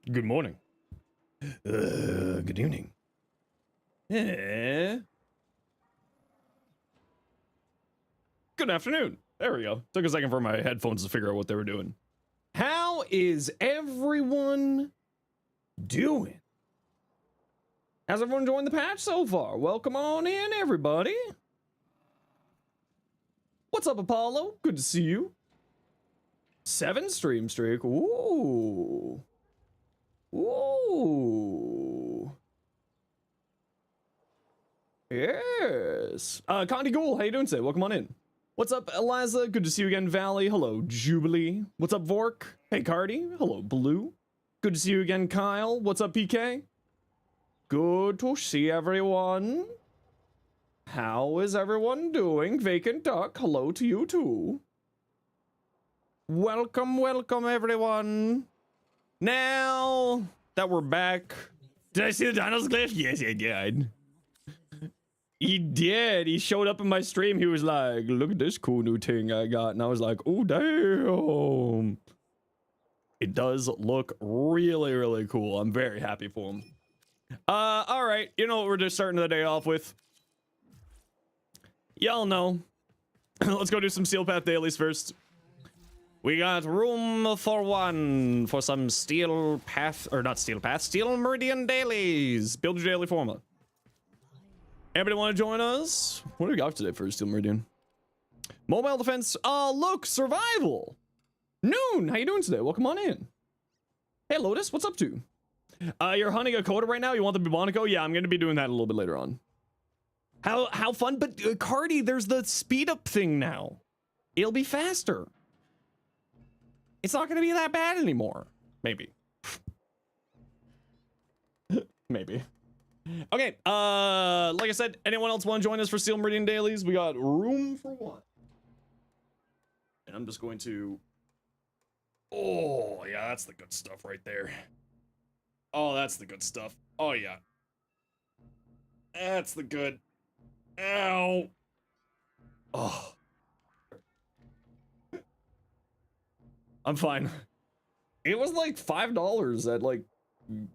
Good morning. Good evening. Good afternoon. There we go. Took a second for my headphones to figure out what they were doing. How is everyone doing? How's everyone enjoying the patch so far? Welcome on in, everybody. What's up, Apollo? Good to see you. 7 stream streak. Ooh. Ooh. Yes. Condy Ghoul, how you doing today? Welcome on in. What's up, Eliza? Good to see you again, Valley. Hello, Jubilee. What's up, Vork? Hey, Cardi. Hello, Blue. Good to see you again, Kyle. What's up, PK? Good to see everyone. How is everyone doing? Vacant Duck, hello to you too. Welcome, welcome, everyone. Now that we're back, did I see the Dinos glitch? Yes, I did. He did. He showed up in my stream. He was like, look at this cool new thing I got. And I was like, oh, damn. It does look really, really cool. I'm very happy for him. All right. You know what we're just starting the day off with? Y'all know. Let's go do some Steel Path dailies first. We got room for one for some Steel Path, or not Steel Path, Steel Meridian dailies. Build your daily formula. Anybody want to join us? What do we got today for Steel Meridian? Mobile defense. Oh, look, survival. Noon, how you doing today? Welcome on in. Hey, Lotus, what's up to? You're hunting a coda right now? You want the Bubonico? Yeah, I'm going to be doing that a little bit later on. How fun, but Cardi, there's the speed up thing now. It'll be faster. It's not going to be that bad anymore. Maybe. Maybe. Okay, like I said, anyone else want to join us for Steel Meridian dailies? We got room for one. And I'm just going to... Oh, yeah, that's the good stuff right there. Oh, that's the good stuff. Oh, yeah. That's the good... Ow. Oh. I'm fine. It was like $5 at like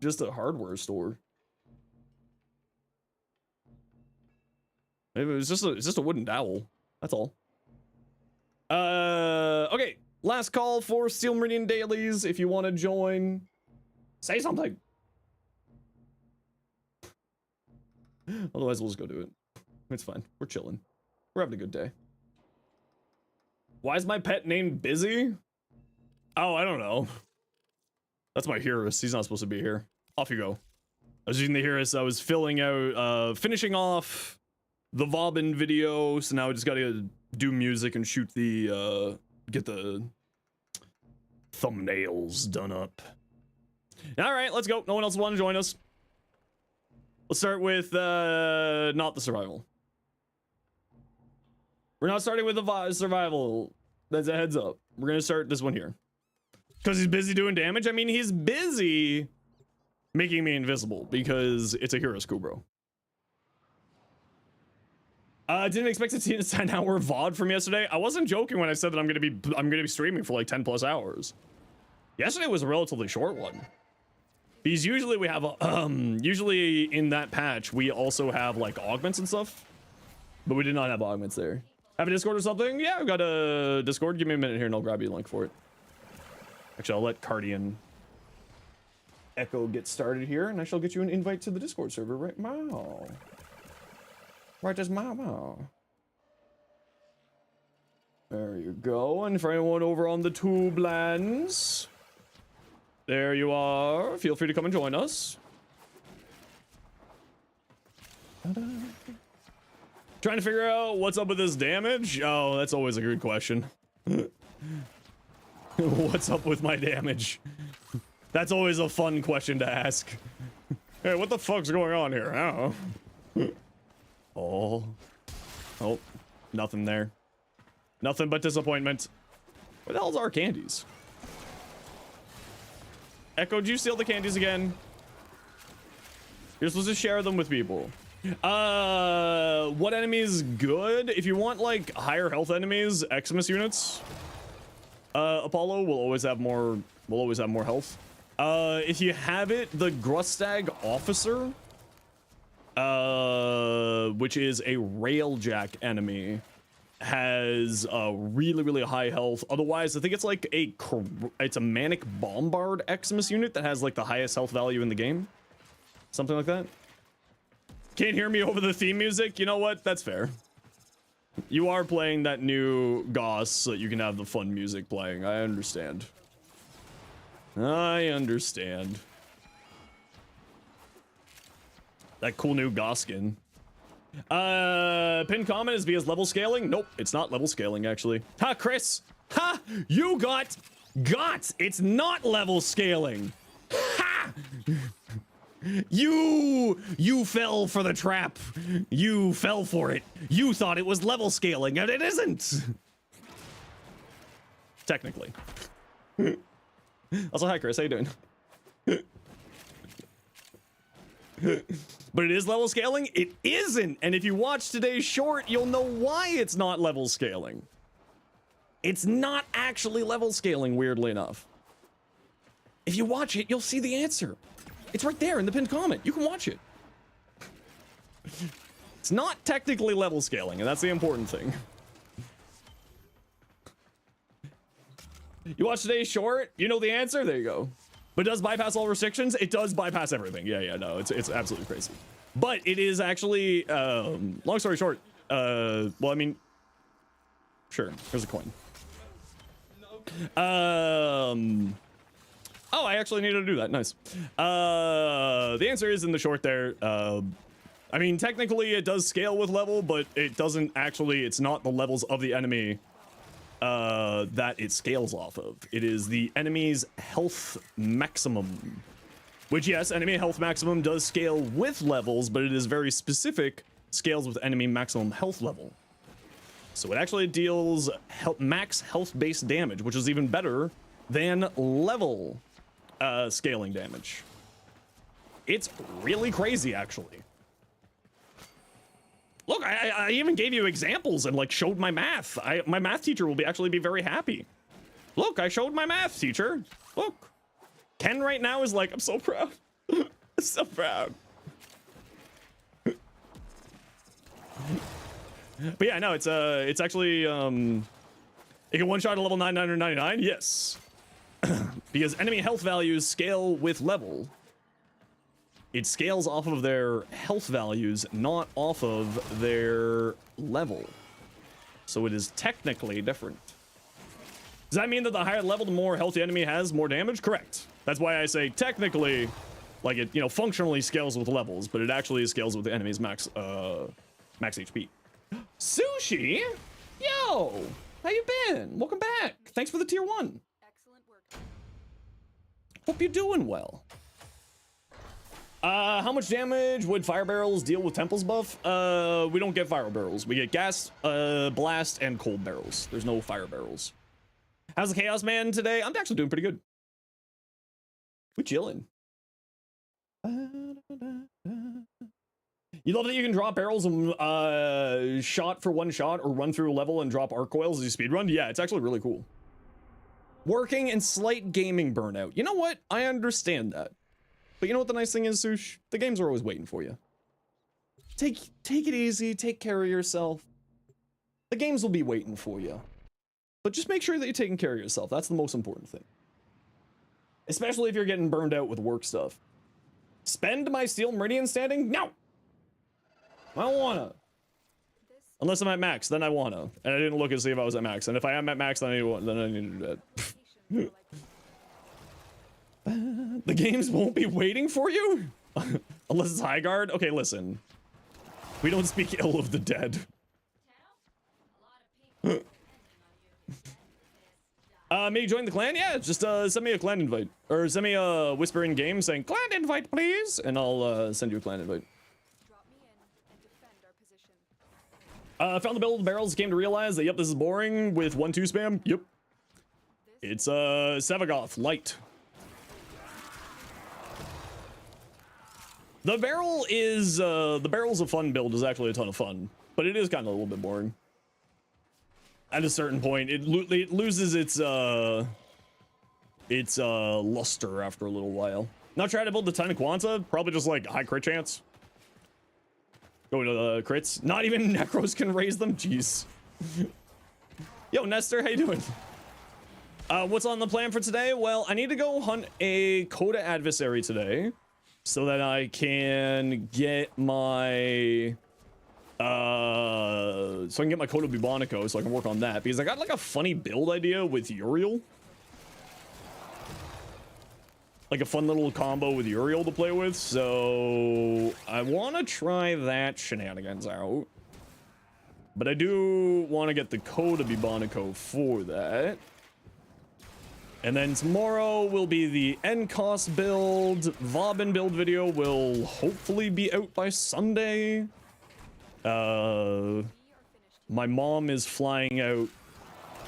just a hardware store. Maybe it's just a wooden dowel. That's all. Okay. Last call for Steel Meridian dailies. If you want to join, say something. Otherwise, we'll just go do it. It's fine. We're chilling. We're having a good day. Why is my pet named Busy? Oh, I don't know. That's my Hearus. He's not supposed to be here. Off you go. I was using the Hearus. I was filling out, finishing off the Vobin video. So now I just gotta do music and shoot the, get the thumbnails done up. All right, let's go. No one else want to join us. Let's start with, not the survival. We're not starting with the survival. That's a heads up. We're gonna start this one here. Because he's busy doing damage? I mean, he's busy making me invisible because it's a hero school, bro. I didn't expect to see a 10-hour VOD from yesterday. I wasn't joking when I said that I'm gonna be streaming for like 10+ hours. Yesterday was a relatively short one. Because usually we have usually in that patch we also have like augments and stuff, but we did not have augments there. Have a Discord or something? Yeah, I've got a Discord. Give me a minute here and I'll grab you a link for it. Actually, I'll let Cardi and Echo get started here, and I shall get you an invite to the Discord server right now. Right as mama. There you go. And for anyone over on the tube lands, there you are. Feel free to come and join us. Trying to figure out what's up with this damage? Oh, that's always a good question. What's up with my damage? That's always a fun question to ask. Hey, what the fuck's going on here? I don't know. Oh, nothing there. Nothing but disappointment. Where the hell's our candies? Echo, did you steal the candies again? You're supposed to share them with people. What enemy is good? If you want like higher health enemies, Xmas units. Apollo will always have more health. If you have it, the Grustag Officer, which is a railjack enemy, has a really high health. Otherwise, I think it's like it's a Manic Bombard Eximus unit that has like the highest health value in the game. Something like that. Can't hear me over the theme music? You know what? That's fair. You are playing that new Goss so that you can have the fun music playing. I understand. I understand. That cool new Goss skin. Pinned comment is because level scaling? Nope, it's not level scaling actually. Ha, Chris! Ha! You got! It's not level scaling! Ha! You fell for the trap. You fell for it. You thought it was level scaling, and it isn't. Technically. Also, hi Chris, how you doing? But it is level scaling? It isn't. And if you watch today's short, you'll know why it's not level scaling. It's not actually level scaling, weirdly enough. If you watch it, you'll see the answer. It's right there in the pinned comment. You can watch it. It's not technically level scaling, and that's the important thing. You watch today's short, you know the answer, there you go. But it does bypass all restrictions? It does bypass everything. Yeah, no, it's absolutely crazy. But it is actually, long story short, well, I mean, sure, here's a coin. Oh, I actually needed to do that. Nice. The answer is in the short there. I mean, technically it does scale with level, but it doesn't actually, it's not the levels of the enemy that it scales off of. It is the enemy's health maximum. Which, yes, enemy health maximum does scale with levels, but it is very specific, scales with enemy maximum health level. So it actually deals max health-based damage, which is even better than level scaling damage. It's really crazy, actually. Look, I even gave you examples and like showed my math. My math teacher will actually be very happy. Look, I showed my math teacher. Look, Ken right now is like, I'm so proud. I'm so proud. But yeah, no, it's actually it can one shot a level 999. Yes. Because enemy health values scale with level. It scales off of their health values, not off of their level. So it is technically different. Does that mean that the higher level, the more health the enemy has, more damage? Correct. That's why I say technically, like it, you know, functionally scales with levels, but it actually scales with the enemy's max HP. Sushi? Yo! How you been? Welcome back. Thanks for the tier 1. Hope you're doing well. How much damage would fire barrels deal with Temple's buff? We don't get fire barrels. We get gas, blast, and cold barrels. There's no fire barrels. How's the Chaos Man today? I'm actually doing pretty good. We chilling. You love that you can drop barrels and shot for one shot or run through a level and drop arc coils as you speedrun? Yeah, it's actually really cool. Working and slight gaming burnout. You know what? I understand that. But you know what the nice thing is, Sush? The games are always waiting for you. Take it easy, take care of yourself. The games will be waiting for you. But just make sure that you're taking care of yourself. That's the most important thing. Especially if you're getting burned out with work stuff. Spend my Steel Meridian standing? No! I don't wanna. Unless I'm at max, then I wanna. And I didn't look and see if I was at max. And if I am at max, then I need to do that. The games won't be waiting for you? Unless it's high guard? Okay, listen. We don't speak ill of the dead. May you join the clan? Yeah, just send me a clan invite. Or send me a whisper in game saying, clan invite, please! And I'll send you a clan invite. Found the build of barrels, came to realize that, yep, this is boring with 1-2 spam. Yep. It's Sevagoth Light. The barrel is, the barrel's a fun build, is actually a ton of fun. But it is kind of a little bit boring. At a certain point, it loses its, its luster after a little while. Not trying to build a ton of Quanta, probably just like high crit chance. Go to the crits. Not even Necros can raise them. Jeez. Yo, Nestor, how you doing? What's on the plan for today? Well, I need to go hunt a Coda adversary today so that I can get my so I can get my Coda Bubonico so I can work on that, because I got like a funny build idea with Uriel. Like a fun little combo with Uriel to play with, so I want to try that shenanigans out. But I do want to get the Coda Bubonico for that. And then tomorrow will be the NCOS build. Vauban build video will hopefully be out by Sunday. My mom is flying out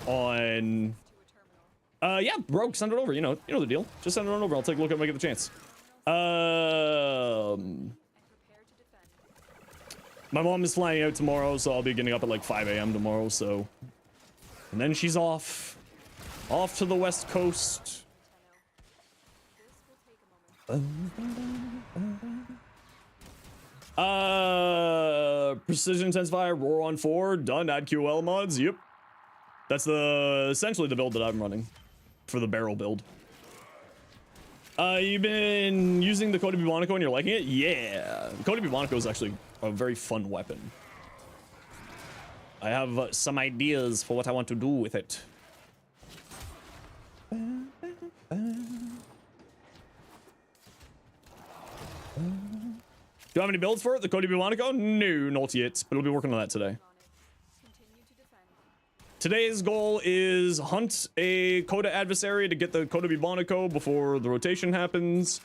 on... yeah, Rogue, send it over. You know the deal. Just send it on over. I'll take a look at it when I get the chance. My mom is flying out tomorrow, so I'll be getting up at like 5 a.m. tomorrow, so... And then she's off to the West Coast. Precision Zenosfire, Roar on 4, done, add QL mods, yep. That's essentially the build that I'm running for the barrel build. You've been using the Coda Bubonico and you're liking it? Yeah, Coda Bubonico is actually a very fun weapon. I have some ideas for what I want to do with it. Do you have any builds for it? The Coda Bubonico? No, not yet, but we'll be working on that today. Today's goal is hunt a Coda adversary to get the Coda Bubonico before the rotation happens.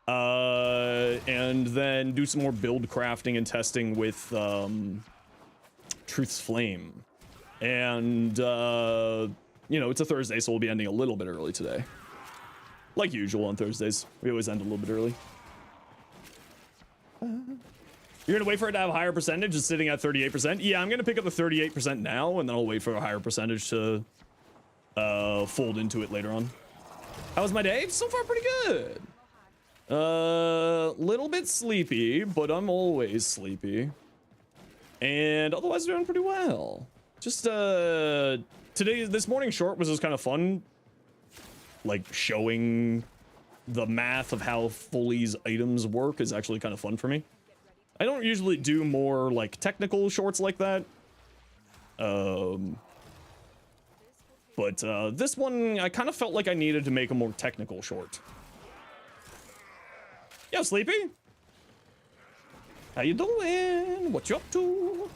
And then do some more build crafting and testing with Truth's Flame. And, you know, it's a Thursday, so we'll be ending a little bit early today. Like usual on Thursdays. We always end a little bit early. You're gonna wait for it to have a higher percentage? It's sitting at 38%. Yeah, I'm gonna pick up the 38% now, and then I'll wait for a higher percentage to fold into it later on. How was my day? So far, pretty good. Little bit sleepy, but I'm always sleepy. And otherwise doing pretty well. Just this morning short was just kind of fun, like showing the math of how Foley's items work is actually kind of fun for me. I don't usually do more like technical shorts like that. But this one I kind of felt like I needed to make a more technical short. Yo, Sleepy. How you doing? What you up to?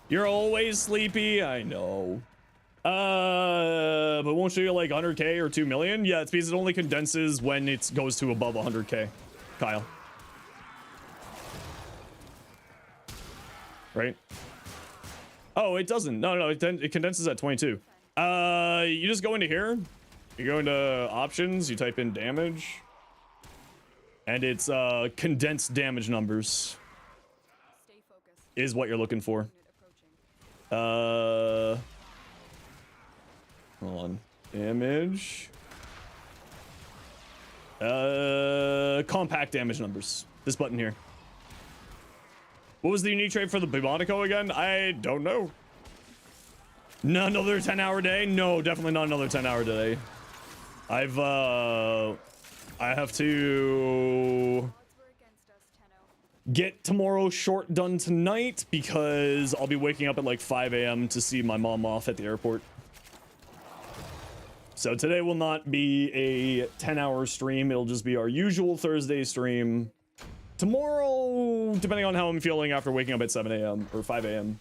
You're always sleepy, I know. But won't show you like 100k or 2 million? Yeah, it's because it only condenses when it goes to above 100k. Kyle. Right? Oh, it doesn't. No, it condenses at 22. You just go into here. You go into options, you type in damage. And it's condensed damage numbers. Is what you're looking for. Hold on. Damage. Compact damage numbers. This button here. What was the unique trait for the Bubonico again? I don't know. Not another 10-hour day? No, definitely not another 10-hour day. I have to get tomorrow's short done tonight because I'll be waking up at like 5 a.m. to see my mom off at the airport. So today will not be a 10-hour stream. It'll just be our usual Thursday stream. Tomorrow, depending on how I'm feeling after waking up at 7 a.m. or 5 a.m.,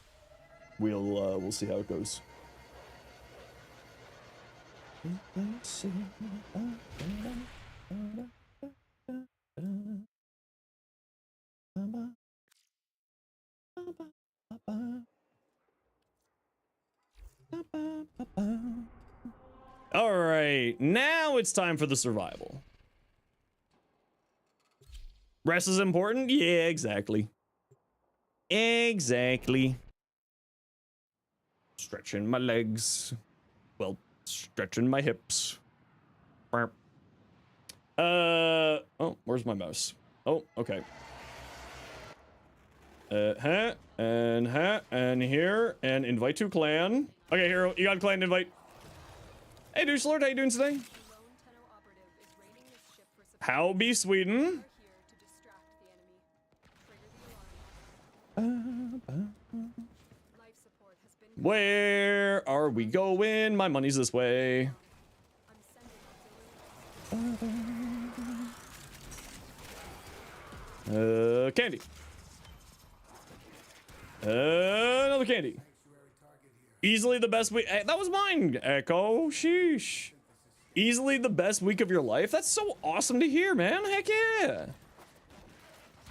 we'll see how it goes. All right, now it's time for the survival. Rest is important? Yeah, exactly. Exactly. Stretching my legs. Well, stretching my hips. Oh, where's my mouse? Oh, okay. And here, and invite to clan. Okay, hero, you got clan invite. Hey, Douche Lord, how you doing today? How be Sweden? Where are we going? My money's this way. Candy. Another candy. Easily the best week. That was mine, Echo. Sheesh. Easily the best week of your life. That's so awesome to hear, man. Heck yeah.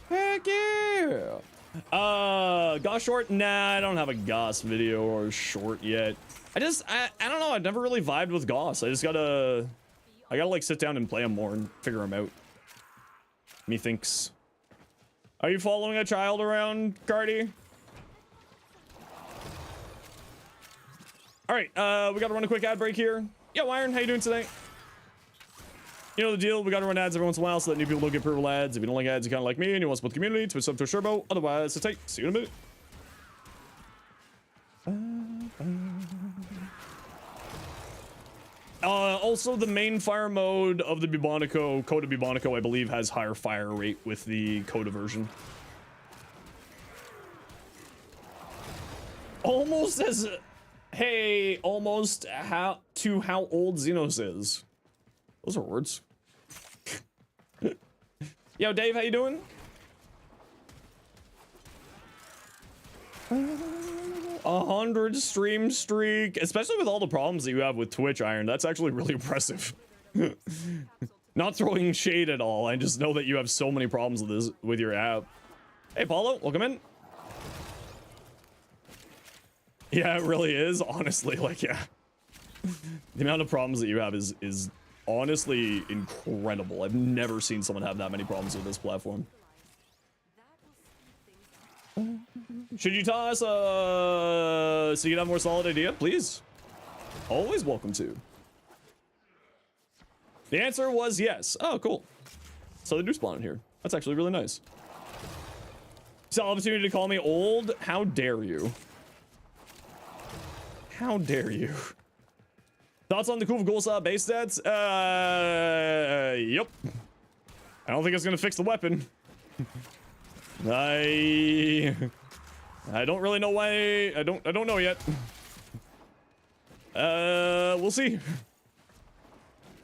Heck yeah. Goss short? Nah, I don't have a Goss video or short yet. I don't know. I've never really vibed with Goss. I gotta like sit down and play him more and figure him out. Methinks. Are you following a child around, Cardi? All right, we gotta run a quick ad break here. Yo, Iron, how you doing today? You know the deal, we gotta run ads every once in a while so that new people don't get approval ads. If you don't like ads, you kinda like me and you want to support the community, twitch up to a turbo. Otherwise, sit tight. See you in a minute. Also, the main fire mode of the Bubonico, Coda Bubonico, I believe, has higher fire rate with the Coda version. Almost as... Hey, almost how old Zenos is. Those are words. Yo, Dave, how you doing? 100 stream streak, especially with all the problems that you have with Twitch, Iron. That's actually really impressive. Not throwing shade at all. I just know that you have so many problems with this, with your app. Hey, Paulo, welcome in. Yeah, it really is. Honestly, like, yeah. The amount of problems that you have is honestly incredible. I've never seen someone have that many problems with this platform. Should you tell us so you can have a more solid idea? Please. Always welcome to. The answer was yes. Oh, cool. So they do spawn in here. That's actually really nice. So opportunity to call me old? How dare you? How dare you? Thoughts on the cool Gulsa base stats? Yep. I don't think it's gonna fix the weapon. I don't really know why. I don't know yet. We'll see.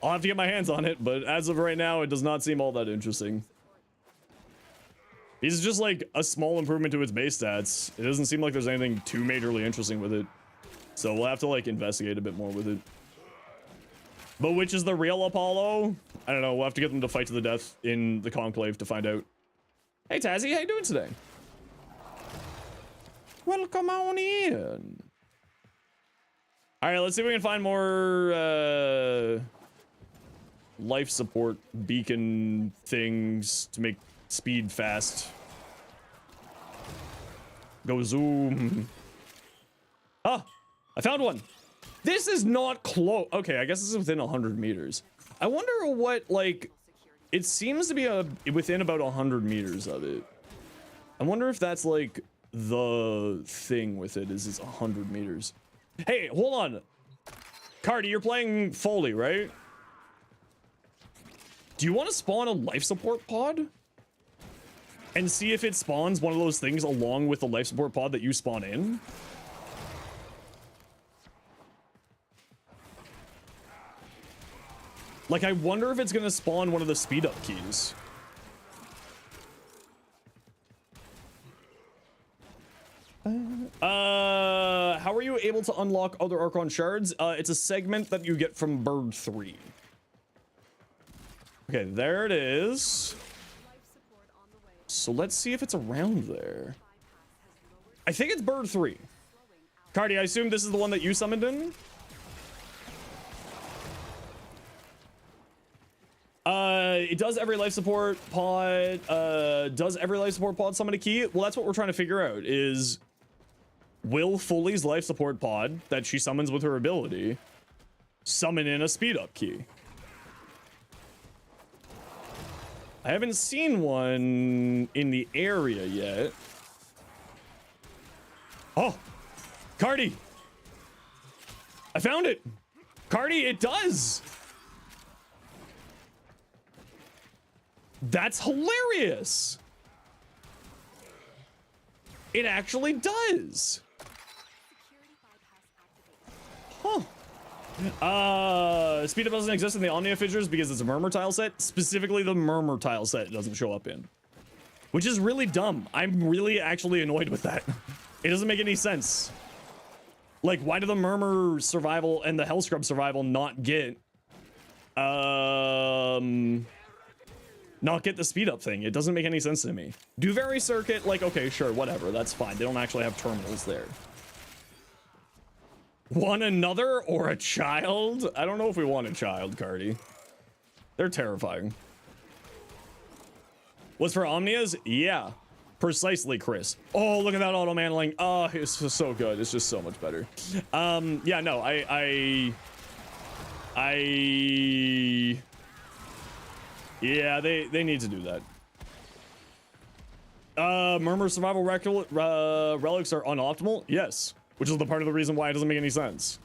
I'll have to get my hands on it, but as of right now, it does not seem all that interesting. These are just like a small improvement to its base stats. It doesn't seem like there's anything too majorly interesting with it. So we'll have to like investigate a bit more with it. But which is the real Apollo? I don't know. We'll have to get them to fight to the death in the Conclave to find out. Hey Tazzy, how you doing today? Welcome on in. All right, let's see if we can find more life support beacon things to make speed fast. Go zoom. Ah, I found one. This is not close. Okay, I guess this is within 100 meters. I wonder what, like, it seems to be within about 100 meters of it. I wonder if that's like the thing with it is it's 100 meters. Hey, hold on. Cardi, you're playing Foley, right? Do you want to spawn a life support pod? And see if it spawns one of those things along with the life support pod that you spawn in? Like, I wonder if it's gonna spawn one of the speed up keys. How are you able to unlock other Archon shards? It's a segment that you get from Bird 3. Okay, there it is. So let's see if it's around there. I think it's Bird 3. Cardi, I assume this is the one that you summoned in? It does every life support pod, does every life support pod summon a key? Well, that's what we're trying to figure out is will Foley's life support pod that she summons with her ability summon in a speed up key? I haven't seen one in the area yet. Oh, Cardi. I found it. Cardi, it does. That's hilarious. It actually does. Huh. Speed up doesn't exist in the Omnia fissures because it's a murmur tile set. Specifically, the murmur tile set doesn't show up in, which is really dumb. I'm really actually annoyed with that. It doesn't make any sense. Like, why do the murmur survival and the hellscrub survival not get the speed up thing? It doesn't make any sense to me. Do very circuit, like, okay, sure, whatever, that's fine. They don't actually have terminals there. Want another or a child? I don't know if we want a child, Cardi. They're terrifying. What's for Omnias? Yeah, precisely, Chris. Oh, look at that auto mantling. Oh, it's just so good. It's just so much better. Yeah, no, yeah, they need to do that. Murmur survival relics are unoptimal. Yes. Which is the part of the reason why it doesn't make any sense.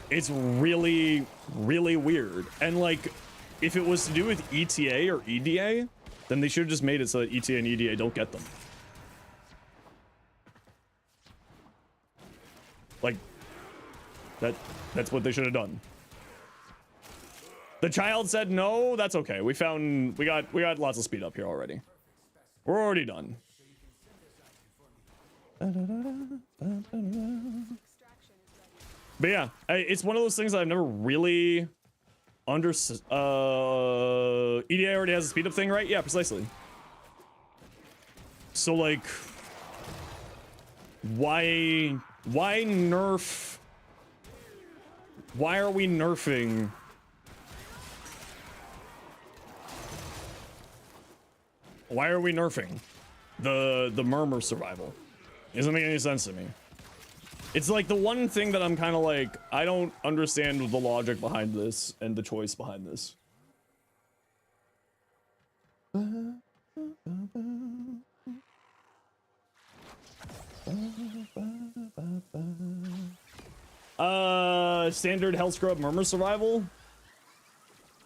It's really, really weird. And like, if it was to do with ETA or EDA, then they should have just made it so that ETA and EDA don't get them. Like, that's what they should have done. The child said no, that's okay. We got lots of speed up here already. We're already done. But yeah, it's one of those things that I've never really understood. EDA already has a speed up thing, right? Yeah, precisely. So like, why nerf? Why are we nerfing? Why are we nerfing the murmur survival? It doesn't make any sense to me. It's like the one thing that I'm kind of like, I don't understand the logic behind this and the choice behind this. Standard Hell Scrub Murmur Survival.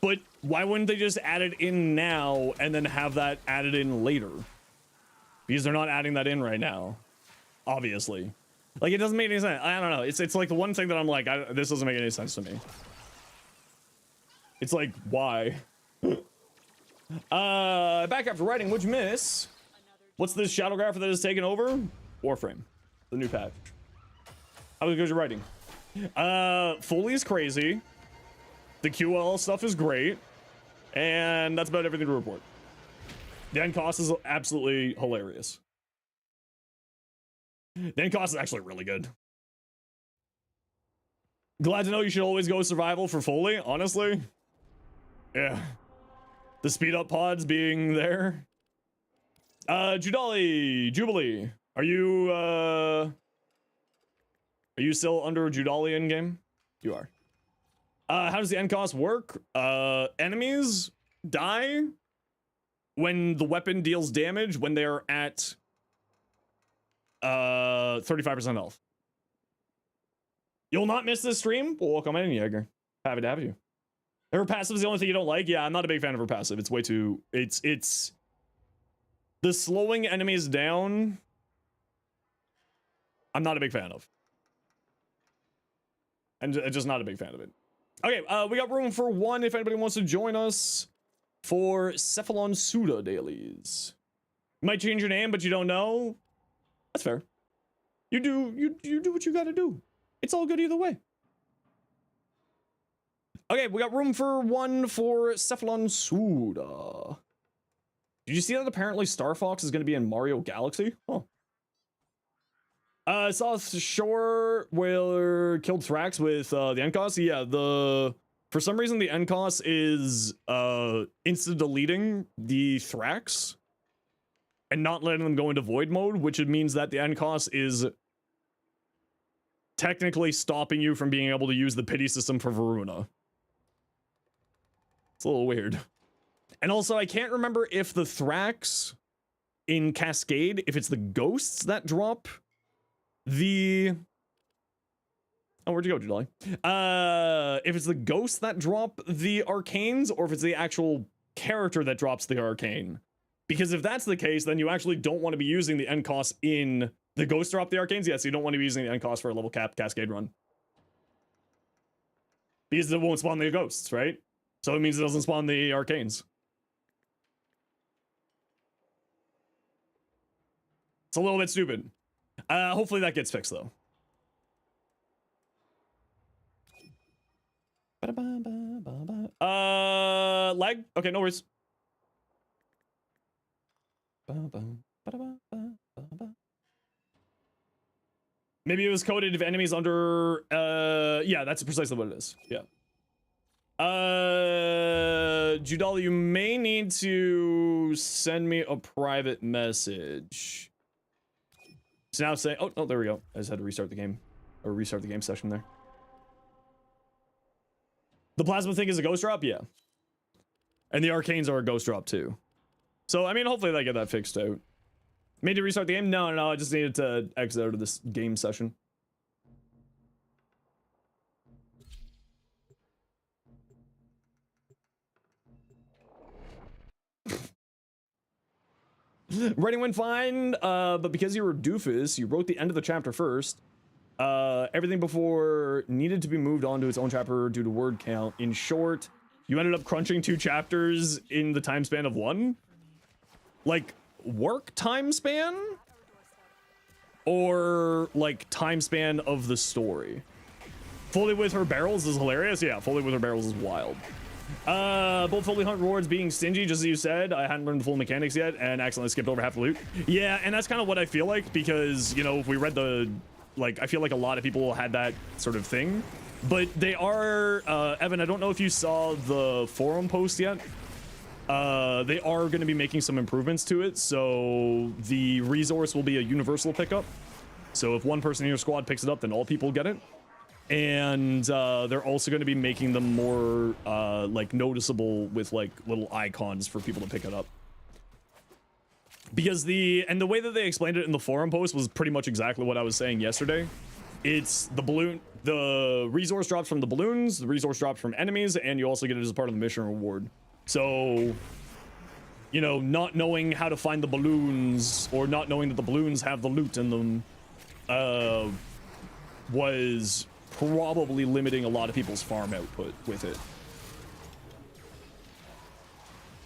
But why wouldn't they just add it in now and then have that added in later? Because they're not adding that in right now. Obviously. Like, it doesn't make any sense. I don't know. It's like the one thing that I'm like, this doesn't make any sense to me. It's like, why? Back after writing, which miss? What's this Shadowgrapher that has taken over? Warframe. The new patch. How goes your writing? Foley is crazy. The QL stuff is great. And that's about everything to report. The end cost is absolutely hilarious. The end cost is actually really good. Glad to know you should always go survival for Foley, honestly. Yeah. The speed up pods being there. Jubilee. Are you still under Judali in game? You are. How does the end cost work? Enemies die when the weapon deals damage when they are at 35% health. You'll not miss this stream? Well, welcome in, Jaeger. Happy to have you. Her passive is the only thing you don't like? Yeah, I'm not a big fan of her passive. It's way too... It's... The slowing enemies down... I'm not a big fan of. I'm just not a big fan of it. Okay, we got room for one if anybody wants to join us for Cephalon Suda dailies. You might change your name, but you don't know. That's fair. You do what you gotta do. It's all good either way. Okay, we got room for one for Cephalon Suda. Did you see that apparently Star Fox is going to be in Mario Galaxy? Oh. South Shore will killed Thrax with the NCOS. Yeah, for some reason the NCOS is insta deleting the Thrax and not letting them go into void mode, which means that the NCOS is technically stopping you from being able to use the pity system for Varuna. It's a little weird. And also, I can't remember if the Thrax in Cascade, if it's the ghosts that drop the... Oh, where'd you go, Judali? If it's the ghosts that drop the arcanes, or if it's the actual character that drops the arcane. Because if that's the case, then you actually don't want to be using the end cost in the ghost drop the arcanes. Yes, you don't want to be using the end cost for a level cap Cascade run. Because it won't spawn the ghosts, right? So it means it doesn't spawn the arcanes. It's a little bit stupid. Hopefully that gets fixed, though. Lag? Okay, no worries. Maybe it was coded if enemies under... yeah, that's precisely what it is. Yeah. Judal, you may need to send me a private message. It's now saying... Oh, there we go. I just had to restart the game. Or restart the game session there. The plasma thing is a ghost drop? Yeah. And the arcanes are a ghost drop too. So, I mean, hopefully they get that fixed out. Made to restart the game? No, I just needed to exit out of this game session. Writing went fine, but because you were a doofus, you wrote the end of the chapter first. Everything before needed to be moved on to its own chapter due to word count. In short, you ended up crunching 2 chapters in the time span of 1? Like, work time span? Or, like, time span of the story? Fully with her barrels is hilarious? Yeah, fully with her barrels is wild. Both fully hunt rewards being stingy, just as you said. I hadn't learned the full mechanics yet and accidentally skipped over half the loot. Yeah, and that's kind of what I feel like, because, you know, if we read the... Like, I feel like a lot of people had that sort of thing. But they are... Evan, I don't know if you saw the forum post yet. They are going to be making some improvements to it, so the resource will be a universal pickup. So if one person in your squad picks it up, then all people get it. And they're also going to be making them more like noticeable with like little icons for people to pick it up. Because the way that they explained it in the forum post was pretty much exactly what I was saying yesterday. It's the resource drops from the balloons, the resource drops from enemies, and you also get it as part of the mission reward. So, you know, not knowing how to find the balloons, or not knowing that the balloons have the loot in them, was probably limiting a lot of people's farm output with it.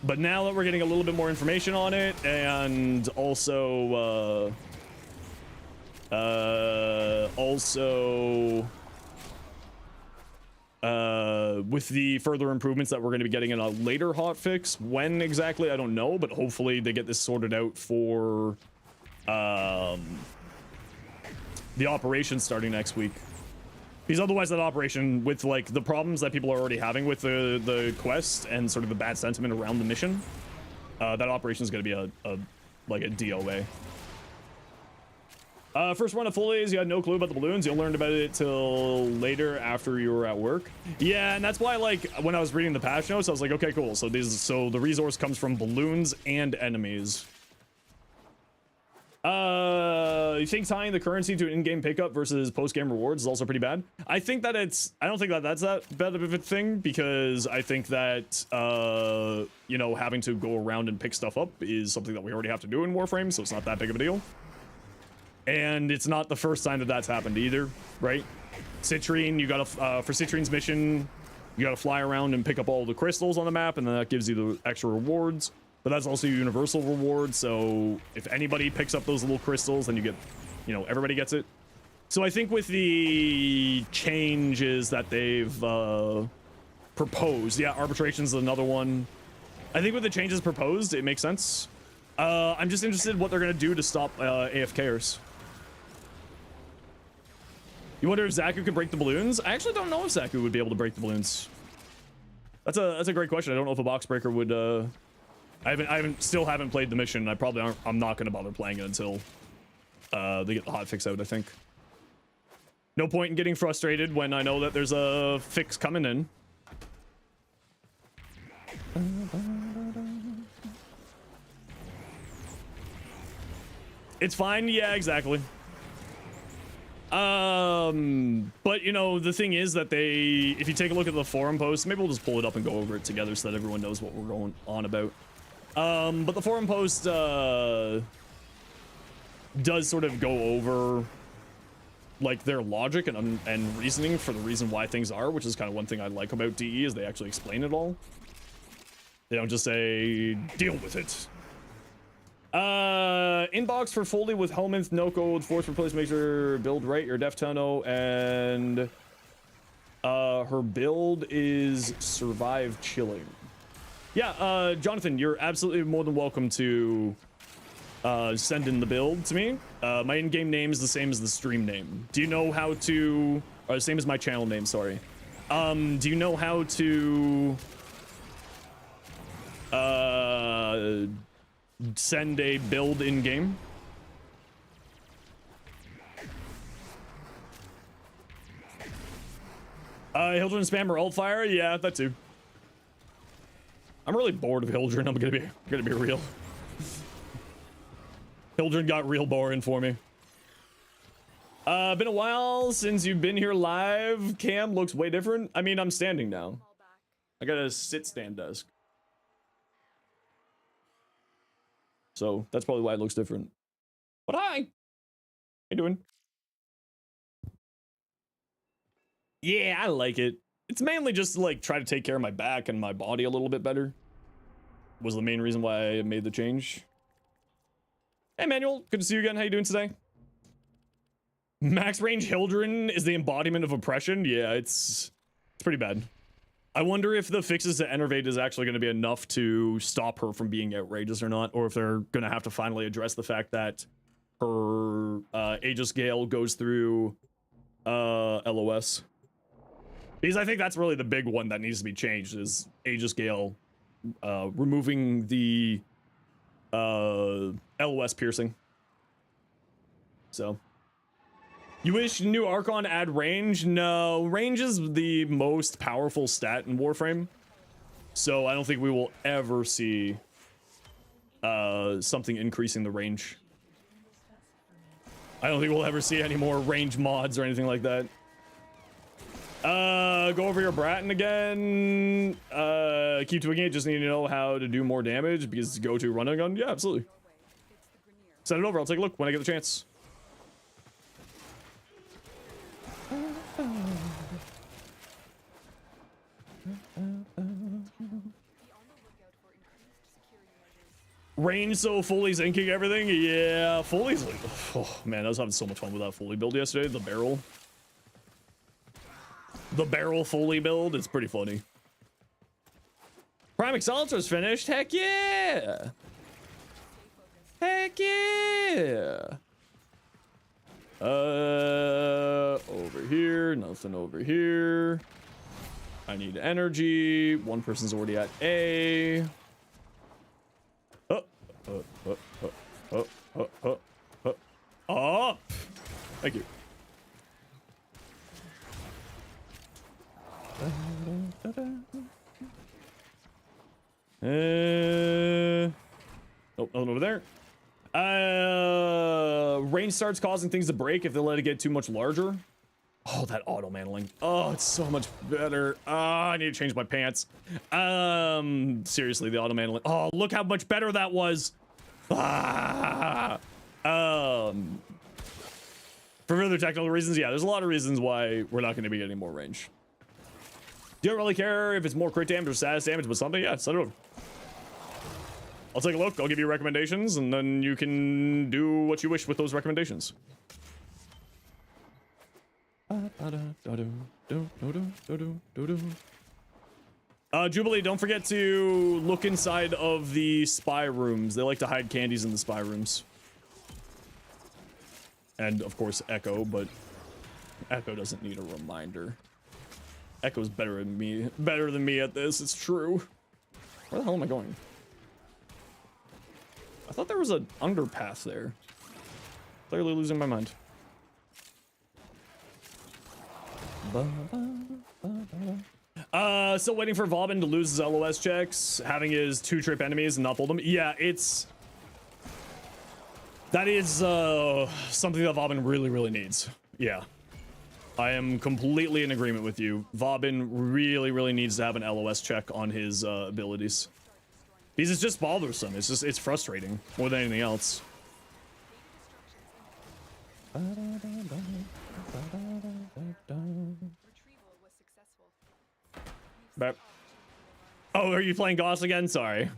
But now that we're getting a little bit more information on it, and also, with the further improvements that we're going to be getting in a later hotfix, when exactly, I don't know, but hopefully they get this sorted out for, the operation starting next week. Because otherwise that operation, with like the problems that people are already having with the quest and sort of the bad sentiment around the mission, that operation is going to be like a DOA. First run of full days, you had no clue about the balloons. You learned about it till later after you were at work. Yeah, and that's why, like, when I was reading the patch notes, I was like, okay, cool. So the resource comes from balloons and enemies. You think tying the currency to an in-game pickup versus post-game rewards is also pretty bad? I think that I don't think that that's that bad of a thing, because I think that, you know, having to go around and pick stuff up is something that we already have to do in Warframe, so it's not that big of a deal. And it's not the first time that that's happened either, right? Citrine, you gotta, for Citrine's mission, you gotta fly around and pick up all the crystals on the map, and then that gives you the extra rewards. But that's also a universal reward, so if anybody picks up those little crystals, then you get, you know, everybody gets it. So I think with the changes that they've proposed, yeah, arbitration's another one. I think with the changes proposed, it makes sense. I'm just interested in what they're gonna do to stop AFKers. You wonder if Zaku could break the balloons? I actually don't know if Zaku would be able to break the balloons. That's a great question. I don't know if a box breaker would. I still haven't played the mission. I'm not gonna bother playing it until they get the hotfix out, I think. No point in getting frustrated when I know that there's a fix coming in. It's fine. Yeah, exactly. But you know, the thing is that if you take a look at the forum post, maybe we'll just pull it up and go over it together so that everyone knows what we're going on about. But the forum post, does sort of go over like their logic and reasoning for the reason why things are, which is kind of one thing I like about DE is they actually explain it all. They don't just say, deal with it. Inbox for Foley with Helminth, no code, force replace, make sure build right, your def tono, and her build is survive chilling. Yeah, Jonathan, you're absolutely more than welcome to send in the build to me. My in-game name is the same as the stream name. Do you know how to, or the same as my channel name, sorry. Do you know how to send a build in-game? Hildren spam or altfire? Yeah, that too. I'm really bored of Hildren, I'm gonna be real. Hildren got real boring for me. Been a while since you've been here live. Cam looks way different. I mean, I'm standing now. I got a sit-stand desk. So that's probably why it looks different. But hi! How you doing? Yeah, I like it. It's mainly just to, like, try to take care of my back and my body a little bit better. Was the main reason why I made the change. Hey, Manuel. Good to see you again. How you doing today? Max range Hildren is the embodiment of oppression. Yeah, it's pretty bad. I wonder if the fixes to Enervate is actually going to be enough to stop her from being outrageous or not, or if they're going to have to finally address the fact that her Aegis Gale goes through LOS. Because I think that's really the big one that needs to be changed is Aegis Gale removing the LOS piercing. So, you wish new Archon add range? No, range is the most powerful stat in Warframe. So I don't think we will ever see something increasing the range. I don't think we'll ever see any more range mods or anything like that. Go over your Bratton again. Keep tweaking it. Just need to know how to do more damage because go to run and gun. Yeah, absolutely. Send it over. I'll take a look when I get the chance. Range so Foley's inking everything? Yeah, Foley's like, oh man, I was having so much fun with that Foley build yesterday. The barrel Foley build, it's pretty funny. Prime Accelerator's finished? Heck yeah! Heck yeah! Over here, nothing over here. I need energy. One person's already at A. Up! Thank you. Nope, nothing over there. Range starts causing things to break if they let it get too much larger. Oh, that auto mantling. Oh, it's so much better. I need to change my pants. Seriously, the auto mantling. Oh, look how much better that was. For further technical reasons, yeah, there's a lot of reasons why we're not going to be getting more range. You don't really care if it's more crit damage or status damage, but something, yeah, send it over. I'll take a look, I'll give you recommendations, and then you can do what you wish with those recommendations. Jubilee, don't forget to look inside of the spy rooms. They like to hide candies in the spy rooms. And, of course, Echo, but Echo doesn't need a reminder. Echo's better than me at this, it's true. Where the hell am I going? I thought there was an underpass there. Clearly losing my mind. Still waiting for Vauban to lose his LOS checks, having his 2-trip enemies and not pull them. Yeah, that is something that Vauban really needs. Yeah. I am completely in agreement with you. Vauban really needs to have an LOS check on his abilities. Because it's just bothersome. It's frustrating more than anything else. But, oh, are you playing Goss again? Sorry.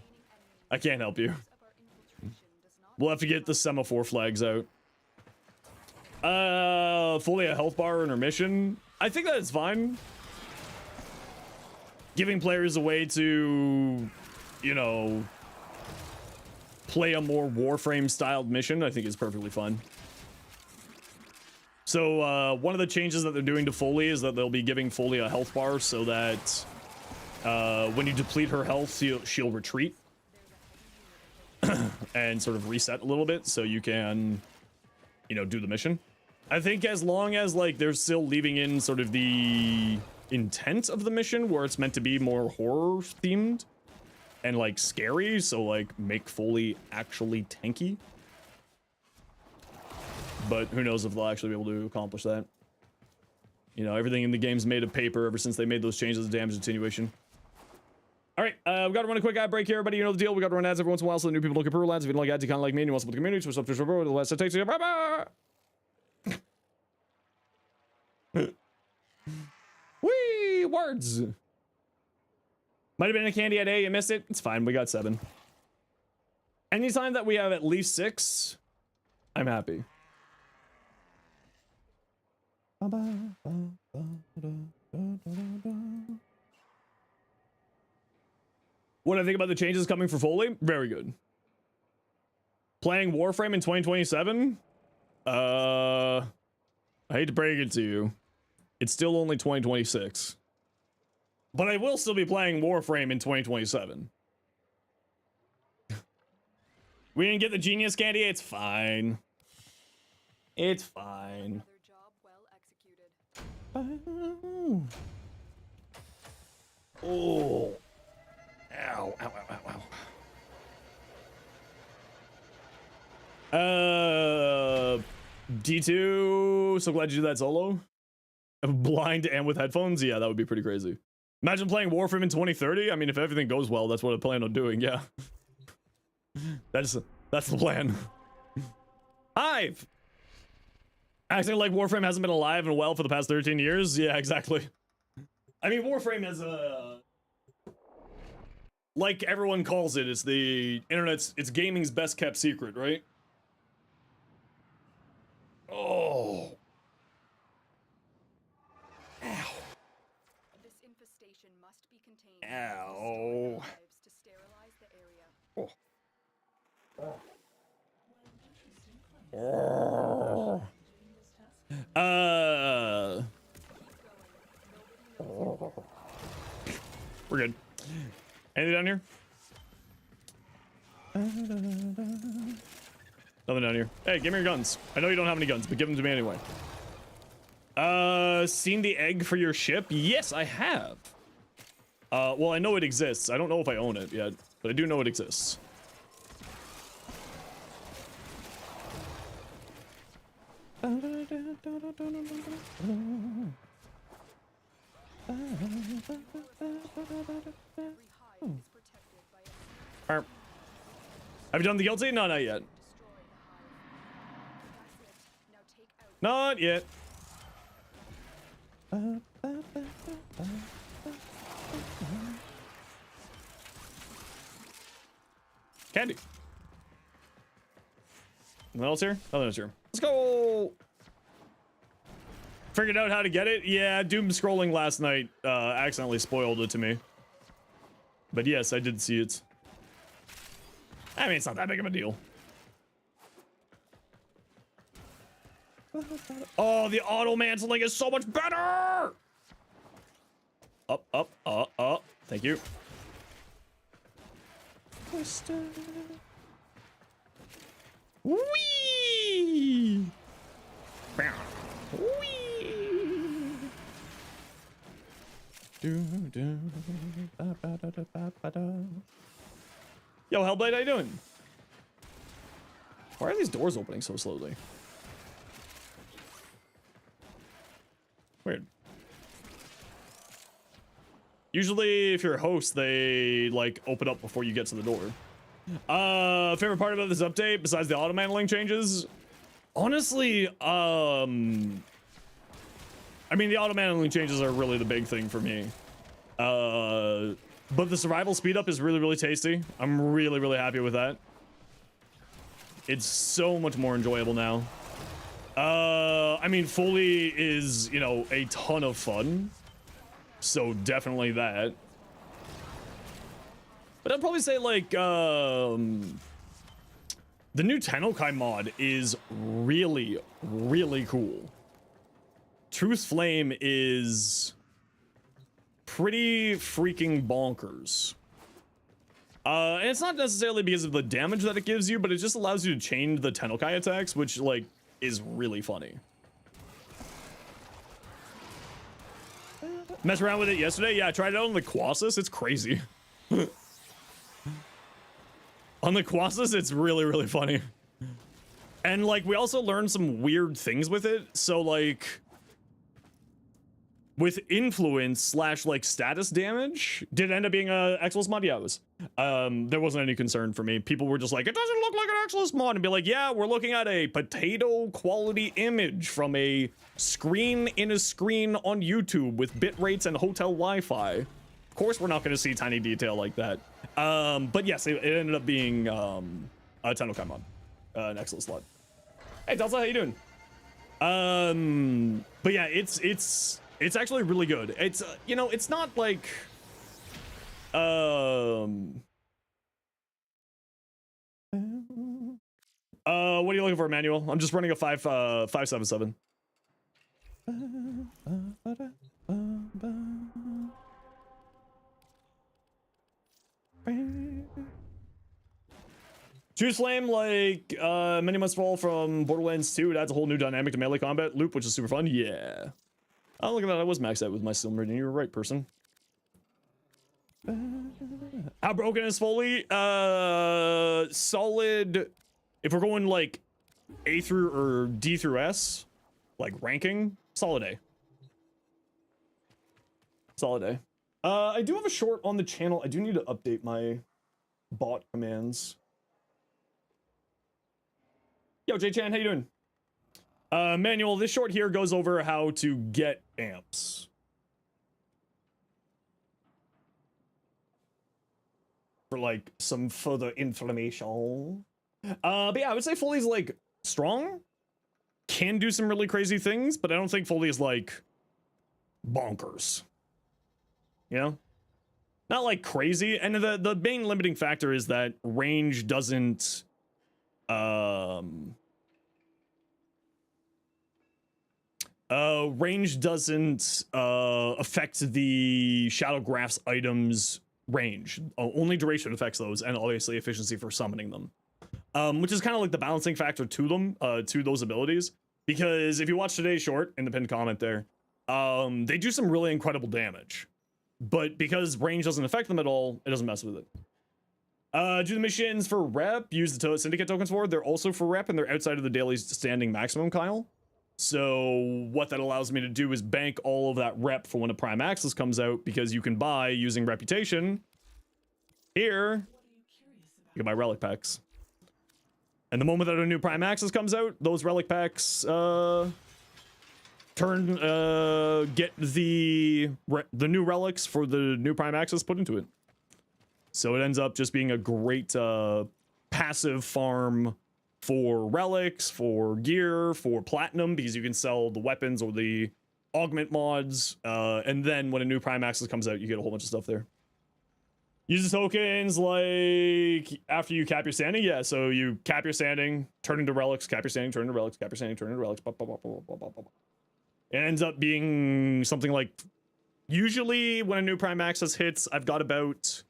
I can't help you. We'll have to get the semaphore flags out. Fully a health bar intermission. I think that is fine. Giving players a way to, you know, play a more Warframe styled mission, I think is perfectly fine. So, one of the changes that they're doing to Foley is that they'll be giving Foley a health bar so that when you deplete her health, she'll retreat and sort of reset a little bit so you can, you know, do the mission. I think as long as, like, they're still leaving in sort of the intent of the mission where it's meant to be more horror themed and, like, scary, so, like, make Foley actually tanky. But who knows if they'll actually be able to accomplish that. You know, everything in the game's made of paper ever since they made those changes to damage attenuation. Alright, we've got to run a quick ad break here, everybody. You know the deal. We got to run ads every once in a while so the new people don't get per ads. If you don't like ads, you kind of like me and you want to support the community, so what's up to the last it takes you. Bye-bye! Whee! Words! Might have been a candy at A, you missed it. It's fine, we got 7. Anytime that we have at least 6, I'm happy. What do I think about the changes coming for Foley? Very good. Playing Warframe in 2027? I hate to break it to you. It's still only 2026. But I will still be playing Warframe in 2027. We didn't get the genius candy? It's fine. It's fine. Oh. Ow, ow, ow, ow, ow. D2, so glad you did that solo. Blind and with headphones? Yeah, that would be pretty crazy. Imagine playing Warframe in 2030. I mean, if everything goes well, that's what I plan on doing, yeah. That's the plan. Hive! Acting like Warframe hasn't been alive and well for the past 13 years? Yeah, exactly. I mean, Warframe is a... like everyone calls it, it's the internet's, it's gaming's best kept secret, right? Oh. Ow. This infestation must be contained. Ow. To sterilize the area. Oh. We're good. Anything down here? Nothing down here. Hey, give me your guns. I know you don't have any guns, but give them to me anyway. Seen the egg for your ship? Yes, I have. Well, I know it exists. I don't know if I own it yet, but I do know it exists. Have you done the guilty? No, not yet. Not yet. Candy. Nothing else here? Nothing else here. Let's go. Figured out how to get it. Yeah, doom scrolling last night accidentally spoiled it to me. But yes, I did see it. I mean, it's not that big of a deal. Oh, the auto mantling is so much better. Up. Thank you. Whee! Whee! Yo, Hellblade, how you doing? Why are these doors opening so slowly? Weird. Usually, if you're a host, they like open up before you get to the door. Favorite part about this update, besides the auto handling changes? Honestly, I mean, the auto handling changes are really the big thing for me. But the survival speed up is really, really tasty. I'm really, really happy with that. It's so much more enjoyable now. I mean, Foley is, you know, a ton of fun. So definitely that. But I'd probably say, like, the new Tennokai mod is really, really cool. Truth Flame is pretty freaking bonkers. And it's not necessarily because of the damage that it gives you, but it just allows you to change the Tennokai attacks, which, like, is really funny. Messed around with it yesterday? Yeah, I tried it out on the Colossus. It's crazy. On the Colossus, it's really, really funny. And, like, we also learned some weird things with it. So, like, with influence slash, like, status damage, did it end up being a Exilus mod? Yeah, it was. There wasn't any concern for me. People were just like, it doesn't look like an Exilus mod. And be like, yeah, we're looking at a potato quality image from a screen in a screen on YouTube with bit rates and hotel Wi-Fi. Of course, we're not going to see tiny detail like that. But yes, it ended up being a Tennokai mod, an Exilus slot. Hey, Delta, how you doing? But yeah, it's actually really good. It's you know, it's not like what are you looking for, Emmanuel? I'm just running a 577. Truth Flame, like many months fall from Borderlands 2, it adds a whole new dynamic to melee combat loop, which is super fun. Yeah. Oh, look at that. I was maxed out with my Steel Meridian. You were right, person. How broken is Foley? Solid. If we're going like A through or D through S, like ranking, solid A. Solid A. I do have a short on the channel. I do need to update my bot commands. Yo, J-Chan, how you doing? Manual, this short here goes over how to get amps. For like some further information. But yeah, I would say Foley's like strong. Can do some really crazy things, but I don't think Foley is like bonkers. You know? Not like crazy. And the main limiting factor is that range doesn't affect the Shadowgraph's items range. Only duration affects those, and obviously efficiency for summoning them. Which is kind of like the balancing factor to them, to those abilities. Because if you watch today's short in the pinned comment there, they do some really incredible damage. But because range doesn't affect them at all, it doesn't mess with it. Do the missions for rep, use the syndicate tokens for, they're also for rep, and they're outside of the daily standing maximum, Kyle. So what that allows me to do is bank all of that rep for when a Prime Access comes out, because you can buy, using reputation, here, you can buy relic packs. And the moment that a new Prime Access comes out, those relic packs, get the new relics for the new Prime Access put into it. So it ends up just being a great passive farm for relics, for gear, for platinum, because you can sell the weapons or the augment mods. And then when a new Prime Access comes out, you get a whole bunch of stuff there. Use the tokens like after you cap your standing. Yeah, so you cap your standing, turn into relics, cap your standing, turn into relics, cap your standing, turn into relics. It ends up being something like, usually when a new Prime Access hits, I've got about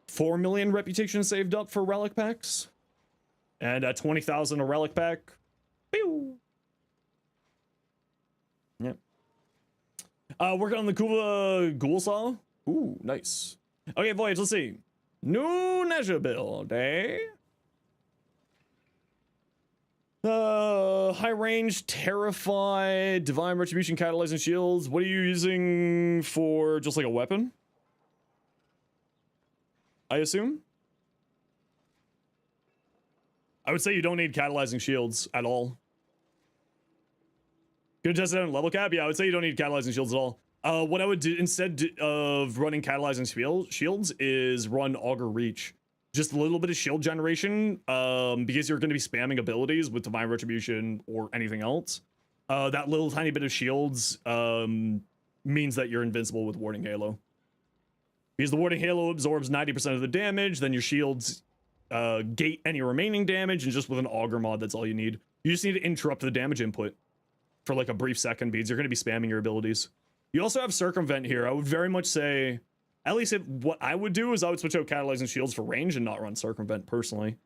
4 million reputation saved up for relic packs. And at 20,000 a relic pack. Pew! Yep. Working on the Kuva Ghoul Saw. Ooh, nice. Okay, Voyage, let's see. New Neja build, eh? High range, terrified, divine retribution, catalyzing shields. What are you using for just like a weapon? I assume? I would say you don't need catalyzing shields at all. Gonna test it out in level cap? Yeah, I would say you don't need catalyzing shields at all. What I would do instead of running catalyzing shields is run Augur Reach. Just a little bit of shield generation, because you're going to be spamming abilities with Divine Retribution or anything else. That little tiny bit of shields means that you're invincible with Warding Halo. Because the Warding Halo absorbs 90% of the damage, then your shields gate any remaining damage, and just with an Augur mod, that's all you need. You just need to interrupt the damage input for like a brief second, because you're going to be spamming your abilities. You also have Circumvent here. I would very much say... At least what I would do is I would switch out Catalyzing Shields for range and not run Circumvent, personally.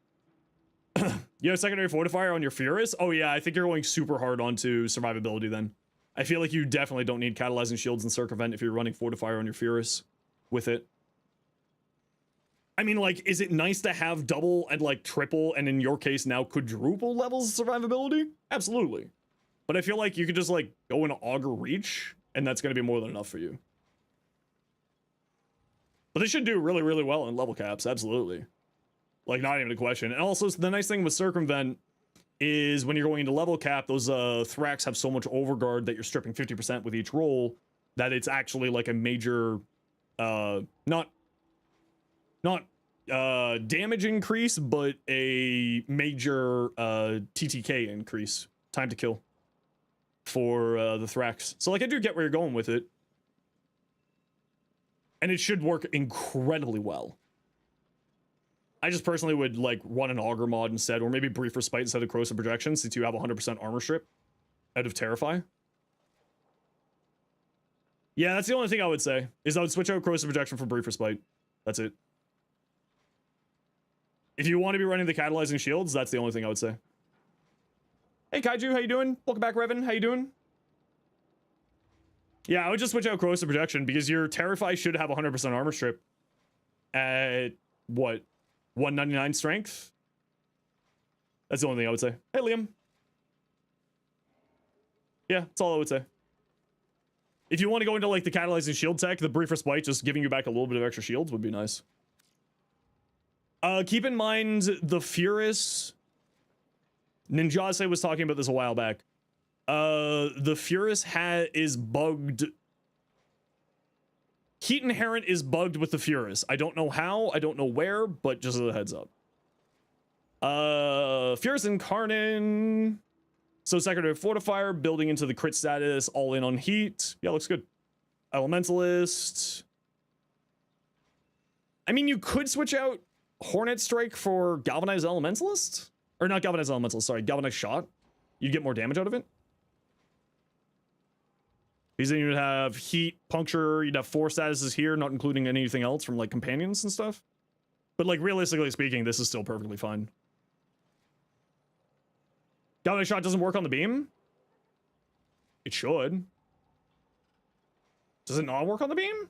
You have Secondary Fortifier on your Furious? Oh yeah, I think you're going super hard onto survivability then. I feel like you definitely don't need Catalyzing Shields and Circumvent if you're running Fortifier on your Furious with it. I mean, like, is it nice to have double and, like, triple, and in your case now quadruple levels of survivability? Absolutely. But I feel like you could just, like, go into Augur Reach, and that's going to be more than enough for you. But they should do really, really well in level caps, absolutely. Like, not even a question. And also, the nice thing with Circumvent is when you're going into level cap, those Thrax have so much overguard that you're stripping 50% with each roll that it's actually like a major, not damage increase, but a major TTK increase, time to kill, for the Thrax. So, like, I do get where you're going with it. And it should work incredibly well. I just personally would, like, run an Augur mod instead, or maybe Brief Respite instead of Corrosive Projection, since you have 100% armor strip out of Terrify. Yeah, that's the only thing I would say, is I would switch out Corrosive Projection for Brief Respite. That's it. If you want to be running the Catalyzing Shields, that's the only thing I would say. Hey, Kaiju, how you doing? Welcome back, Revan. How you doing? Yeah, I would just switch out Corrosive Projection, because your Terrify should have 100% armor strip at, what, 199 strength? That's the only thing I would say. Hey, Liam. Yeah, that's all I would say. If you want to go into, like, the Catalyzing Shield tech, the Brief Respite, just giving you back a little bit of extra shields would be nice. Keep in mind, the Furus... Ninjase was talking about this a while back. The Furus is bugged. Heat Inherent is bugged with the Furus. I don't know how, I don't know where, but just as a heads up. Furus Incarnate. So Secondary Fortifier, building into the crit status, all in on heat. Yeah, looks good. Elementalist. I mean, you could switch out Hornet Strike for Galvanized Elementalist? Or not Galvanized Elementalist, sorry, Galvanized Shot. You'd get more damage out of it. Because then you'd have heat, puncture, you'd have 4 statuses here, not including anything else from, like, companions and stuff. But, like, realistically speaking, this is still perfectly fine. Galvanized Shot doesn't work on the beam? It should. Does it not work on the beam?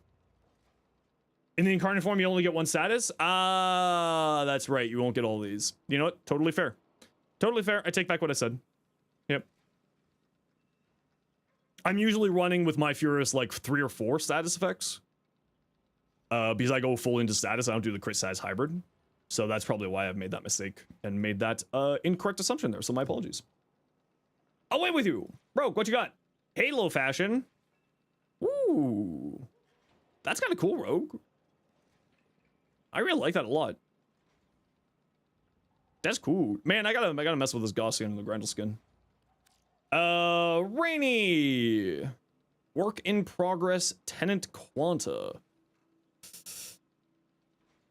In the Incarnate form, you only get 1 status? Ah, that's right, you won't get all these. You know what? Totally fair. Totally fair. I take back what I said. Yep. I'm usually running with my Furious like 3 or 4 status effects. Because I go full into status, I don't do the crit status hybrid. So that's probably why I've made that mistake and made that incorrect assumption there. So my apologies. Away with you. Broke, what you got? Halo fashion. Ooh. That's kind of cool, Rogue. I really like that a lot. That's cool. Man, I gotta mess with this Gaussian and the Grendel skin. Rainy. Work in progress, Tenant Quanta.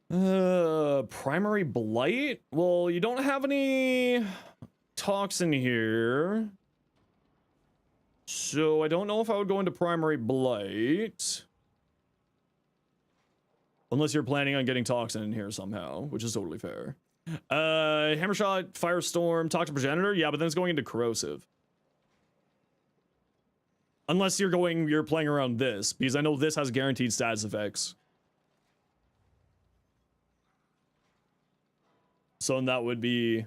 Primary Blight? Well, you don't have any toxin here. So I don't know if I would go into Primary Blight. Unless you're planning on getting toxin in here somehow, which is totally fair. Hammershot, Firestorm, Toxic Progenitor. Yeah, but then it's going into Corrosive. Unless you're playing around this, because I know this has guaranteed status effects. So that would be...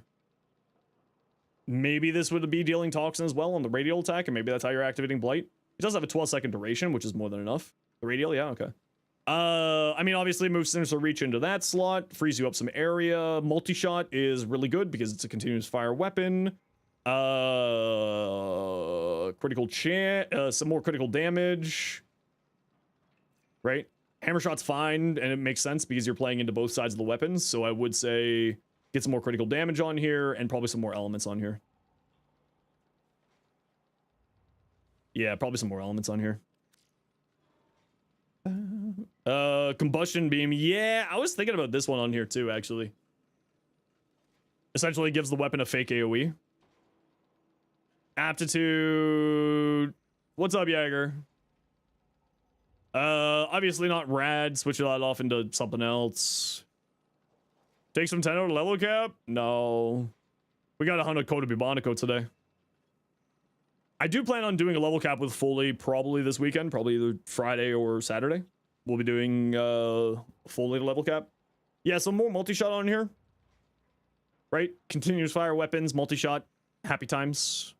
Maybe this would be dealing toxin as well on the radial attack, and maybe that's how you're activating Blight. It does have a 12-second duration, which is more than enough. The radial, yeah, okay. I mean, obviously, moves Sinister Reach into that slot, frees you up some area. Multi-shot is really good because it's a continuous fire weapon. Critical some more critical damage. Right? Hammer shot's fine, and it makes sense because you're playing into both sides of the weapons, so I would say get some more critical damage on here, and probably some more elements on here. Yeah, probably some more elements on here. Combustion beam. Yeah, I was thinking about this one on here too, actually. Essentially gives the weapon a fake AoE. Aptitude. What's up, Jaeger? Obviously not rad. Switch that off into something else. Take some 10 out of level cap? No. We got 100 code of Bubonico today. I do plan on doing a level cap with Foley probably this weekend, probably either Friday or Saturday. We'll be doing Foley level cap. Yeah, some more multi-shot on here. Right? Continuous fire weapons, multi-shot, happy times.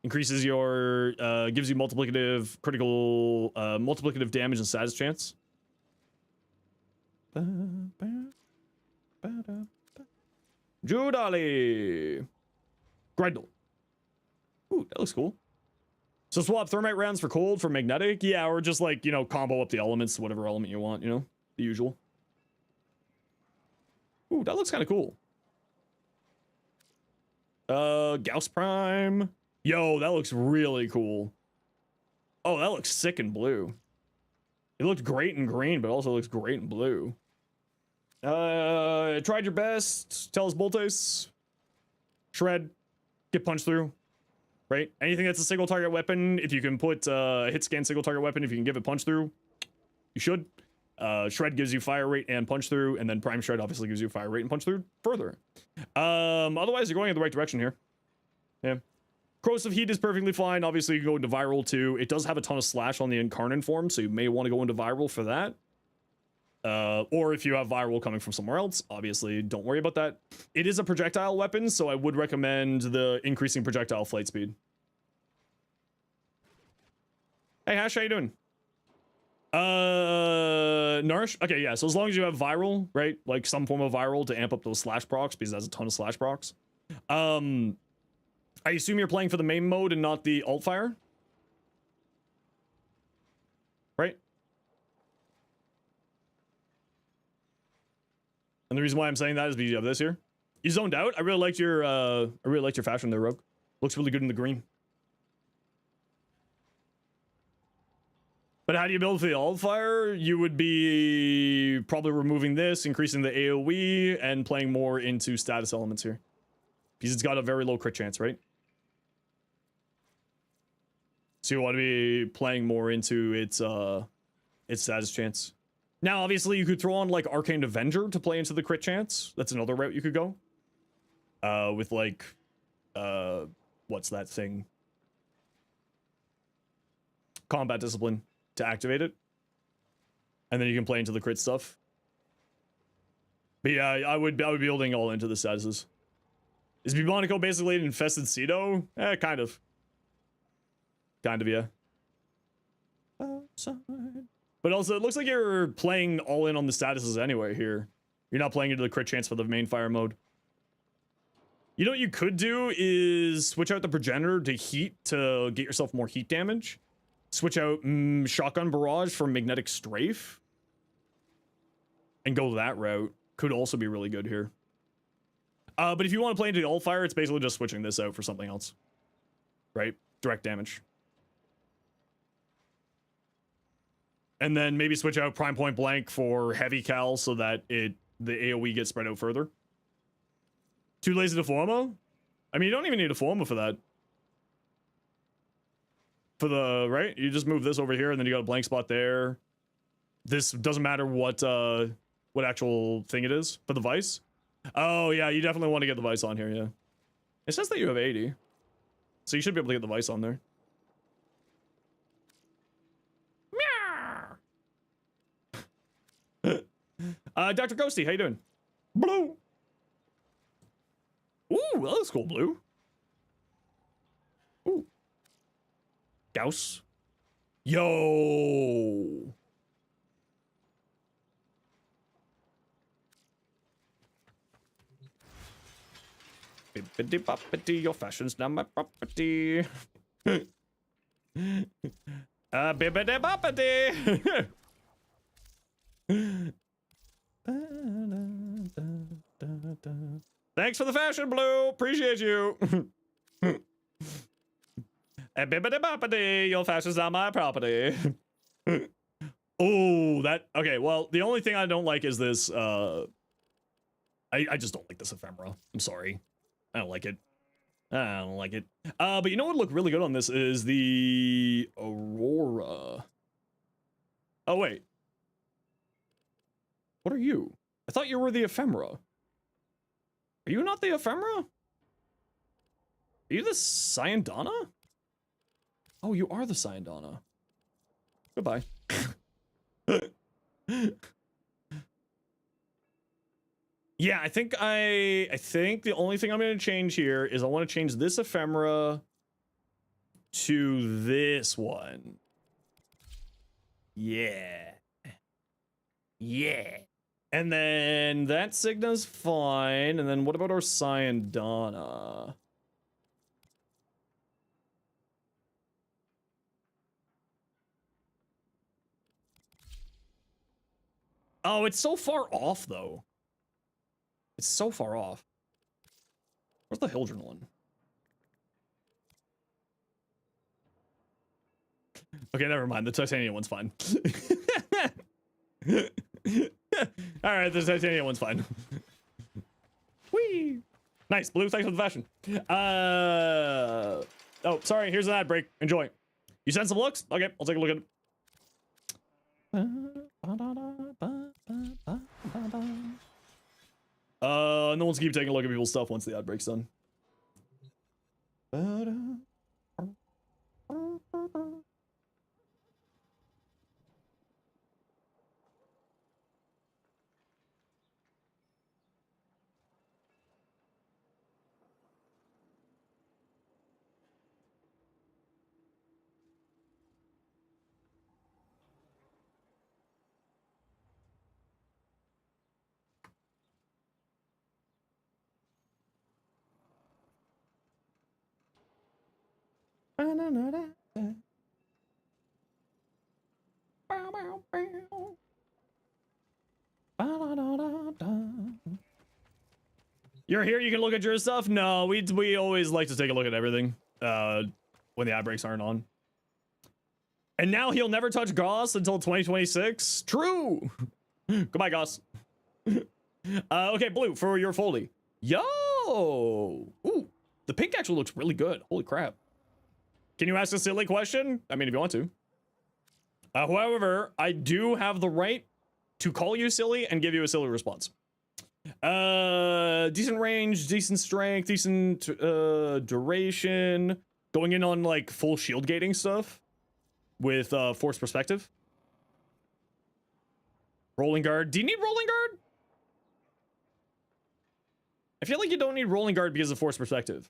Increases your, gives you multiplicative, critical, multiplicative damage and status chance. Judali. Grendel. Ooh, that looks cool. So swap thermite rounds for cold for magnetic. Yeah, or just like, you know, combo up the elements, whatever element you want, you know, the usual. Ooh, that looks kind of cool. Gauss Prime. Yo, that looks really cool. Oh, that looks sick in blue. It looked great in green, but also looks great in blue. Tried your best. Tell us Boltes. Shred. Get punched through. Right? Anything that's a single target weapon, if you can put hit scan single target weapon, if you can give it punch through, you should. Shred gives you fire rate and punch through, and then Prime Shred obviously gives you fire rate and punch through further. Otherwise, you're going in the right direction here. Yeah. Corrosive Heat is perfectly fine. Obviously, you can go into Viral too. It does have a ton of slash on the Incarnate form, so you may want to go into Viral for that. Or if you have Viral coming from somewhere else, obviously, don't worry about that. It is a projectile weapon, so I would recommend the increasing projectile flight speed. Hey, Hash, how you doing? Nourish? Okay, yeah, so as long as you have Viral, right? Like some form of Viral to amp up those slash procs, because that's a ton of slash procs. I assume you're playing for the main mode and not the alt fire? Right? And the reason why I'm saying that is because you have this here. You zoned out. I really liked your fashion there, Rogue. Looks really good in the green. But how do you build for the alt fire? You would be probably removing this, increasing the AoE, and playing more into status elements here. Because it's got a very low crit chance, right? So you want to be playing more into its status chance. Now, obviously, you could throw on, like, Arcane Avenger to play into the crit chance. That's another route you could go. With, like, what's that thing? Combat Discipline to activate it. And then you can play into the crit stuff. But yeah, I would be building all into the statuses. Is Bubonico basically an infested Cedo? Kind of. Kind of, yeah. Outside. But also, it looks like you're playing all in on the statuses anyway here. You're not playing into the crit chance for the main fire mode. You know what you could do is switch out the Progenitor to heat to get yourself more heat damage. Switch out Shotgun Barrage for Magnetic Strafe. And go that route. Could also be really good here. But if you want to play into the alt fire, it's basically just switching this out for something else. Right? Direct damage. And then maybe switch out Prime Point Blank for Heavy Cal so that the AoE gets spread out further. Too lazy to Forma? I mean, you don't even need a Forma for that. For the, right? You just move this over here and then you got a blank spot there. This doesn't matter what actual thing it is for the Vice. Oh, yeah, you definitely want to get the Vice on here, yeah. It says that you have 80. So you should be able to get the Vice on there. Dr. Ghosty, how you doing? Blue. Ooh, that looks cool, Blue. Ooh. Gauss. Yo. Bippity boppity, your fashion's now my property. Bippity boppity. Thanks for the fashion, Blue. Appreciate you. Bippity boppity, your fashion's not my property. Oh, that okay. Well, the only thing I don't like is this. I just don't like this ephemera. I'm sorry. I don't like it. I don't like it. But you know what would look really good on this is the Aurora. Oh wait. What are you? I thought you were the ephemera. Are you not the ephemera? Are you the Cyandana? Oh, you are the Cyandana. Goodbye. Yeah, I think the only thing I'm going to change here is I want to change this ephemera to this one. Yeah. Yeah. And then that Signa's fine. And then what about our Cyandana? Oh, it's so far off, though. It's so far off. Where's the Hildren one? Okay, never mind. The titanium one's fine. Alright, the titanium one's fine. Whee! Nice, Blue, thanks for the fashion. Oh, sorry, here's an ad break. Enjoy. You sent some looks? Okay, I'll take a look at it. No one's keep taking a look at people's stuff once the ad break's done. You're here, you can look at your stuff? No, we always like to take a look at everything when the ad breaks aren't on. And now he'll never touch Goss until 2026? True! Goodbye, Goss. Okay, Blue, for your Foldy. Yo! Ooh, the pink actually looks really good. Holy crap. Can you ask a silly question? I mean, if you want to. However, I do have the right to call you silly and give you a silly response. Decent range, decent strength, decent duration. Going in on like full shield gating stuff with force perspective. Rolling guard. Do you need rolling guard? I feel like you don't need rolling guard because of force perspective.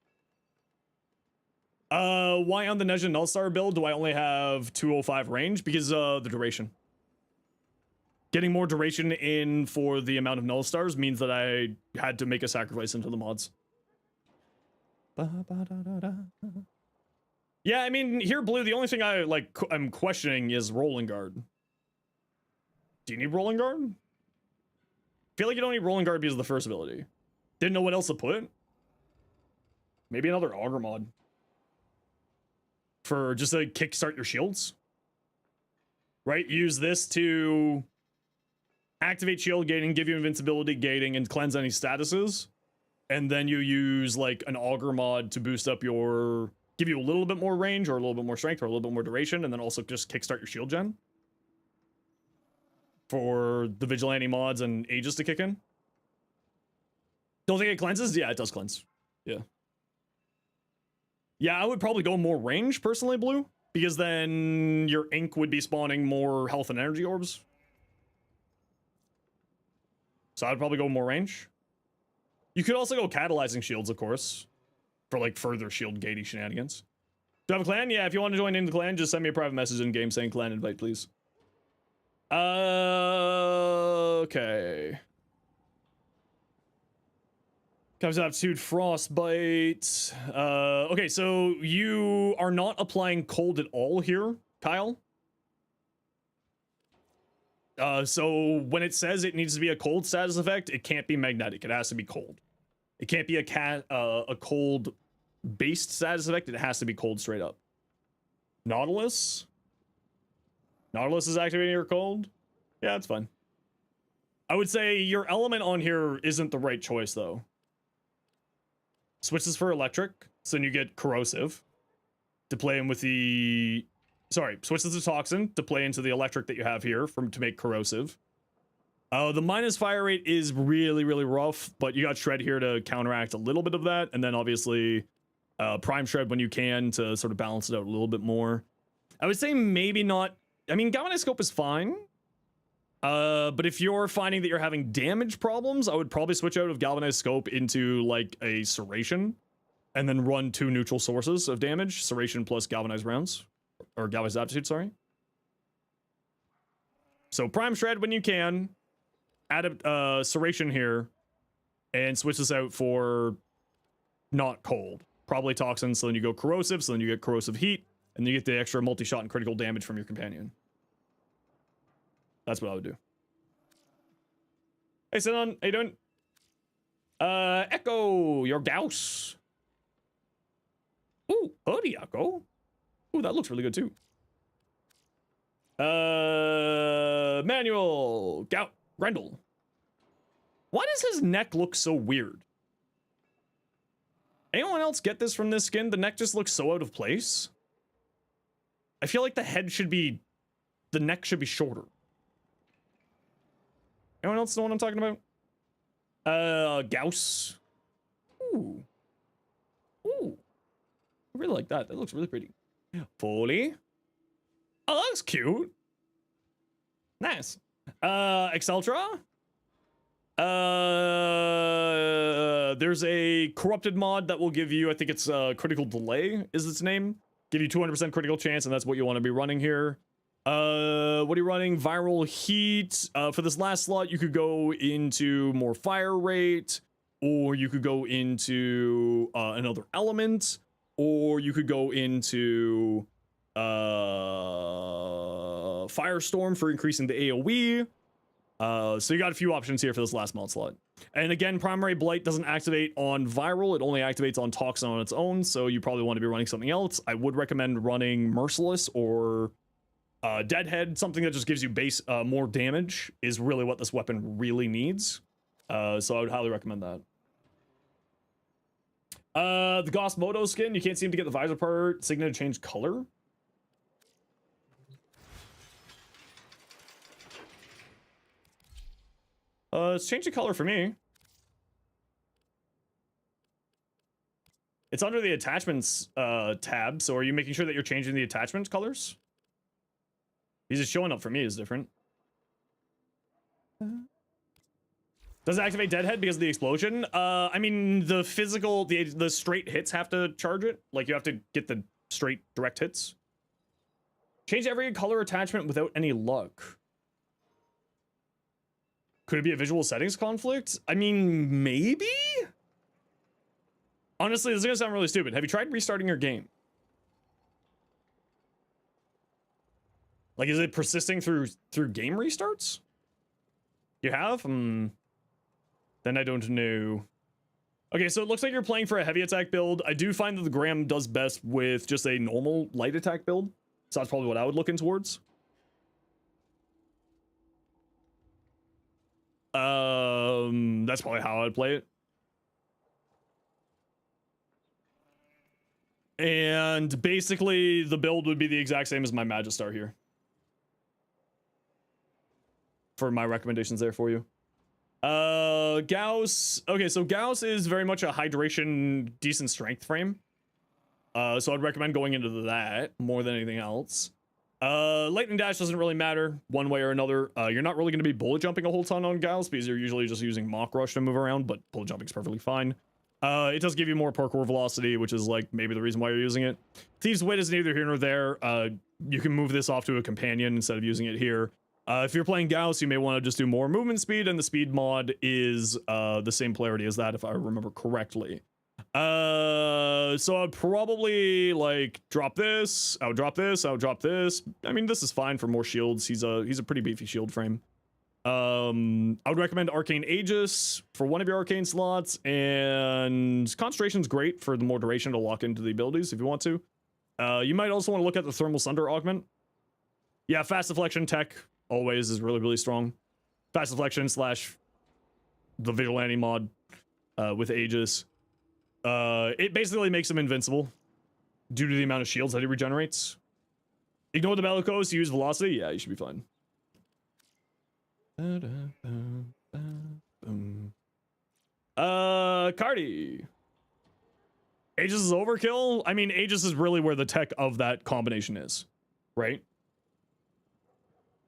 Why on the Nezha Nullstar build do I only have 205 range? Because the duration. Getting more duration in for the amount of Nullstars means that I had to make a sacrifice into the mods. Yeah, I mean, here, Blue, the only thing I'm questioning is rolling guard. Do you need rolling guard? Feel like you don't need rolling guard because of the first ability. Didn't know what else to put. Maybe another auger mod. For just to kickstart your shields. Right? Use this to activate shield gating, give you invincibility gating, and cleanse any statuses. And then you use like an auger mod to boost up your... give you a little bit more range, or a little bit more strength, or a little bit more duration, and then also just kickstart your shield gen. For the vigilante mods and Aegis to kick in. Don't think it cleanses? Yeah, it does cleanse. Yeah. Yeah, I would probably go more range, personally, Blue. Because then your ink would be spawning more health and energy orbs. So I'd probably go more range. You could also go catalyzing shields, of course, for like further shield gatey shenanigans. Do you have a clan? Yeah, if you want to join in the clan, just send me a private message in game saying clan invite, please. Okay. Comes aptitude frostbite. Okay, so you are not applying cold at all here, Kyle. So when it says it needs to be a cold status effect, it can't be magnetic. It has to be cold. It can't be a cold based status effect. It has to be cold straight up. Nautilus. Nautilus is activating your cold. Yeah, that's fine. I would say your element on here isn't the right choice though. Switches for electric, so then you get corrosive to play in with the. Sorry, switches to toxin to play into the electric that you have here to make corrosive. The minus fire rate is really, really rough, but you got shred here to counteract a little bit of that, and then obviously prime shred when you can to sort of balance it out a little bit more. I would say maybe not. I mean, galvanized scope is fine. But if you're finding that you're having damage problems, I would probably switch out of galvanized scope into like a serration and then run 2 neutral sources of damage, serration plus galvanized rounds or galvanized aptitude, sorry. So prime shred when you can, add a serration here and switch this out for not cold, probably toxin. So then you go corrosive, so then you get corrosive heat and you get the extra multi-shot and critical damage from your companion. That's what I would do. Hey, Sinon, how you doing? Echo, your Gauss. Ooh, hoodie, Echo. Ooh, that looks really good too. Manuel, Grendel. Why does his neck look so weird? Anyone else get this from this skin? The neck just looks so out of place. I feel like the neck should be shorter. Anyone else know what I'm talking about? Gauss. Ooh. Ooh. I really like that. That looks really pretty. Foley. Oh, that looks cute. Nice. Exceltra. There's a corrupted mod that will give you, I think it's critical delay is its name. Give you 200% critical chance, and that's what you want to be running here. What are you running? Viral heat. For this last slot, you could go into more fire rate, or you could go into another element, or you could go into Firestorm for increasing the AoE. So you got a few options here for this last mod slot. And again, Primary Blight doesn't activate on Viral. It only activates on Toxin on its own, so you probably want to be running something else. I would recommend running Merciless or Deadhead. Something that just gives you base more damage is really what this weapon really needs. So I would highly recommend that. The Gauss Moto skin, you can't seem to get the visor part. Signet to change color. It's changed the color for me. It's under the attachments tab, so are you making sure that you're changing the attachment colors? These are showing up for me as different. Does it activate Deadhead because of the explosion? I mean, the physical, the straight hits have to charge it. Like, you have to get the straight direct hits. Change every color attachment without any luck. Could it be a visual settings conflict? I mean, maybe? Honestly, this is gonna sound really stupid. Have you tried restarting your game? Like, is it persisting through game restarts? You have? Then I don't know. Okay, so it looks like you're playing for a heavy attack build. I do find that the Graham does best with just a normal light attack build. So that's probably what I would look in towards. That's probably how I'd play it. And basically, the build would be the exact same as my Magistar here. For my recommendations there for you. Gauss. Okay, so Gauss is very much a hydration, decent strength frame. So I'd recommend going into that more than anything else. Lightning dash doesn't really matter one way or another. You're not really going to be bullet jumping a whole ton on Gauss because you're usually just using Mach Rush to move around, but bullet jumping is perfectly fine. It does give you more parkour velocity, which is like maybe the reason why you're using it. Thieves' Wit is neither here nor there. You can move this off to a companion instead of using it here. If you're playing Gauss, you may want to just do more movement speed, and the speed mod is the same polarity as that, if I remember correctly. So I'd probably like drop this. I would drop this. I would drop this. I mean, this is fine for more shields. He's a pretty beefy shield frame. I would recommend Arcane Aegis for one of your arcane slots, and Concentration's great for the more duration to lock into the abilities if you want to. You might also want to look at the Thermal Sunder augment. Yeah, fast deflection tech always is really, really strong. Fast deflection slash the vigilante mod with Aegis. It basically makes him invincible due to the amount of shields that he regenerates. Ignore the bellicose, use velocity. Yeah, you should be fine. Cardi. Aegis is overkill. I mean, Aegis is really where the tech of that combination is, right?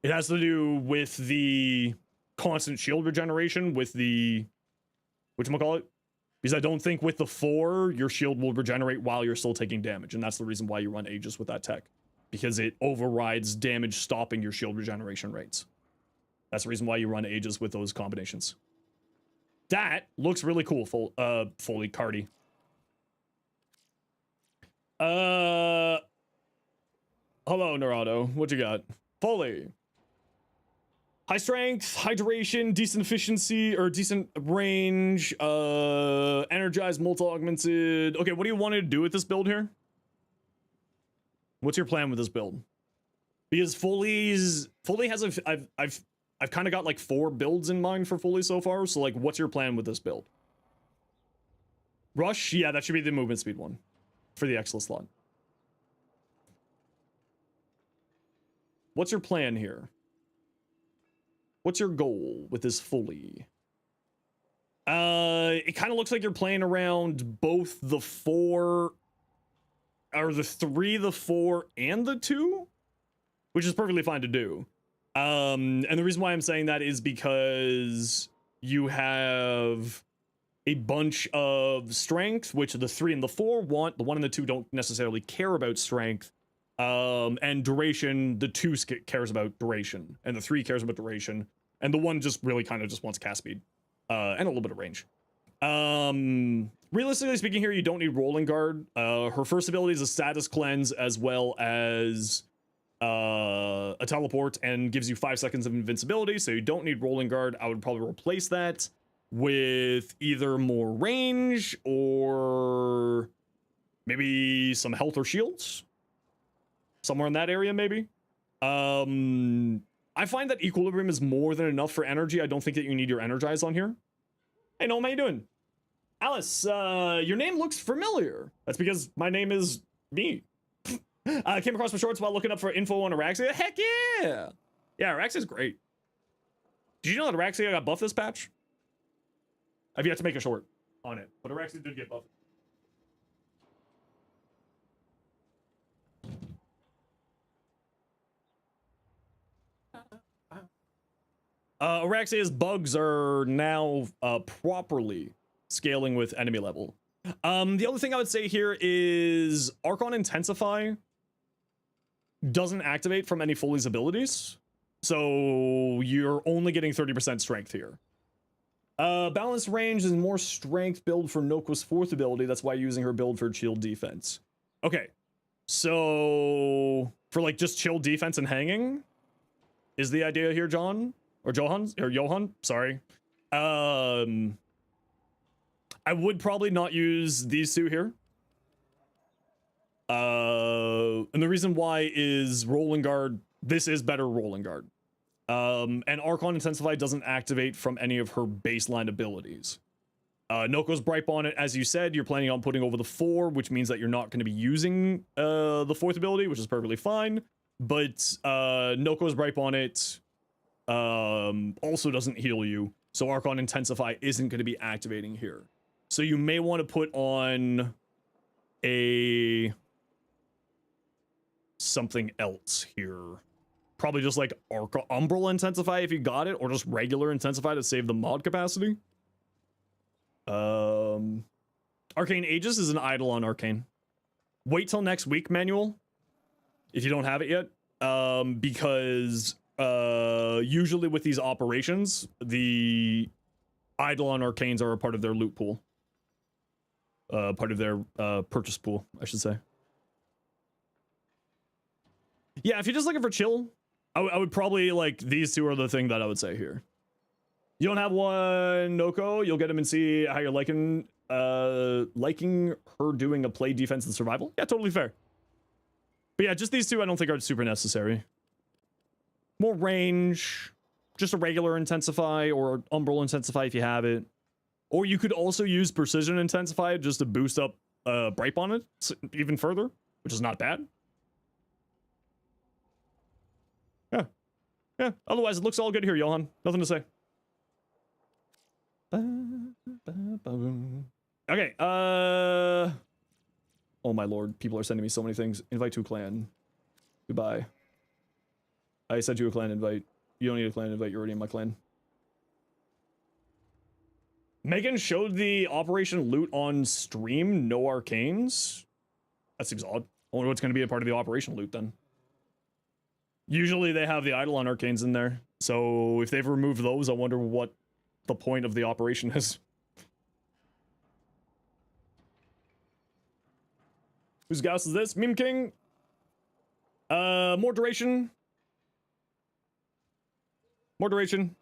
It has to do with the constant shield regeneration with the whatchamacallit? Because I don't think with the 4, your shield will regenerate while you're still taking damage. And that's the reason why you run Aegis with that tech. Because it overrides damage stopping your shield regeneration rates. That's the reason why you run Aegis with those combinations. That looks really cool, fully Cardi. Hello, Narado. What you got? Fully. High strength, high duration, decent efficiency, or decent range, energized, multi-augmented. Okay, what do you want to do with this build here? What's your plan with this build? Because Fully has I've kind of got like 4 builds in mind for Fully so far, so like what's your plan with this build? Rush? Yeah, that should be the movement speed one for the Excellent slot. What's your plan here? What's your goal with this Fully? It kind of looks like you're playing around both the 4, or the 3, the 4, and the 2, which is perfectly fine to do. And the reason why I'm saying that is because you have a bunch of strength, which the 3 and the 4 want. The 1 and the 2 don't necessarily care about strength. And duration, the 2 cares about duration, and the 3 cares about duration, and the 1 just really kind of just wants cast speed, and a little bit of range. Realistically speaking here, you don't need Rolling Guard. Her first ability is a status cleanse, as well as a teleport, and gives you 5 seconds of invincibility, so you don't need Rolling Guard. I would probably replace that with either more range, or maybe some health or shields. Somewhere in that area, maybe. I find that Equilibrium is more than enough for energy. I don't think that you need your Energize on here. Hey, Noam, how you doing? Alice, your name looks familiar. That's because my name is me. I came across my shorts while looking up for info on Araxia. Heck yeah! Yeah, Araxia's great. Did you know that Araxia got buffed this patch? I've yet to make a short on it, but Araxia did get buffed. Araxia's bugs are now properly scaling with enemy level. The other thing I would say here is Archon Intensify doesn't activate from any Fully's abilities, so you're only getting 30% strength here. Balanced range is more strength build for Noko's 4th ability. That's why you're using her build for shield defense. Okay, so for like just chill defense and hanging is the idea here, John? Or Johan, sorry. I would probably not use these 2 here. And the reason why is Rolling Guard. This is better Rolling Guard. And Archon Intensify doesn't activate from any of her baseline abilities. Noko's Bright Bonnet, as you said, you're planning on putting over the 4, which means that you're not going to be using the 4th ability, which is perfectly fine. But Noko's Bright Bonnet also doesn't heal you, so Archon Intensify isn't going to be activating here. So you may want to put on a something else here. Probably just like Umbral Intensify if you got it, or just regular Intensify to save the mod capacity. Arcane Aegis is an idle on Arcane. Wait till next week, Manual, if you don't have it yet. Because usually with these operations, the Eidolon Arcanes are a part of their loot pool. Part of their purchase pool, I should say. Yeah, if you're just looking for chill, I would probably, like, these two are the thing that I would say here. You don't have one, Noko, you'll get him and see how you're liking her doing a play, defense, and survival. Yeah, totally fair. But yeah, just these two I don't think are super necessary. More range, just a regular Intensify or Umbral Intensify if you have it. Or you could also use Precision Intensify just to boost up Bripe on it even further, which is not bad. Yeah. Yeah, otherwise it looks all good here, Johan. Nothing to say. Okay, oh my lord, people are sending me so many things. Invite to a clan. Goodbye. I sent you a clan invite. You don't need a clan invite, you're already in my clan. Megan showed the Operation Loot on stream, no arcanes. That seems odd. I wonder what's going to be a part of the Operation Loot then. Usually they have the Eidolon Arcanes in there, so if they've removed those, I wonder what the point of the operation is. Whose Gauss is this? Meme King? More duration. More duration.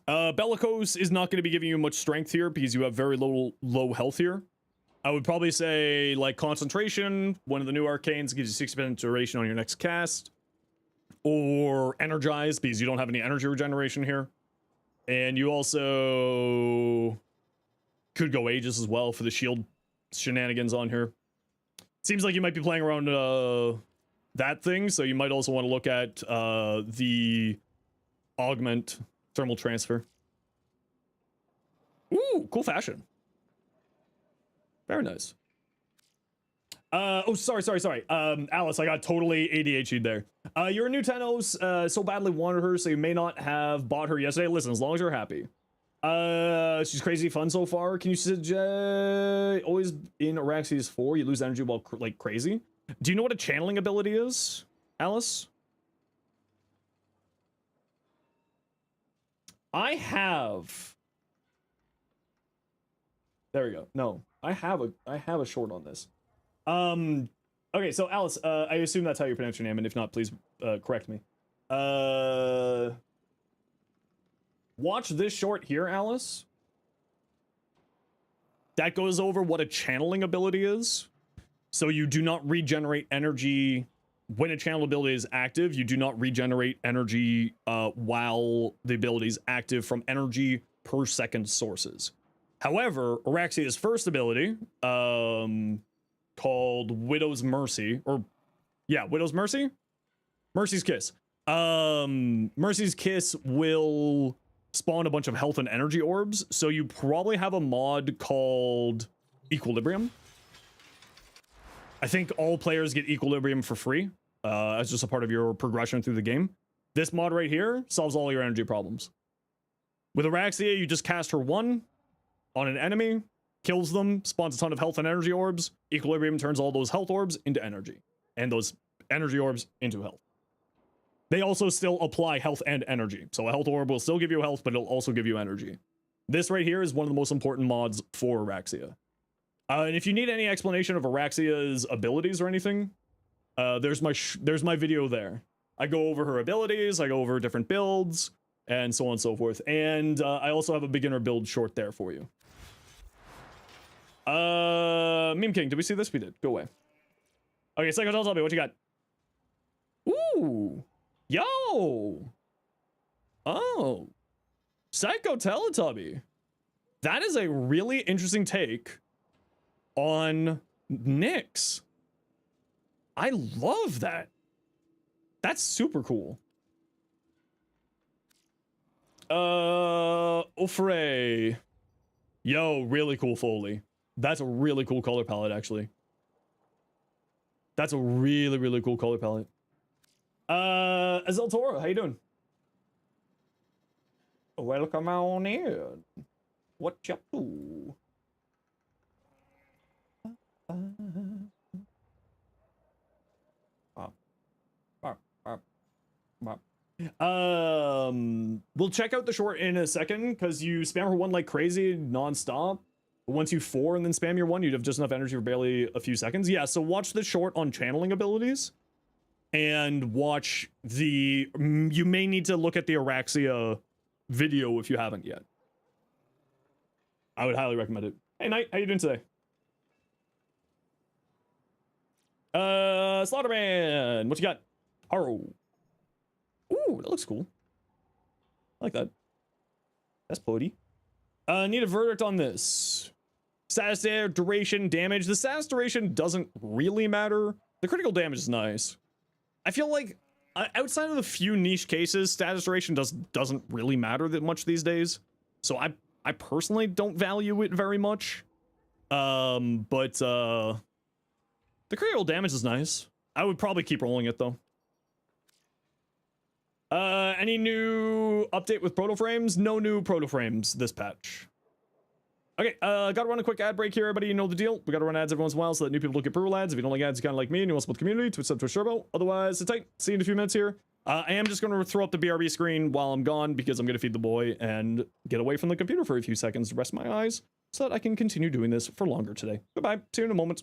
Bellicose is not going to be giving you much strength here because you have very low health here. I would probably say, like, Concentration, one of the new arcanes, gives you 60% duration on your next cast. Or Energize, because you don't have any energy regeneration here. And you also could go Aegis as well for the shield shenanigans on here. Seems like you might be playing around that thing, so you might also want to look at the Augment Thermal Transfer. Ooh, cool fashion. Very nice. Oh, sorry. Alice, I got totally ADHD'd there. You're a new Tenos, so badly wanted her, so you may not have bought her yesterday. Listen, as long as you're happy. She's crazy fun so far. Can you suggest always in Araxias 4, you lose energy while like crazy? Do you know what a channeling ability is, Alice? I have. There we go. No, I have a short on this. Okay, so Alice, I assume that's how you pronounce your name, and if not, please correct me. Watch this short here, Alice. That goes over what a channeling ability is. So you do not regenerate energy when a channel ability is active. You do not regenerate energy while the ability is active from energy per second sources. However, Araxia's first ability, called Widow's Mercy, or yeah, Widow's Mercy? Mercy's Kiss. Mercy's Kiss will spawn a bunch of health and energy orbs, so you probably have a mod called Equilibrium. I think all players get Equilibrium for free, as just a part of your progression through the game. This mod right here solves all your energy problems. With Araxia, you just cast her 1 on an enemy, kills them, spawns a ton of health and energy orbs. Equilibrium turns all those health orbs into energy, and those energy orbs into health. They also still apply health and energy. So a health orb will still give you health, but it'll also give you energy. This right here is one of the most important mods for Araxia. And if you need any explanation of Araxia's abilities or anything, there's my video there. I go over her abilities, I go over different builds, and so on and so forth. And I also have a beginner build short there for you. Meme King, did we see this? We did. Go away. Okay, Psycho, tell me what you got. Ooh. Yo! Oh. Psycho Teletubby. That is a really interesting take on Nyx. I love that. That's super cool. Ofre. Yo, really cool Foley. That's a really cool color palette, actually. That's a really, really cool color palette. Azel Toro, how you doing? Welcome on in. What you up to? We'll check out the short in a second because you spam her one like crazy non-stop. But once you 4 and then spam your one, you'd have just enough energy for barely a few seconds. Yeah, so watch the short on channeling abilities and watch the you may need to look at the Araxia video if you haven't yet. I would highly recommend it. Hey Knight, how you doing today? Slaughterman, what you got? Arrow. Ooh, that looks cool. I like that. That's potty. Need a verdict on this. Status duration, damage. The status duration doesn't really matter. The critical damage is nice. I feel like outside of the few niche cases, status duration doesn't really matter that much these days. So I personally don't value it very much. But the critical damage is nice. I would probably keep rolling it though. Any new update with proto frames? No new proto frames this patch. Okay, gotta run a quick ad break here, everybody. You know the deal. We gotta run ads every once in a while so that new people don't get brutal ads. If you don't like ads, you kind of like me and you want to support the community, Twitch sub, Twitch Turbo. Otherwise, sit tight. See you in a few minutes here. I am just gonna throw up the BRB screen while I'm gone because I'm gonna feed the boy and get away from the computer for a few seconds to rest my eyes so that I can continue doing this for longer today. Goodbye. See you in a moment.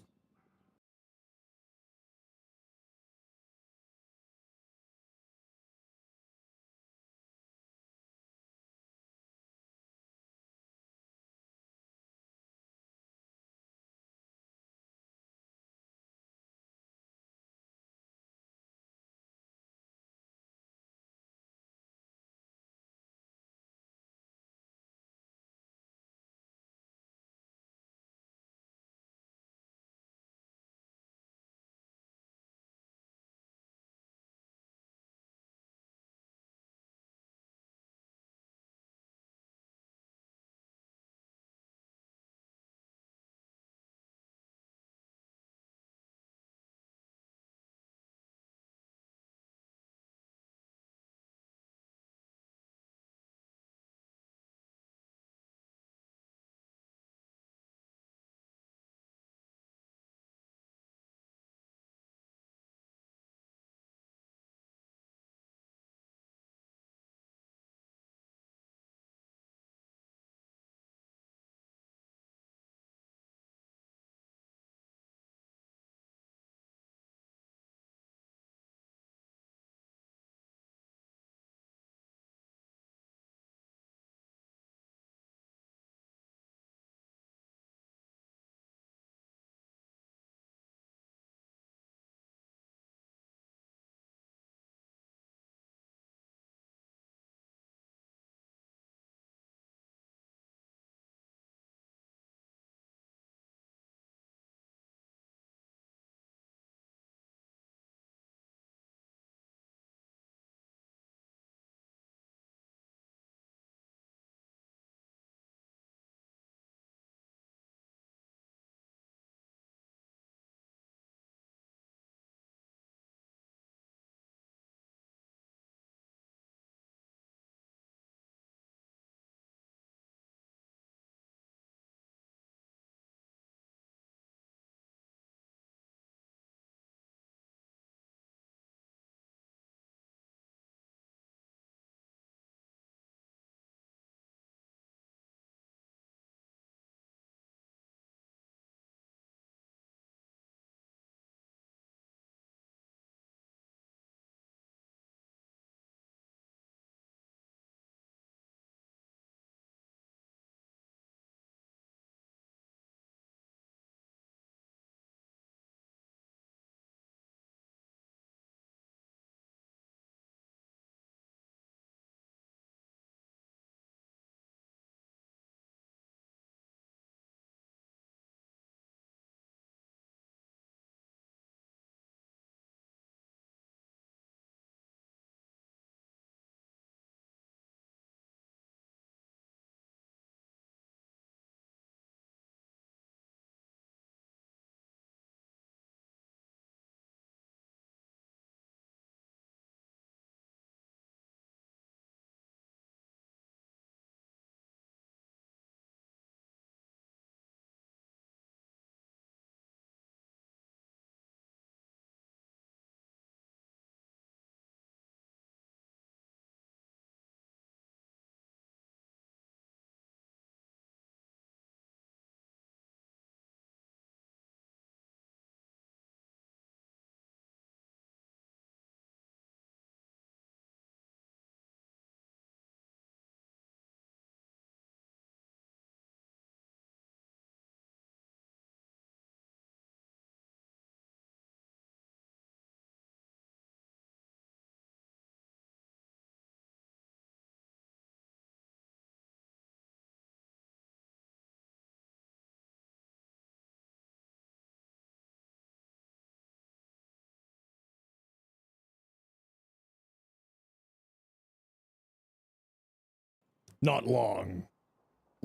Not long.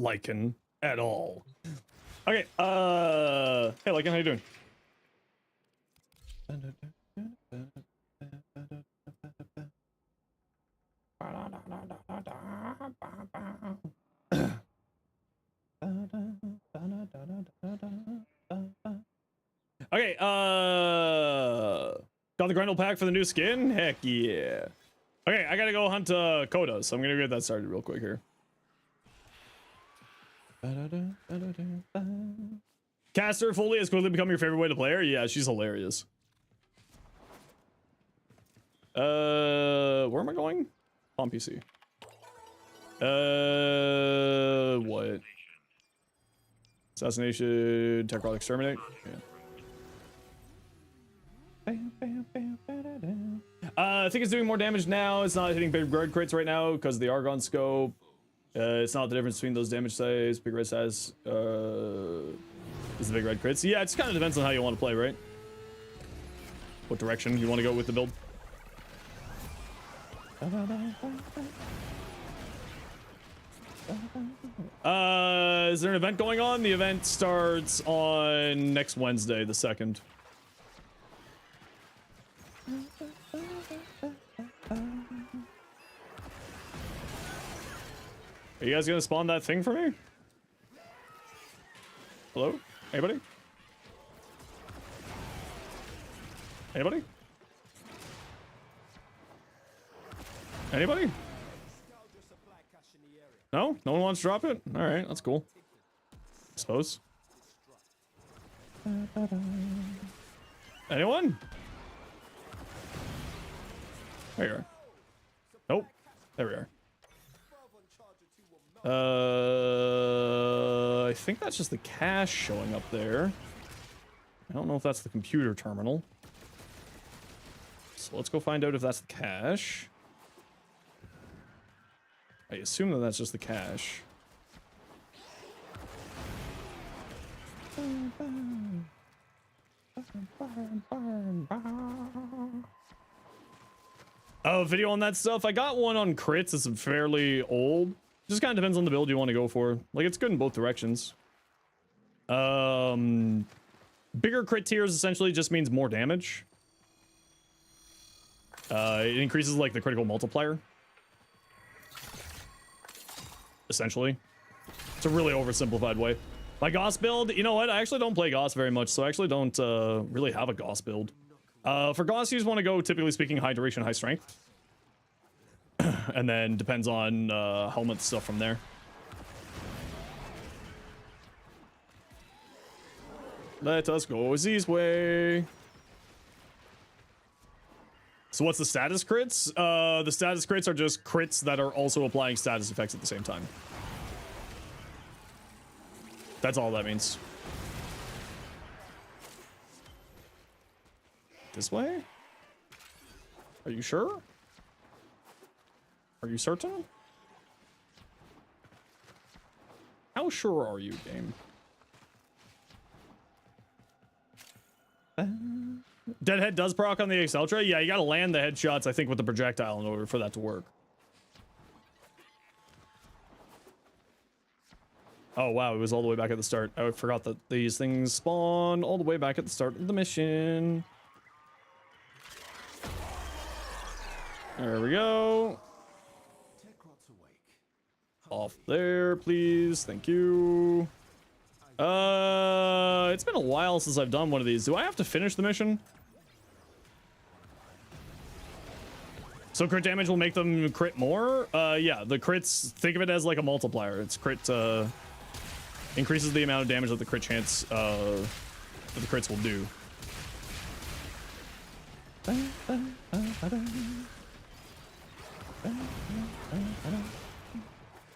Lycan at all. Okay, hey Lycan, how you doing? Okay, got the Grendel pack for the new skin? Heck yeah. Okay, I gotta go hunt Koda, so I'm gonna get that started real quick here. Caster Foley has quickly become your favorite way to play her? Yeah, she's hilarious. Where am I going? On PC. What? Assassination, Techrod Exterminate? Yeah. I think it's doing more damage now. It's not hitting big red crits right now because of the Argon scope. It's not the difference between those damage size. Big red size is the big red crits. Yeah, it just kind of depends on how you want to play, right? What direction you want to go with the build. Is there an event going on? The event starts on next Wednesday, the 2nd. Are you guys gonna spawn that thing for me? Hello? Anybody? Anybody? Anybody? No? No one wants to drop it? Alright, that's cool. I suppose. Anyone? There you are. Nope. There we are. I think that's just the cache showing up there. I don't know if that's the computer terminal. So let's go find out if that's the cache. I assume that that's just the cache. Oh, video on that stuff. I got one on crits. It's fairly old. Just kind of depends on the build you want to go for. Like, it's good in both directions. Bigger crit tiers essentially just means more damage. It increases like the critical multiplier. Essentially. It's a really oversimplified way. My Gauss build, you know what? I actually don't play Gauss very much, so I actually don't really have a Gauss build. For Gauss, you just want to go, typically speaking, high duration, high strength. And then depends on helmet stuff from there. Let us go Z's way. So what's the status crits? The status crits are just crits that are also applying status effects at the same time. That's all that means. This way? Are you sure? Are you certain? How sure are you, game? Deadhead does proc on the Excel tray? Yeah, you gotta land the headshots, I think, with the projectile in order for that to work. Oh, wow, it was all the way back at the start. I forgot that these things spawn all the way back at the start of the mission. There we go. Off there, please. Thank you. It's been a while since I've done one of these. Do I have to finish the mission? So crit damage will make them crit more? Yeah, the crits, think of it as like a multiplier. It's crit, increases the amount of damage that the crit chance, that the crits will do.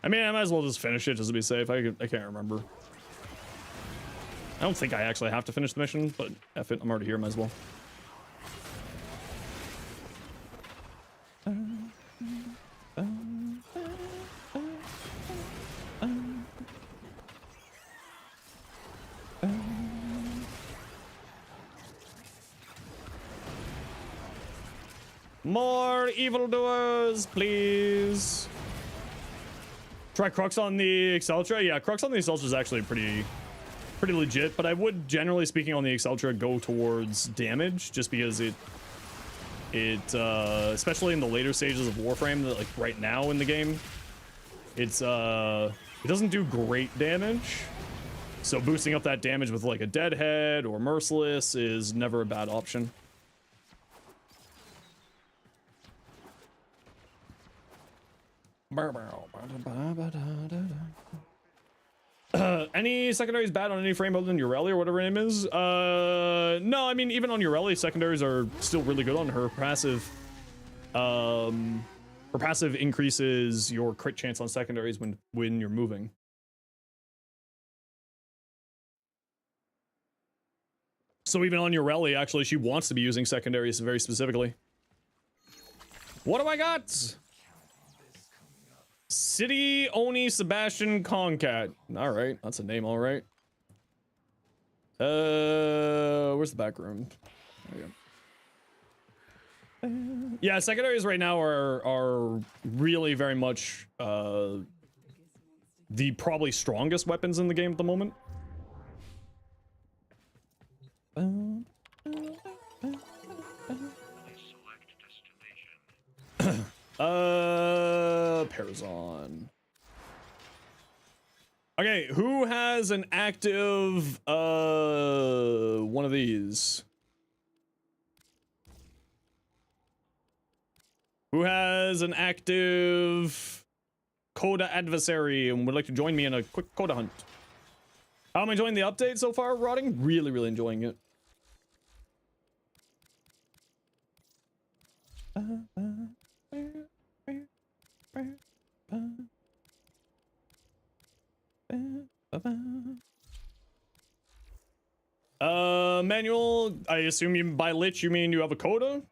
I mean, I might as well just finish it just to be safe. I can't remember. I don't think I actually have to finish the mission, but F it, I'm already here, might as well. More evildoers, please. Try Crux on the Exceltra. Yeah, Crux on the Exceltra is actually pretty legit, but I would, generally speaking, on the Exceltra go towards damage, just because it especially in the later stages of Warframe, like right now in the game, it doesn't do great damage. So boosting up that damage with like a Deadhead or Merciless is never a bad option. Any secondaries bad on any frame other than Ureli or whatever her name is? No, I mean, even on Ureli, secondaries are still really good on her. Passive, her passive increases your crit chance on secondaries when you're moving. So even on Ureli, actually, she wants to be using secondaries very specifically. What do I got? City Oni Sebastian Concat. All right, that's a name, all right. Where's the back room? There you go. Yeah, secondaries right now are really very much the probably strongest weapons in the game at the moment. Perzon. Okay, who has an active one of these? Who has an active Coda adversary and would like to join me in a quick Coda hunt? How am I enjoying the update so far, Rotting? Really, really enjoying it. Manual, I assume you by lich you mean you have a Coda?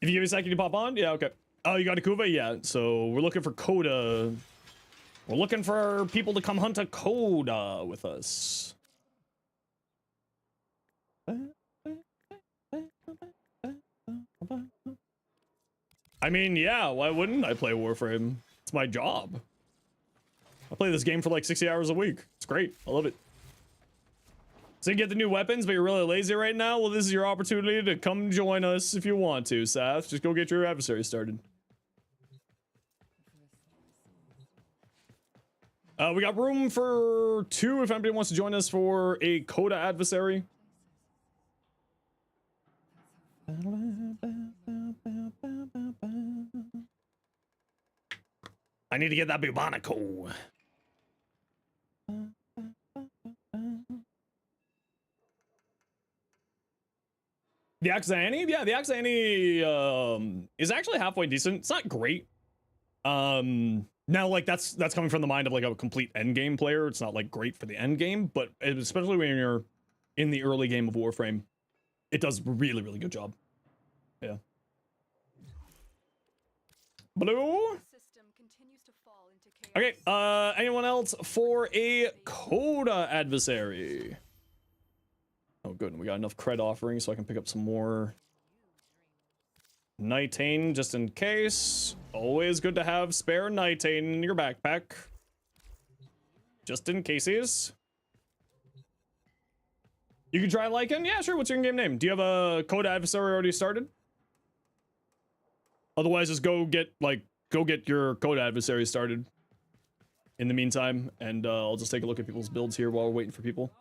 If you give me a second to pop on? Yeah, okay. Oh, you got a Kuva? Yeah, so we're looking for Coda. We're looking for people to come hunt a Coda with us. I mean, yeah, why wouldn't I play Warframe? It's my job. I play this game for like 60 hours a week. It's great. I love it. So you get the new weapons, but you're really lazy right now? Well, this is your opportunity to come join us if you want to, Seth. Just go get your adversary started. We got room for 2 if anybody wants to join us for a Coda adversary. I need to get that Bubonico. The Axani? Yeah, the Axani is actually halfway decent. It's not great. Now, like, that's coming from the mind of like a complete end game player. It's not like great for the end game, but especially when you're in the early game of Warframe, it does a really, really good job. Yeah. Blue? Okay, anyone else for a Coda adversary? Oh, good. We got enough cred offerings so I can pick up some more Nitane just in case. Always good to have spare Nitane in your backpack. Just in cases. You can try Lycan? Yeah, sure. What's your in-game name? Do you have a Coda adversary already started? Otherwise, just go get your Coda adversary started in the meantime, and I'll just take a look at people's builds here while we're waiting for people.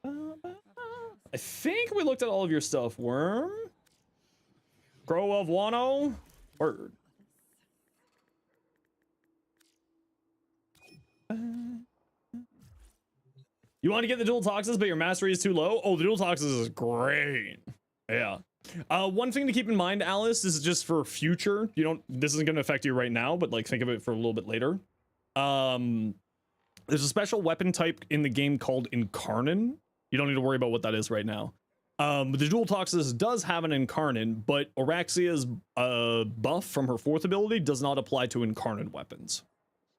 I think we looked at all of your stuff. Worm? Crow of Wano? Word. You want to get the dual toxins, but your mastery is too low? Oh, the dual toxins is great. Yeah. One thing to keep in mind, Alice, this is just for future. This isn't going to affect you right now, but like think of it for a little bit later. There's a special weapon type in the game called Incarnin. You don't need to worry about what that is right now. The dual toxins does have an Incarnin, but Araxia's buff from her 4th ability does not apply to Incarnin weapons.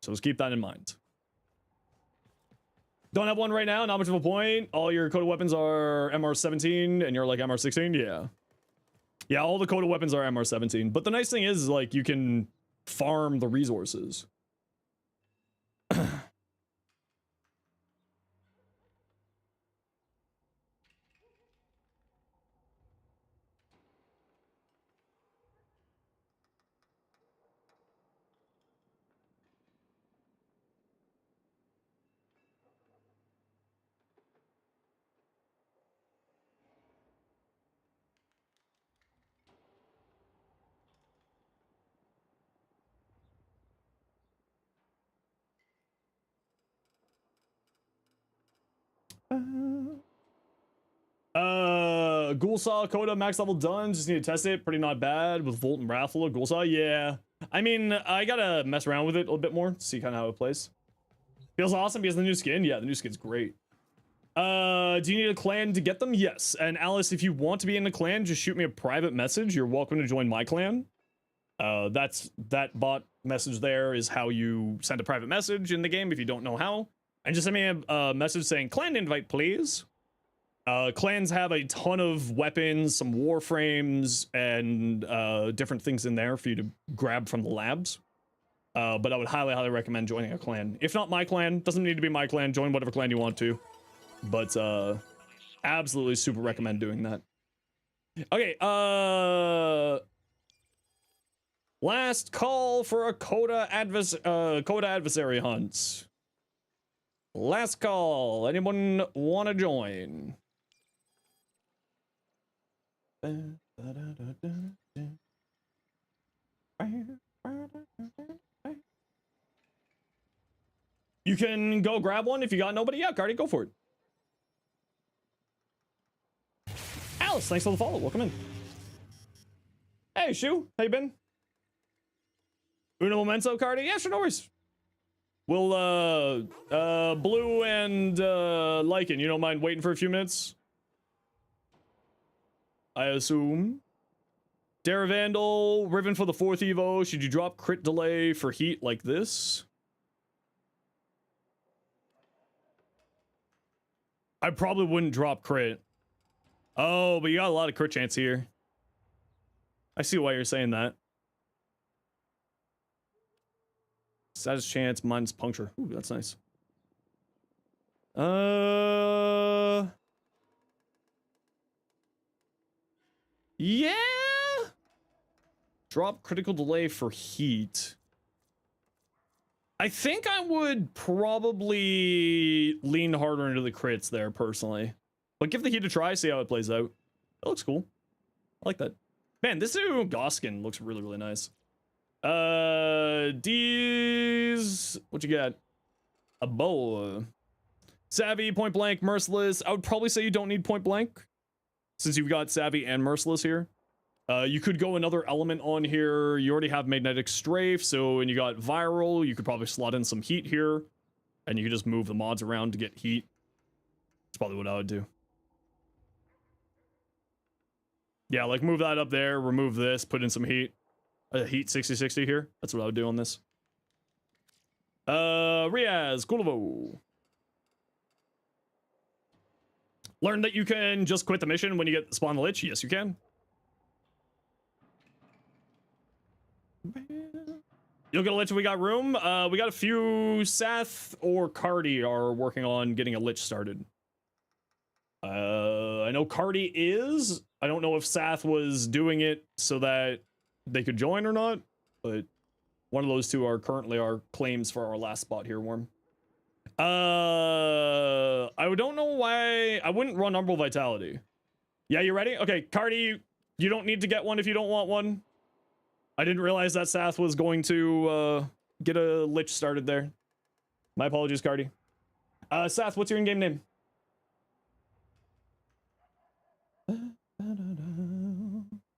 So just keep that in mind. Don't have one right now, not much of a point. All your Coda weapons are MR17 and you're like MR16, yeah. Yeah, all the Coda weapons are MR17, but the nice thing is like you can farm the resources. Ghoulsaw Coda max level done. Just need to test it. Pretty not bad with Volt and Raffle. Ghoulsaw, yeah. I mean, I gotta mess around with it a little bit more to see kind of how it plays. Feels awesome because the new skin. Yeah, the new skin's great. Do you need a clan to get them? Yes. And Alice, if you want to be in the clan, just shoot me a private message. You're welcome to join my clan. That bot message there is how you send a private message in the game if you don't know how. And just send me a message saying clan invite, please. Clans have a ton of weapons, some warframes, and different things in there for you to grab from the labs. But I would highly recommend joining a clan. If not my clan, doesn't need to be my clan. Join whatever clan you want to. But absolutely super recommend doing that. Okay, last call for a Coda adversary hunt. Last call. Anyone want to join? You can go grab one if you got nobody. Yeah, Cardi, go for it. Alice, thanks for the follow. Welcome in. Hey, Shu, how you been? Uno momento, Cardi? Yeah, sure, no worries. We'll, Blue and, Lycan, you don't mind waiting for a few minutes? I assume. Daravandal, Riven for the 4th Evo. Should you drop crit delay for heat like this? I probably wouldn't drop crit. Oh, but you got a lot of crit chance here. I see why you're saying that. Status chance minus puncture. Ooh, that's nice. Yeah. Drop critical delay for heat. I think I would probably lean harder into the crits there personally. But give the heat a try, see how it plays out. That looks cool. I like that. Man, this new Goskin looks really nice. D's, what you got? A bow. Savvy, point blank, merciless. I would probably say you don't need point blank since you've got savvy and merciless here. You could go another element on here. You already have magnetic strafe, so when you got viral, you could probably slot in some heat here, and you could just move the mods around to get heat. That's probably what I would do. Yeah, like move that up there, remove this, put in some heat. Heat 60-60 here. That's what I would do on this. Riaz, Kulovo. Learn that you can just quit the mission when you get spawn the Lich. Yes, you can. You'll get a Lich if we got room. We got a few. Sath or Cardi are working on getting a Lich started. I know Cardi is. I don't know if Sath was doing it so that they could join or not, but one of those two are currently our claims for our last spot here, Worm. I don't know why I wouldn't run Umbral Vitality. Yeah, you ready? Okay, Cardi, you don't need to get one if you don't want one. I didn't realize that Sath was going to get a Lich started there. My apologies, Cardi. Sath, what's your in-game name?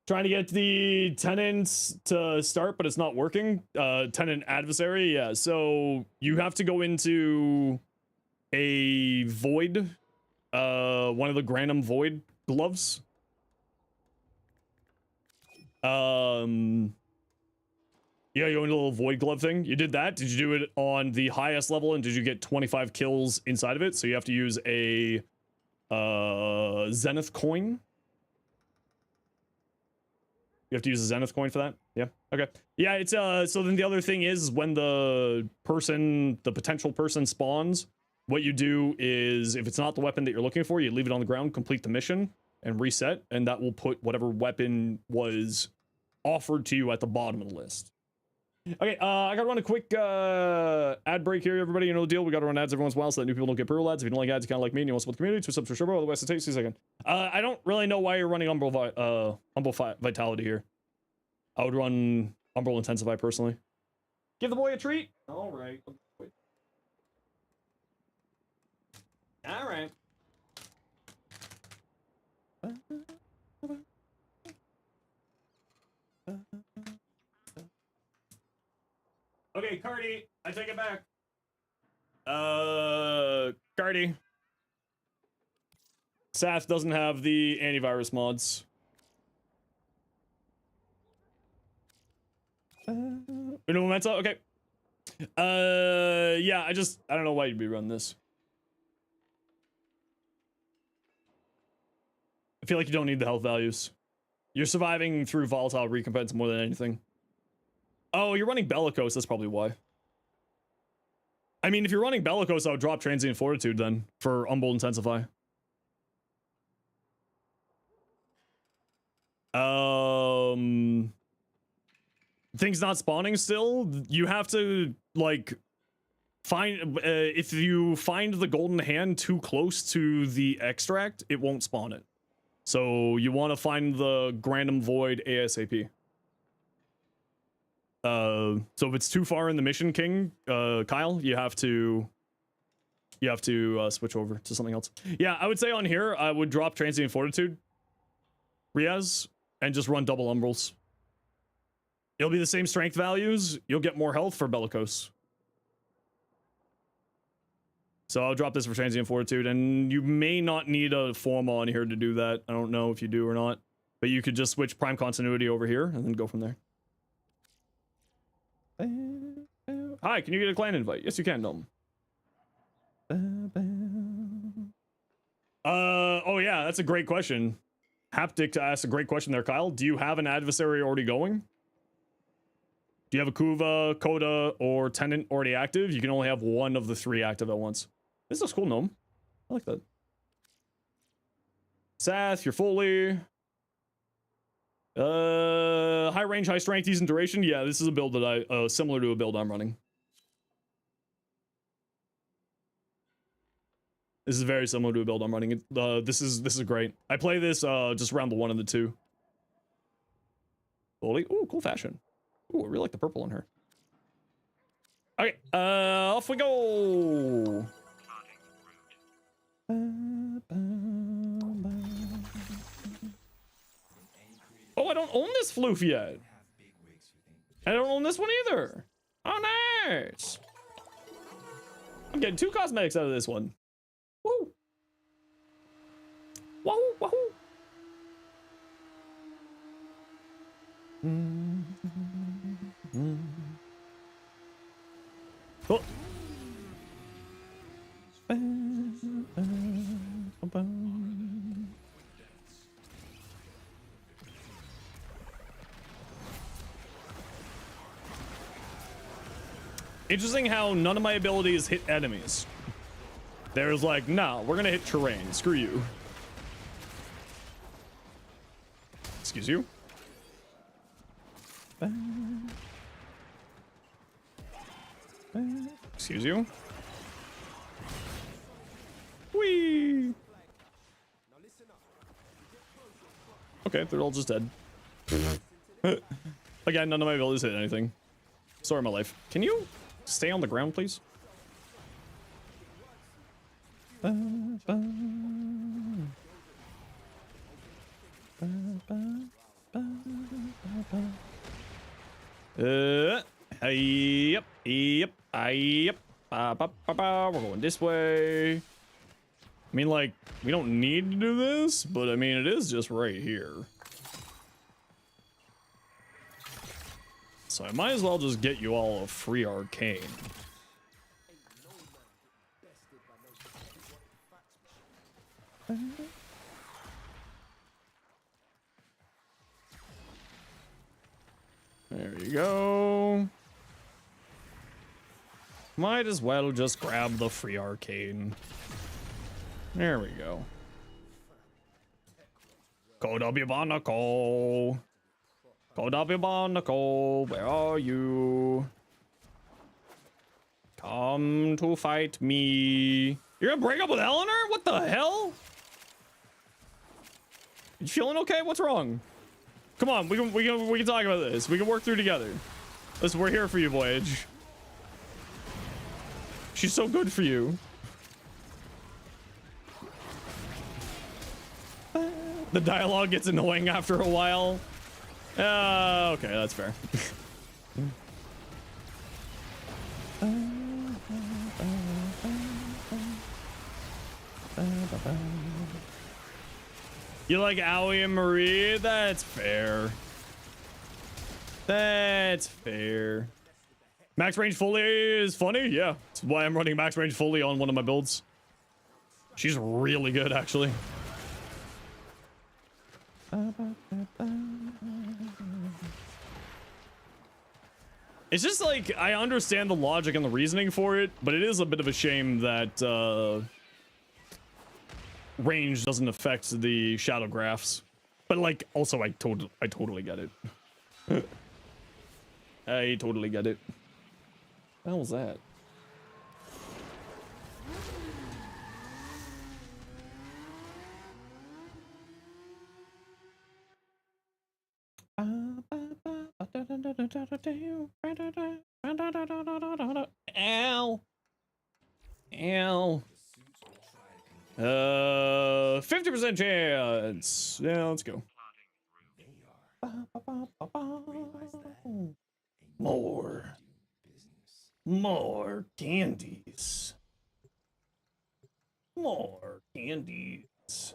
Trying to get the tenants to start, but it's not working. Tenant adversary, yeah. So you have to go into a void, one of the Granum Void gloves. Yeah, you go into a little void glove thing. You did that. Did you do it on the highest level, and did you get 25 kills inside of it? So you have to use a Zenith coin. You have to use a Zenith coin for that? Yeah. Okay. Yeah, it's so then the other thing is when the potential person spawns, what you do is if it's not the weapon that you're looking for, you leave it on the ground, complete the mission, and reset, and that will put whatever weapon was offered to you at the bottom of the list. Okay, I gotta run a quick ad break here, everybody. You know the deal. We gotta run ads every once in a while so that new people don't get brutal ads. If you don't like ads, you kind of like me and you want to support the community, twist up for Sherbo, otherwise it takes you a second. I don't really know why you're running Umbral Vitality here. I would run Umbral Intensify personally. Give the boy a treat. All right. All right. Okay, Cardi, I take it back. Cardi. Saf doesn't have the antivirus mods. Uno Momento, okay. Yeah, I don't know why you'd be running this. I feel like you don't need the health values. You're surviving through volatile recompense more than anything. Oh, you're running Bellicose, that's probably why. I mean, if you're running Bellicose, I would drop Transient Fortitude then for Umbral Intensify. Things not spawning still, you have to, like, find, if you find the golden hand too close to the extract, it won't spawn it. So you want to find the Grandum Void ASAP. So if it's too far in the mission, King, Kyle, you have to switch over to something else. Yeah, I would say on here, I would drop Transient Fortitude, Riaz, and just run double Umbrals. It'll be the same strength values. You'll get more health for Bellicose. So I'll drop this for Transient Fortitude, and you may not need a Forma on here to do that. I don't know if you do or not, but you could just switch Prime Continuity over here and then go from there. Hi, can you get a clan invite? Yes, you can, Dom. Oh yeah, that's a great question. Haptic asked a great question there, Kyle. Do you have an adversary already going? Do you have a Kuva, Coda, or Tenant already active? You can only have one of the three active at once. This looks cool, Gnome. I like that. Sath, you're fully. High range, high strength, decent duration. Yeah, this is a build that I similar to a build I'm running. This is very similar to a build I'm running. This is great. I play this just around the 1 and the 2. Holy, ooh, cool fashion. Ooh, I really like the purple on her. Okay, off we go. Oh, I don't own this floof yet. I don't own this one either. Oh, nice. I'm getting 2 cosmetics out of this one. Woo. Wahoo, wahoo. Oh. Interesting how none of my abilities hit enemies. There's like, no, we're gonna hit terrain. Screw you. Excuse you. Excuse you. Whee! Okay, they're all just dead. Again, none of my abilities hit anything. Story of my life. Can you stay on the ground, please? Yep. We're going this way. I mean, like, we don't need to do this, but I mean, it is just right here. So I might as well just get you all a free arcane. we go. Might as well just grab the free arcane. There we go. Go W Barnacle. Go W Barnacle. Where are you? Come to fight me. You're gonna break up with Eleanor? What the hell? You feeling okay? What's wrong? Come on, we can talk about this. We can work through together. Listen, we're here for you, Voyage. She's so good for you. The dialogue gets annoying after a while. Okay, that's fair. You like Aoi and Marie? That's fair. That's fair. Max range fully is funny. Yeah, that's why I'm running max range fully on one of my builds. She's really good, actually. It's just like, I understand the logic and the reasoning for it, but it is a bit of a shame that range doesn't affect the shadow graphs. But like, also I totally get it. I totally get it. What the hell was that? Ow. Ow. 50% chance. Yeah, let's go. More candies. More candies.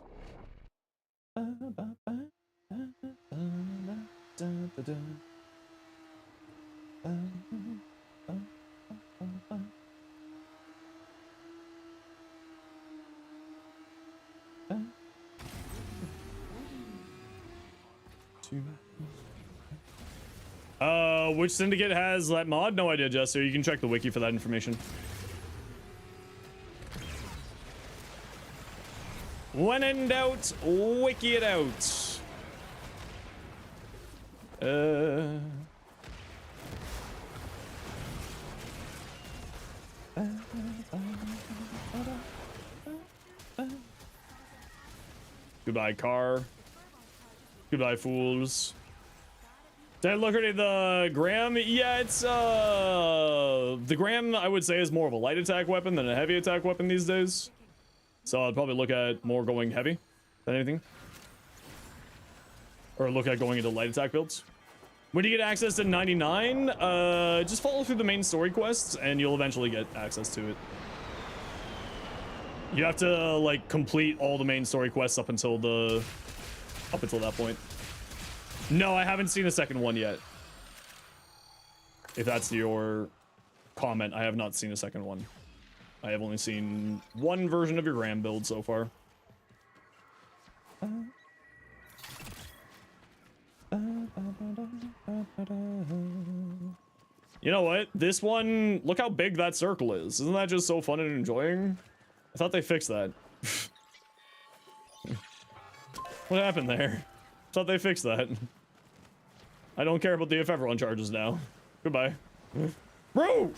Which syndicate has that mod? No idea, Jester. You can check the wiki for that information. When in doubt, wiki it out. Goodbye, car. Goodbye, fools. Did I look at the Graham? Yeah, it's the Graham I would say is more of a light attack weapon than a heavy attack weapon these days. So I'd probably look at more going heavy than anything. Or look at going into light attack builds. When you get access to 99, just follow through the main story quests and you'll eventually get access to it. You have to like complete all the main story quests up until that point. No, I haven't seen a second one yet. If that's your comment, I have not seen a second one. I have only seen one version of your Graham build so far. You know what? This one, look how big that circle is. Isn't that just so fun and enjoying? I thought they fixed that. What happened there? I thought they fixed that. I don't care about the if everyone charges now. Goodbye. Bro!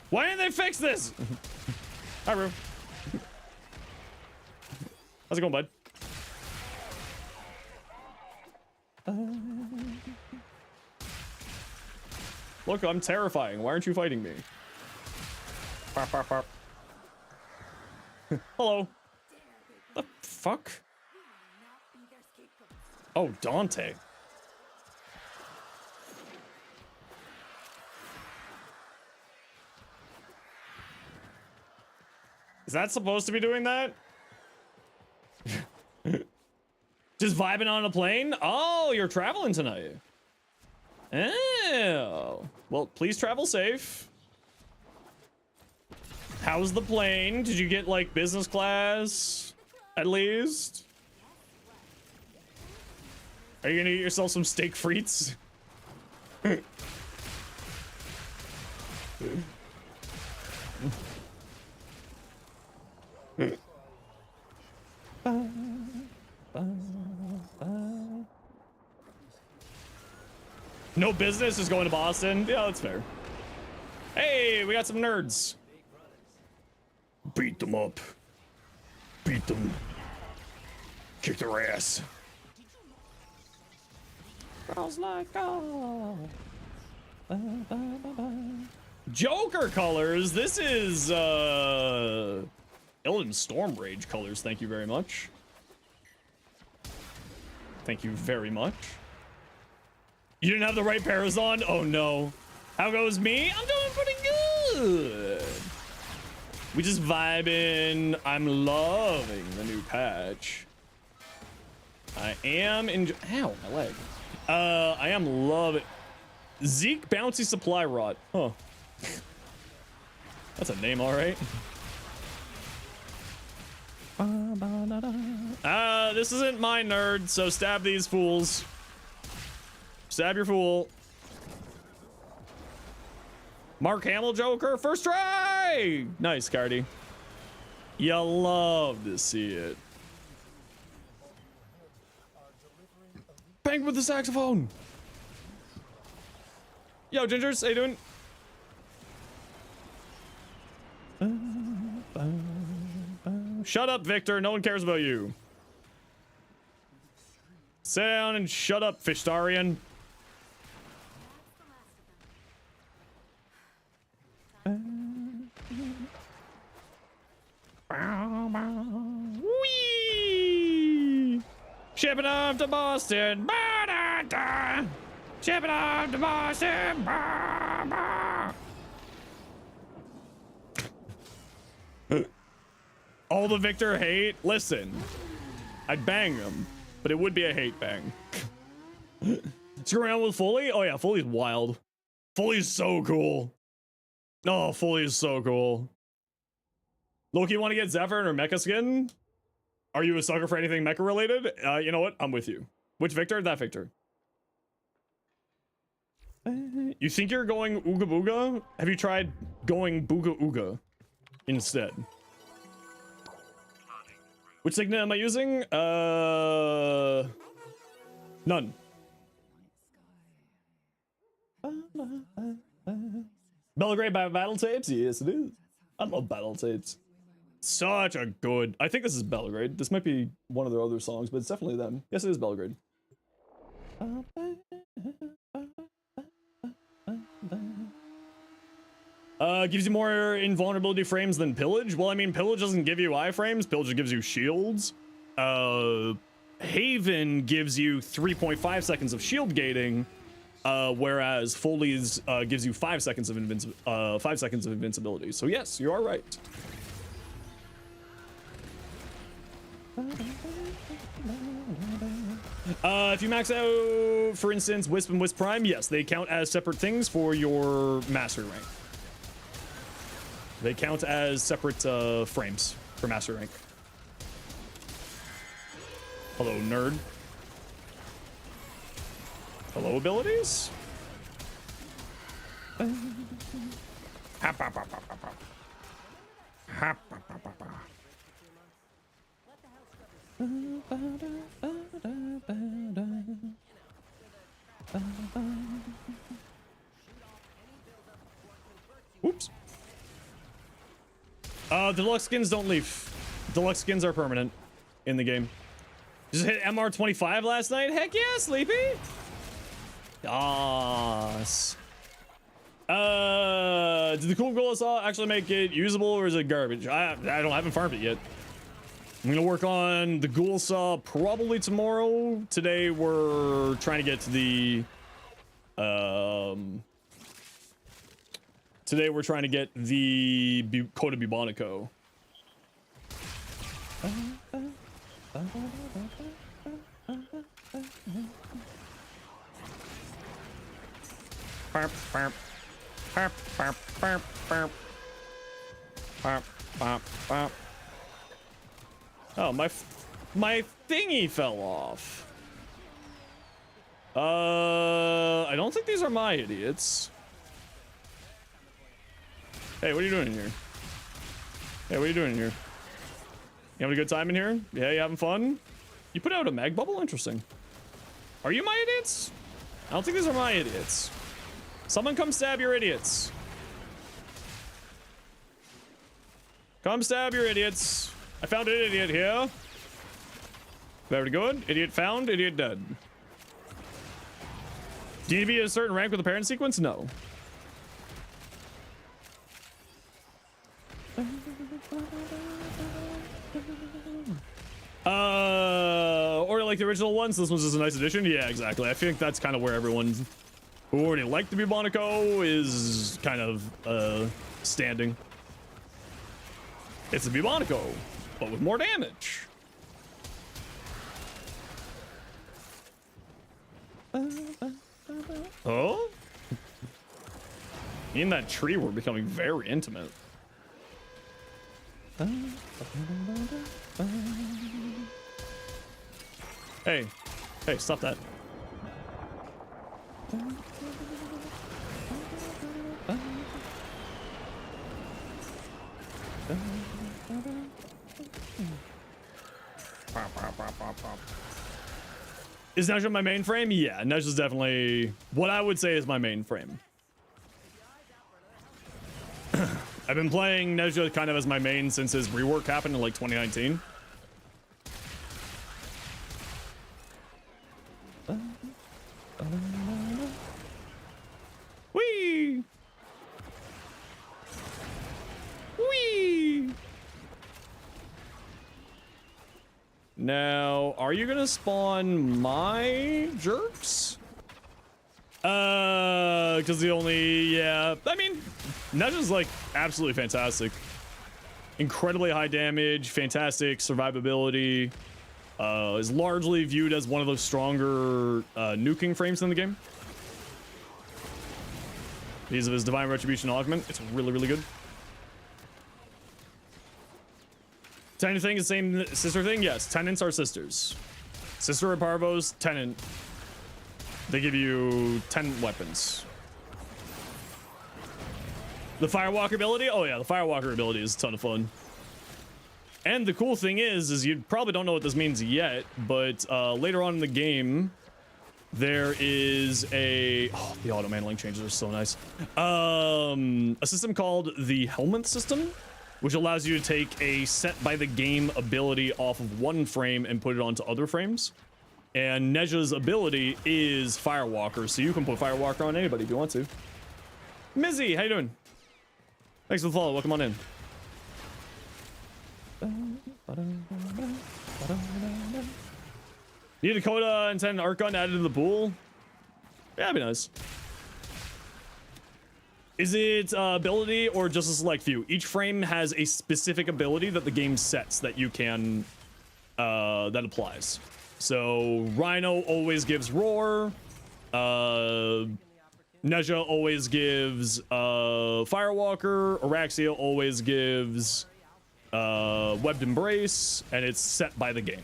Why didn't they fix this? Hi, Rue. How's it going, bud? Look, I'm terrifying. Why aren't you fighting me? Barp, barp, barp. Hello. The fuck? Oh, Dante. Is that supposed to be doing that? Just vibing on a plane? Oh, you're traveling tonight. Oh. Well, please travel safe. How's the plane? Did you get, like, business class? At least? Are you gonna get yourself some steak frites? No business just going to Boston. Yeah, that's fair. Hey, we got some nerds. Beat them up. Beat them. Kick their ass. Girls like Joker colors. This is Illidan Stormrage colors. Thank you very much. Thank you very much. You didn't have the right pairs on? Oh no. How goes me? I'm doing pretty good. We just vibing. I'm loving the new patch. I am ow, my leg. I am loving Zeke Bouncy Supply Rod. Huh. That's a name, all right. This isn't my nerd, so stab these fools. Stab your fool. Mark Hamill Joker, first try! Nice, Cardi. You love to see it. Bang with the saxophone. Yo, Gingers, how you doing? Shut up, Victor. No one cares about you. Sit down and shut up, Fishtarian. Whee! Shipping off to Boston. Ba-da-da. Shipping off to Boston. Ba-ba. All the Victor hate? Listen, I'd bang him, but it would be a hate bang. Screw around with Foley? Oh yeah, Foley's wild. Foley's so cool. Oh, Foley is so cool. Loki, want to get Zephyr or Mecha skin? Are you a sucker for anything mecha related? You know what? I'm with you. Which Victor? That Victor. You think you're going Ooga Booga? Have you tried going Booga Ooga instead? Which signet am I using? None. Belgrade by Battle Tapes? Yes, it is. I love Battle Tapes. Such a good... I think this is Belgrade. This might be one of their other songs, but it's definitely them. Yes, it is Belgrade. Gives you more invulnerability frames than Pillage? Well, I mean, Pillage doesn't give you iframes. Pillage gives you shields. Haven gives you 3.5 seconds of shield gating, whereas Foley's gives you 5 seconds of invincibility. So yes, you are right. If you max out, for instance, Wisp and Wisp Prime, yes, they count as separate things for your mastery rank. They count as separate frames for mastery rank. Hello, nerd. Hello, abilities. Oops. Deluxe skins don't leave. Deluxe skins are permanent in the game. Just hit MR25 last night? Heck yeah, Sleepy! Yas. Did the cool goal saw actually make it usable or is it garbage? I haven't farmed it yet. I'm gonna work on the ghoul saw probably tomorrow. Today we're trying to get to the today we're trying to get the Coda Bubonico. Oh, my thingy fell off. I I don't think these are my idiots. Hey, what are you doing in here? Hey, what are you doing in here? You having a good time in here? Yeah, you having fun? You put out a mag bubble? Interesting. Are you my idiots? I don't think these are my idiots. Someone come stab your idiots. Come stab your idiots. I found an idiot here. Very good. Idiot found, idiot dead. Do you need to be a certain rank with the parent sequence? No. Or like the original ones. This one's just a nice addition. Yeah, exactly. I think that's kind of where everyone who already liked the Bubonico is kind of standing. It's the Bubonico, but with more damage. Oh? Me and that tree were becoming very intimate. Hey, hey, stop that. Is Nezha my main frame? Yeah, Nezha's definitely what I would say is my main frame. I've been playing Nezha kind of as my main since his rework happened in like 2019. Whee! Whee! Now, are you gonna spawn my jerks? Because the only, yeah, I mean, Nezha's like absolutely fantastic. Incredibly high damage, fantastic survivability. Is largely viewed as one of the stronger nuking frames in the game. Because of his Divine Retribution augment, it's really, really good. Tenant thing is the same sister thing? Yes, tenants are sisters. Sister of Parvos, tenant. They give you 10 weapons. The Firewalker ability? Oh yeah, the Firewalker ability is a ton of fun. And the cool thing is you probably don't know what this means yet, but later on in the game, there is a... Oh, the auto-mantling changes are so nice. A system called the Helmet system, which allows you to take a set-by-the-game ability off of one frame and put it onto other frames. And Nezha's ability is Firewalker, so you can put Firewalker on anybody if you want to. Mizzy, how you doing? Thanks for the follow. Welcome on in. Need a Dakota and 10 Arc Gun added to the pool? Yeah, that'd be nice. Is it ability or just a select few? Each frame has a specific ability that the game sets that you can, that applies. So Rhino always gives Roar. Nezha always gives Firewalker. Araxia always gives Webbed Embrace, and it's set by the game.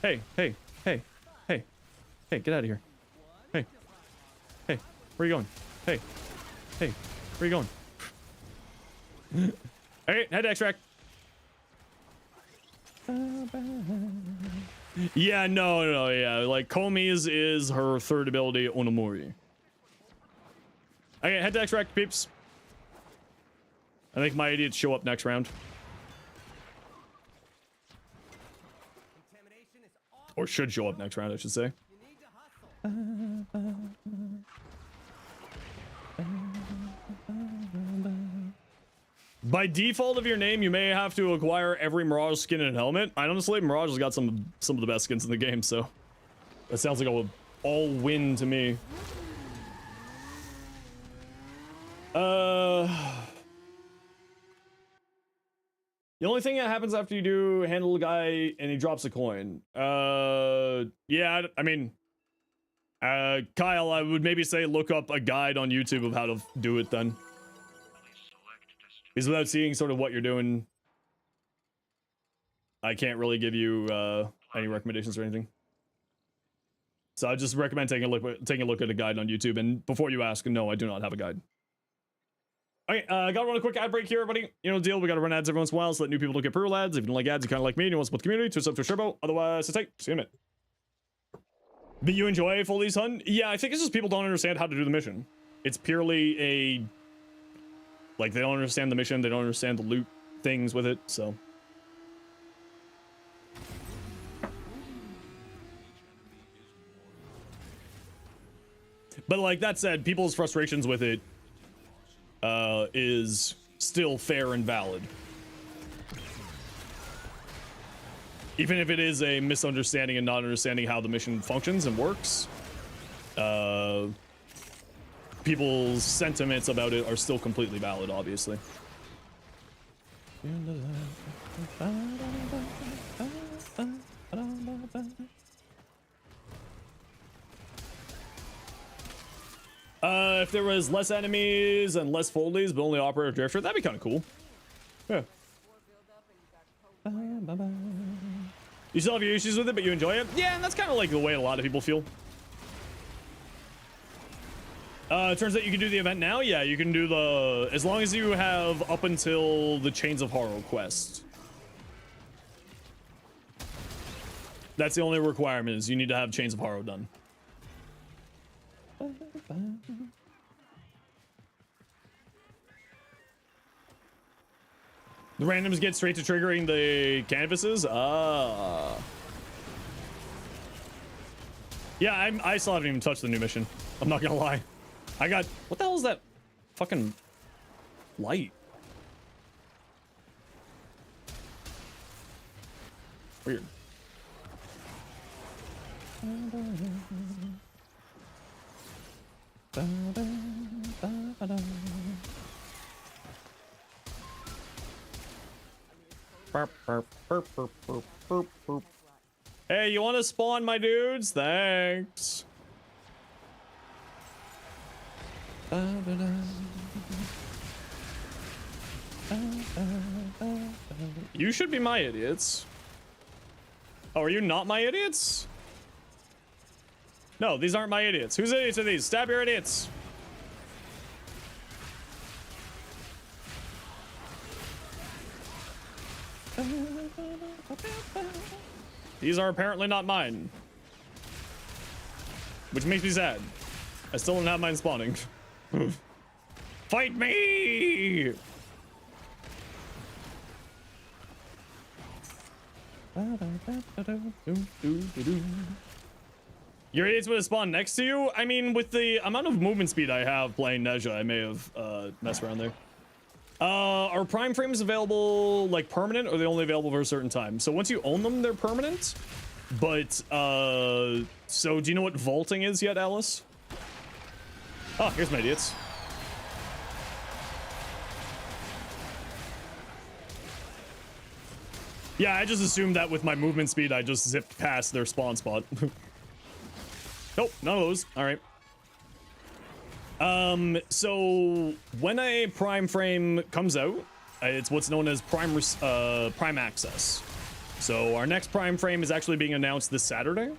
Hey, hey, hey, hey, hey, get out of here. Hey, hey, where are you going? Hey, hey, where are you going? Alright, head to extract. Yeah, no, yeah. Like, Komi's is her third ability, Onamori. Okay, head to extract, peeps. I think my idiots show up next round. Or should show up next round, I should say. By default of your name, you may have to acquire every Mirage skin and helmet. I honestly, Mirage has got some of the best skins in the game, so that sounds like a all win to me. The only thing that happens after you do handle a guy and he drops a coin. Yeah, I mean, Kyle, I would maybe say look up a guide on YouTube of how to do it then. Because without seeing sort of what you're doing, I can't really give you any recommendations or anything. So I just recommend taking a look at a guide on YouTube. And before you ask, no, I do not have a guide. Okay, gotta run a quick ad break here, everybody. You know the deal. We gotta run ads every once in a while so that new people don't get pre-roll ads. If you don't like ads, you kind of like me and you want to support the community, twist up to a turbo. Otherwise, sit tight. See you in a minute. But you enjoy Foley's Hunt? Yeah, I think it's just people don't understand how to do the mission. It's purely a... Like, they don't understand the mission. They don't understand the loot things with it, so... But like that said, people's frustrations with it is still fair and valid. Even if it is a misunderstanding and not understanding how the mission functions and works, people's sentiments about it are still completely valid, obviously. If there was less enemies and less Foldies, but only Operator Drifter, that'd be kind of cool. Yeah. You still have your issues with it, but you enjoy it? Yeah, and that's kind of like the way a lot of people feel. It turns out you can do the event now. Yeah, you can do the... As long as you have up until the Chains of Horror quest. That's the only requirement, is you need to have Chains of Horror done. The randoms get straight to triggering the canvases? Ah. Yeah, I still haven't even touched the new mission. I'm not gonna lie. I got... What the hell is that fucking light? Weird. Hey, you want to spawn, my dudes? Thanks. You should be my idiots. Oh, are you not my idiots? No, these aren't my idiots. Whose idiots are these? Stab your idiots. These are apparently not mine. Which makes me sad. I still don't have mine spawning. Fight me! Your idiots would have spawned next to you? I mean, with the amount of movement speed I have playing Nezha, I may have messed around there. Are prime frames available like permanent, or are they only available for a certain time? So once you own them, they're permanent. But so do you know what vaulting is yet, Alice? Oh, here's my idiots. Yeah, I just assumed that with my movement speed, I just zipped past their spawn spot. Nope, none of those. All right. So when a prime frame comes out, it's what's known as prime access. So our next prime frame is actually being announced this Saturday,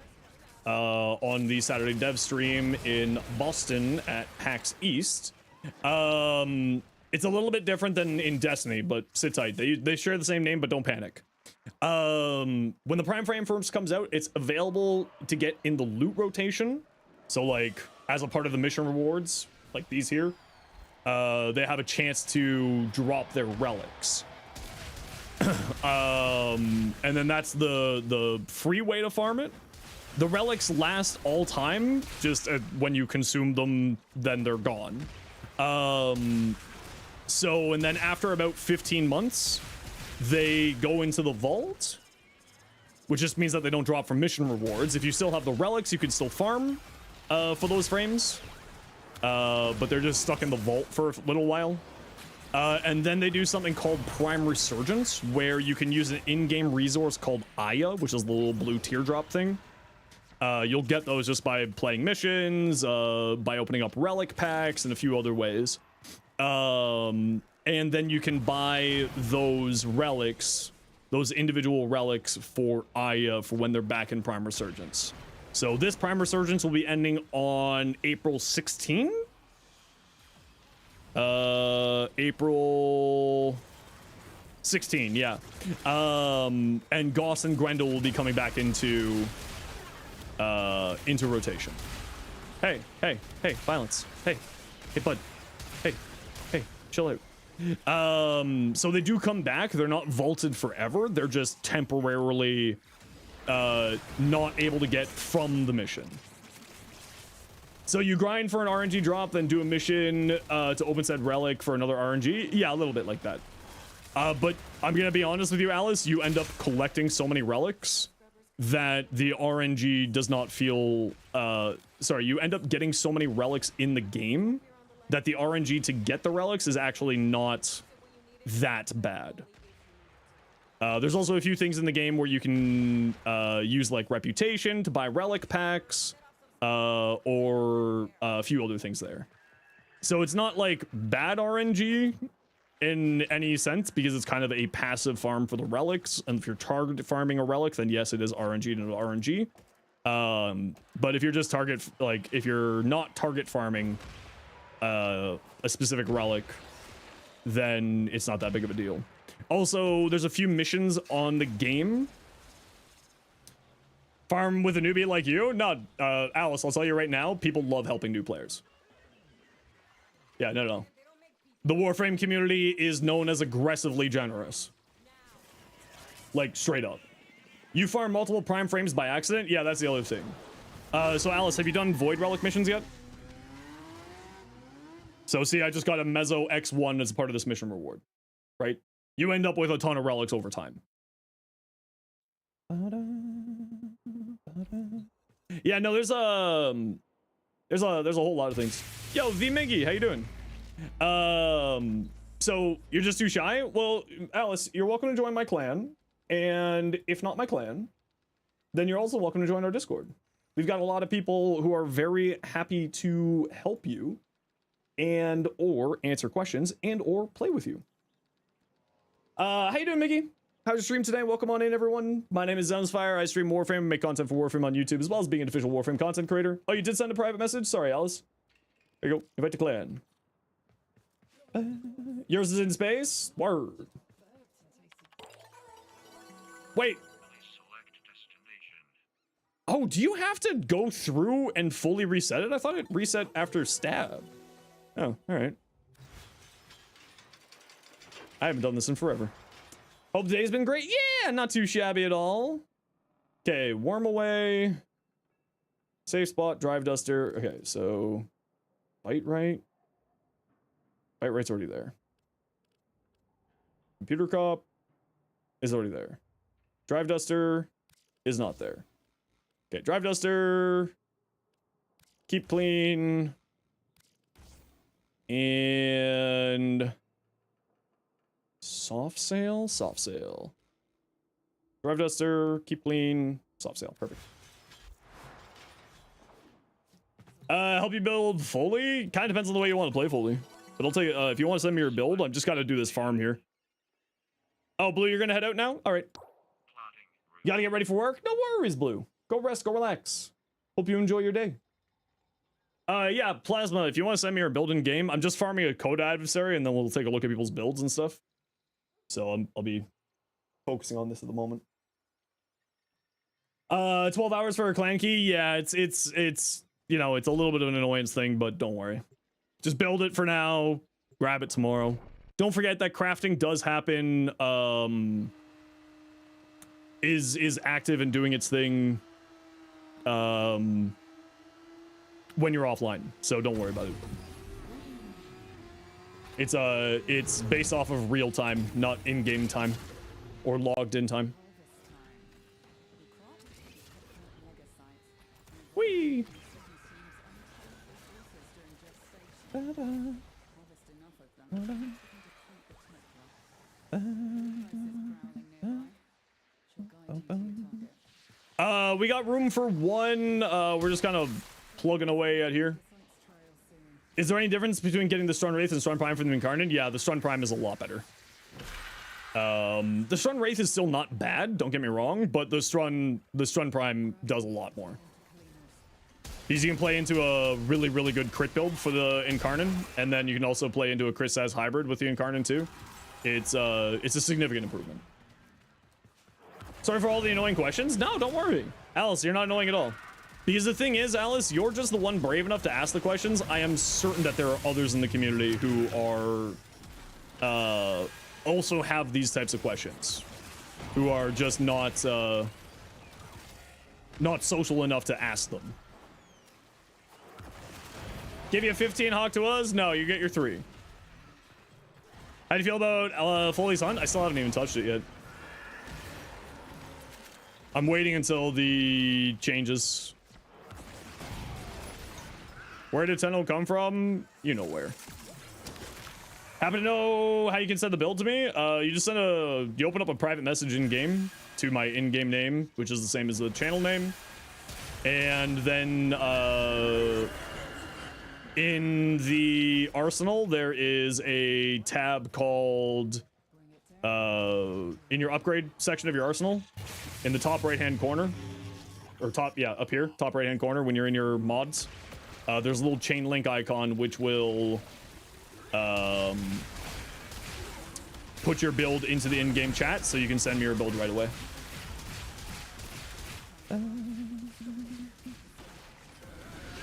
on the Saturday dev stream in Boston at PAX East. It's a little bit different than in Destiny, but sit tight. They share the same name, but don't panic. When the prime frame first comes out, it's available to get in the loot rotation. So like as a part of the mission rewards, like these here, they have a chance to drop their relics. And then that's the free way to farm it. The relics last all time, just when you consume them, then they're gone. So, and then after about 15 months, they go into the vault, which just means that they don't drop from mission rewards. If you still have the relics, you can still farm for those frames, but they're just stuck in the vault for a little while. And then they do something called Prime Resurgence, where you can use an in-game resource called Aya, which is the little blue teardrop thing. You'll get those just by playing missions, by opening up relic packs, and a few other ways. And then you can buy those relics, those individual relics for Aya for when they're back in Prime Resurgence. So this Prime Resurgence will be ending on April 16. April 16, yeah. And Goss and Grendel will be coming back into rotation. Hey, violence. Hey, bud. Hey, chill out. So they do come back. They're not vaulted forever. They're just temporarily not able to get from the mission. So you grind for an RNG drop, then do a mission to open said relic for another RNG. Yeah, a little bit like that. But I'm gonna be honest with you, Alice, you end up collecting so many relics that the RNG does not feel sorry, you end up getting so many relics in the game that the RNG to get the relics is actually not that bad. There's also a few things in the game where you can use like reputation to buy relic packs, or a few other things there. So it's not like bad RNG in any sense, because it's kind of a passive farm for the relics. And if you're target farming a relic, then yes, it is RNG into RNG. But if you're just if you're not target farming a specific relic, then it's not that big of a deal. Also, there's a few missions on the game. Farm with a newbie like you? No, Alice, I'll tell you right now, people love helping new players. Yeah, no. The Warframe community is known as aggressively generous. Like, straight up. You farm multiple prime frames by accident? Yeah, that's the other thing. So Alice, have you done Void Relic missions yet? So see, I just got a Mezzo X1 as part of this mission reward, right? You end up with a ton of relics over time. Yeah, no, there's a whole lot of things. Yo, V Miggy, how you doing? So you're just too shy? Well, Alice, you're welcome to join my clan, and if not my clan, then you're also welcome to join our Discord. We've got a lot of people who are very happy to help you and or answer questions and or play with you. How you doing, Mickey? How's your stream today? Welcome on in, everyone. My name is Zenosfire. I stream Warframe and make content for Warframe on YouTube, as well as being an official Warframe content creator. Oh, you did send a private message? Sorry, Alice. There you go. Invite to clan. Yours is in space? Word. Wait. Oh, do you have to go through and fully reset it? I thought it reset after stab. Oh, alright. I haven't done this in forever. Hope today's been great. Yeah, not too shabby at all. Okay, warm away. Safe spot, drive duster. Okay, so bite right. Bite right's already there. Computer cop is already there. Drive duster is not there. Okay, drive duster. Keep clean. And soft sail. Drive duster, keep clean, soft sail, perfect. Help you build fully? Kind of depends on the way you want to play fully. But I'll tell you, if you want to send me your build, I've just got to do this farm here. Oh, Blue, you're gonna head out now? All right. You gotta get ready for work? No worries, Blue. Go rest, go relax. Hope you enjoy your day. Yeah, Plasma, if you want to send me your build in game, I'm just farming a code adversary, and then we'll take a look at people's builds and stuff. So I'll be focusing on this at the moment. 12 hours for a clan key. Yeah, it's you know, it's a little bit of an annoyance thing, but don't worry. Just build it for now. Grab it tomorrow. Don't forget that crafting does happen. Is active and doing its thing. When you're offline, so don't worry about it. It's based off of real time, not in-game time or logged in time. Whee! We got room for one. We're just kind of plugging away out here. Is there any difference between getting the Strun Wraith and Strun Prime from the Incarnate? Yeah, the Strun Prime is a lot better. The Strun Wraith is still not bad, don't get me wrong, but the Strun Prime does a lot more. Because you can play into a really, really good crit build for the Incarnate, and then you can also play into a crit size hybrid with the Incarnate too. It's a significant improvement. Sorry for all the annoying questions. No, don't worry. Alice, you're not annoying at all. Because the thing is, Alice, you're just the one brave enough to ask the questions. I am certain that there are others in the community who are also have these types of questions, who are just not social enough to ask them. Give you a 15 Hawk to us? No, you get your 3. How do you feel about Foley's Hunt? I still haven't even touched it yet. I'm waiting until the changes. Where did Tenno come from? You know where. Happen to know how you can send the build to me? You just you open up a private message in game to my in-game name, which is the same as the channel name. And then in the arsenal, there is a tab called in your upgrade section of your arsenal, in the top right-hand corner, or top, yeah, up here, top right-hand corner when you're in your mods. There's a little chain link icon which will put your build into the in-game chat, so you can send me your build right away.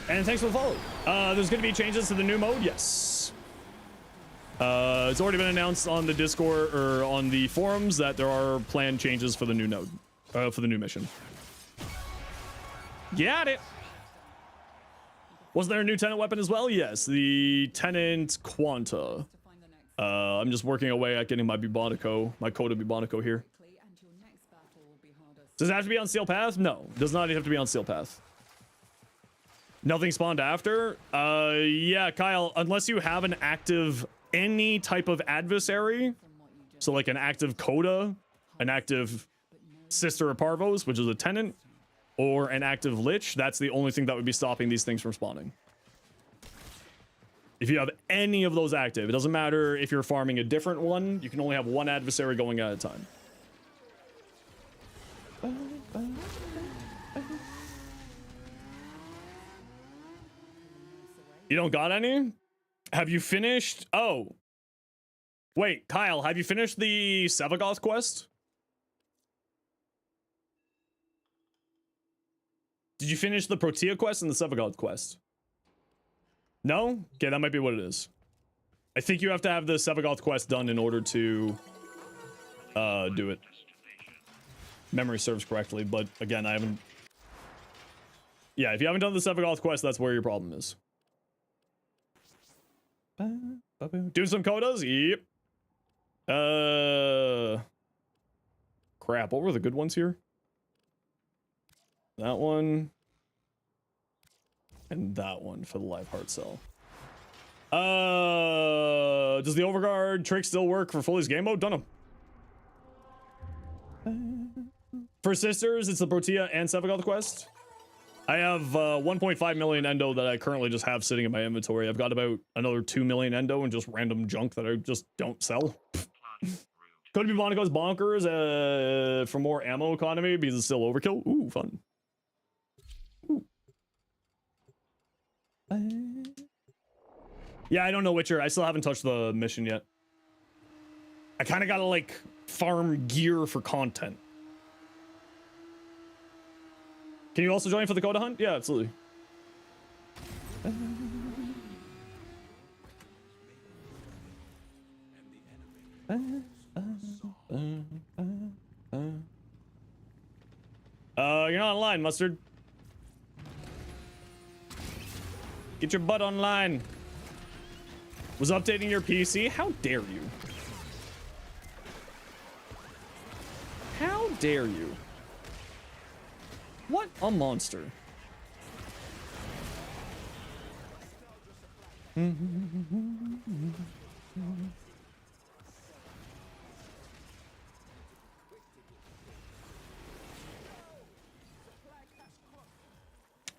And thanks for the follow. There's going to be changes to the new mode, yes. It's already been announced on the Discord or on the forums that there are planned changes for the new node, for the new mission. Got it. Was there a new Tenant weapon as well? Yes, the Tenant Quanta. I'm just working away at getting my Bubonico, my Coda Bubonico here. Does it have to be on Steel Path? No, does not have to be on Steel Path. Nothing spawned after? Yeah, Kyle, unless you have an active, any type of adversary, so like an active Coda, an active Sister of Parvos, which is a Tenant, or an active Lich, that's the only thing that would be stopping these things from spawning. If you have any of those active, it doesn't matter if you're farming a different one, you can only have one adversary going at a time. You don't got any? Have you finished? Oh. Wait, Kyle, have you finished the Sevagoth quest? Did you finish the Protea quest and the Sevagoth quest? No? Okay, that might be what it is. I think you have to have the Sevagoth quest done in order to do it. Memory serves correctly, but again, I haven't... Yeah, if you haven't done the Sevagoth quest, that's where your problem is. Doing some Codas? Yep. Crap, what were the good ones here? That one. And that one for the live heart cell. Does the overguard trick still work for Foley's game mode? Don't know. For sisters, it's the Protea and Sevagoth quest. I have 1.5 million endo that I currently just have sitting in my inventory. I've got about another 2 million endo and just random junk that I just don't sell. Could be Bonico's bonkers for more ammo economy because it's still overkill. Ooh, fun. Ooh. Yeah, I don't know Witcher. I still haven't touched the mission yet. I kind of gotta like farm gear for content. Can you also join for the Coda hunt? Yeah, absolutely. You're not online, Mustard. Get your butt online. Was updating your PC? How dare you? How dare you? What a monster. I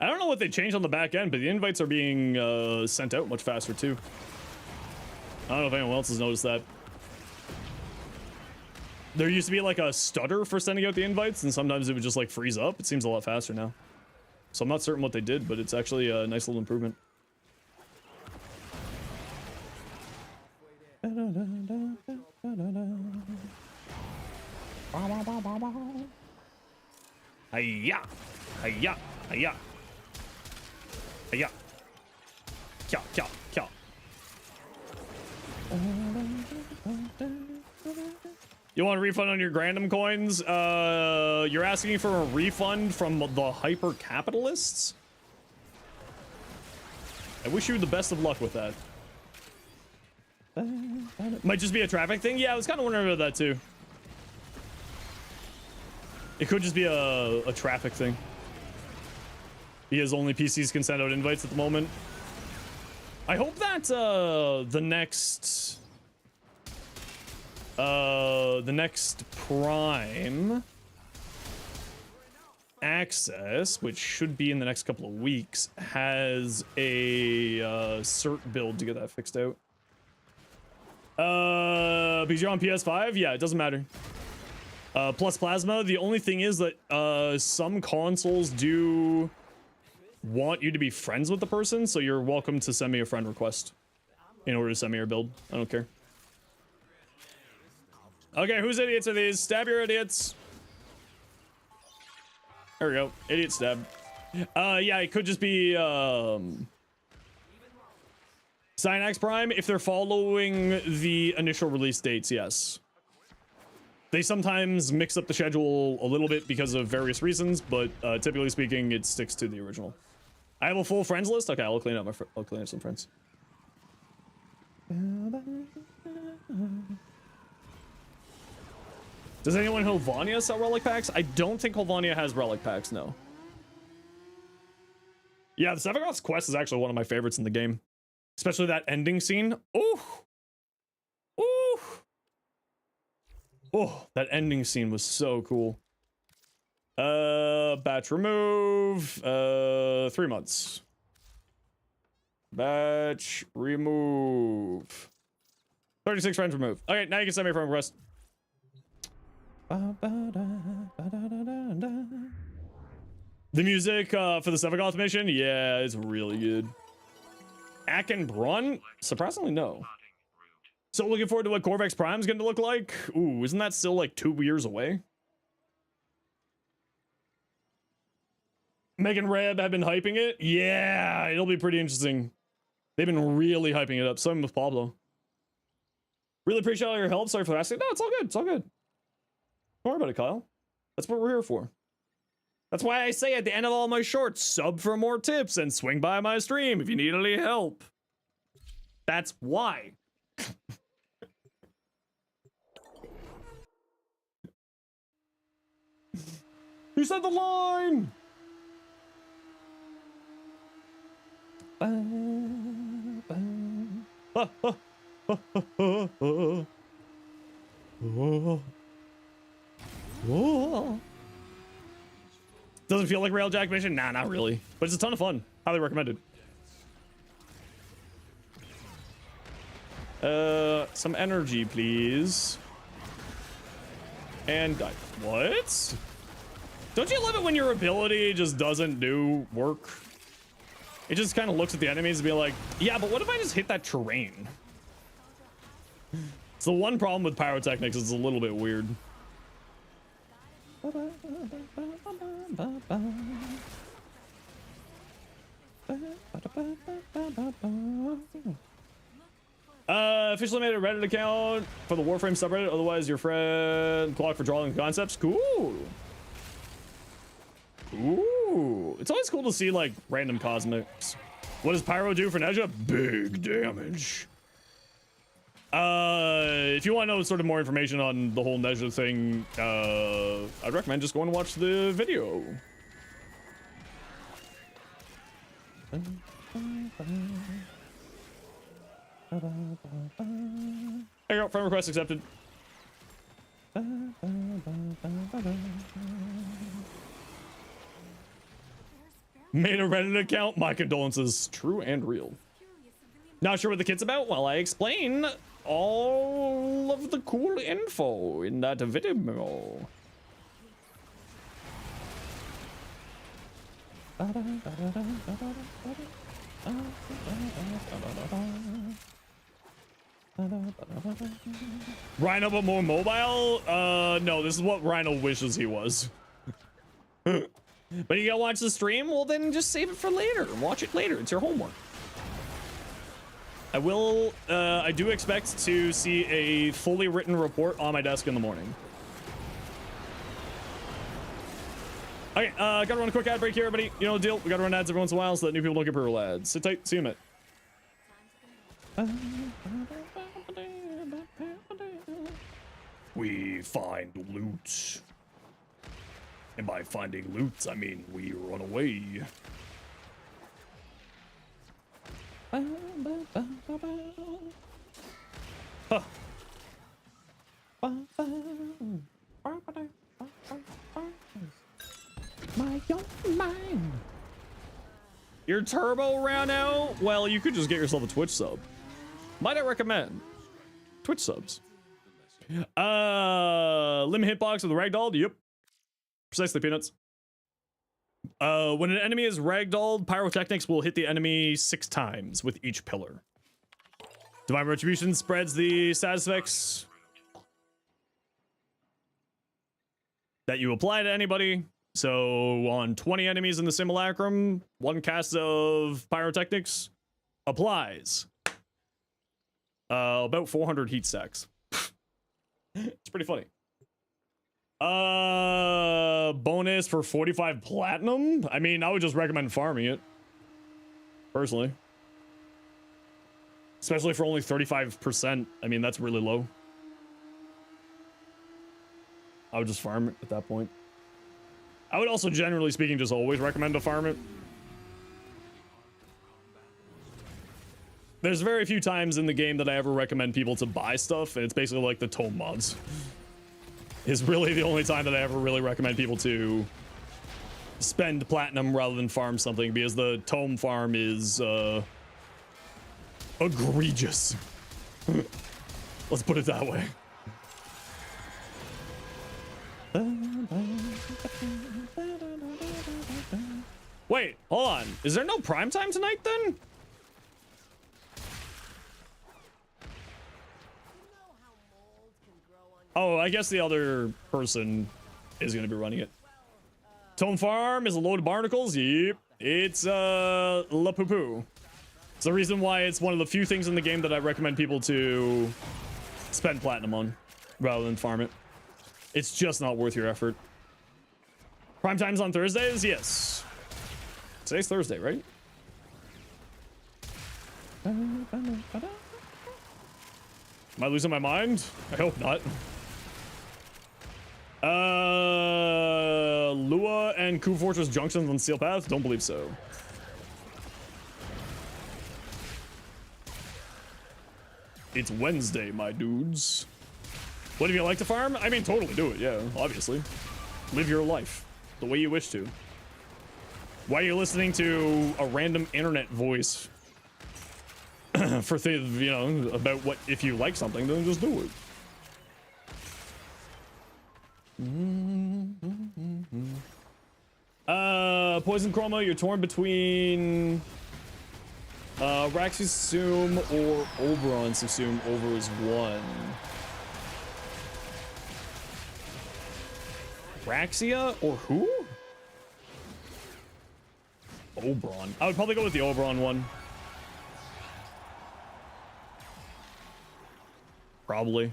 don't know what they changed on the back end, but the invites are being sent out much faster too. I don't know if anyone else has noticed that. There used to be like a stutter for sending out the invites, and sometimes it would just like freeze up. It seems a lot faster now. so I'm not certain what they did, but it's actually a nice little improvement. Hiya! Hiya! Hiya! Hiya! Kya, kya, kya. You want a refund on your Grandom coins? You're asking for a refund from the hyper capitalists? I wish you the best of luck with that. Might just be a traffic thing. Yeah, I was kind of wondering about that too. It could just be a traffic thing. Because only PCs can send out invites at the moment. I hope that the next Prime access, which should be in the next couple of weeks, has a cert build to get that fixed out. Because you're on PS5, yeah, it doesn't matter. Plus plasma. The only thing is that some consoles do want you to be friends with the person, so you're welcome to send me a friend request in order to send me your build. I don't care. Okay, whose idiots are these? Stab your idiots. There we go. Idiot stab. Yeah, it could just be Cynax Prime if they're following the initial release dates, yes. They sometimes mix up the schedule a little bit because of various reasons, but typically speaking, it sticks to the original. I have a full friends list. Okay, I'll clean up I'll clean up some friends. Does anyone in Helvania sell relic packs? I don't think Helvania has relic packs, no. Yeah, the Sevagoth's quest is actually one of my favorites in the game. Especially that ending scene. Ooh! Ooh! Oh, that ending scene was so cool. Batch remove. 3 months. Batch remove. 36 friends remove. Okay, now you can send me a friend request. The music for the Sevagoth mission, yeah, it's really good. Akin Brun? Surprisingly, no. So looking forward to what Corvex Prime's going to look like. Ooh, isn't that still like 2 years away? Megan Reb have been hyping it. Yeah, it'll be pretty interesting. They've been really hyping it up. Same with Pablo. Really appreciate all your help. Sorry for asking. No, it's all good. It's all good. Don't worry about it, Kyle. That's what we're here for. That's why I say at the end of all my shorts, sub for more tips and swing by my stream if you need any help. That's why. He said the line! Doesn't feel like Railjack mission? Nah, not really. But it's a ton of fun. Highly recommended. Some energy, please. And die. What? Don't you love it when your ability just doesn't do work? It just kind of looks at the enemies and be like, yeah, but what if I just hit that terrain? It's the one problem with pyrotechnics. It's a little bit weird. Officially made a Reddit account for the Warframe subreddit. Otherwise, your friend clock for drawing concepts. Cool. Ooh, it's always cool to see like random cosmics. What does Pyro do for Nezha? Big damage. If you want to know sort of more information on the whole Nezha thing, I'd recommend just going and watch the video. There you go, friend request accepted. Made a Reddit account. My condolences. True and real. Not sure what the kit's about? Well, I explain all of the cool info in that video. Rhino but more mobile? No, this is what Rhino wishes he was. But you gotta watch the stream? Well, then just save it for later. Watch it later. It's your homework. I do expect to see a fully written report on my desk in the morning. Okay, gotta run a quick ad break here, everybody. You know the deal. We gotta run ads every once in a while so that new people don't get brutal ads. Sit tight. See you in a minute. We find loot. And by finding loot, I mean we run away. Huh. My own mind. Your turbo ran out? Well, you could just get yourself a Twitch sub. Might I recommend Twitch subs? Limit hitbox with a ragdoll? Yep. Precisely, Peanuts. When an enemy is ragdolled, pyrotechnics will hit the enemy 6 times with each pillar. Divine Retribution spreads the status effects that you apply to anybody. So on 20 enemies in the simulacrum, 1 cast of pyrotechnics applies about 400 heat stacks. It's pretty funny. Bonus for 45 platinum. I mean, I would just recommend farming it personally, especially for only 35%. I mean, that's really low. I would just farm it at that point. I would also, generally speaking, just always recommend to farm it. There's very few times in the game that I ever recommend people to buy stuff, and it's basically like the tome mods. Is really the only time that I ever really recommend people to spend platinum rather than farm something, because the tome farm is egregious. Let's put it that way. Wait, hold on. Is there no prime time tonight then? Oh, I guess the other person is going to be running it. Tome Farm is a load of barnacles. Yep. It's La Poo Poo. It's the reason why it's one of the few things in the game that I recommend people to spend platinum on rather than farm it. It's just not worth your effort. Prime time's on Thursdays? Yes. Today's Thursday, right? Am I losing my mind? I hope not. Lua and Coup Fortress Junctions on Steel Path? Don't believe so. It's Wednesday, my dudes. What, if you like to farm? I mean, totally do it, yeah, obviously. Live your life the way you wish to. Why are you listening to a random internet voice for things, you know, about what, if you like something, then just do it. Poison Chroma, you're torn between Raxi Sum or Oberon Sum over is 1. Raxia or who? Oberon. I would probably go with the Oberon one. Probably.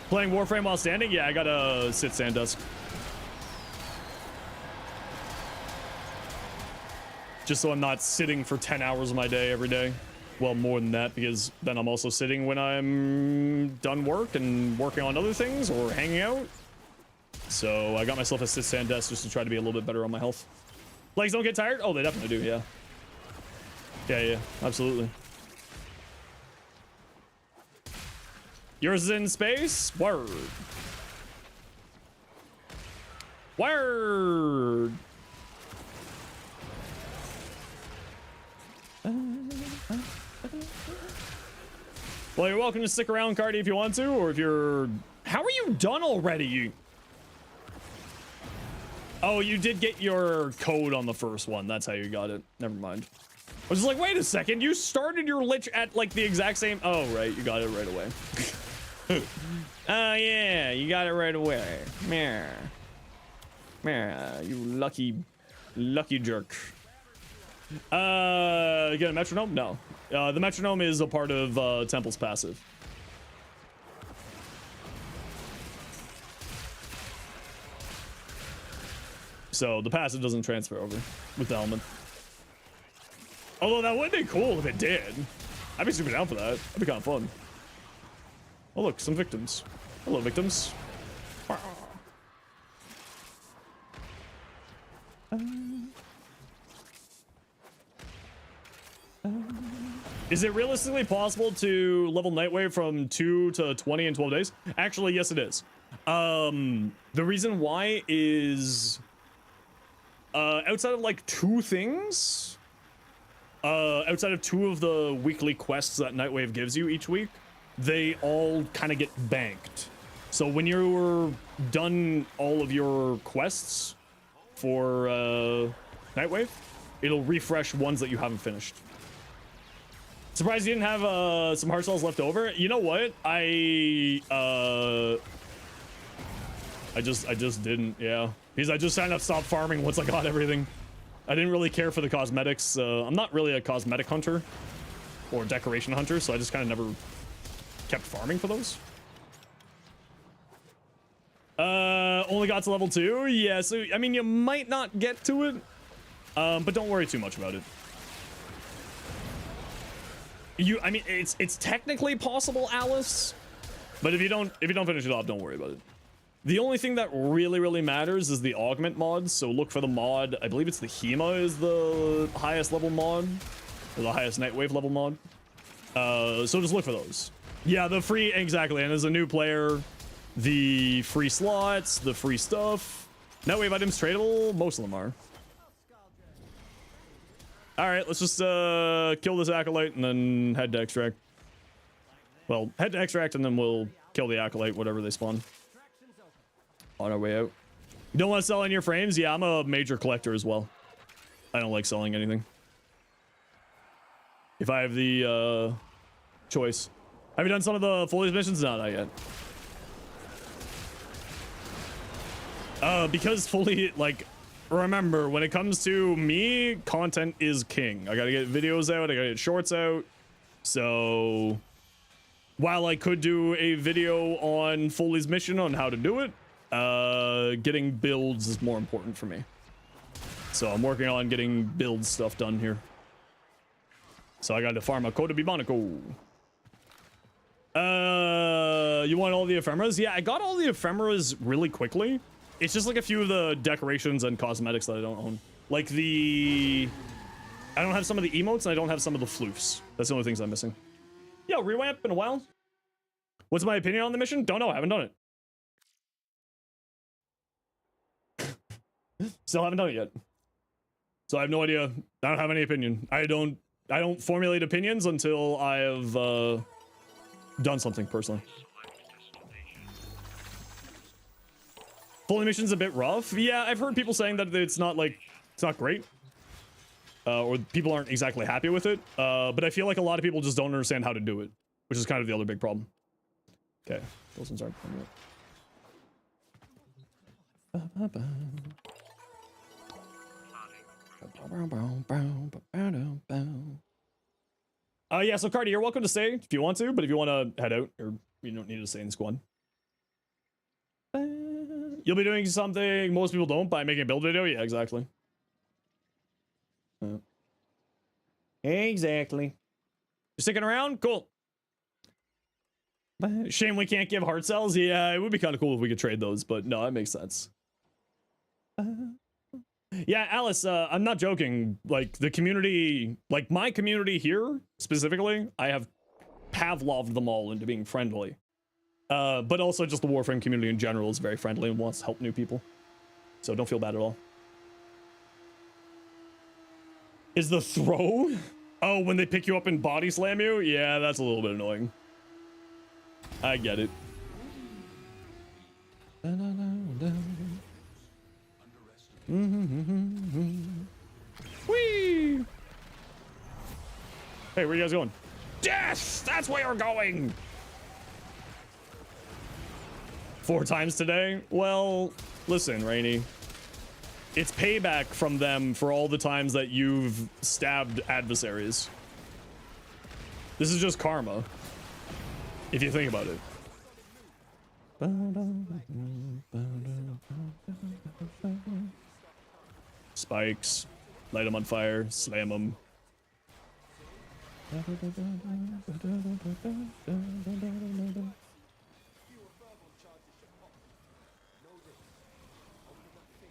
Playing Warframe while standing? Yeah, I gotta sit stand desk. Just so I'm not sitting for 10 hours of my day every day. Well, more than that, because then I'm also sitting when I'm done work and working on other things or hanging out. So I got myself a sit stand desk just to try to be a little bit better on my health. Legs don't get tired? Oh, they definitely do, yeah. Yeah, absolutely. Yours is in space? Word. Word. Well, you're welcome to stick around, Cardi, if you want to, or if you're... How are you done already? Oh, you did get your code on the first one. That's how you got it. Never mind. I was just like, wait a second. You started your lich at like the exact same. Oh, right. You got it right away. Oh, yeah. You got it right away. Meh. Meh. You lucky jerk. Get a metronome? No. The metronome is a part of Temple's passive. So the passive doesn't transfer over with the helmet. Although that would be cool if it did. I'd be super down for that. That'd be kind of fun. Oh look, some victims. Hello, victims. Is it realistically possible to level Nightwave from 2 to 20 in 12 days? Actually, yes, it is. The reason why is outside of like 2 things, outside of 2 of the weekly quests that Nightwave gives you each week, they all kind of get banked. So when you're done all of your quests for Nightwave, it'll refresh ones that you haven't finished. Surprised you didn't have some heart cells left over. You know what? I just didn't. Yeah, because I just kind of stopped farming once I got everything. I didn't really care for the cosmetics. I'm not really a cosmetic hunter or decoration hunter, so I just kind of never kept farming for those. Only got to level 2. Yeah, so I mean, you might not get to it, but don't worry too much about it. I mean, it's technically possible, Alice, but if you don't finish it off, don't worry about it. The only thing that really matters is the augment mods. So look for the mod. I believe it's the Hema is the highest level mod, or the highest Nightwave level mod. So just look for those. Yeah, the free, exactly. And as a new player, the free slots, the free stuff. Nightwave items tradable. Most of them are. All right, let's just kill this acolyte and then head to extract. Well, head to extract and then we'll kill the acolyte, whatever they spawn. On our way out. You don't want to sell any of your frames? Yeah, I'm a major collector as well. I don't like selling anything. If I have the choice. Have you done some of the foliage missions? No, not yet. Because fully, like, remember, when it comes to me, content is king. I gotta get videos out, I gotta get shorts out. So while I could do a video on Foley's mission on how to do it, getting builds is more important for me. So I'm working on getting build stuff done here. So I got to farm a Coda Bibonico. You want all the ephemeras? Yeah, I got all the ephemeras really quickly. It's just like a few of the decorations and cosmetics that I don't own. Like I don't have some of the emotes and I don't have some of the floofs. That's the only things I'm missing. Yo, rewamp, been a while. What's my opinion on the mission? Don't know, I haven't done it. Still haven't done it yet. So I have no idea. I don't have any opinion. I don't formulate opinions until I have done something personally. Fully mission's a bit rough. Yeah, I've heard people saying that it's not great. Or people aren't exactly happy with it. But I feel like a lot of people just don't understand how to do it, which is kind of the other big problem. Okay, those ones aren't coming up. Yeah, so Cardi, you're welcome to stay if you want to, but if you want to head out, or you don't need to stay in the squad. You'll be doing something most people don't by making a build video? Yeah, exactly. Exactly. You're sticking around? Cool. Shame we can't give heart cells. Yeah, it would be kind of cool if we could trade those, but no, that makes sense. Yeah, Alice, I'm not joking. Like, the community, like my community here, specifically, I have Pavloved them all into being friendly. But also just the Warframe community in general is very friendly and wants to help new people. So don't feel bad at all. Is the throw? Oh, when they pick you up and body slam you? Yeah, that's a little bit annoying. I get it. Hey, where you guys going? Death! That's where you're going! 4 times today? Well, listen, Rainy. It's payback from them for all the times that you've stabbed adversaries. This is just karma, if you think about it. Spikes. Light them on fire. Slam them.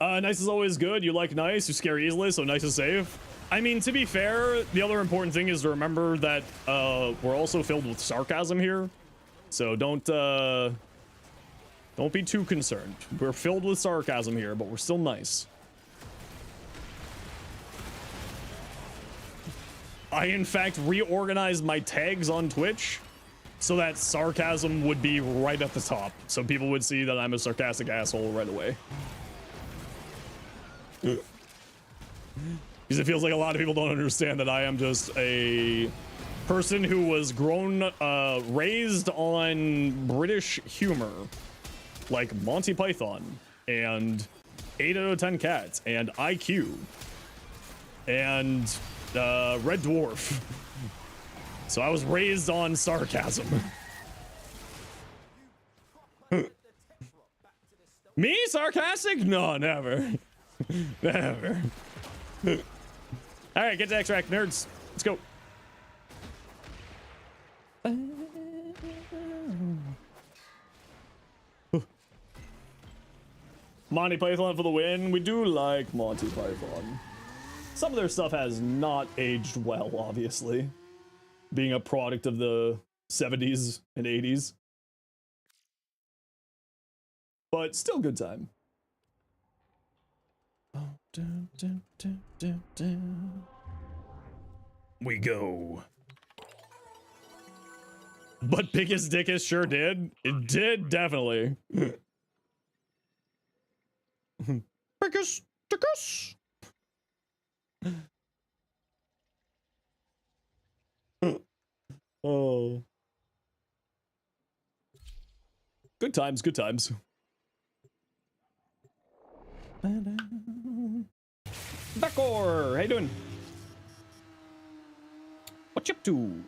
Nice is always good. You like nice. You scare easily, so nice is safe. I mean, to be fair, the other important thing is to remember that we're also filled with sarcasm here. So don't be too concerned. We're filled with sarcasm here, but we're still nice. I, in fact, reorganized my tags on Twitch so that sarcasm would be right at the top. So people would see that I'm a sarcastic asshole right away. Because it feels like a lot of people don't understand that I am just a person who was raised on British humor, like Monty Python and 8 out of 10 Cats and IQ and Red Dwarf. So I was raised on sarcasm. Me? Sarcastic? No, never. Never. All right, get to extract, nerds. Let's go. Monty Python for the win. We do like Monty Python. Some of their stuff has not aged well, obviously. Being a product of the 70s and 80s. But still good time. We go. But biggest dickest sure did. It did, definitely. Biggest dickest. Oh. Good times, good times. Bakor, how you doing? What you up to?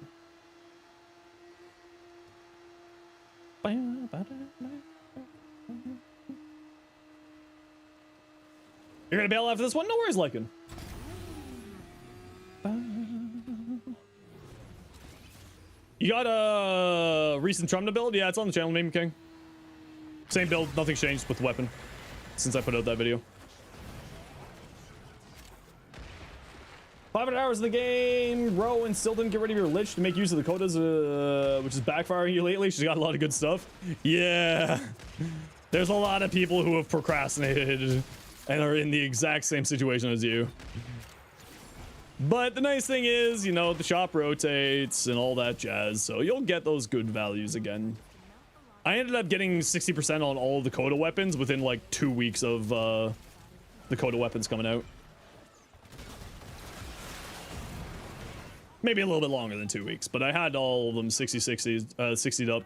You're gonna bail after this one? No worries, Lycan. You got a recent Trumna build? Yeah, it's on the channel, Meme King. Same build, nothing's changed with the weapon since I put out that video. 500 hours in the game, bro, and still didn't get rid of your lich to make use of the quotas, which is backfiring you lately. She's got a lot of good stuff. Yeah, there's a lot of people who have procrastinated and are in the exact same situation as you. But the nice thing is, you know, the shop rotates and all that jazz, so you'll get those good values again. I ended up getting 60% on all of the Coda weapons within like 2 weeks of the Coda weapons coming out. Maybe a little bit longer than 2 weeks, but I had all of them 60'd up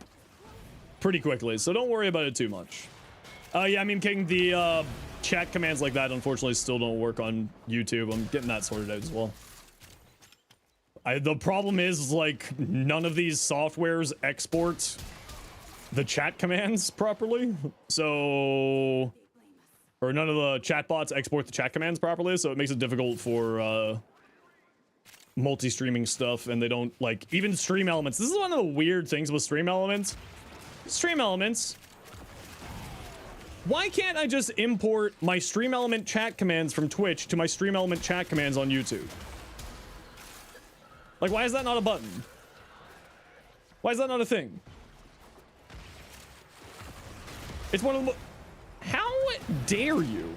pretty quickly, so don't worry about it too much. Yeah, I mean, King, the chat commands like that unfortunately still don't work on YouTube. I'm getting that sorted out as well. The problem is, like, none of these softwares export the chat commands properly, so... Or none of the chatbots export the chat commands properly, so it makes it difficult for, multi-streaming stuff, and they don't, like, even stream elements. This is one of the weird things with stream elements. Stream elements. Why can't I just import my stream element chat commands from Twitch to my stream element chat commands on YouTube? Like, why is that not a button? Why is that not a thing? It's one of the how dare you?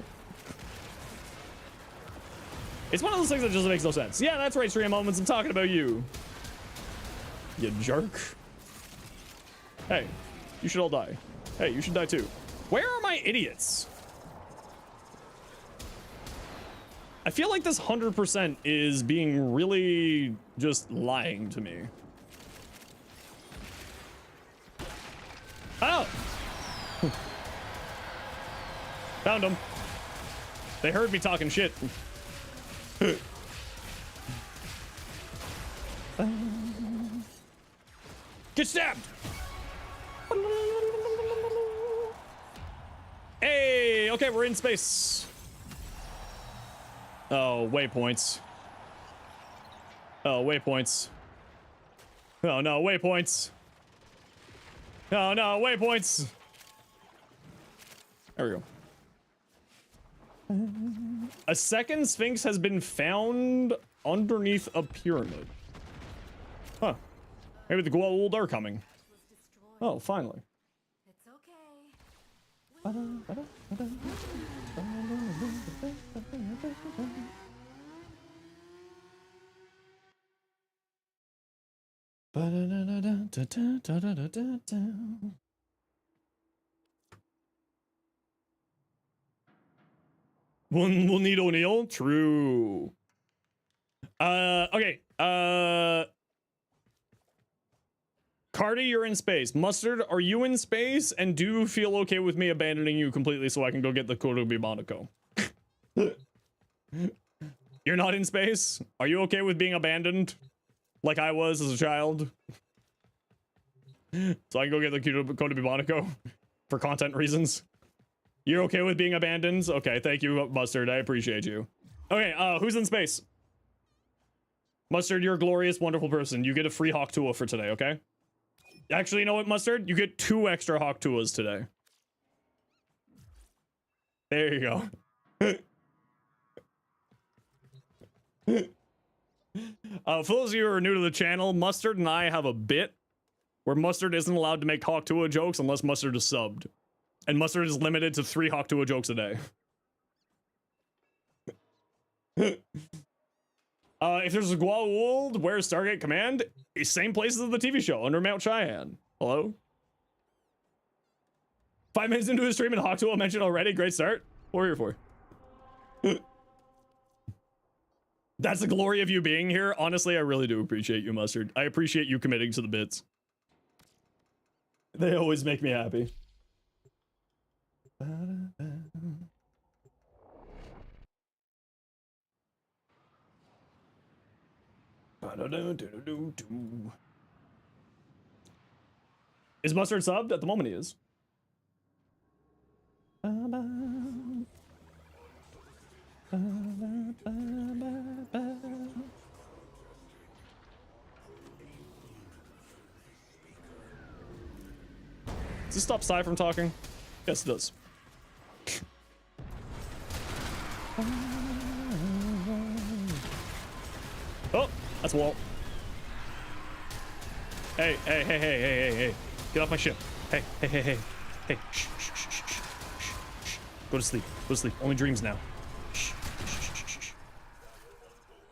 It's one of those things that just makes no sense. Yeah, that's right, stream elements. I'm talking about you. You jerk. Hey, you should all die. Hey, you should die too. Where are my idiots? I feel like this 100% is being really just lying to me. Oh! Found him. They heard me talking shit. Get stabbed! Hey, okay, we're in space. Oh, waypoints. Oh, waypoints. Oh, no, waypoints. Oh, no, waypoints. There we go. A second Sphinx has been found underneath a pyramid. Huh. Maybe the Goa'uld are coming. Oh, finally. It's okay. We'll need O'Neill. True. Okay. Cardi, you're in space. Mustard, are you in space? And do you feel okay with me abandoning you completely so I can go get the Korubi Monaco? You're not in space? Are you okay with being abandoned? Like I was as a child? So I can go get the Korubi Monaco for content reasons? You're okay with being abandoned? Okay, thank you, Mustard. I appreciate you. Okay, who's in space? Mustard, you're a glorious, wonderful person. You get a free Hawk Tua for today, okay? Actually, you know what, Mustard? You get 2 extra Hawk Tuas today. There you go. For those of you who are new to the channel, Mustard and I have a bit where Mustard isn't allowed to make Hawk Tua jokes unless Mustard is subbed. And Mustard is limited to 3 Hawk Tua jokes a day. If there's a Goa'uld, where's Stargate Command? Same place as the TV show, under Mount Cheyenne. Hello? 5 minutes into the stream and Hawk Tua mentioned already. Great start. What are you here for? That's the glory of you being here. Honestly, I really do appreciate you, Mustard. I appreciate you committing to the bits. They always make me happy. Is Mustard subbed? At the moment he is. Does this stop Sai from talking? Yes, it does. Oh, that's Walt. Hey, hey, hey, hey, hey, hey, hey. Get off my ship. Hey, hey, hey, hey. Hey, shh, shh, shh, shh, shh, shh. Go to sleep. Go to sleep. Only dreams now. Shh, shh, shh, shh, shh.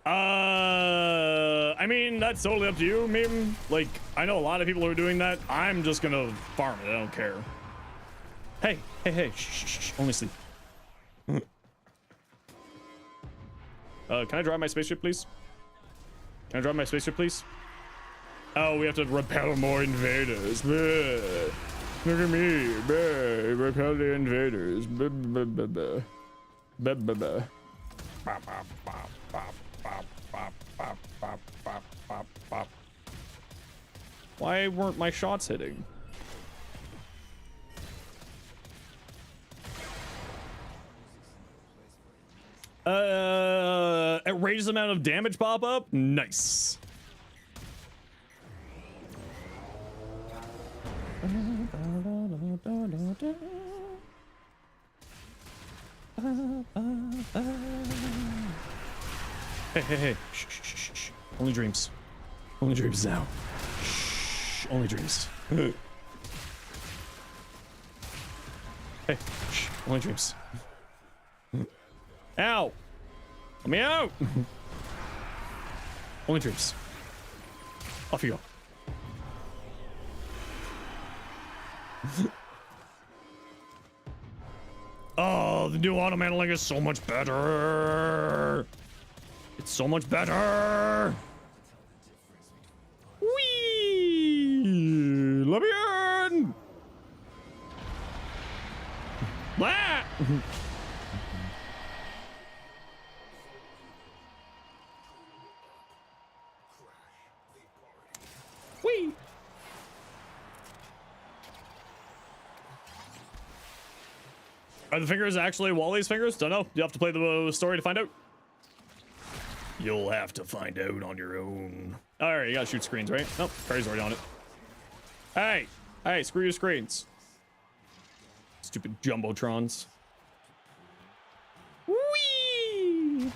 I mean, that's totally up to you, Meme. Like, I know a lot of people are doing that. I'm just gonna farm it. I don't care. Hey, hey, hey. Shh, shh, shh. Only sleep. Can I drive my spaceship, please? Can I drive my spaceship, please? Oh, we have to repel more invaders. Bleh. Look at me. Bleh. Repel the invaders. Bleh, bleh, bleh, bleh. Bleh, bleh, bleh. Bop, bop, bop, bop, bop, bop, bop, bop, bop, bop, bop. Why weren't my shots hitting? Outrageous amount of damage pop up. Nice. Hey, hey, hey. Shh, shh, shh, shh. Only dreams. Only dreams now. Shh. Only dreams. Hey. Shh. Only dreams. Ow! Let me out! Only dreams. Off you go. Oh, Oh, the new auto handling is so much better. It's so much better. Whee! Let me in. Blah! Whee! Are the fingers actually Wally's fingers? Don't know. You have to play the story to find out. You'll have to find out on your own. All right, you gotta shoot screens, right? Nope, Perry's already on it. Hey, hey, screw your screens. Stupid jumbotrons. Whee!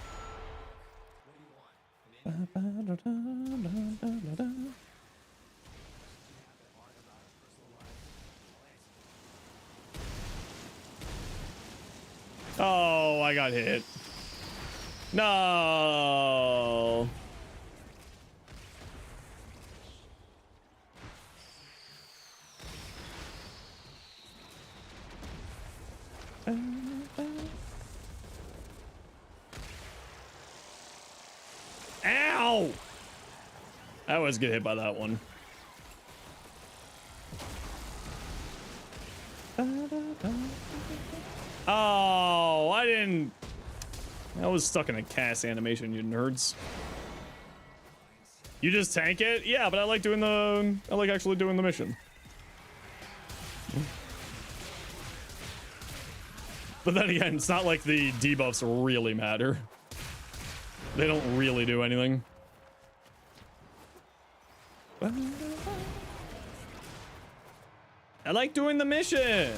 Oh, I got hit. No. Ow! I always get hit by that one. Oh, I didn't. I was stuck in a cast animation, you nerds. You just tank it? Yeah, but I like doing the. I like actually doing the mission. But then again, it's not like the debuffs really matter. They don't really do anything. I like doing the mission.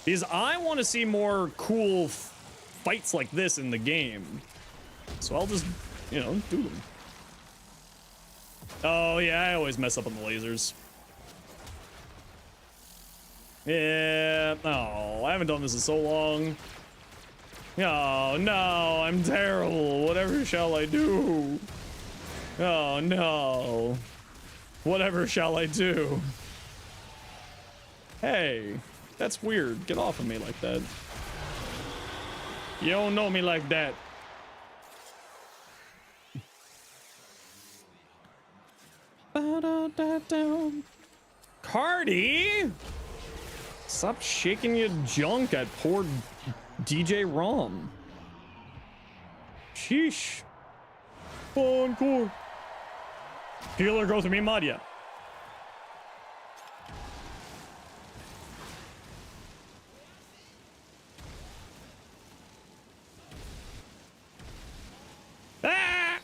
Because I want to see more cool fights like this in the game. So I'll just, you know, do them. Oh, yeah, I always mess up on the lasers. Yeah, oh, I haven't done this in so long. Oh, no, I'm terrible. Whatever shall I do? Oh, no. Whatever shall I do? Hey, that's weird. Get off of me like that. You don't know me like that. Cardi? Stop shaking your junk at poor DJ Rom. Sheesh. Encore. Healer go to me, Madia. Ah!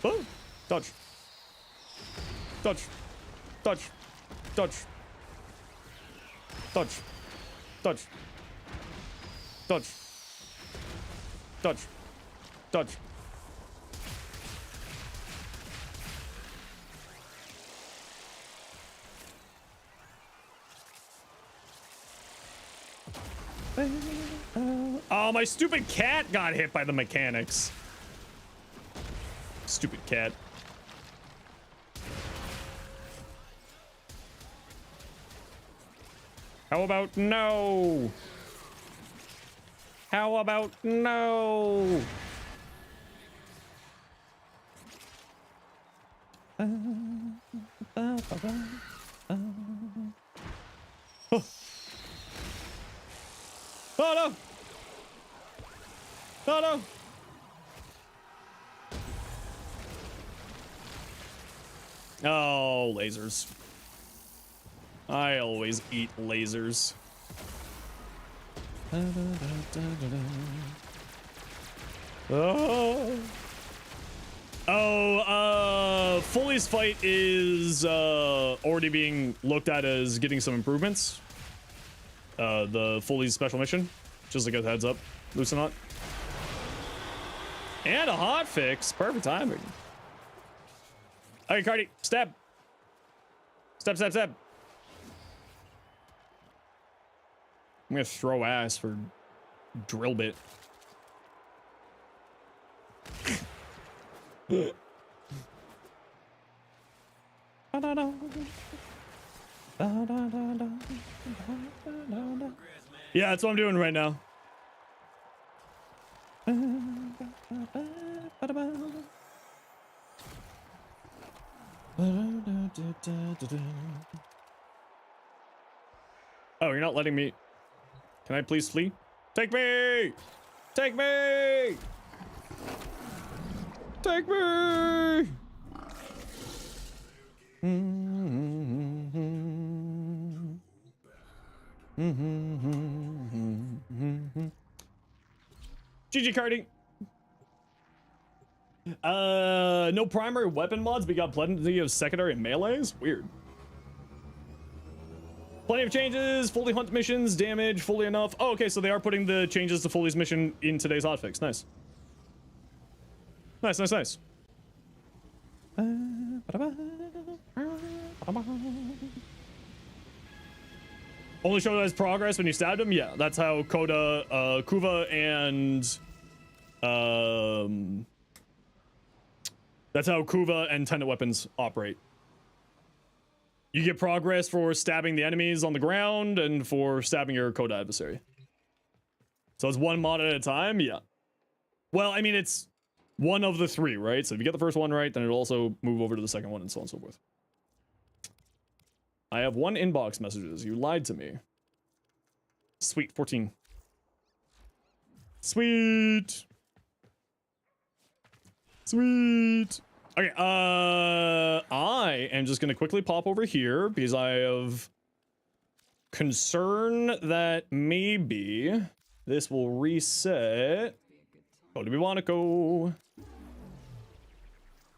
Oh, dodge. Dodge. Dodge. Dodge. Dodge. Dodge. Dodge. Dodge. Dodge. Oh, my stupid cat got hit by the mechanics. Stupid cat. How about no? How about no? Oh. Oh no! Oh no! Oh, lasers. I always eat lasers. Oh, Foley's fight is already being looked at as getting some improvements. The Foley's special mission, just like a heads up, Lucenot. And a hot fix, perfect timing. Okay, Cardi, stab. Stab, stab, stab. I'm gonna throw ass for drill bit. Yeah, that's what I'm doing right now. Oh, you're not letting me. Can I please flee? Take me! Take me! Take me! GG Cardi. No primary weapon mods, but got plenty of secondary melees. Weird. Plenty of changes, fully hunt missions, damage, fully enough. Oh, okay, so they are putting the changes to Fully's mission in today's hotfix. Nice. Nice, nice, nice. Only showed as progress when you stabbed him? Yeah, that's how Koda, Kuva, and... that's how Kuva and Tenet weapons operate. You get progress for stabbing the enemies on the ground and for stabbing your Koda adversary. So it's one mod at a time? Yeah. Well, I mean, it's one of the three, right? So if you get the first one right, then it'll also move over to the second one and so on and so forth. I have 1 inbox messages. You lied to me. Sweet, 14. Sweet. Sweet. Okay, I am just gonna quickly pop over here because I have concern that maybe this will reset. Go to Monaco.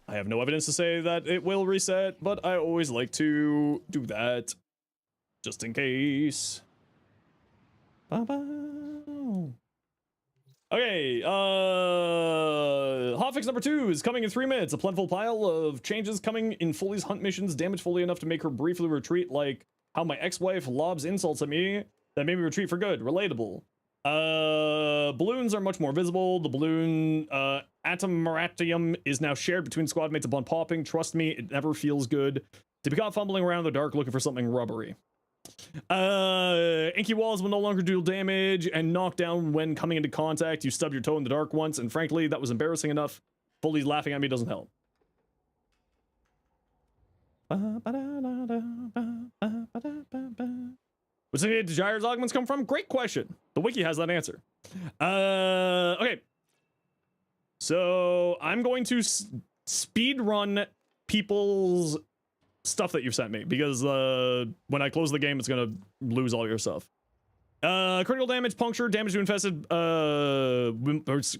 I have no evidence to say that it will reset, but I always like to do that just in case. Ba-ba. Okay, hotfix number 2 is coming in 3 minutes. A plentiful pile of changes coming in Fully's hunt missions. Damage Fully enough to make her briefly retreat, like how my ex-wife lobs insults at me that made me retreat for good. Relatable. Balloons are much more visible. The balloon, Atomaratium is now shared between squad mates upon popping. Trust me, it never feels good to be caught fumbling around in the dark looking for something rubbery. Inky walls will no longer deal damage and knock down when coming into contact. You stub your toe in the dark once, and frankly, that was embarrassing enough. Fully laughing at me doesn't help. What's the Gyre's augments come from? Great question. The wiki has that answer. Okay. So I'm going to speed run people's stuff that you've sent me because when I close the game, it's gonna lose all your stuff. Critical damage, puncture, damage to infested, or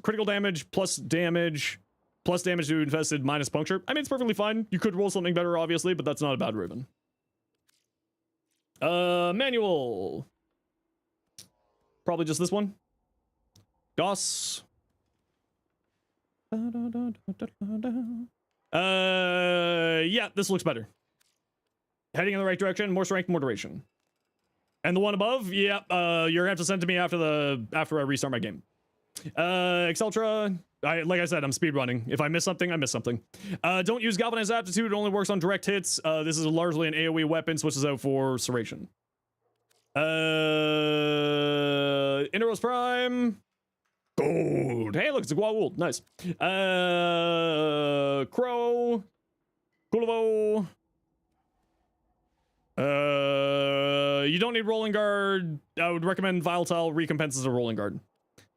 critical damage plus damage to infested minus puncture. I mean, it's perfectly fine. You could roll something better, obviously, but that's not a bad ribbon. Manual. Probably just this one. Goss. Yeah, this looks better. Heading in the right direction, more strength, more duration. And the one above, yeah, you're gonna have to send to me after I restart my game. Exceltra, like I said, I'm speedrunning. If I miss something, I miss something. Don't use Galvanized Aptitude, it only works on direct hits. This is largely an AoE weapon, switches out for Serration. Inneros Prime. Gold. Hey, look, it's a Guawold. Nice. Crow. Kulovo. You don't need Rolling Guard. I would recommend Volatile recompenses a Rolling Guard.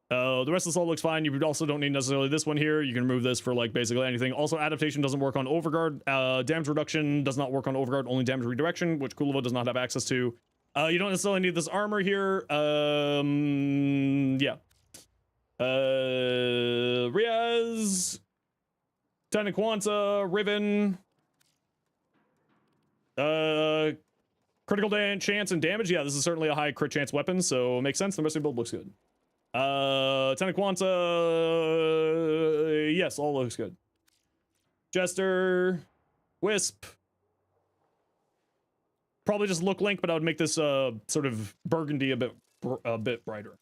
The rest of this all looks fine. You also don't need necessarily this one here. You can remove this for like basically anything. Also, adaptation doesn't work on Overguard. Damage reduction does not work on Overguard, only damage redirection, which Kulovo does not have access to. You don't necessarily need this armor here. Yeah. Riaz, Tanaquanta, Riven, critical chance and damage. Yeah, this is certainly a high crit chance weapon, so it makes sense. The rest of the build looks good. Tanaquanta, yes, all looks good. Jester, Wisp. Probably just look Link, but I would make this sort of burgundy a bit brighter.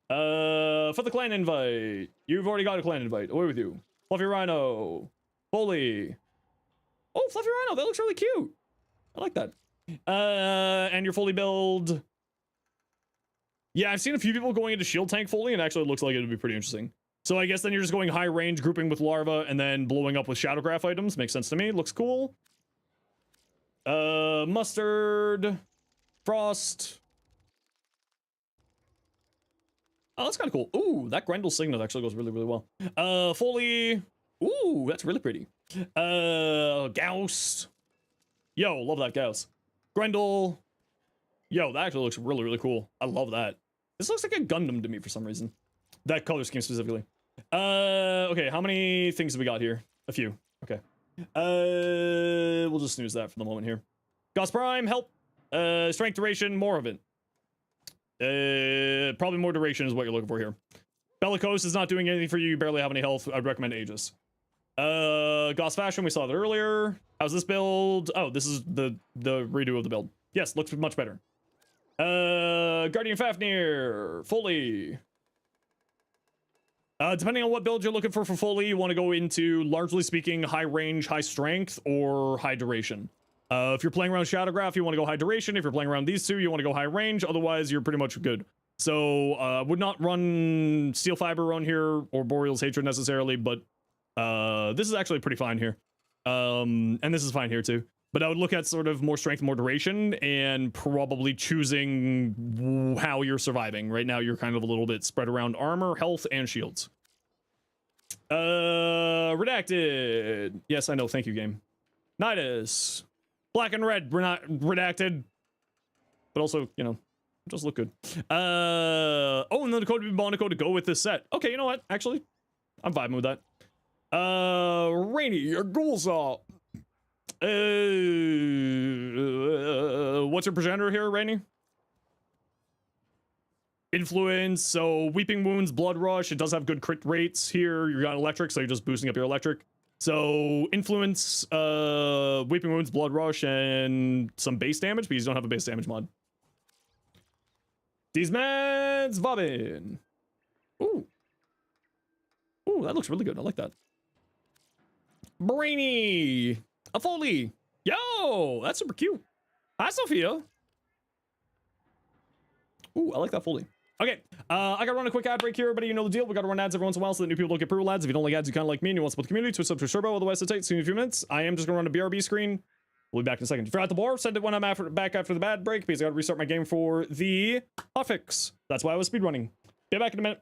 For the clan invite, you've already got a clan invite. Away with you. Fluffy Rhino, Foley. Oh, Fluffy Rhino, that looks really cute. I like that. And you're fully build. Yeah, I've seen a few people going into shield tank fully, and actually it looks like it would be pretty interesting. So I guess then you're just going high range, grouping with larva, and then blowing up with Shadowgraph items. Makes sense to me. Looks cool. Mustard. Frost. Oh, that's kind of cool. Ooh, that Grendel Signet actually goes really, really well. Foley. Ooh, that's really pretty. Gauss. Yo, love that Gauss. Grendel. Yo, that actually looks really, really cool. I love that. This looks like a Gundam to me for some reason. That color scheme specifically. Okay, how many things have we got here? A few. Okay. We'll just snooze that for the moment here. Gauss Prime, help. Strength duration, more of it. Probably more duration is what you're looking for here. Bellicose is not doing anything for you. You barely have any health. I'd recommend Aegis. Gauss Fashion, we saw that earlier. How's this build? Oh, this is the redo of the build. Yes, looks much better. Guardian Fafnir, fully. Depending on what build you're looking for fully, you want to go into, largely speaking, high range, high strength, or high duration. If you're playing around Shadowgraph, you want to go high duration. If you're playing around these two, you want to go high range. Otherwise, you're pretty much good. So, would not run Steel Fiber on here, or Boreal's Hatred necessarily, but this is actually pretty fine here. And this is fine here too. But I would look at sort of more strength, more duration, and probably choosing how you're surviving. Right now, you're kind of a little bit spread around armor, health, and shields. Redacted. Yes, I know. Thank you, game. Nidus. Black and red. We're not redacted. But also, you know, just look good. Oh, and then the code would be Monaco to go with this set. Okay, you know what? Actually, I'm vibing with that. Rainy, your goals are. What's your progenitor here, Rainy? Influence, so Weeping Wounds, Blood Rush, it does have good crit rates here. You got electric, so you're just boosting up your electric. So Influence, Weeping Wounds, Blood Rush, and some base damage, because you don't have a base damage mod. These meds, Bobbin. Ooh. Ooh, that looks really good. I like that. Brainy. A Foley. Yo, that's super cute. Hi, Sophia. Ooh, I like that Foley. Okay, I gotta run a quick ad break here, but you know the deal. We gotta run ads every once in a while so that new people don't get pro ads. If you don't like ads, you kind of like me and you want to support the community, switch up to Turbo. Otherwise, it'll take a few minutes. I am just gonna run a BRB screen. We'll be back in a second. If you're at the bar, send it when I'm back after the bad break because I gotta restart my game for the hotfix. That's why I was speedrunning. Be back in a minute.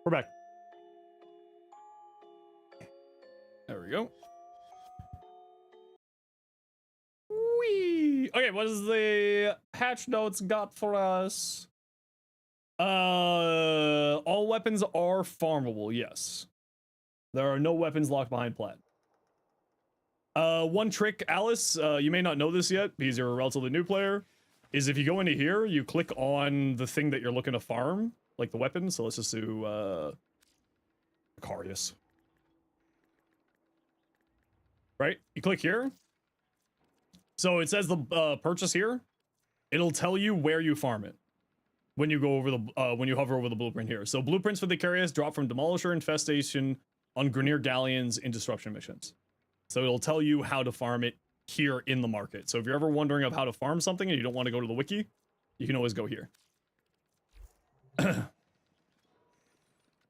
We're back. There we go. Whee! Okay, what is the patch notes got for us? All weapons are farmable, yes. There are no weapons locked behind plat. One trick, Alice, you may not know this yet because you're a relatively new player, is if you go into here, you click on the thing that you're looking to farm, like the weapon. So let's just do, Carius. Right? You click here. So it says the purchase here. It'll tell you where you farm it when you go over the when you hover over the blueprint here. So blueprints for the Carius drop from Demolisher Infestation on Grineer Galleons in Disruption missions. So it'll tell you how to farm it here in the market. So if you're ever wondering of how to farm something and you don't want to go to the wiki, you can always go here.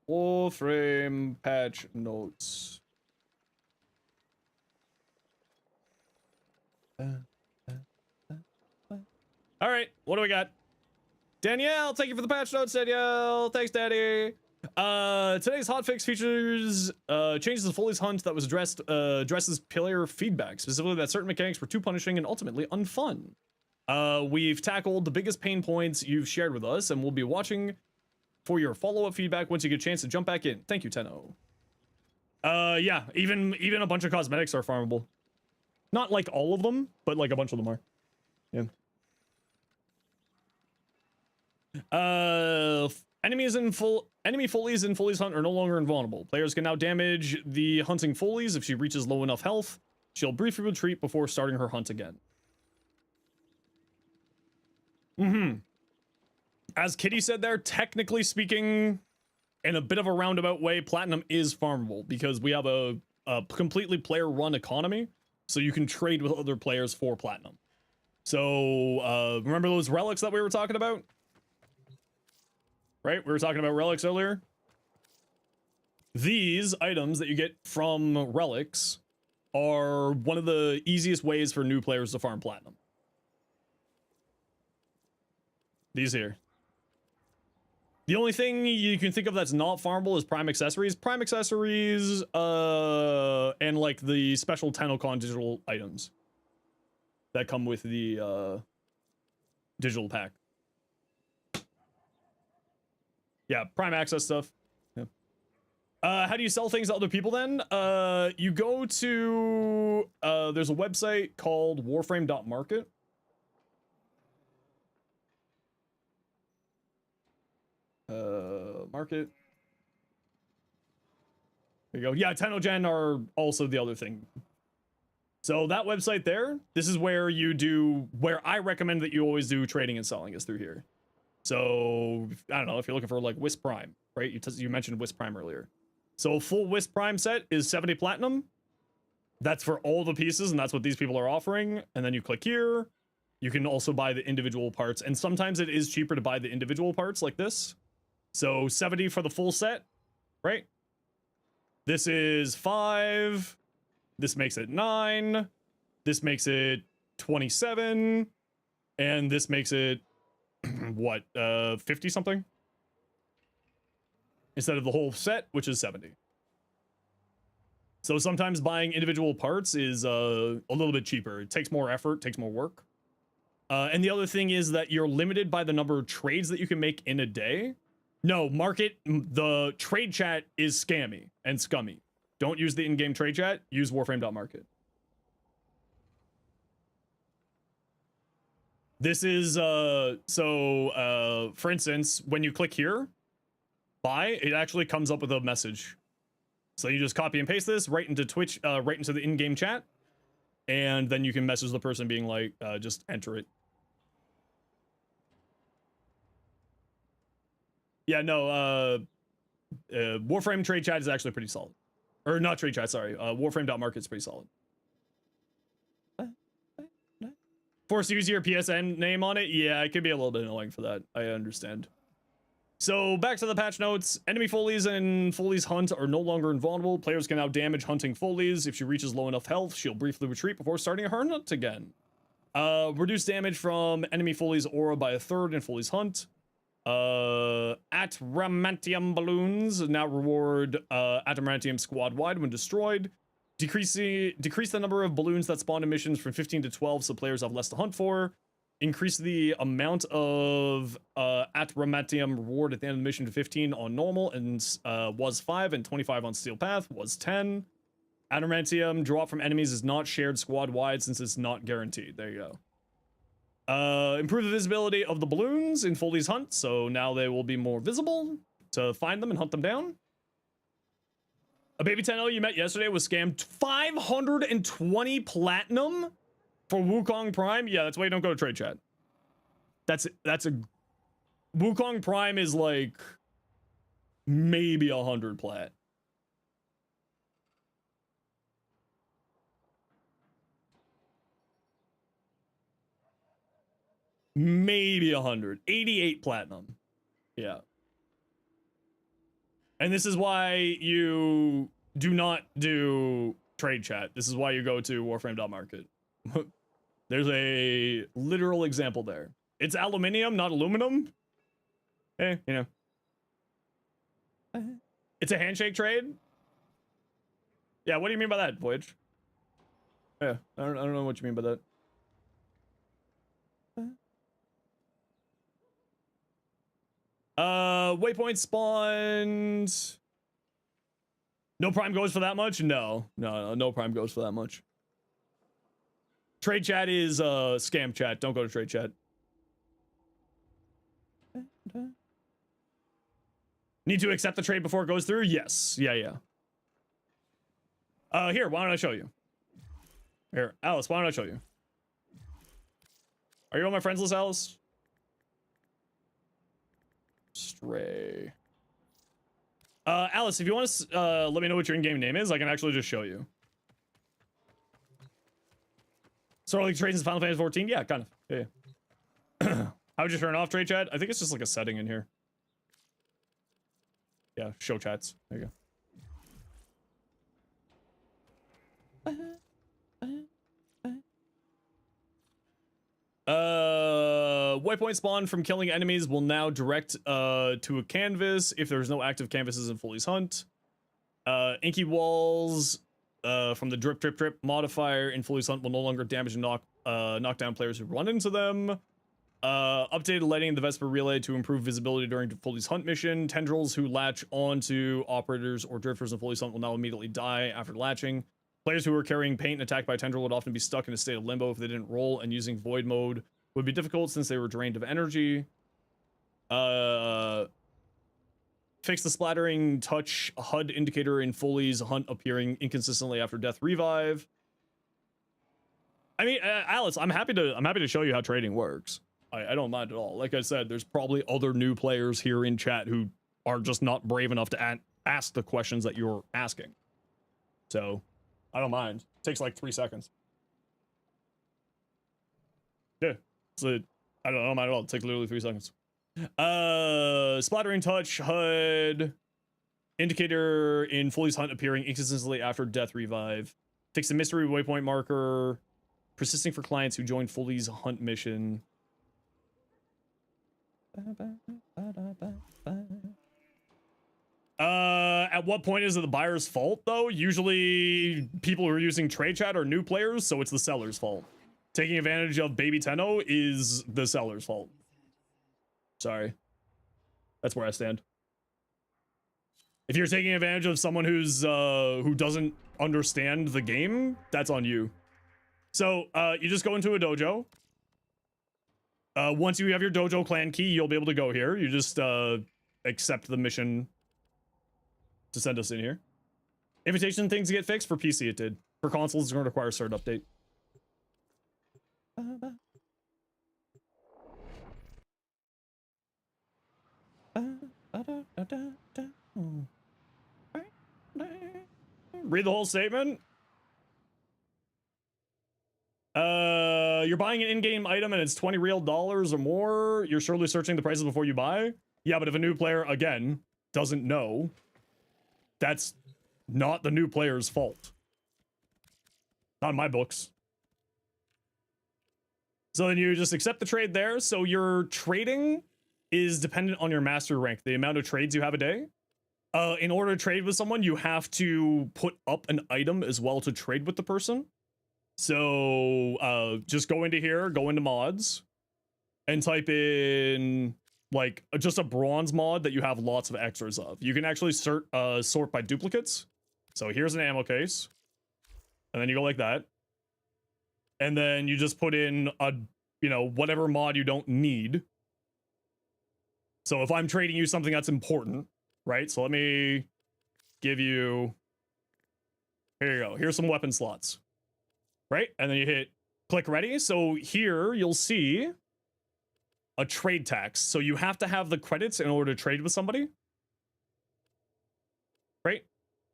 Warframe patch notes. All right, what do we got? Danielle, thank you for the patch notes, Danielle. Thanks, Daddy. Today's hotfix features changes to Foley's Hunt that was addresses player feedback, specifically that certain mechanics were too punishing and ultimately unfun. We've tackled the biggest pain points you've shared with us, and we'll be watching for your follow-up feedback once you get a chance to jump back in. Thank you, Tenno. Yeah, even a bunch of cosmetics are farmable. Not like all of them, but like a bunch of them are. Yeah. Enemy Foleys in Foley's Hunt are no longer invulnerable. Players can now damage the hunting Foleys if she reaches low enough health. She'll briefly retreat before starting her hunt again. As Kitty said there, technically speaking, in a bit of a roundabout way, platinum is farmable because we have a completely player-run economy, so you can trade with other players for platinum. So, remember those relics that we were talking about? Right? We were talking about relics earlier. These items that you get from relics are one of the easiest ways for new players to farm platinum. These here. The only thing you can think of that's not farmable is prime accessories. Prime accessories, and like the special TennoCon digital items that come with the digital pack. Yeah, prime access stuff. Yeah. How do you sell things to other people then? You go to, there's a website called warframe.market. Market. There you go. Yeah, Tennogen are also the other thing. So that website there, this is where you do, where I recommend that you always do trading and selling is through here. So, I don't know, if you're looking for like Wisp Prime, right? You mentioned Wisp Prime earlier. So a full Wisp Prime set is 70 platinum. That's for all the pieces, and that's what these people are offering. And then you click here. You can also buy the individual parts. And sometimes it is cheaper to buy the individual parts like this. So 70 for the full set, right? This is 5. This makes it 9. This makes it 27. And this makes it what, 50 something instead of the whole set, which is 70. So sometimes buying individual parts is a little bit cheaper. It takes more effort, takes more work. And the other thing is that you're limited by the number of trades that you can make in a day. No, market, the trade chat is scammy and scummy. Don't use the in-game trade chat, use warframe.market. This is, for instance, when you click here, buy, it actually comes up with a message. So you just copy and paste this right into Twitch, right into the in-game chat. And then you can message the person being like, just enter it. Yeah, no, Warframe trade chat is actually pretty solid. Or not trade chat, sorry. Warframe.market is pretty solid. Force to use your PSN name on it? Yeah, it could be a little bit annoying for that. I understand. So back to the patch notes. Enemy Foleys and Foley's Hunt are no longer invulnerable. Players can now damage hunting Foleys. If she reaches low enough health, she'll briefly retreat before starting her hunt again. Reduce damage from enemy Foley's aura by 1/3 in Foley's Hunt. Adamantium balloons now reward adamantium squad wide when destroyed. Decrease the number of balloons that spawn in missions from 15 to 12 so players have less to hunt for. Increase the amount of adamantium reward at the end of the mission to 15 on normal and was 5, and 25 on steel path was 10. Adamantium drop from enemies is not shared squad wide since it's not guaranteed. There you go. Improve the visibility of the balloons in Foley's Hunt, so now they will be more visible to find them and hunt them down. A baby 10 you met yesterday was scammed 520 platinum for Wukong Prime. Yeah, that's why you don't go to trade chat. That's a Wukong Prime is like maybe 100 plat. Maybe 100. 88 platinum. Yeah. And this is why you do not do trade chat. This is why you go to warframe.market. There's a literal example there. It's aluminium, not aluminum. You know. It's a handshake trade. Yeah, what do you mean by that, Voyage? Yeah, I don't know what you mean by that. Waypoint spawned. No prime goes for that much? No prime goes for that much. Trade chat is scam chat. Don't go to trade chat. Need to accept the trade before it goes through? Yes. Yeah. Here, why don't I show you? Here, Alice, why don't I show you? Are you on my friends list, Alice? Stray. Alice, if you want to let me know what your in-game name is, I can actually just show you. Sort of like trades in Final Fantasy 14? Yeah, kind of. Yeah. How would you turn off trade chat? I think it's just like a setting in here. Yeah, show chats. There you go. Waypoint spawn from killing enemies will now direct to a canvas if there's no active canvases in Foley's Hunt. Inky walls from the drip modifier in Foley's Hunt will no longer damage and knock down players who run into them. Updated lighting in the Vesper relay to improve visibility during Foley's Hunt mission. Tendrils who latch onto operators or drifters in Foley's Hunt will now immediately die after latching. Players who are carrying paint and attacked by Tendril would often be stuck in a state of limbo if they didn't roll, and using void mode would be difficult since they were drained of energy. Fix the splattering touch HUD indicator in Foley's Hunt appearing inconsistently after death revive. I mean, Alice, I'm happy to show you how trading works. I don't mind at all. Like I said, there's probably other new players here in chat who are just not brave enough to ask the questions that you're asking. So I don't mind. It takes like 3 seconds. Yeah. So I don't mind at all. It takes literally 3 seconds. Splattering touch HUD indicator in Foley's Hunt appearing inconsistently after death revive. Fix the mystery waypoint marker persisting for clients who join Foley's Hunt mission. At what point is it the buyer's fault though? Usually people who are using trade chat are new players, so it's the seller's fault. Taking advantage of baby Tenno is the seller's fault. Sorry. That's where I stand. If you're taking advantage of someone who's who doesn't understand the game, that's on you. So you just go into a dojo. Once you have your dojo clan key, you'll be able to go here. You just accept the mission to send us in here. Invitation things get fixed. For PC it did. For consoles, it's going to require a cert update. Read the whole statement. You're buying an in-game item and it's 20 real dollars or more. You're surely searching the prices before you buy. Yeah, but if a new player, again, doesn't know, that's not the new player's fault. Not in my books. So then you just accept the trade there. So you're trading is dependent on your master rank, the amount of trades you have a day. In order to trade with someone, you have to put up an item as well to trade with the person. So just go into here, go into mods, and type in like just a bronze mod that you have lots of extras of. You can actually sort by duplicates. So here's an ammo case, and then you go like that, and then you just put in a, you know, whatever mod you don't need. So if I'm trading you something that's important, right? So let me give you, here you go. Here's some weapon slots, right? And then you hit click ready. So here you'll see a trade tax. So you have to have the credits in order to trade with somebody, right?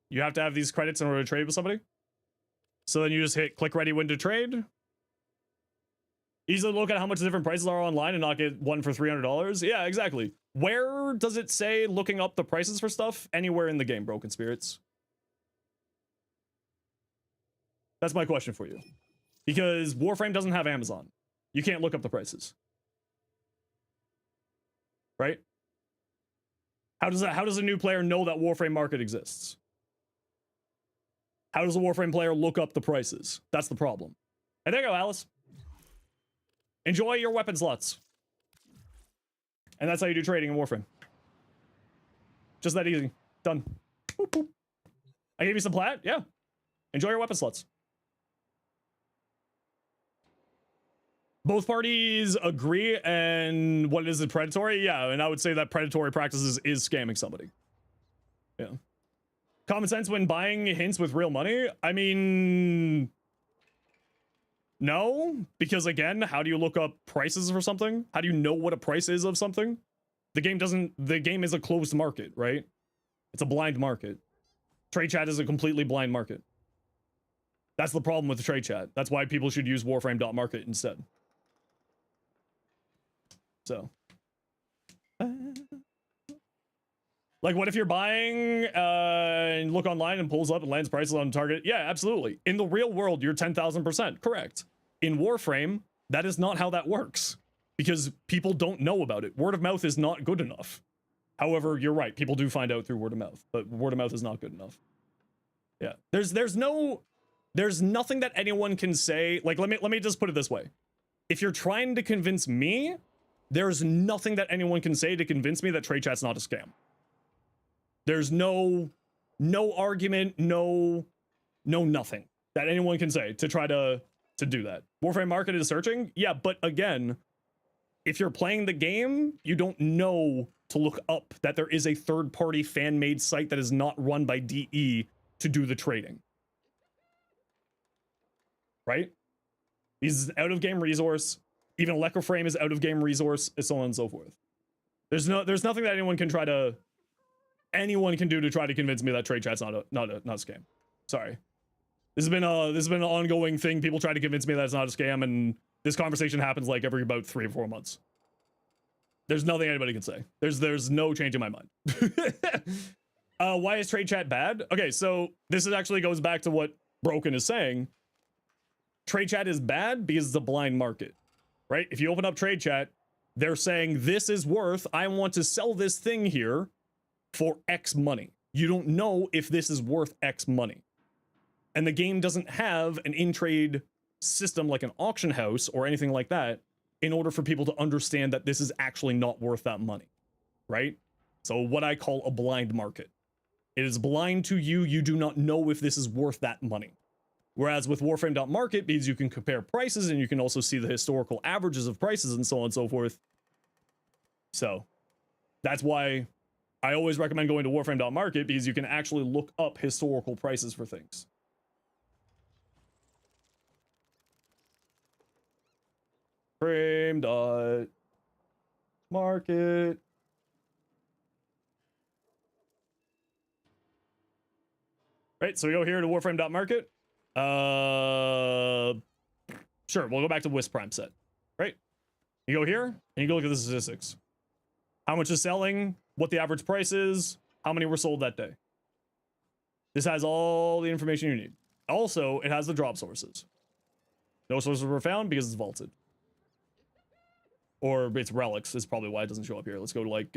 You have to have these credits in order to trade with somebody. So then you just hit click ready when to trade. Easily look at how much the different prices are online and not get one for $300. Yeah, exactly. Where does it say looking up the prices for stuff? Anywhere in the game, Broken Spirits. That's my question for you. Because Warframe doesn't have Amazon. You can't look up the prices. Right? How does a new player know that Warframe market exists? How does a Warframe player look up the prices? That's the problem. And there you go, Alice. Enjoy your weapon slots. And that's how you do trading in Warframe. Just that easy. Done. Boop, boop. I gave you some plat? Yeah. Enjoy your weapon slots. Both parties agree, and what is it, predatory? Yeah, and I would say that predatory practices is scamming somebody. Yeah. Common sense when buying hints with real money? I mean, no, because again, how do you look up prices for something? How do you know what a price is of something? The game is a closed market, right? It's a blind market. Trade chat is a completely blind market. That's the problem with the trade chat. That's why people should use Warframe.market instead. So. Like, what if you're buying and look online and pulls up and lands prices on target? Yeah, absolutely. In the real world, you're 10,000% correct. In Warframe, that is not how that works because people don't know about it. Word of mouth is not good enough. However, you're right. People do find out through word of mouth, but word of mouth is not good enough. Yeah, there's nothing that anyone can say. Like, let me just put it this way. If you're trying to convince me, there's nothing that anyone can say to convince me that trade chat's not a scam. There's no argument, no nothing that anyone can say to try to do that. Warframe market is searching? Yeah, but again, if you're playing the game, you don't know to look up that there is a third-party fan-made site that is not run by DE to do the trading. Right? He's out-of-game resource. Even Warframe is out-of-game resource, and so on and so forth. There's nothing that anyone can do to try to convince me that trade chat's not a scam. Sorry. This has been an ongoing thing. People try to convince me that it's not a scam, and this conversation happens like every about 3 or 4 months. There's nothing anybody can say. There's no change in my mind. Why is trade chat bad? Okay, so this actually goes back to what Broken is saying. Trade chat is bad because it's a blind market, right? If you open up trade chat, they're saying this is worth, I want to sell this thing here for X money. You don't know if this is worth X money. And the game doesn't have an in-trade system like an auction house or anything like that in order for people to understand that this is actually not worth that money, right? So what I call a blind market. It is blind to you. You do not know if this is worth that money. Whereas with Warframe.market, because you can compare prices and you can also see the historical averages of prices and so on and so forth. So that's why I always recommend going to Warframe.market, because you can actually look up historical prices for things. Warframe.market. Right, so we go here to Warframe.market. Sure, we'll go back to Wisp Prime set. Right? You go here, and you go look at the statistics. How much is selling, what the average price is, how many were sold that day. This has all the information you need. Also, it has the drop sources. No sources were found because it's vaulted. Or it's relics is probably why it doesn't show up here. Let's go to like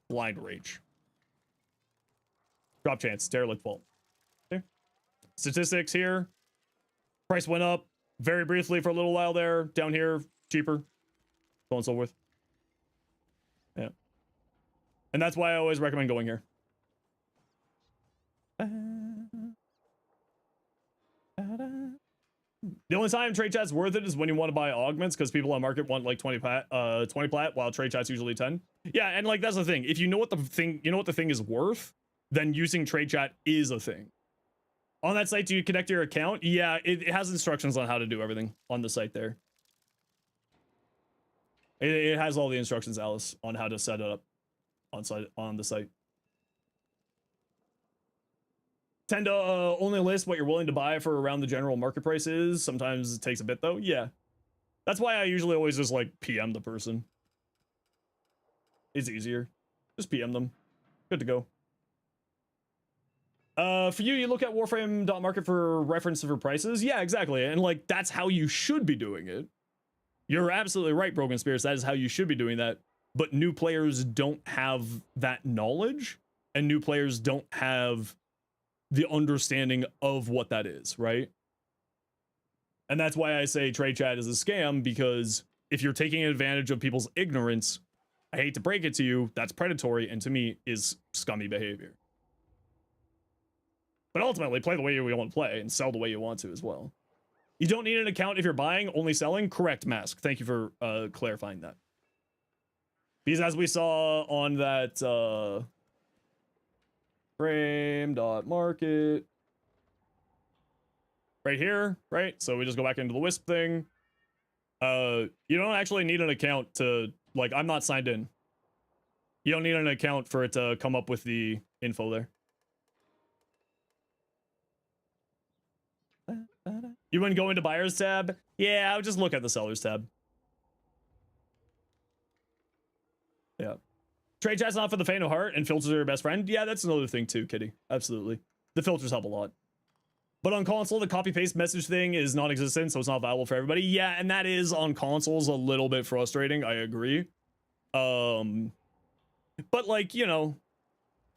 blind rage. Drop chance, derelict vault. Okay. Statistics here. Price went up very briefly for a little while there. Down here, cheaper. So on and so forth. Yeah. And that's why I always recommend going here. The only time trade chat's worth it is when you want to buy augments, because people on market want like 20 plat, while trade chat's usually 10. Yeah, and like that's the thing. If you know what the thing is worth, then using trade chat is a thing. On that site, do you connect your account? Yeah, it has instructions on how to do everything on the site there. It has all the instructions, Alice, on how to set it up on the site. Tend to only list what you're willing to buy for around the general market price is. Sometimes it takes a bit though. Yeah. That's why I usually always just like PM the person. It's easier. Just PM them. Good to go. For you look at Warframe.market for reference for prices. Yeah, exactly. And like, that's how you should be doing it. You're absolutely right, Broken Spirits. That is how you should be doing that. But new players don't have that knowledge, and new players don't have the understanding of what that is, right? And that's why I say trade chat is a scam, because if you're taking advantage of people's ignorance, I hate to break it to you, that's predatory, and to me is scummy behavior. But ultimately, play the way you want to play and sell the way you want to as well. You don't need an account if you're buying, only selling. Correct, Mask. Thank you for clarifying that. Because as we saw on that frame.market right here, right? So we just go back into the Wisp thing. You don't actually need an account to, like, I'm not signed in. You don't need an account for it to come up with the info there. You wouldn't go into buyers tab? Yeah, I would just look at the sellers tab. Yeah. Trade chat's not for the faint of heart, and filters are your best friend. Yeah, that's another thing too, Kitty. Absolutely. The filters help a lot. But on console, the copy-paste message thing is non-existent, so it's not valuable for everybody. Yeah, and that is on consoles a little bit frustrating. I agree. But like, you know,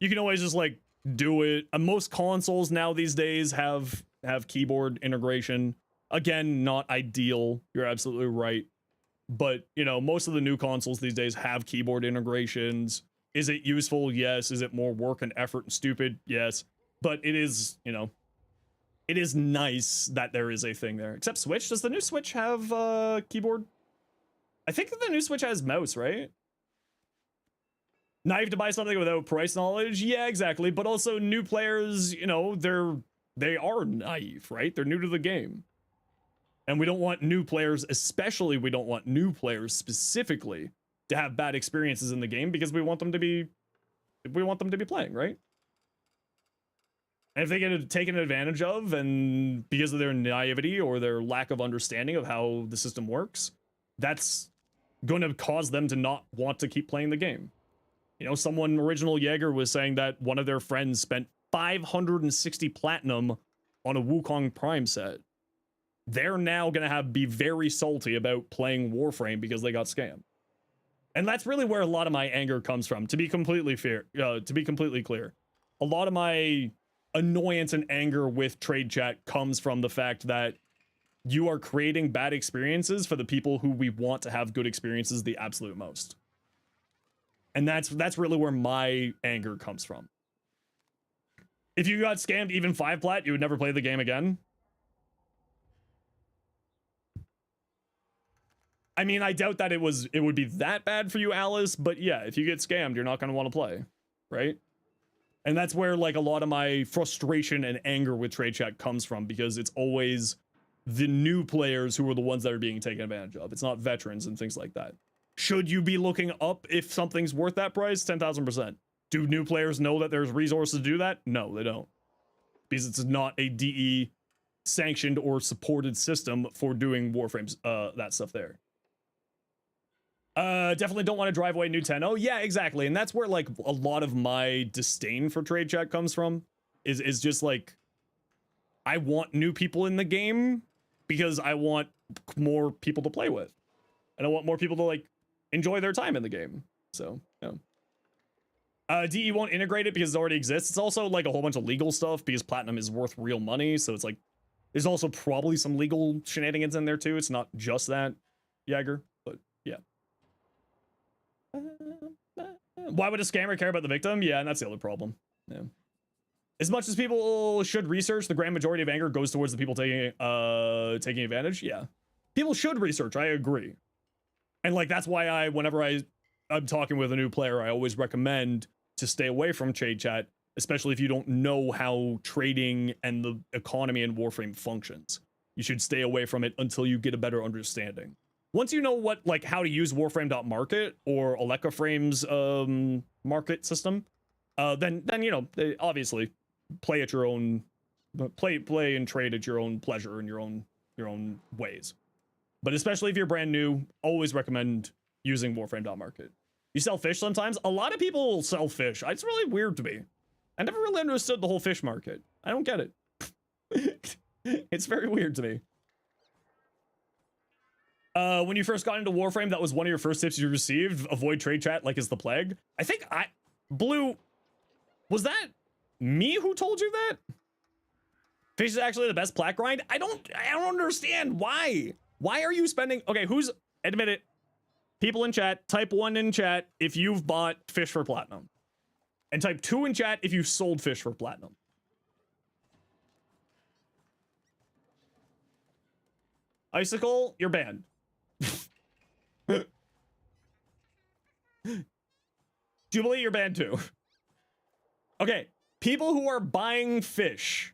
you can always just like do it. Most consoles now these days have keyboard integration. Again, not ideal. You're absolutely right. But, you know, most of the new consoles these days have keyboard integrations. Is it useful? Yes. Is it more work and effort and stupid? Yes. But it is, you know, it is nice that there is a thing there. Except Switch. Does the new Switch have keyboard? I think that the new Switch has mouse, right? Naive to buy something without price knowledge? Yeah, exactly. But also new players, you know, they are naive, right? They're new to the game. And we don't want new players, especially we don't want new players specifically to have bad experiences in the game, because we want them to be playing, right? And if they get taken advantage of, and because of their naivety or their lack of understanding of how the system works, that's going to cause them to not want to keep playing the game. You know, someone, Original Jaeger, was saying that one of their friends spent 560 platinum on a Wukong Prime set. They're now going to be very salty about playing Warframe because they got scammed. And that's really where a lot of my anger comes from, to be completely fair, to be completely clear. A lot of my annoyance and anger with trade chat comes from the fact that you are creating bad experiences for the people who we want to have good experiences the absolute most. And that's really where my anger comes from. If you got scammed even 5 plat, you would never play the game again. I mean, I doubt that it would be that bad for you, Alice, but yeah, if you get scammed, you're not going to want to play, right? And that's where like a lot of my frustration and anger with trade chat comes from, because it's always the new players who are the ones that are being taken advantage of. It's not veterans and things like that. Should you be looking up if something's worth that price? 10,000%. Do new players know that there's resources to do that? No, they don't. Because it's not a DE sanctioned or supported system for doing Warframes, that stuff there. Definitely don't want to drive away new 10-0. Yeah, exactly. And that's where like a lot of my disdain for trade chat comes from, is just like, I want new people in the game because I want more people to play with. And I want more people to like enjoy their time in the game. So, yeah. DE won't integrate it because it already exists. It's also like a whole bunch of legal stuff because platinum is worth real money. So it's like, there's also probably some legal shenanigans in there too. It's not just that, Jagger, but yeah. Why would a scammer care about the victim? Yeah, and that's the other problem. Yeah. As much as people should research, the grand majority of anger goes towards the people taking advantage. Yeah. People should research, I agree. And like that's why whenever I'm talking with a new player, I always recommend to stay away from trade chat, especially if you don't know how trading and the economy in Warframe functions. You should stay away from it until you get a better understanding. Once you know what, like, how to use Warframe.market or Electroframe's market system, then you know, obviously play at your own, play and trade at your own pleasure in your own ways. But especially if you're brand new, always recommend using Warframe.market. You sell fish sometimes? A lot of people sell fish. It's really weird to me. I never really understood the whole fish market. I don't get it. It's very weird to me. When you first got into Warframe, that was one of your first tips you received. Avoid trade chat like it's the plague. I think Blue, was that me who told you that? Fish is actually the best plat grind? I don't understand why. Why are you spending, okay, admit it. People in chat, type 1 in chat if you've bought fish for platinum. And type 2 in chat if you sold fish for platinum. Icicle, you're banned. Jubilee, you're banned too. Okay, people who are buying fish.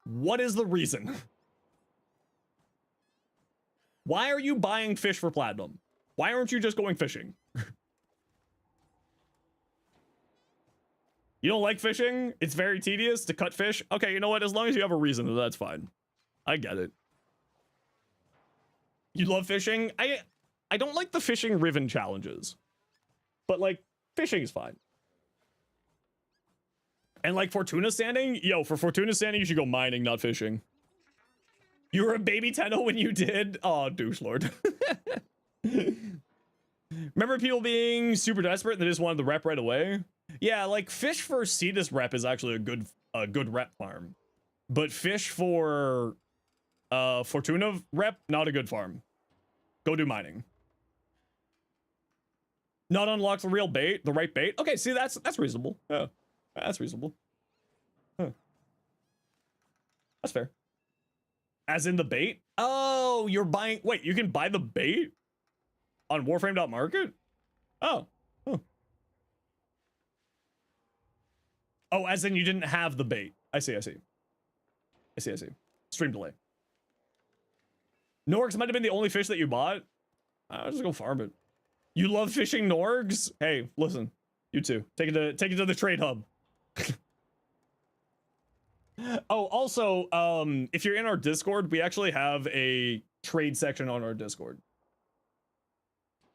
What is the reason? Why are you buying fish for platinum? Why aren't you just going fishing? You don't like fishing? It's very tedious to cut fish? Okay, you know what? As long as you have a reason, that's fine. I get it. You love fishing? I don't like the fishing Riven challenges. But, like, fishing is fine. And, like, Fortuna Standing? Yo, for Fortuna Standing, you should go mining, not fishing. You were a baby Tenno when you did? Oh, douche lord. Remember people being super desperate and they just wanted the rep right away? Yeah, like fish for Cetus rep is actually a good rep farm. But fish for Fortuna rep, not a good farm. Go do mining. Not unlock the real bait, the right bait. Okay, see that's reasonable. Yeah. That's reasonable. Huh. That's fair. As in the bait? Oh, you're buying... Wait, you can buy the bait? On Warframe.market? Oh. Huh. Oh, as in you didn't have the bait. I see. Stream delay. Norgs might have been the only fish that you bought. I'll just go farm it. You love fishing Norgs? Hey, listen. You too. Take it to the trade hub. Oh, also, if you're in our Discord, we actually have a trade section on our Discord.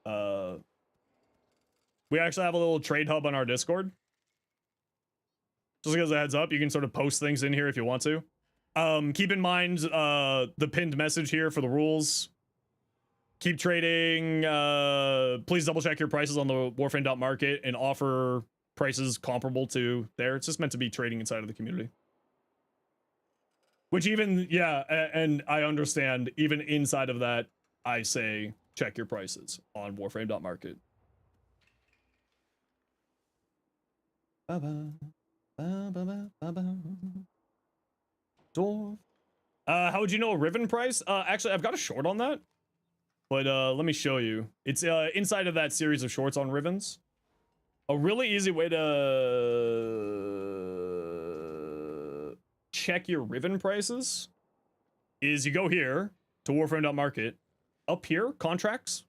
We actually have a little trade hub on our Discord. Just as a heads up, you can sort of post things in here if you want to. Keep in mind the pinned message here for the rules. Keep trading. Please double check your prices on the Warframe.market and offer prices comparable to there. It's just meant to be trading inside of the community. Which even, yeah, and I understand, even inside of that, I say check your prices on Warframe.market. How would you know a Riven price? Actually, I've got a short on that. But let me show you. It's inside of that series of shorts on Rivens. A really easy way to check your Riven prices is you go here to Warframe.market. Up here, contracts.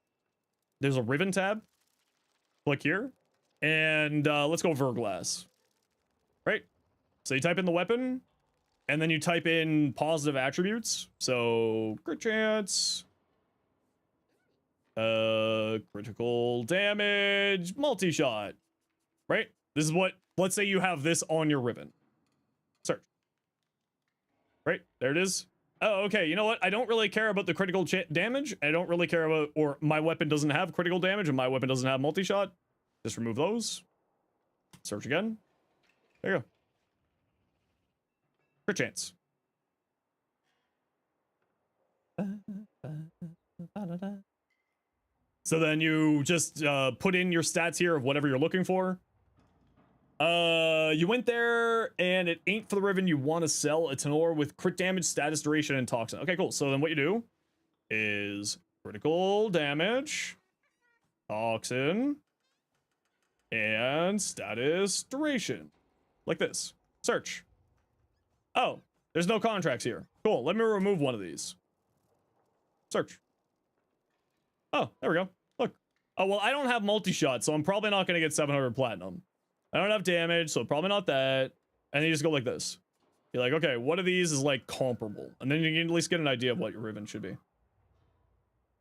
There's a Riven tab. Click here. And let's go Verglass. Right? So you type in the weapon. And then you type in positive attributes. So crit chance. Critical damage. Multi-shot. Right? This is what, let's say you have this on your Riven. Search. Right? There it is. Oh, okay. You know what? I don't really care about the critical damage. I don't really care about, or my weapon doesn't have critical damage and my weapon doesn't have multi-shot. Just remove those. Search again. There you go. Crit chance. So then you just put in your stats here of whatever you're looking for. You went there and it ain't for the Riven. You want to sell a Tenor with crit damage, status, duration, and toxin. Okay, cool. So then what you do is critical damage, toxin, and status, duration. Like this. Search. Oh, there's no contracts here. Cool. Let me remove one of these. Search. Oh, there we go. Look. Oh, well, I don't have multi-shot, so I'm probably not going to get 700 platinum. I don't have damage, so probably not that. And then you just go like this. You're like, okay, what of these is like comparable? And then you can at least get an idea of what your Riven should be.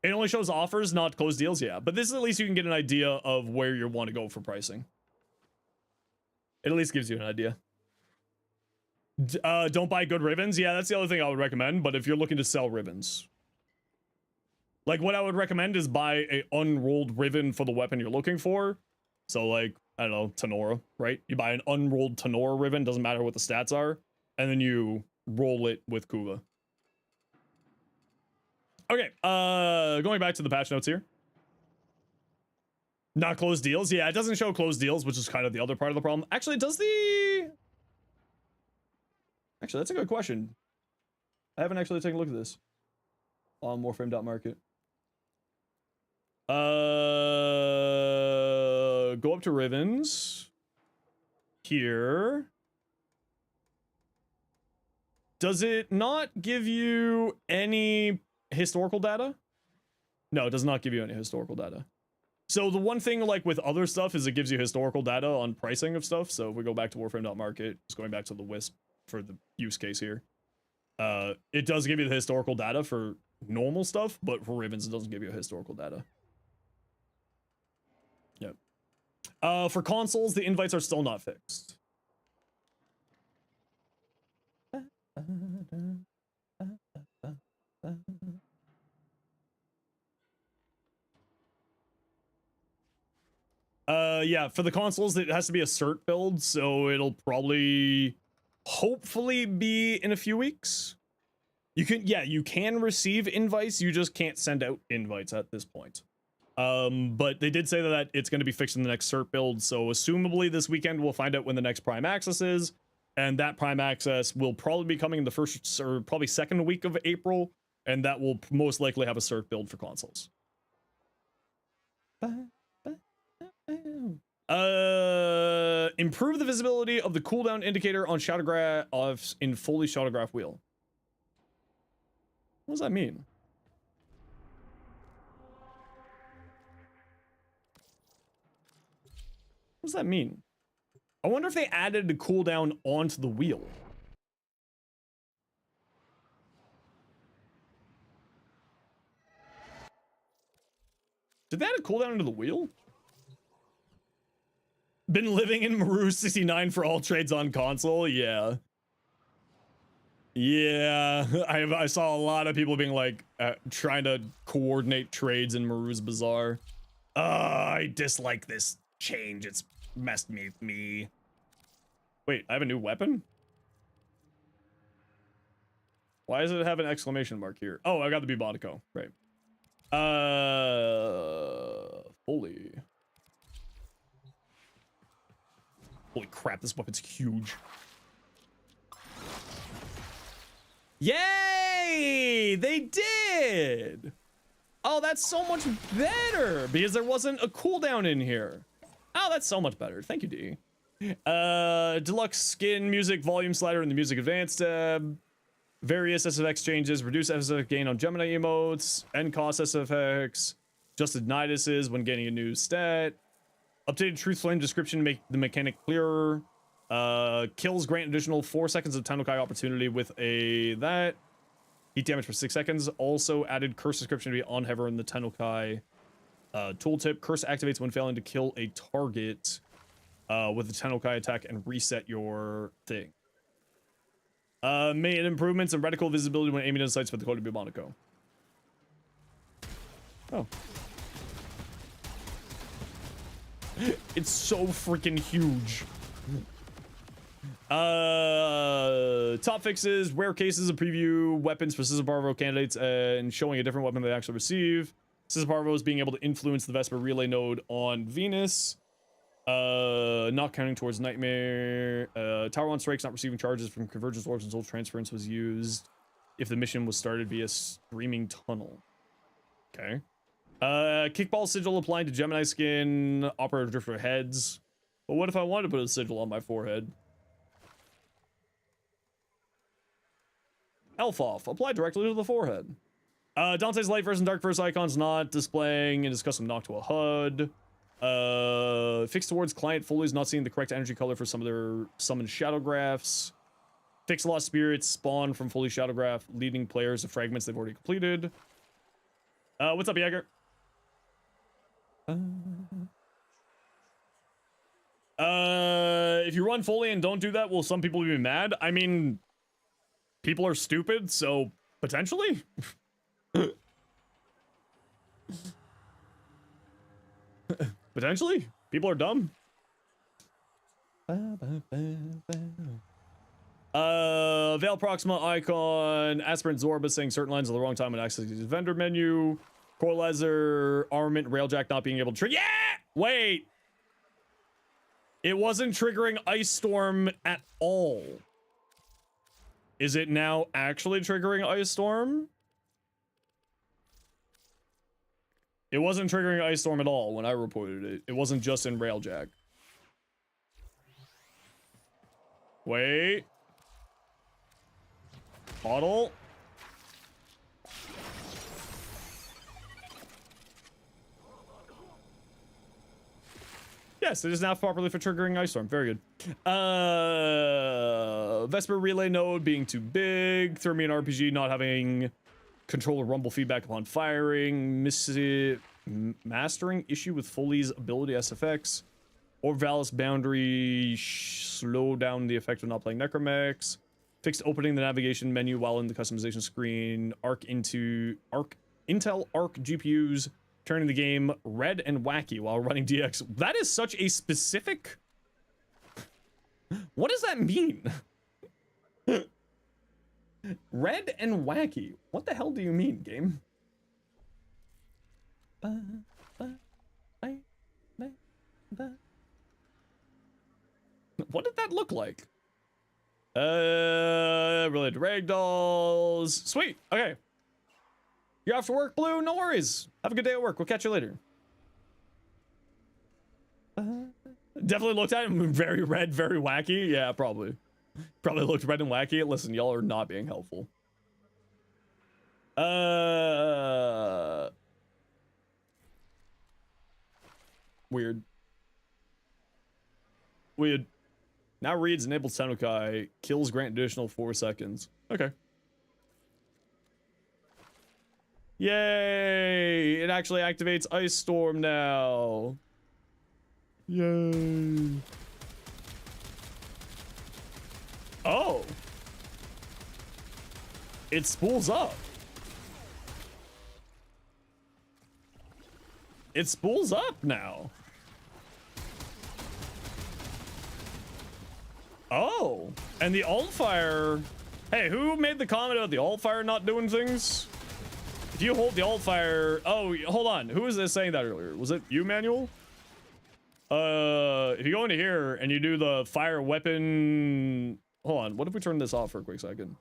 It only shows offers, not closed deals, yeah. But this is at least you can get an idea of where you want to go for pricing. It at least gives you an idea. Don't buy good Rivens. Yeah, that's the other thing I would recommend. But if you're looking to sell Rivens, like what I would recommend is buy a unrolled Riven for the weapon you're looking for. So like, I don't know, Tenora, right? You buy an unrolled Tenora Riven, doesn't matter what the stats are, and then you roll it with Kuva. Okay, going back to the patch notes here. Not closed deals. Yeah, it doesn't show closed deals, which is kind of the other part of the problem. Actually, does the... Actually, that's a good question. I haven't actually taken a look at this on Warframe.market. Go up to Rivens. Here. Does it not give you any historical data? No, it does not give you any historical data. So the one thing like with other stuff is it gives you historical data on pricing of stuff. So if we go back to Warframe.market, just going back to the Wisp for the use case here. It does give you the historical data for normal stuff, but for Rivens, it doesn't give you historical data. Yep. For consoles, the invites are still not fixed. Yeah, for the consoles, it has to be a cert build, so it'll probably, hopefully be in a few weeks. You can receive invites, you just can't send out invites at this point. But they did say that it's going to be fixed in the next cert build, so assumably this weekend we'll find out when the next Prime Access is, and that Prime Access will probably be coming in the first, or probably second week of April, and that will most likely have a cert build for consoles. Improve the visibility of the cooldown indicator on Shadowgraph in fully Shadowgraph wheel. What does that mean? What does that mean? I wonder if they added the cooldown onto the wheel. Did they add a cooldown into the wheel? Been living in Maru 69 for all trades on console? Yeah. Yeah, I saw a lot of people being like, trying to coordinate trades in Maru's Bazaar. I dislike this change. It's messed me with me. Wait, I have a new weapon? Why does it have an exclamation mark here? Oh, I got the Bubonico. Right. Holy crap, this weapon's huge. Yay! They did! Oh, that's so much better because there wasn't a cooldown in here. Oh, that's so much better. Thank you, D. Deluxe skin, music, volume slider in the music advanced tab. Various SFX changes, reduce SFX gain on Gemini emotes, end cost SFX, adjusted niduses when getting a new stat. Updated truth flame description, make the mechanic clearer. Kills grant additional 4 seconds of Tennokai opportunity with that. Heat damage for 6 seconds. Also added curse description to be on Hever in the Tennokai. Tooltip, curse activates when failing to kill a target with the Tennokai attack and reset your thing. Made improvements in reticle visibility when aiming at sights for the code to be Monaco. Oh. It's so freaking huge. Top fixes, rare cases of preview weapons for Scissor Parvo candidates and showing a different weapon they actually receive. Scissor Parvo is being able to influence the Vesper relay node on Venus. Not counting towards Nightmare. Tower 1 strikes not receiving charges from convergence orbs until transference was used if the mission was started via streaming tunnel. Okay. Kickball sigil applying to Gemini skin, operator drifter heads. But what if I wanted to put a sigil on my forehead? Elf off. Apply directly to the forehead. Dante's light versus dark verse icons not displaying and is custom knock to a HUD. Fixed towards client follies not seeing the correct energy color for some of their summoned shadowgraphs. Fixed lost spirits spawn from fully shadowgraph, leading players to fragments they've already completed. What's up, Jäger? If you run fully and don't do that, will some people be mad? I mean, people are stupid, so potentially. Potentially, people are dumb. Veil Proxima icon, Aspirant Zorba saying certain lines are the wrong time when accessing the vendor menu. Coralizer, armament, railjack not being able to trigger. Yeah! Wait! It wasn't triggering Ice Storm at all. Is it now actually triggering Ice Storm? It wasn't triggering Ice Storm at all when I reported it. It wasn't just in railjack. Wait. Bottle. Yes, it is now properly for triggering Ice Storm. Very good. Vesper relay node being too big. Thermian RPG not having controller rumble feedback upon firing. Mastering issue with Foley's ability SFX. Orvalis boundary slow down the effect of not playing Necromex. Fixed opening the navigation menu while in the customization screen. Intel Arc GPUs turning the game red and wacky while running DX. That is such a specific... What does that mean? Red and wacky. What the hell do you mean, game? What did that look like? Related to ragdolls. Sweet. Okay. You're off to work, Blue? No worries. Have a good day at work. We'll catch you later. Definitely looked at him very red, very wacky. Yeah, probably. Probably looked red and wacky. Listen, y'all are not being helpful. Weird. Weird. Now reads enabled Senukai. Kills grant additional 4 seconds. Okay. Yay! It actually activates Ice Storm now. Yay. Oh. It spools up. It spools up now. Oh. And the alt fire. Hey, who made the comment about the alt fire not doing things? If you hold the alt fire, oh, hold on. Who was this saying that earlier? Was it you, Manuel? If you go into here and you do the fire weapon, hold on. What if we turn this off for a quick second?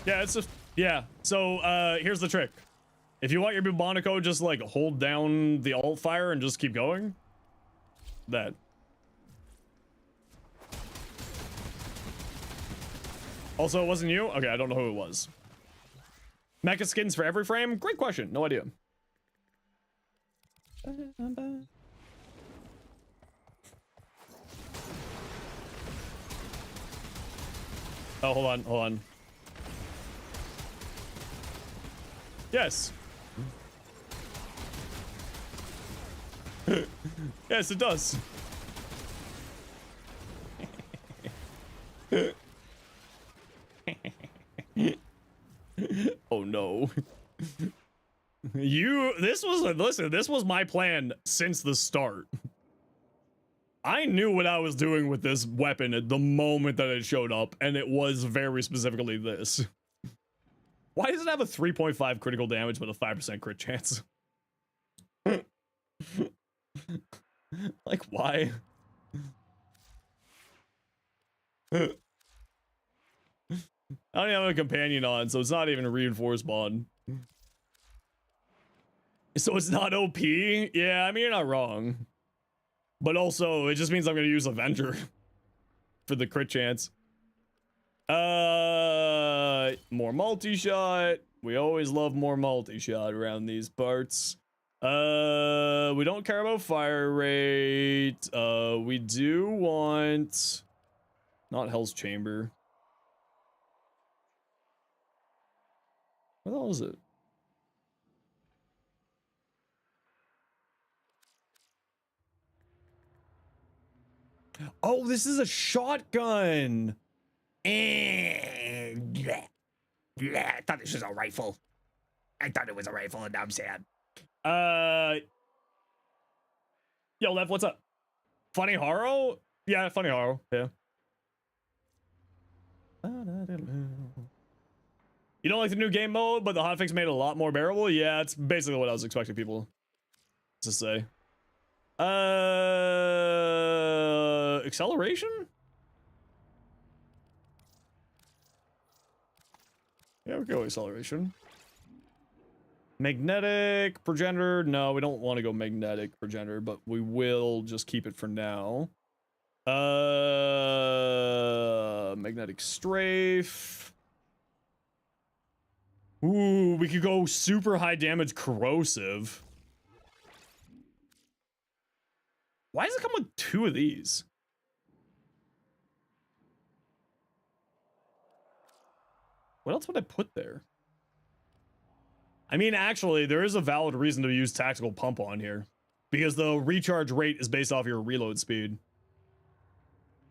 Yeah, it's just, yeah. So, here's the trick. If you want your Bubonico, just like hold down the alt fire and just keep going. That. Also, it wasn't you? Okay, I don't know who it was. Mecha skins for every frame? Great question. No idea. Oh, hold on, hold on. Yes. Yes, it does. Oh no. This was my plan since the start. I knew what I was doing with this weapon at the moment that it showed up, and it was very specifically this. Why does it have a 3.5 critical damage but a 5% crit chance? Like, why? I don't even have a companion on, so it's not even a reinforced mod. So it's not OP? Yeah, I mean, you're not wrong. But also, it just means I'm gonna use Avenger for the crit chance. More multi-shot. We always love more multi-shot around these parts. We don't care about fire rate. We do want... Not Hell's Chamber. What the hell is it? Oh, this is a shotgun. I thought this was a rifle. I thought it was a rifle, and now I'm sad. Yo, Lev, what's up? Funny Horror? Yeah, Funny Horror. Yeah. You don't like the new game mode, but the hotfix made it a lot more bearable? Yeah, it's basically what I was expecting people to say. Acceleration? Yeah, we go acceleration. Magnetic progenitor. No, we don't want to go magnetic progenitor, but we will just keep it for now. Magnetic strafe. Ooh, we could go super high damage corrosive. Why does it come with 2 of these? What else would I put there? I mean, actually, there is a valid reason to use tactical pump on here, because the recharge rate is based off your reload speed.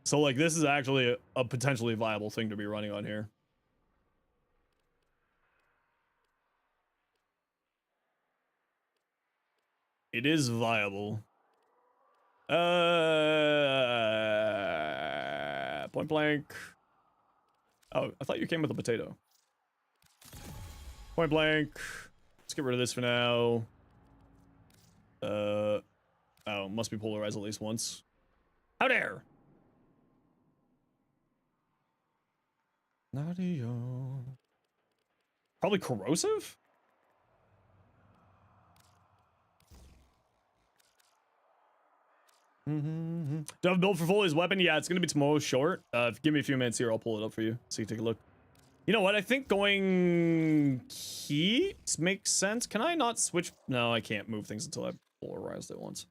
So, like, this is actually a potentially viable thing to be running on here. It is viable. Point blank. Oh, I thought you came with a potato. Point blank. Let's get rid of this for now. Oh, must be polarized at least once. How dare! Nadio. Probably corrosive? Do I have a build for Foley's weapon? Yeah, it's gonna be tomorrow short. Give me a few minutes here, I'll pull it up for you so you can take a look. You know what? I think going heat makes sense. Can I not switch? No, I can't move things until I polarized it once.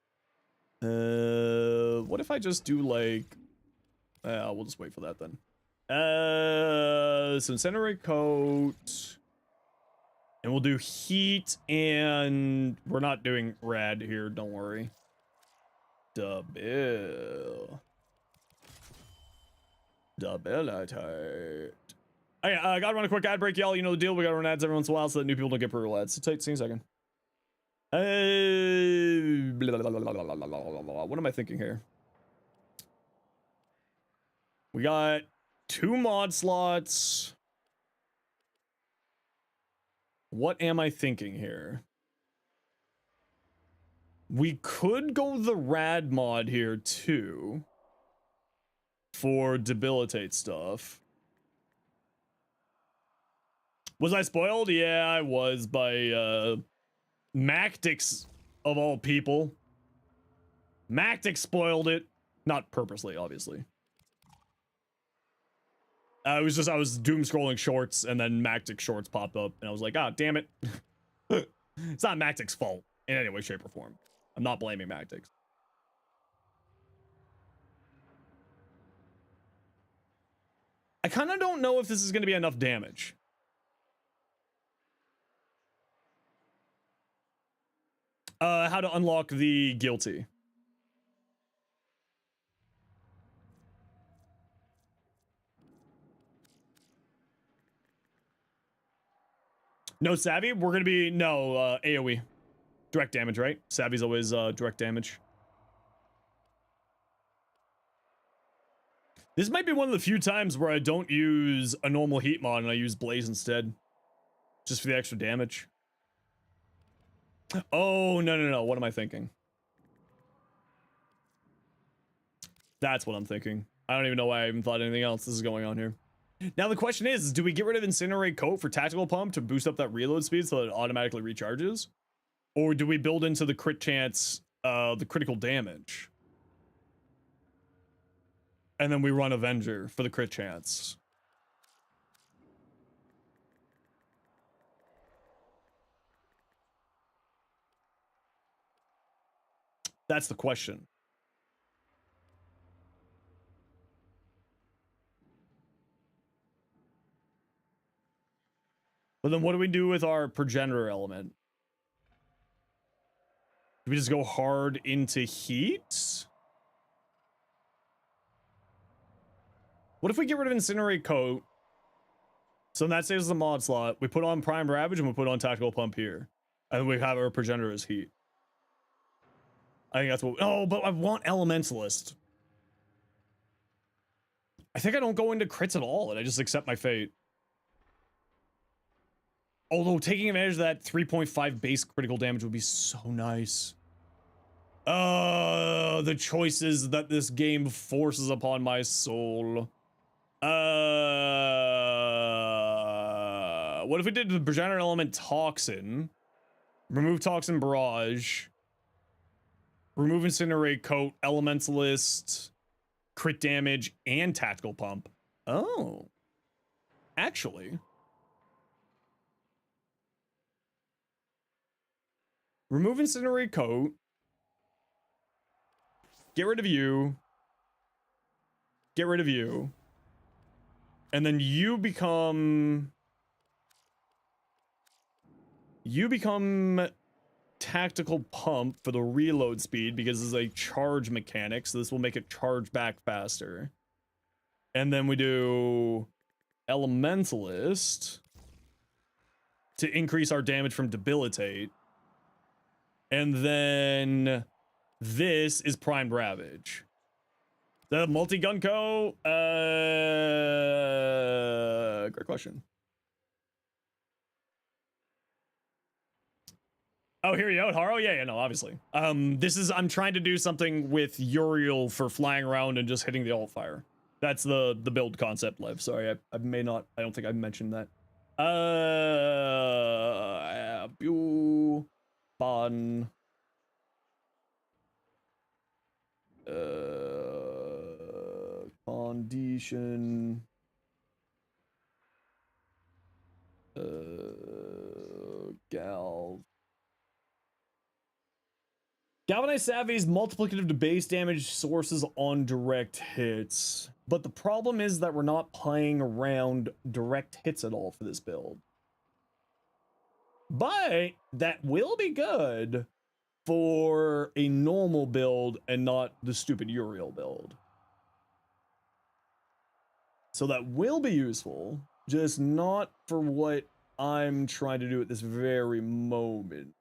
What if I just do like... we'll just wait for that then. So incinerate coat. And we'll do heat, and we're not doing rad here, don't worry. Double attack. Hey, I gotta run a quick ad break, y'all. You know the deal. We gotta run ads every once in a while so that new people don't get brutal ads. So take a second. What am I thinking here? We got 2 mod slots. What am I thinking here? We could go the rad mod here too for debilitate stuff. Was I spoiled? Yeah, I was by Mactix of all people. Mactix spoiled it. Not purposely, obviously. I was doom scrolling shorts and then Mactix shorts popped up and I was like, ah, damn it. It's not Mactix's fault in any way, shape, or form. I'm not blaming Mactix. I kind of don't know if this is going to be enough damage. How to unlock the guilty. No savvy? We're gonna be, no, AoE. Direct damage, right? Savvy's always direct damage. This might be one of the few times where I don't use a normal heat mod and I use Blaze instead. Just for the extra damage. Oh, no. What am I thinking? That's what I'm thinking. I don't even know why I even thought anything else. This is going on here. Now the question is, do we get rid of Incinerate Coat for Tactical Pump to boost up that reload speed so that it automatically recharges? Or do we build into the crit chance the critical damage? And then we run Avenger for the crit chance. That's the question. But then what do we do with our progenitor element? Do we just go hard into heat? What if we get rid of Incinerate Coat? So that saves the mod slot. We put on Prime Ravage and we put on Tactical Pump here. And we have our progenitor as heat. I think that's what... Oh, but I want Elementalist. I think I don't go into crits at all and I just accept my fate. Although taking advantage of that 3.5 base critical damage would be so nice. The choices that this game forces upon my soul. What if we did the progenitor element Toxin? Remove Toxin Barrage. Remove Incinerate Coat, Elementalist, crit damage, and Tactical Pump. Oh. Actually. Remove Incinerate Coat. Get rid of you. Get rid of you. And then you become Tactical Pump for the reload speed because this is a charge mechanic, so this will make it charge back faster. And then we do Elementalist to increase our damage from Debilitate. And then this is Primed Ravage. The multi-gun co? Great question. Oh, hear you out, Haro? Yeah, no, obviously. I'm trying to do something with Uriel for flying around and just hitting the alt fire. That's the build concept, Liv. Sorry, I may not, I don't think I mentioned that. Bon. Condition. Galvanized Savvy's multiplicative to base damage sources on direct hits. But the problem is that we're not playing around direct hits at all for this build. But that will be good for a normal build and not the stupid Uriel build. So that will be useful, just not for what I'm trying to do at this very moment.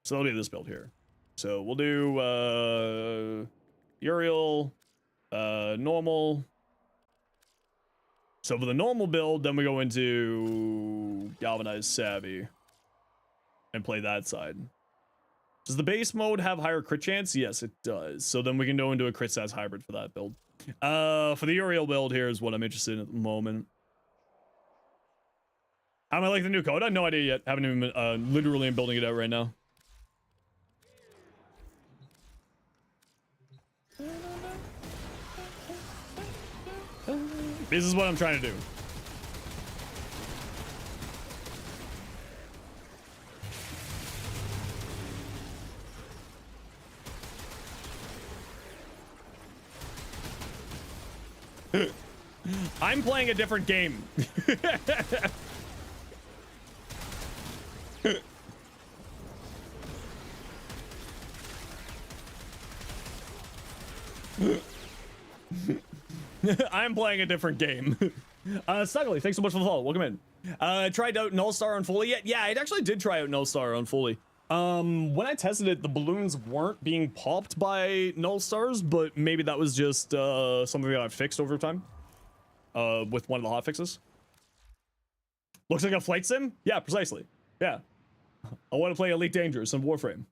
So I'll do this build here. So we'll do Uriel, normal. So for the normal build, then we go into Galvanized Savvy and play that side. Does the base mode have higher crit chance? Yes, it does. So then we can go into a crit stats hybrid for that build. For the Uriel build here is what I'm interested in at the moment. How am I like the new Coda? No idea yet. Haven't even been, literally am building it out right now. This is what I'm trying to do. I'm playing a different game. I'm playing a different game. Snuggly, thanks so much for the follow. Welcome in. Tried out Null Star on fully yet? Yeah, I actually did try out Null Star on fully. When I tested it, the balloons weren't being popped by Null Stars, but maybe that was just something that I fixed over time. With one of the hotfixes. Looks like a flight sim? Yeah, precisely. Yeah. I want to play Elite Dangerous in Warframe.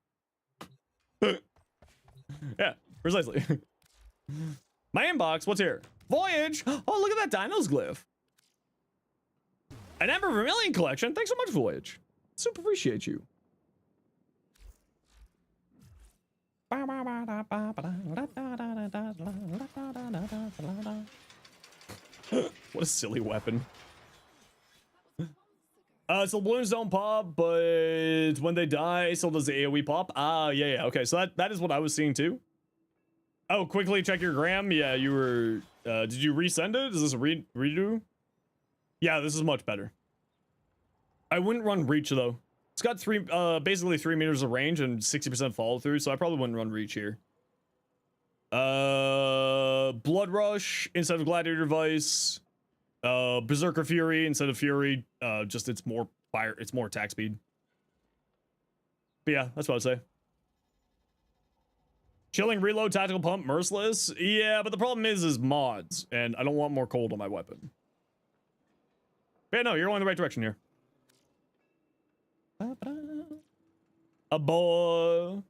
Yeah, precisely. My inbox, what's here? Voyage! Oh, look at that Dinos glyph. An Ember Vermilion collection. Thanks so much, Voyage. Super appreciate you. What a silly weapon. So balloons don't pop, but when they die, so does the AoE pop? Ah, yeah, okay. So that is what I was seeing too. Oh, quickly check your gram. Yeah, you were, did you resend it? Is this a redo? Yeah, this is much better. I wouldn't run Reach though. It's got basically 3 meters of range and 60% follow through, so I probably wouldn't run Reach here. Blood Rush instead of Gladiator Vice. Berserker Fury instead of Fury. Just it's more fire, it's more attack speed. But yeah, that's what I'd say. Chilling Reload, Tactical Pump, Merciless. Yeah, but the problem is mods, and I don't want more cold on my weapon. But yeah, no, you're going in the right direction here. A boy.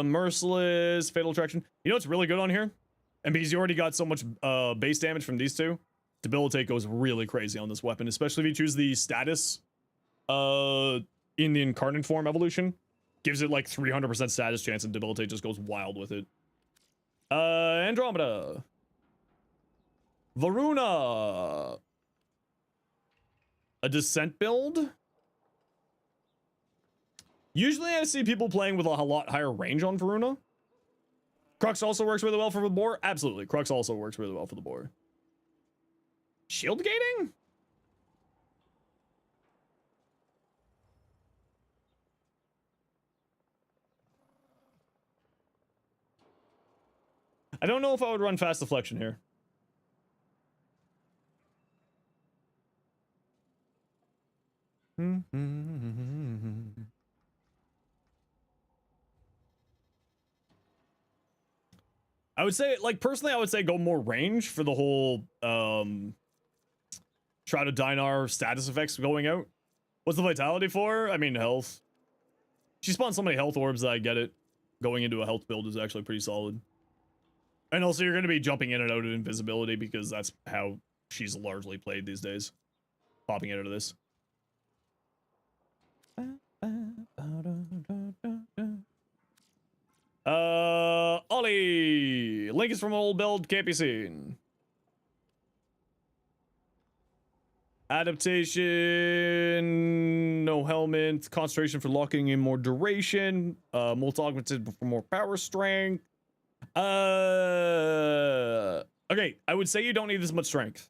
Merciless, Fatal Attraction. You know what's really good on here? And because you already got so much base damage from these two, Debilitate goes really crazy on this weapon, especially if you choose the status in the Incarnate form evolution. Gives it like 300% status chance, and Debilitate just goes wild with it. Andromeda. Varuna. A Descent build? Usually I see people playing with a lot higher range on Varuna. Crux also works really well for the boar. Absolutely, Crux also works really well for the boar. Shield gating? I don't know if I would run Fast Deflection here. I would say, like, personally, I would say go more range for the whole, Shroud of Dinar status effects going out. What's the vitality for? I mean, health. She spawns so many health orbs that I get it. Going into a health build is actually pretty solid. And also, you're going to be jumping in and out of invisibility because that's how she's largely played these days. Popping in and out of this. Ollie! Link is from old build, can't be seen. Adaptation, no helmet, concentration for locking in more duration, multi-augmented for more power strength. Okay, I would say you don't need this much strength.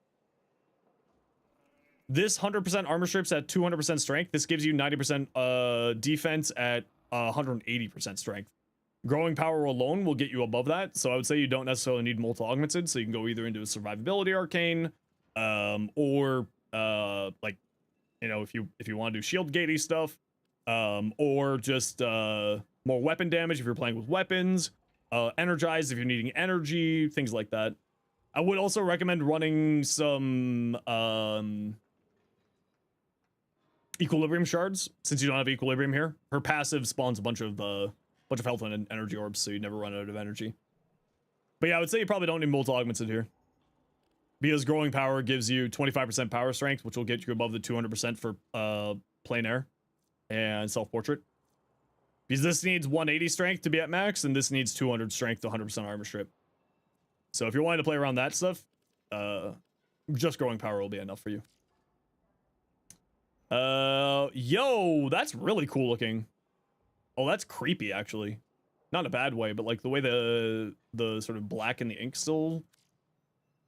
This 100% armor strips at 200% strength. This gives you 90% defense at 180% strength. Growing power alone will get you above that, so I would say you don't necessarily need multi-augmented, so you can go either into a survivability arcane, or like, you know, if you want to do shield gatey stuff, or just more weapon damage if you're playing with weapons, energized if you're needing energy, things like that. I would also recommend running some equilibrium shards, since you don't have equilibrium here. Her passive spawns a bunch of health and energy orbs, so you never run out of energy. But yeah, I would say you probably don't need multi-augmented here, because growing power gives you 25% power strength, which will get you above the 200% for plein air and self-portrait. Because this needs 180 strength to be at max, and this needs 200 strength to 100% armor strip. So if you're wanting to play around that stuff, just growing power will be enough for you. Yo, that's really cool looking. Oh, that's creepy, actually. Not in a bad way, but like the way the sort of black in the ink still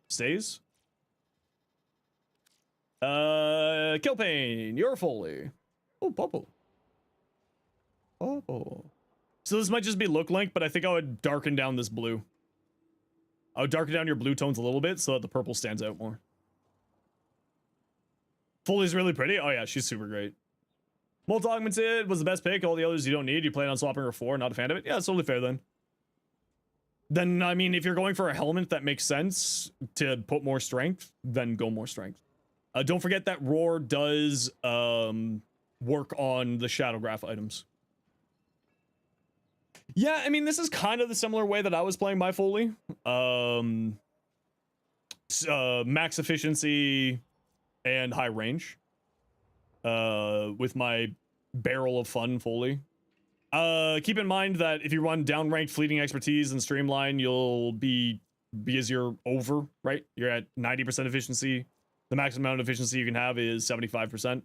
stays. Killpain, you're fully. Oh, Popo. Popo. So this might just be look link, but I think I would darken down this blue. I would darken down your blue tones a little bit so that the purple stands out more. Foley's really pretty. Oh yeah, she's super great. Molt Augmented was the best pick. All the others you don't need. You plan on swapping her for. Not a fan of it. Yeah, it's totally fair then. Then, I mean, if you're going for a helmet that makes sense to put more strength, then go more strength. Don't forget that Roar does work on the Shadowgraph items. Yeah, I mean, this is kind of the similar way that I was playing my Foley. Max efficiency and high range. With my Barrel of Fun Foley. Keep in mind that if you run downranked fleeting expertise and streamline, you'll be, because you're over, right? You're at 90% efficiency. The maximum amount of efficiency you can have is 75%.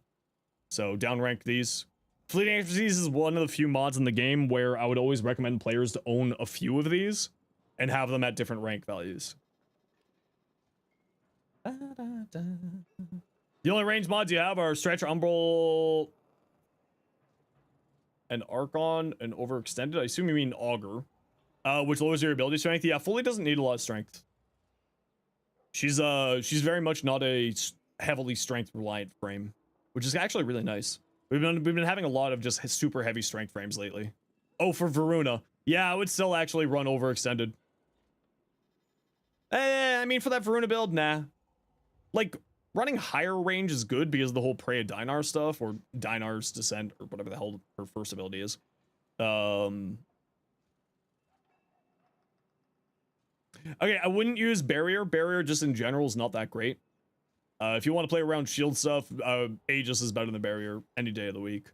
So downrank these. Fleeting expertise is one of the few mods in the game where I would always recommend players to own a few of these and have them at different rank values. The only range mods you have are Stretch, Umbral, and Archon, and Overextended. I assume you mean Augur, which lowers your ability strength. Yeah, Foley doesn't need a lot of strength. She's very much not a heavily strength reliant frame, which is actually really nice. We've been having a lot of just super heavy strength frames lately. Oh, for Varuna, yeah, I would still actually run Overextended. I mean, for that Varuna build, nah. Like, running higher range is good because of the whole Prey of Dinar stuff, or Dinar's Descent, or whatever the hell her first ability is. Okay, I wouldn't use Barrier. Barrier just in general is not that great. If you want to play around shield stuff, Aegis is better than Barrier any day of the week.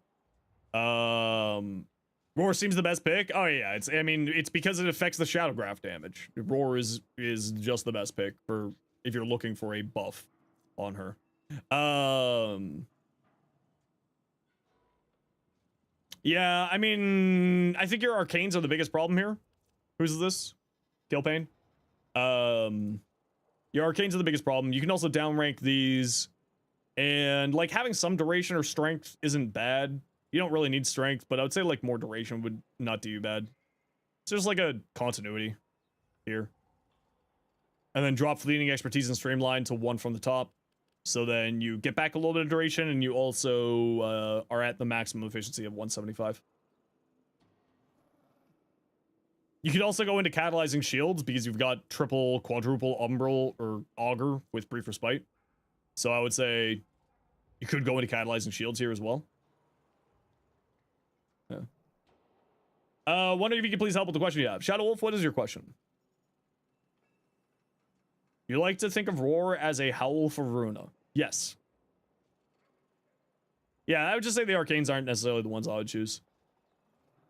Roar seems the best pick. Oh yeah, I mean, it's because it affects the Shadowgraph damage. Roar is just the best pick for if you're looking for a buff on her. Yeah, I mean, I think your arcanes are the biggest problem here. Who's this? Gilpain. Your arcanes are the biggest problem. You can also downrank these, and like having some duration or strength isn't bad. You don't really need strength, but I would say like more duration would not do you bad. It's just like a continuity here. And then drop fleeting expertise and streamline to 1 from the top. So then you get back a little bit of duration, and you also are at the maximum efficiency of 175. You could also go into catalyzing shields because you've got triple, quadruple, umbral, or augur with brief respite. So I would say you could go into catalyzing shields here as well. Yeah. Wondering if you could please help with the question you have. Shadow Wolf, what is your question? You like to think of Roar as a howl for Varuna. Yes. Yeah, I would just say the arcanes aren't necessarily the ones I would choose.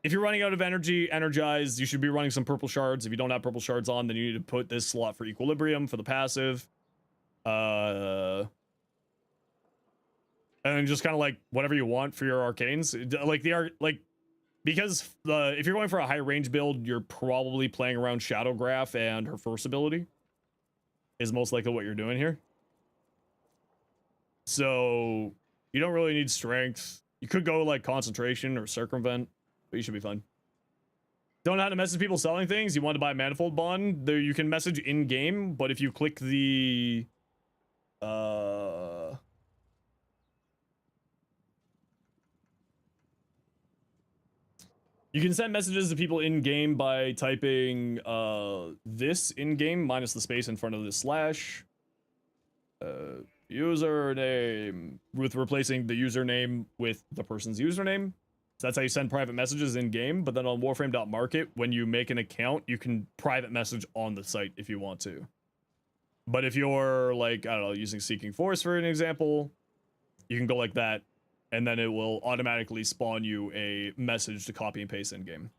If you're running out of energy, energized, you should be running some purple shards. If you don't have purple shards on, then you need to put this slot for equilibrium for the passive. And just kind of like whatever you want for your arcanes. Like because if you're going for a high range build, you're probably playing around Shadowgraph and her first ability is most likely what you're doing here. So you don't really need strength. You could go like concentration or circumvent, but you should be fine. Don't know how to message people selling things. You want to buy a manifold bond? There you can message in game, but if you click the you can send messages to people in game by typing this in game minus the space in front of the slash. Username with replacing the username with the person's username. So that's how you send private messages in game. But then on Warframe.market, when you make an account, you can private message on the site if you want to. But if you're like, I don't know, using Seeking Force for an example, you can go like that, and then it will automatically spawn you a message to copy and paste in game.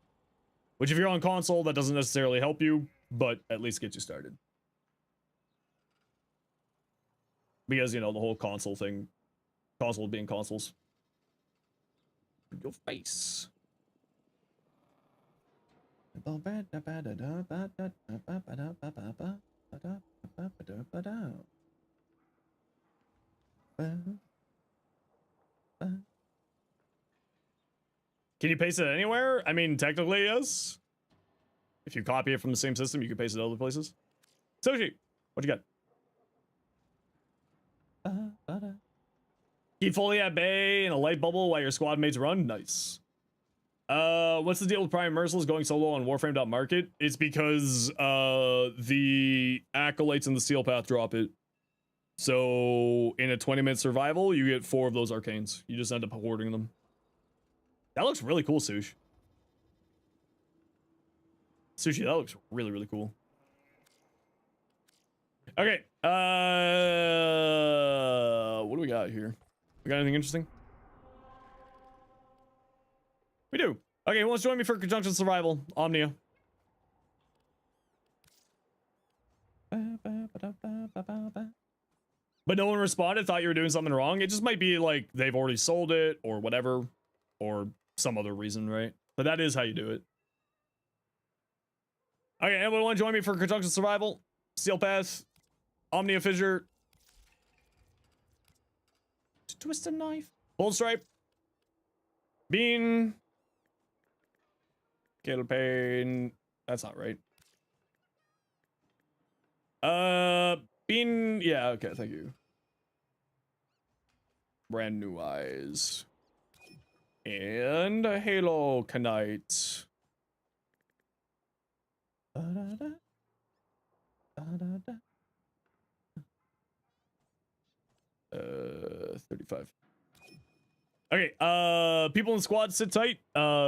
Which if you're on console, that doesn't necessarily help you, but at least gets you started. Because, you know, the whole console thing, console being consoles. Your face. Can you paste it anywhere? I mean, technically, yes. If you copy it from the same system, you can paste it other places. Sushi, what you got? Keep fully at bay in a light bubble while your squad mates run. Nice. What's the deal with Prime Merciless going solo on Warframe.market? It's because the acolytes and the seal path drop it. So in a 20-minute survival, you get 4 of those arcanes. You just end up hoarding them. That looks really cool, Sushi. Sushi, that looks really, really cool. Okay. What do we got here? We got anything interesting? We do. Okay, who wants to join me for Conjunction Survival? Omnia. But no one responded, thought you were doing something wrong. It just might be like they've already sold it or whatever, or some other reason, right? But that is how you do it. Okay, anyone want to join me for Conjunction Survival? Steel Path, Omnia Fissure, Twisted Knife, Bold Stripe, Bean, Kill Pain. That's not right. Bean. Yeah, okay, thank you. Brand New Eyes. And a Halo Knight. 35. Okay, people in the squad, sit tight.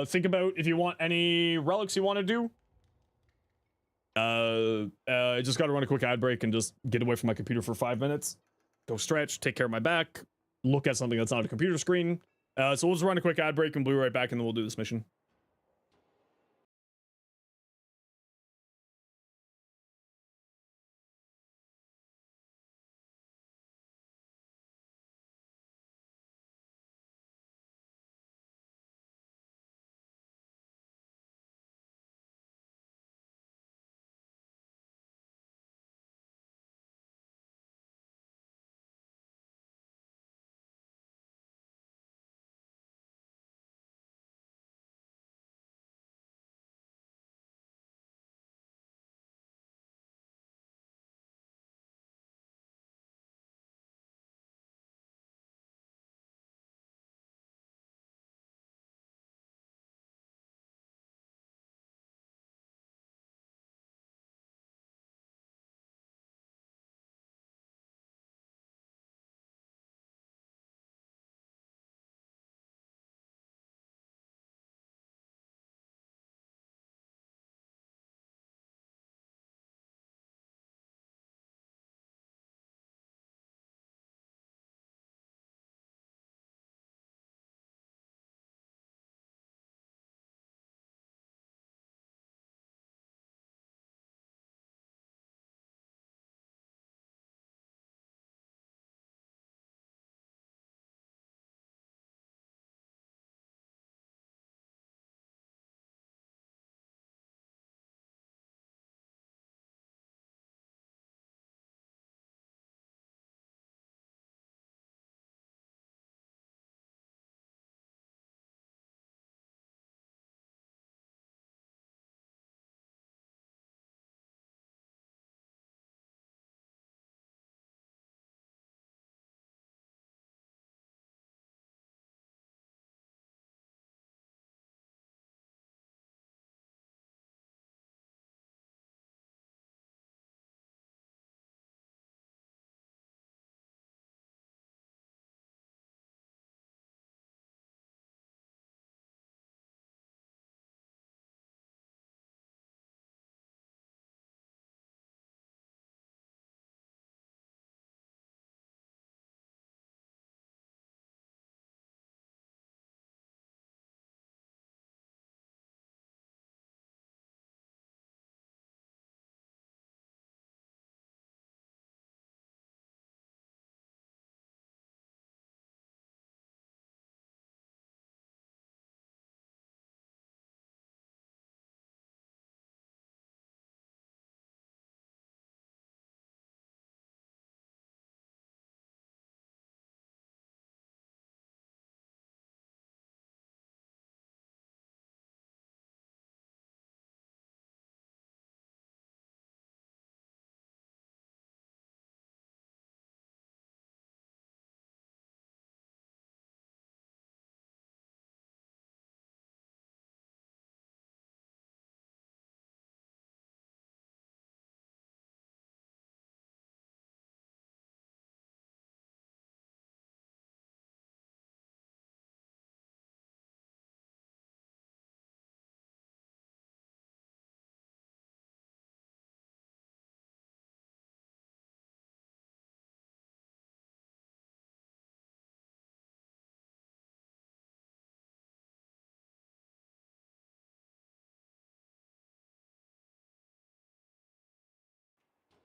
Think about if you want any relics you want to do. I just gotta run a quick ad break and just get away from my computer for 5 minutes. Go stretch, take care of my back, look at something that's not a computer screen. So we'll just run a quick ad break and we'll be right back and then we'll do this mission.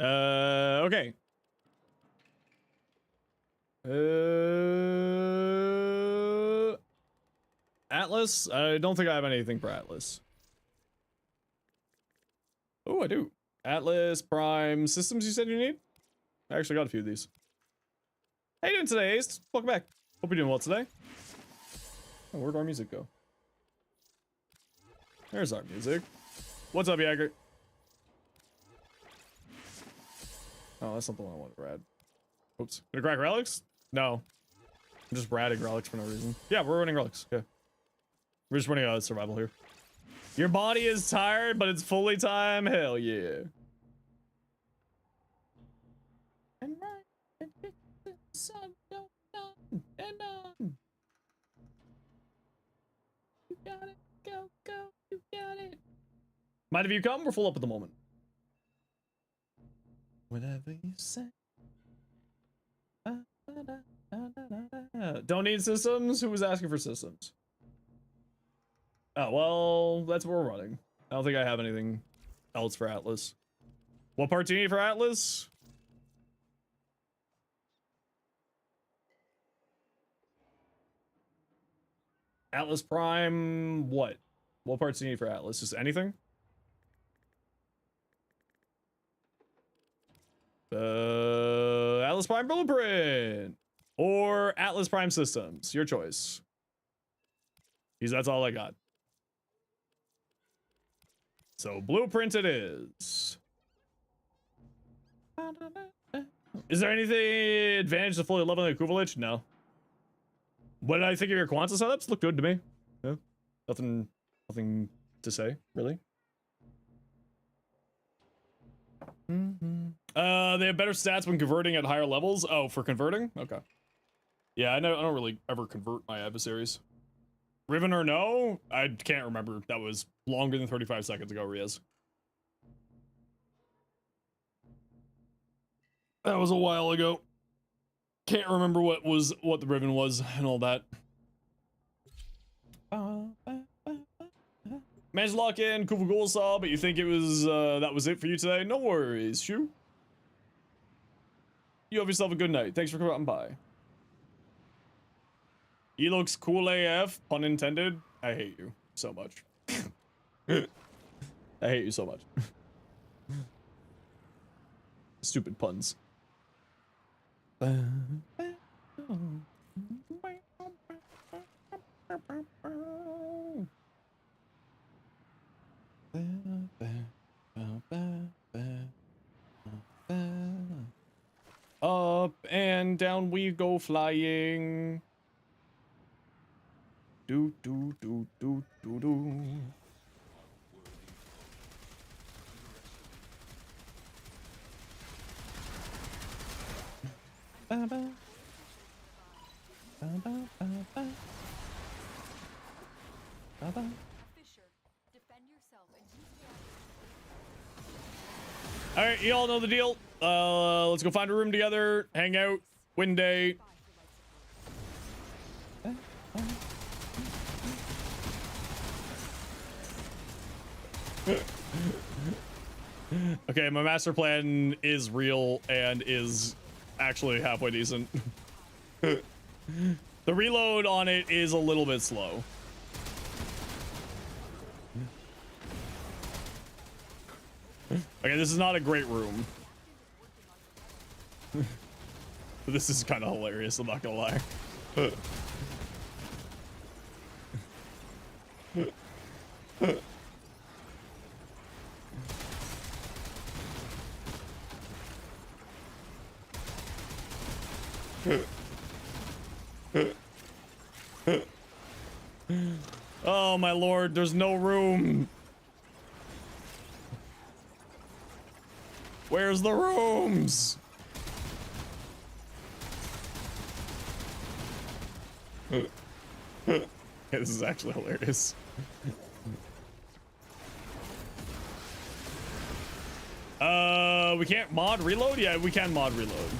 Okay. Atlas? I don't think I have anything for Atlas. Oh, I do. Atlas Prime systems you said you need? I actually got a few of these. How you doing today, Ace? Welcome back. Hope you're doing well today. Oh, where'd our music go? There's our music. What's up, Jagger? Oh, that's not the one I wanted to rad. Oops. Gonna crack relics? No. I'm just ratting relics for no reason. Yeah, we're running relics. Okay. We're just running out of survival here. Your body is tired, but it's fully time. Hell yeah. You got it. Go, go. You got it. Mind if you come? We're full up at the moment. Whatever you say. Don't need systems? Who was asking for systems? Oh, well, that's what we're running. I don't think I have anything else for Atlas. What part do you need for Atlas? Atlas Prime, what? What parts do you need for Atlas? Just anything? Atlas Prime Blueprint or Atlas Prime Systems, your choice. Because that's all I got. So Blueprint it is. Is there anything advantage to fully leveling a Kuvalich? No. What did I think of your Quanta setups? Look good to me. Yeah. Nothing to say, really. They have better stats when converting at higher levels. Oh, for converting? Okay. Yeah, I don't really ever convert my adversaries. Riven or no? I can't remember. That was longer than 35 seconds ago, Riaz. That was a while ago. Can't remember what the Riven was and all that. Managed to lock in Kuva Ghoul saw, but you think it was that was it for you today? No worries, Shu. You have yourself a good night. Thanks for coming by. He looks cool AF, pun intended. I hate you so much. I hate you so much. Stupid puns. Up and down we go flying. Do do do do do do. Ba ba. Ba ba ba ba. Ba ba. All right, you all know the deal. Let's go find a room together, hang out, win day. Okay, my master plan is real and is actually halfway decent. The reload on it is a little bit slow. Okay, this is not a great room. This is kind of hilarious, I'm not gonna lie. Oh my lord, there's no room. Where's the rooms? This is actually hilarious. We can't mod reload? Yeah, we can mod reload.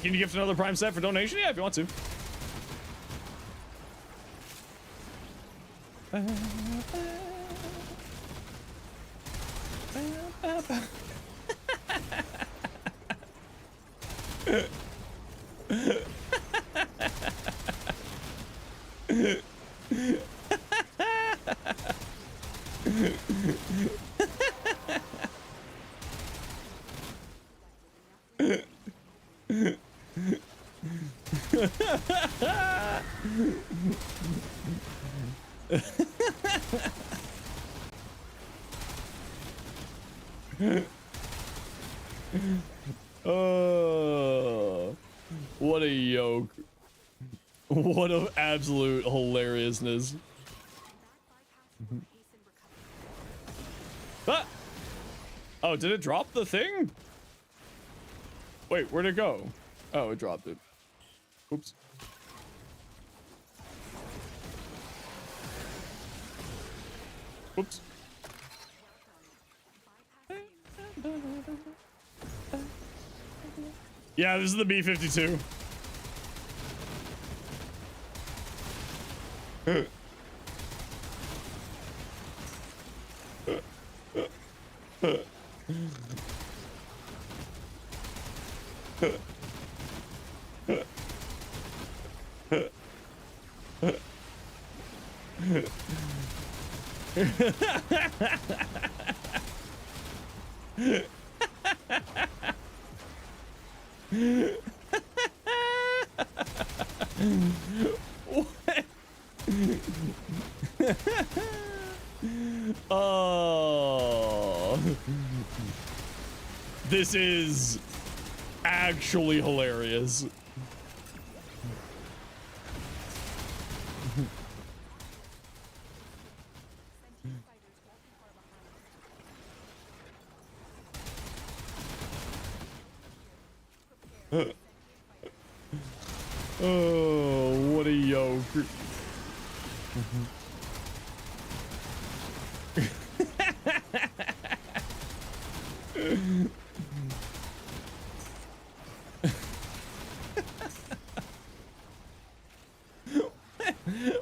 Can you gift another Prime set for donation? Yeah, if you want to. Oh, what a yoke. What an absolute hilariousness. Ah! Oh, did it drop the thing? Wait, where'd it go? Oh, it dropped it. Oops. Oops. Yeah, this is the B-52. Oh, this is actually hilarious. Oh, what a yoke.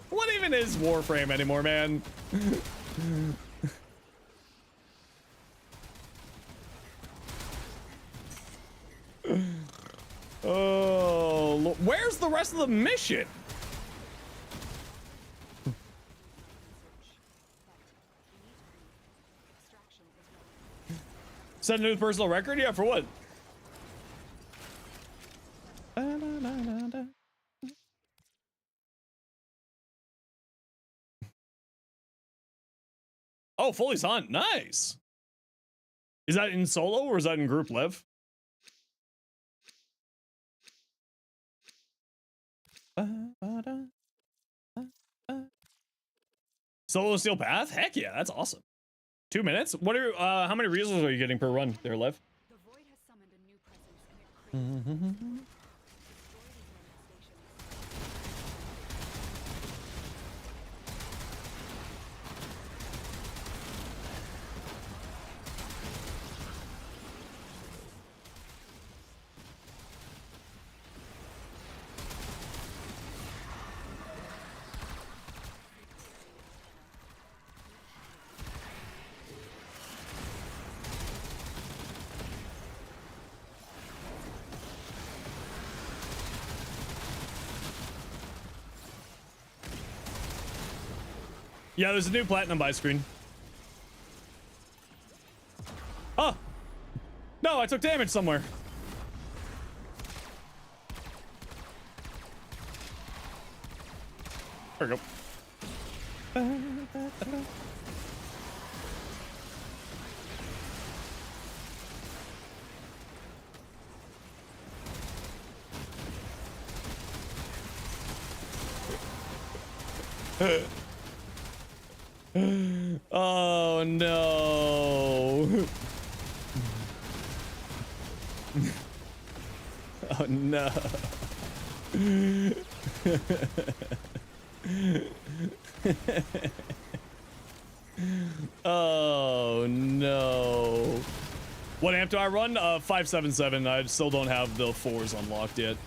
What even is Warframe anymore, man? Oh, where's the rest of the mission? Set a new personal record? Yeah, for what? Oh, fully hunt. Nice. Is that in solo or is that in group live? Solo steel path? Heck yeah, that's awesome. 2 minutes? What are how many resources are you getting per run there, Lev? The void has summoned a new presence and it craves destroy Yeah, there's a new platinum buy screen. Oh! No, I took damage somewhere. There we go. Oh no. Oh no. Oh no. What amp do I run? 577. I still don't have the 4s unlocked yet.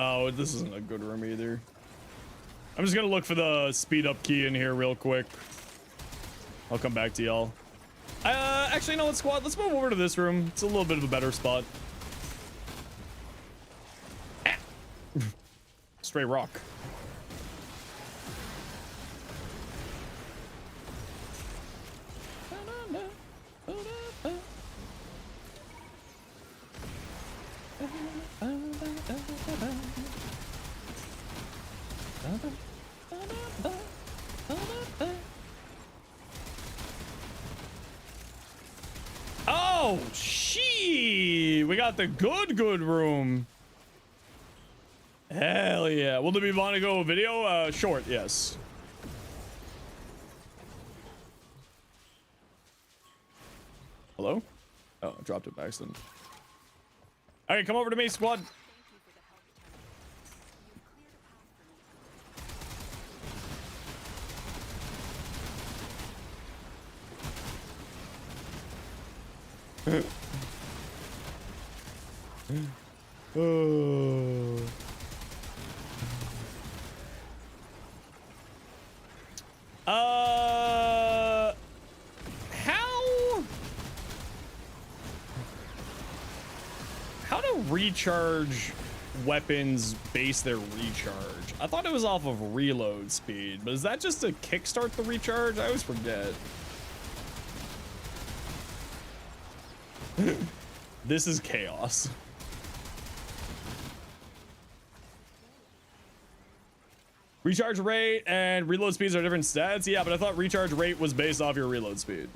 Oh, this isn't a good room either. I'm just gonna look for the speed up key in here real quick. I'll come back to y'all. Actually, no, squad. Let's move over to this room. It's a little bit of a better spot. Straight rock. Oh, she. We got the good room. Hell yeah. Will there be Monaco video? Short, yes. Hello? Oh, I dropped it by accident. All right, come over to me, squad. Oh. How do recharge weapons base their recharge? I thought it was off of reload speed, but is that just to kickstart the recharge? I always forget. This is chaos. Recharge rate and reload speeds are different stats? Yeah, but I thought recharge rate was based off your reload speed.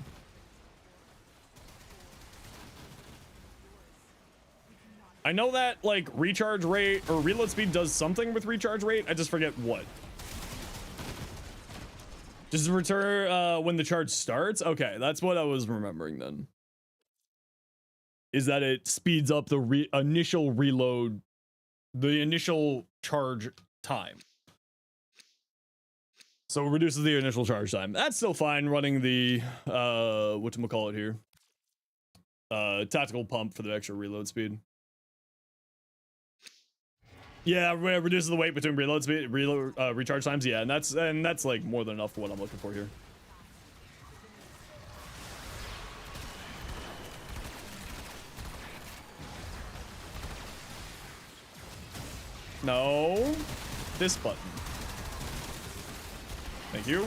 I know that, like, recharge rate or reload speed does something with recharge rate. I just forget what. Just return when the charge starts? Okay, that's what I was remembering then. Is that it speeds up the initial reload, the initial charge time. So it reduces the initial charge time. That's still fine running the, whatchamacallit here. Tactical pump for the extra reload speed. Yeah, reduces the weight between reload speed, recharge times. Yeah, and that's like more than enough for what I'm looking for here. No, this button. Thank you.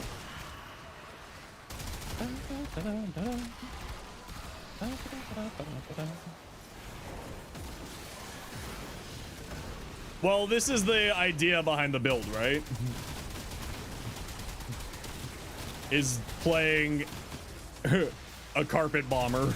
Well, this is the idea behind the build, right? Is playing a carpet bomber.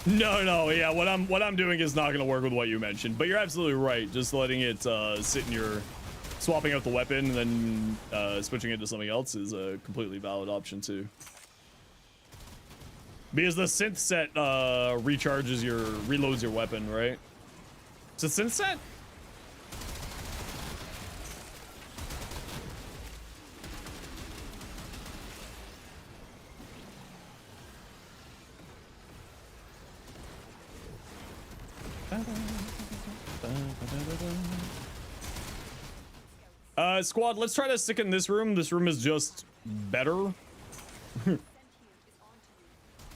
No, yeah, what I'm doing is not gonna work with what you mentioned, but you're absolutely right. Just letting it sit in your, swapping out the weapon and then switching it to something else is a completely valid option too. Because the synth set reloads your weapon, right? It's a synth set? Squad, let's try to stick in this room. This room is just better.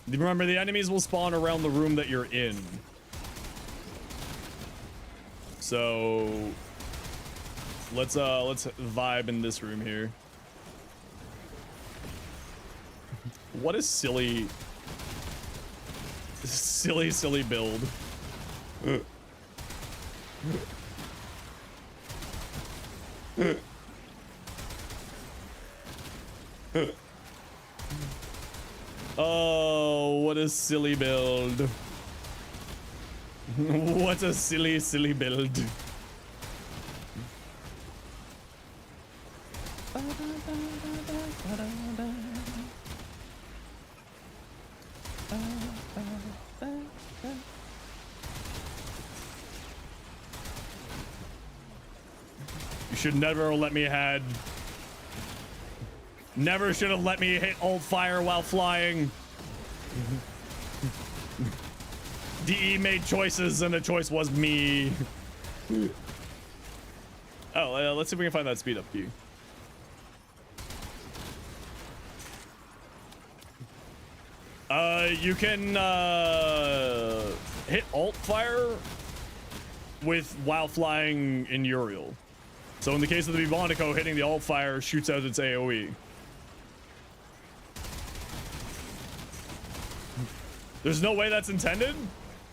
Remember, the enemies will spawn around the room that you're in. So let's vibe in this room here. What a silly build. Oh, what a silly build. What a silly build. You should never let me had. Never should have let me hit alt fire while flying. DE made choices and the choice was me. Oh, let's see if we can find that speed up key. You can hit alt fire while flying in Uriel. So in the case of the Bibonico, hitting the alt fire shoots out its AoE. There's no way that's intended?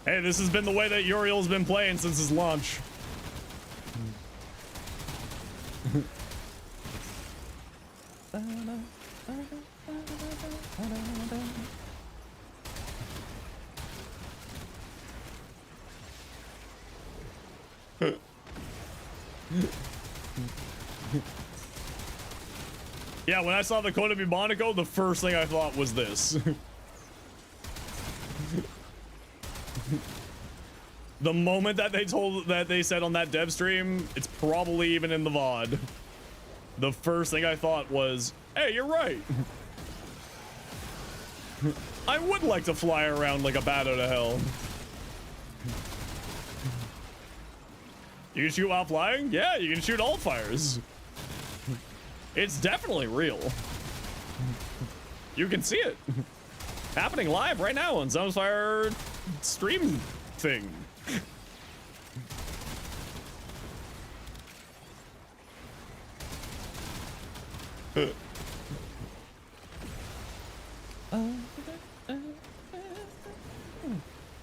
Hey, this has been the way that Uriel's been playing since its launch. Yeah, when I saw the code of Bibonico, the first thing I thought was this. The moment that they said on that dev stream, it's probably even in the VOD. The first thing I thought was, hey, you're right. I would like to fly around like a bat out of hell. You can shoot while flying? Yeah, you can shoot alt fires. It's definitely real. You can see it. Happening live right now on Zenosfire stream thing.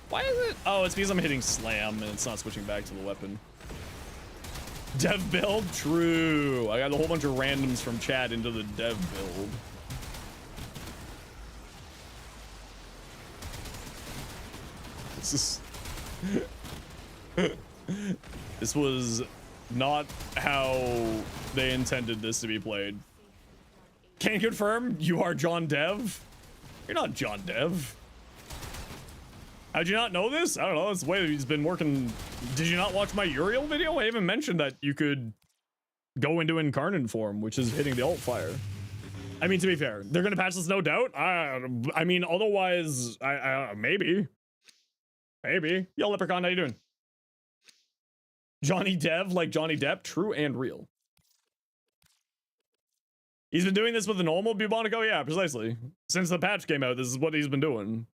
Why is it? Oh, it's because I'm hitting slam and it's not switching back to the weapon. Dev build? True. I got a whole bunch of randoms from chat into the dev build. This was not how they intended this to be played. Can confirm you are John Dev? You're not John Dev. How'd you not know this? I don't know. That's the way he's been working. Did you not watch my Uriel video? I even mentioned that you could go into Incarnate form, which is hitting the alt fire. I mean, to be fair, they're gonna patch this, no doubt. I mean, otherwise, maybe. Yo, Leprechaun, how you doing? Johnny Dev, like Johnny Depp, true and real. He's been doing this with the normal Bubonico? Yeah, precisely. Since the patch came out, this is what he's been doing.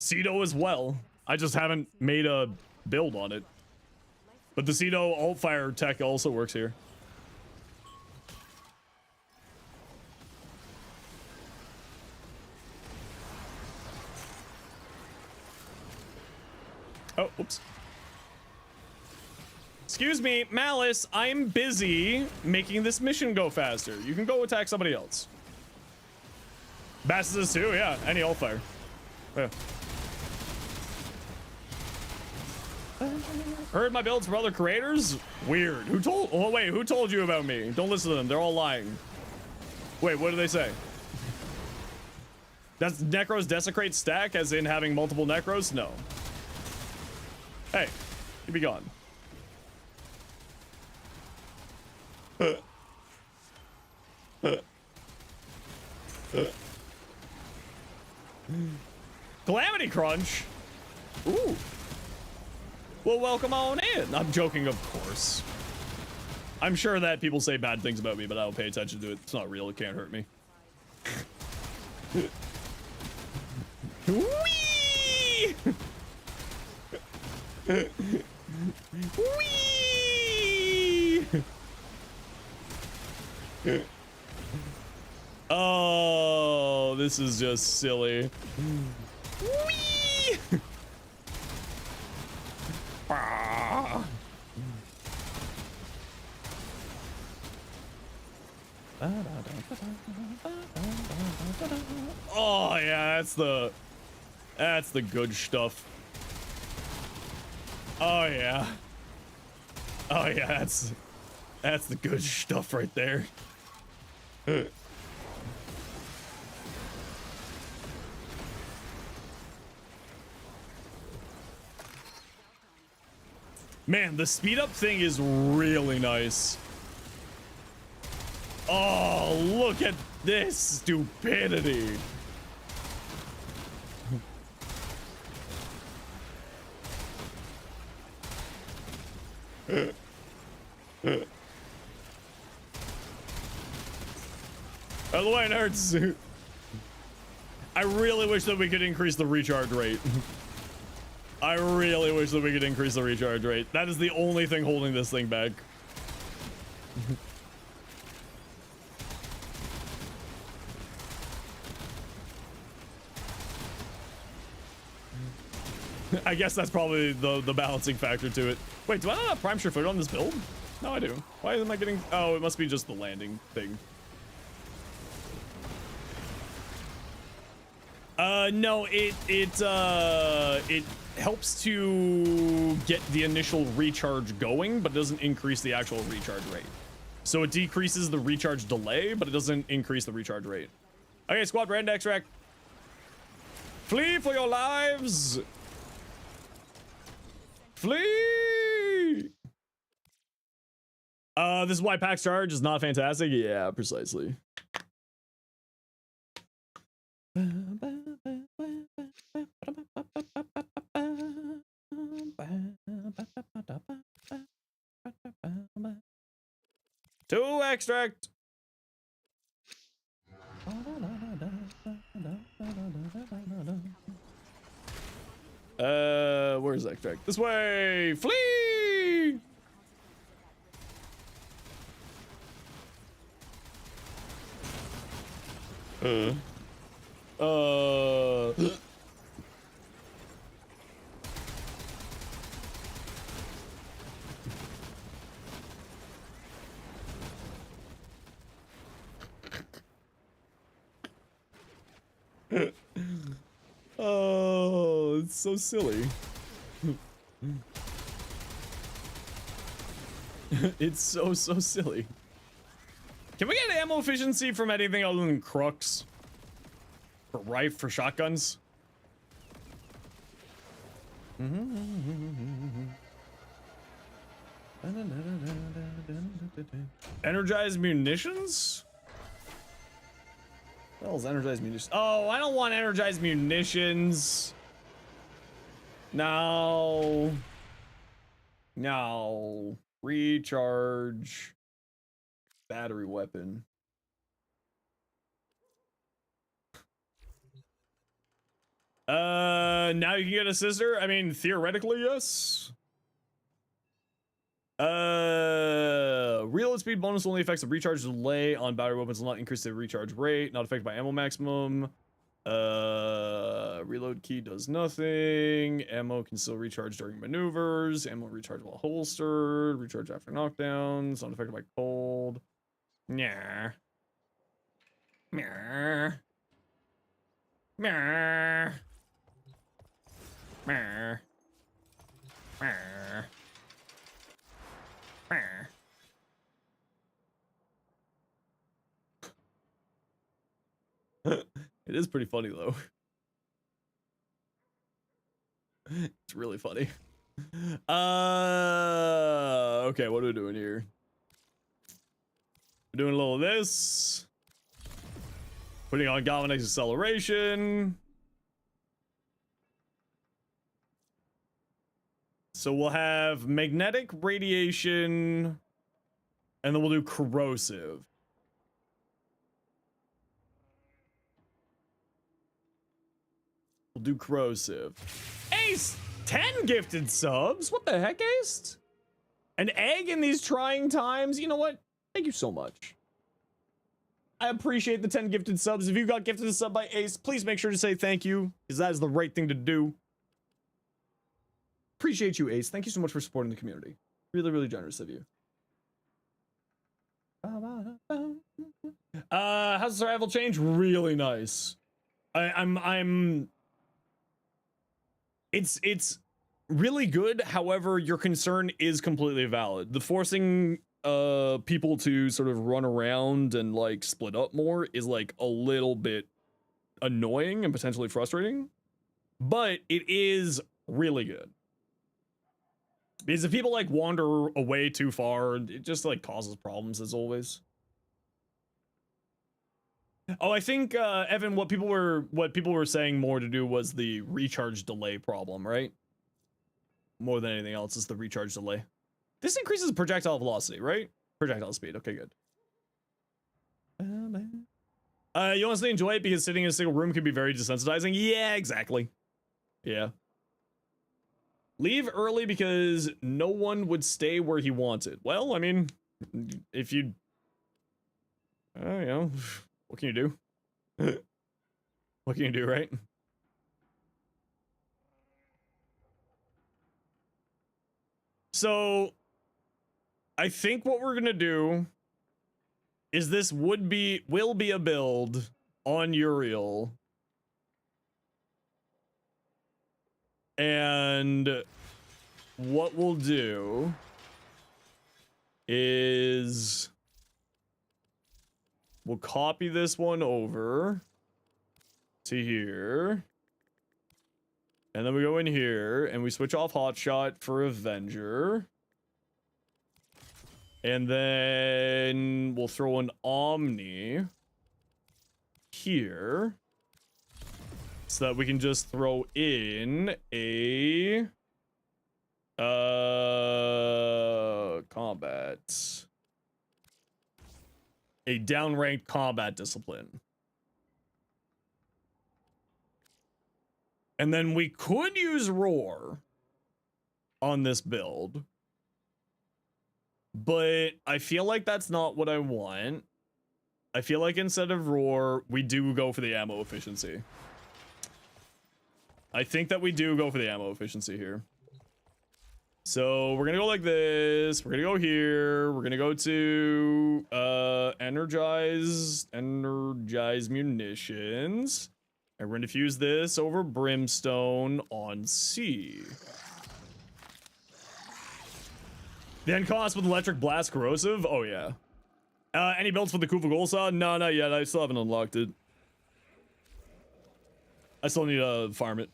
Cedo as well. I just haven't made a build on it. But the Cedo alt fire tech also works here. Oh, oops. Excuse me, Malice, I'm busy making this mission go faster. You can go attack somebody else. Basses is too, yeah, any alt fire. Yeah. Heard my builds from other creators? Weird. Who told? Oh wait, who told you about me? Don't listen to them. They're all lying. Wait, what do they say? That's Necros desecrate stack, as in having multiple Necros? No. Hey, you be gone. Calamity Crunch? Ooh. Well, welcome on in. I'm joking, of course. I'm sure that people say bad things about me, but I don't pay attention to it. It's not real. It can't hurt me. Whee! Whee! Oh, this is just silly. Whee! Oh yeah, that's the good stuff. Oh yeah. Oh yeah, that's the good stuff right there. Man, the speed up thing is really nice. Oh, look at this stupidity. By the way, nerds, I really wish that we could increase the recharge rate. I really wish that we could increase the recharge rate. That is the only thing holding this thing back. I guess that's probably the balancing factor to it. Wait, do I not have prime sure foot on this build? No, I do. Why am I getting... Oh, it must be just the landing thing. No, it helps to get the initial recharge going, but doesn't increase the actual recharge rate. So it decreases the recharge delay, but it doesn't increase the recharge rate. Okay, squad brand extract. Flee for your lives. Flee! This is why PAX charge is not fantastic. Yeah, precisely. Two extract. Where's extract? This way! Flee! Oh, it's so silly. It's so silly. Can we get ammo efficiency from anything other than crux? For shotguns? Energized munitions? What the hell's energized munitions? Oh, I don't want energized munitions. No. No. Recharge. Battery weapon. Now you can get a sister? I mean, theoretically, yes. Reload speed bonus only affects the recharge delay on battery weapons, will not increase the recharge rate, not affected by ammo maximum. Reload key does nothing. Ammo can still recharge during maneuvers. Ammo recharge while holstered. Recharge after knockdowns. Not affected by cold. Nyah. Meow. Meow. Meow. Meow. It is pretty funny though. It's really funny. Okay, what are we doing here? We're doing a little of this. Putting on galvanic acceleration. So we'll have magnetic radiation, and then we'll do corrosive. We'll do corrosive. Ace, 10 gifted subs. What the heck, Ace? An egg in these trying times. You know what? Thank you so much. I appreciate the 10 gifted subs. If you got gifted a sub by Ace, please make sure to say thank you, because that is the right thing to do. Appreciate you, Ace. Thank you so much for supporting the community. Really, really generous of you. How's the survival change? Really nice. It's really good. However, your concern is completely valid. The forcing people to sort of run around and like split up more is like a little bit annoying and potentially frustrating, but it is really good. Because if people like wander away too far, it just like causes problems as always. Oh, I think Evan, what people were saying more to do was the recharge delay problem, right? More than anything else is the recharge delay. This increases projectile velocity, right? Projectile speed. Okay, good. You honestly enjoy it because sitting in a single room can be very desensitizing. Yeah, exactly. Yeah. Leave early because no one would stay where he wanted. Well, I mean, if you, you know, what can you do? What can you do, right? So, I think what we're gonna do is this will be a build on Uriel. And what we'll do is we'll copy this one over to here. And then we go in here and we switch off Hotshot for Avenger. And then we'll throw an Omni here. So that we can just throw in a combat. A downranked combat discipline. And then we could use Roar on this build. But I feel like that's not what I want. I feel like instead of Roar, we do go for the ammo efficiency. I think that we do go for the ammo efficiency here. So we're gonna go like this. We're gonna go here. We're gonna go to energize munitions. And we're gonna fuse this over Brimstone on C. The end cost with Electric Blast Corrosive? Oh yeah. Any builds for the Kufa Golsa? No, not yet. I still haven't unlocked it. I still need to farm it.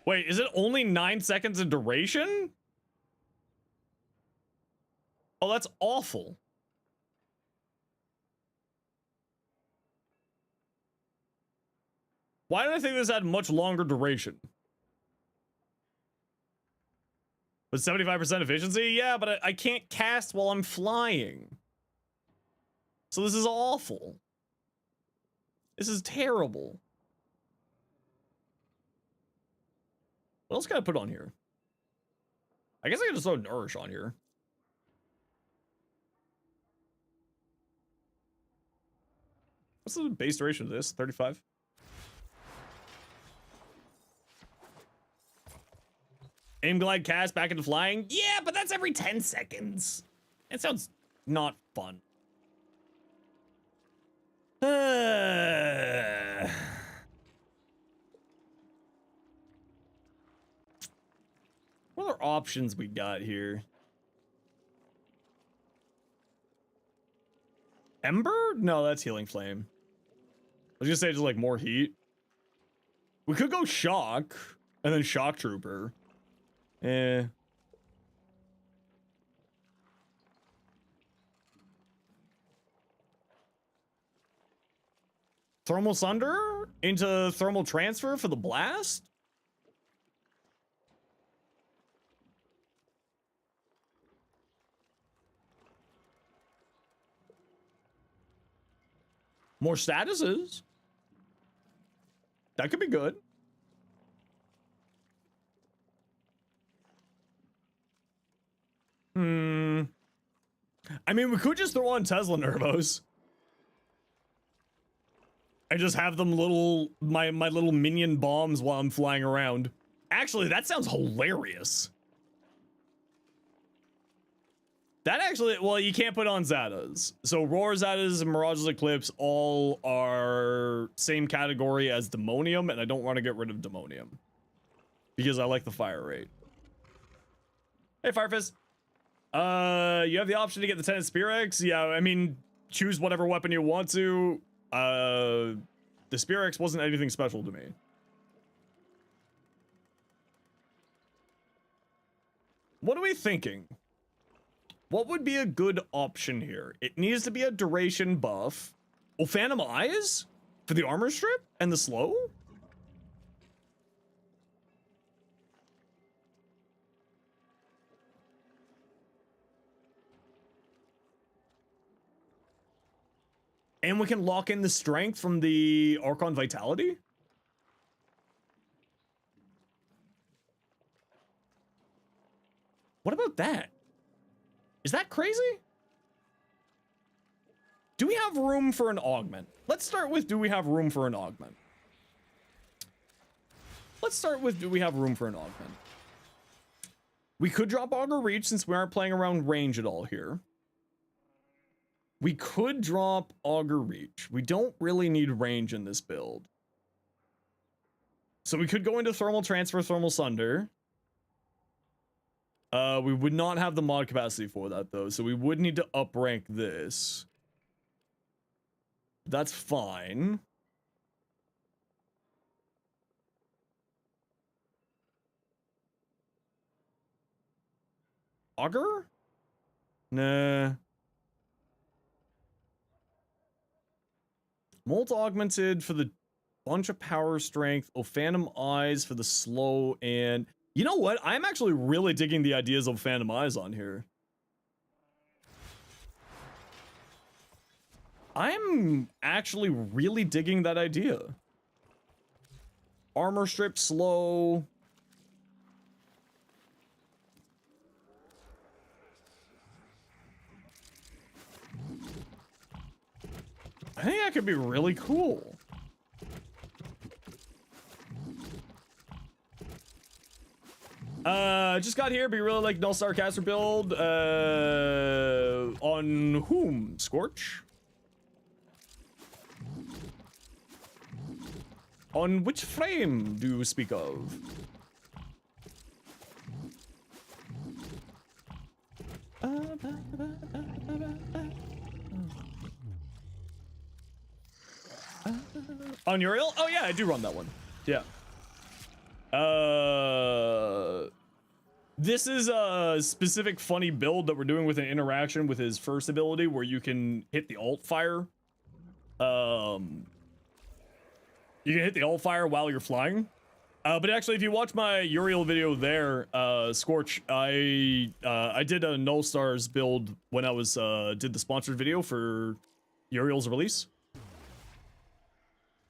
Wait, is it only 9 seconds in duration? Oh, that's awful. Why did I think this had much longer duration? With 75% efficiency? Yeah, but I can't cast while I'm flying. So this is awful. This is terrible. What else can I put on here? I guess I can just throw Nourish on here. What's the base duration of this? 35? Aim, glide, cast, back into flying? Yeah, but that's every 10 seconds. That sounds not fun. What other options we got here? Ember? No, that's Healing Flame. I was gonna say just like more heat. We could go Shock and then Shock Trooper. Eh. Thermal Sunder into Thermal Transfer for the blast? More statuses. That could be good. I mean, we could just throw on Tesla Nervos. And just have them my little minion bombs while I'm flying around. Actually, that sounds hilarious. That actually, well, you can't put on Zatas. So Roar Zatas and Mirage's Eclipse all are same category as Demonium, and I don't want to get rid of Demonium. Because I like the fire rate. Hey, Firefist. You have the option to get the Tenant Spear-X. Yeah, I mean, choose whatever weapon you want to. The Spear-X wasn't anything special to me. What are we thinking? What would be a good option here? It needs to be a duration buff. Oh, Phantom Eyes for the armor strip and the slow? And we can lock in the strength from the Archon Vitality? What about that? Is that crazy? Do we have room for an augment? Let's start with, do we have room for an augment? Let's start with, do we have room for an augment? We could drop Augur Reach since we aren't playing around range at all here. We could drop Augur Reach. We don't really need range in this build. So we could go into Thermal Transfer, Thermal Sunder. We would not have the mod capacity for that though, so we would need to up rank this. That's fine. Augur? Nah. Molt Augmented for the bunch of power strength. Oh, Phantom Eyes for the slow. And you know what? I'm actually really digging the ideas of Phantom Eyes on here. I'm actually really digging that idea. Armor strip slow. I think that could be really cool. Just got here, but you really like Nullstar caster build. On whom? Scorch? On which frame do you speak of? On Uriel? Oh yeah, I do run that one. Yeah. This is a specific funny build that we're doing with an interaction with his first ability where you can hit the alt fire. You can hit the alt fire while you're flying. But actually, if you watch my Uriel video there, Scorch, I did a Null Stars build when I was did the sponsored video for Uriel's release.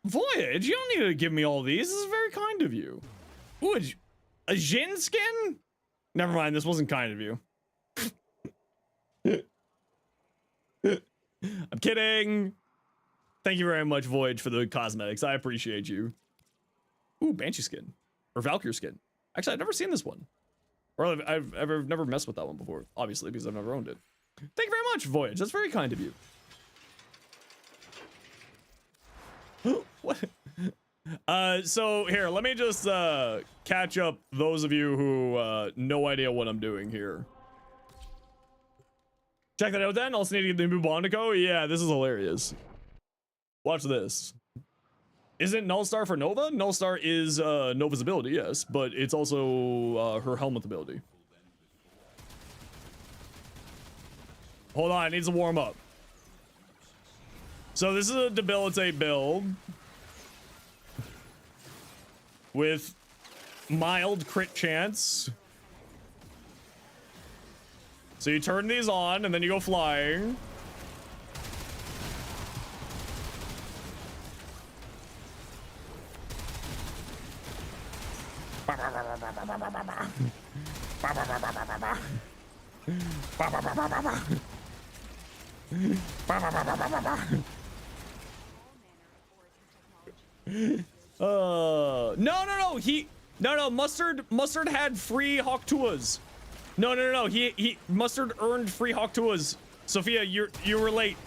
Voyage, you don't need to give me all these. This is very kind of you. Ooh, a Jin skin? Never mind, this wasn't kind of you. I'm kidding. Thank you very much, Voyage, for the cosmetics. I appreciate you. Ooh, Banshee skin. Or Valkyrie skin. Actually, I've never seen this one. Or I've never messed with that one before, obviously, because I've never owned it. Thank you very much, Voyage. That's very kind of you. What? So here, let me just catch up those of you who no idea what I'm doing here. Check that out then. Also need to get the new Bondico. Yeah, this is hilarious. Watch this. Isn't Nullstar for Nova? Nullstar is Nova's ability, yes, but it's also her helmet ability. Hold on, it needs to warm up. So this is a debilitate build with mild crit chance. So you turn these on and then you go flying. No, Mustard had free Hawk Tuas. No, Mustard earned free Hawk Tuas. Sophia, you were late.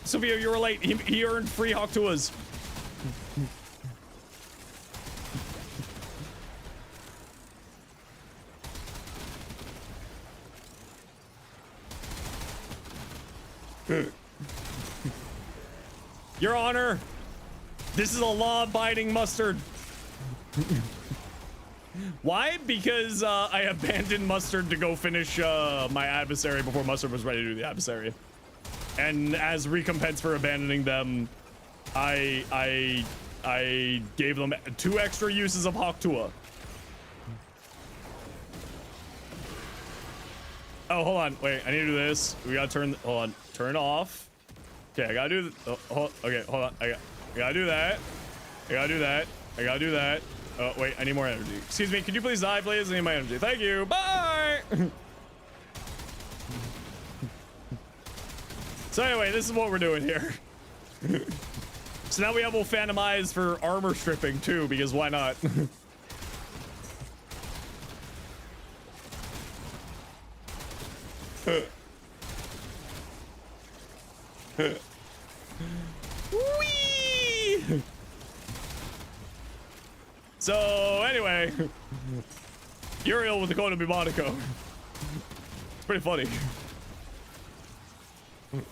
Sophia, you were late. He earned free Hawk Tuas. Your Honor, this is a law-abiding Mustard. Why? Because I abandoned Mustard to go finish my adversary before Mustard was ready to do the adversary. And as recompense for abandoning them, I gave them 2 extra uses of Hawktua. Oh, hold on. Wait, I need to do this. We gotta turn. Hold on. Turn off. Okay, I gotta do. Okay, hold on. I gotta do that. I gotta do that. I gotta do that. Oh, wait. I need more energy. Excuse me. Could you please die, please? I need my energy. Thank you. Bye. So anyway, this is what we're doing here. So now we have both Phantom Eyes for armor stripping too, because why not? Whee! So anyway, Uriel with the code of Monaco. It's pretty funny. Whee!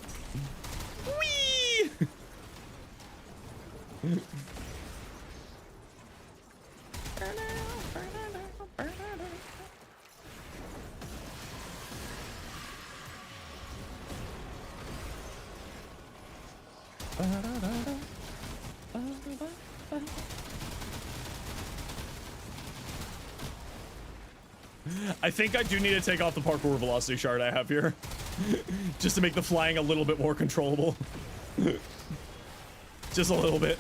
I think I do need to take off the parkour velocity shard I have here. Just to make the flying a little bit more controllable. Just a little bit.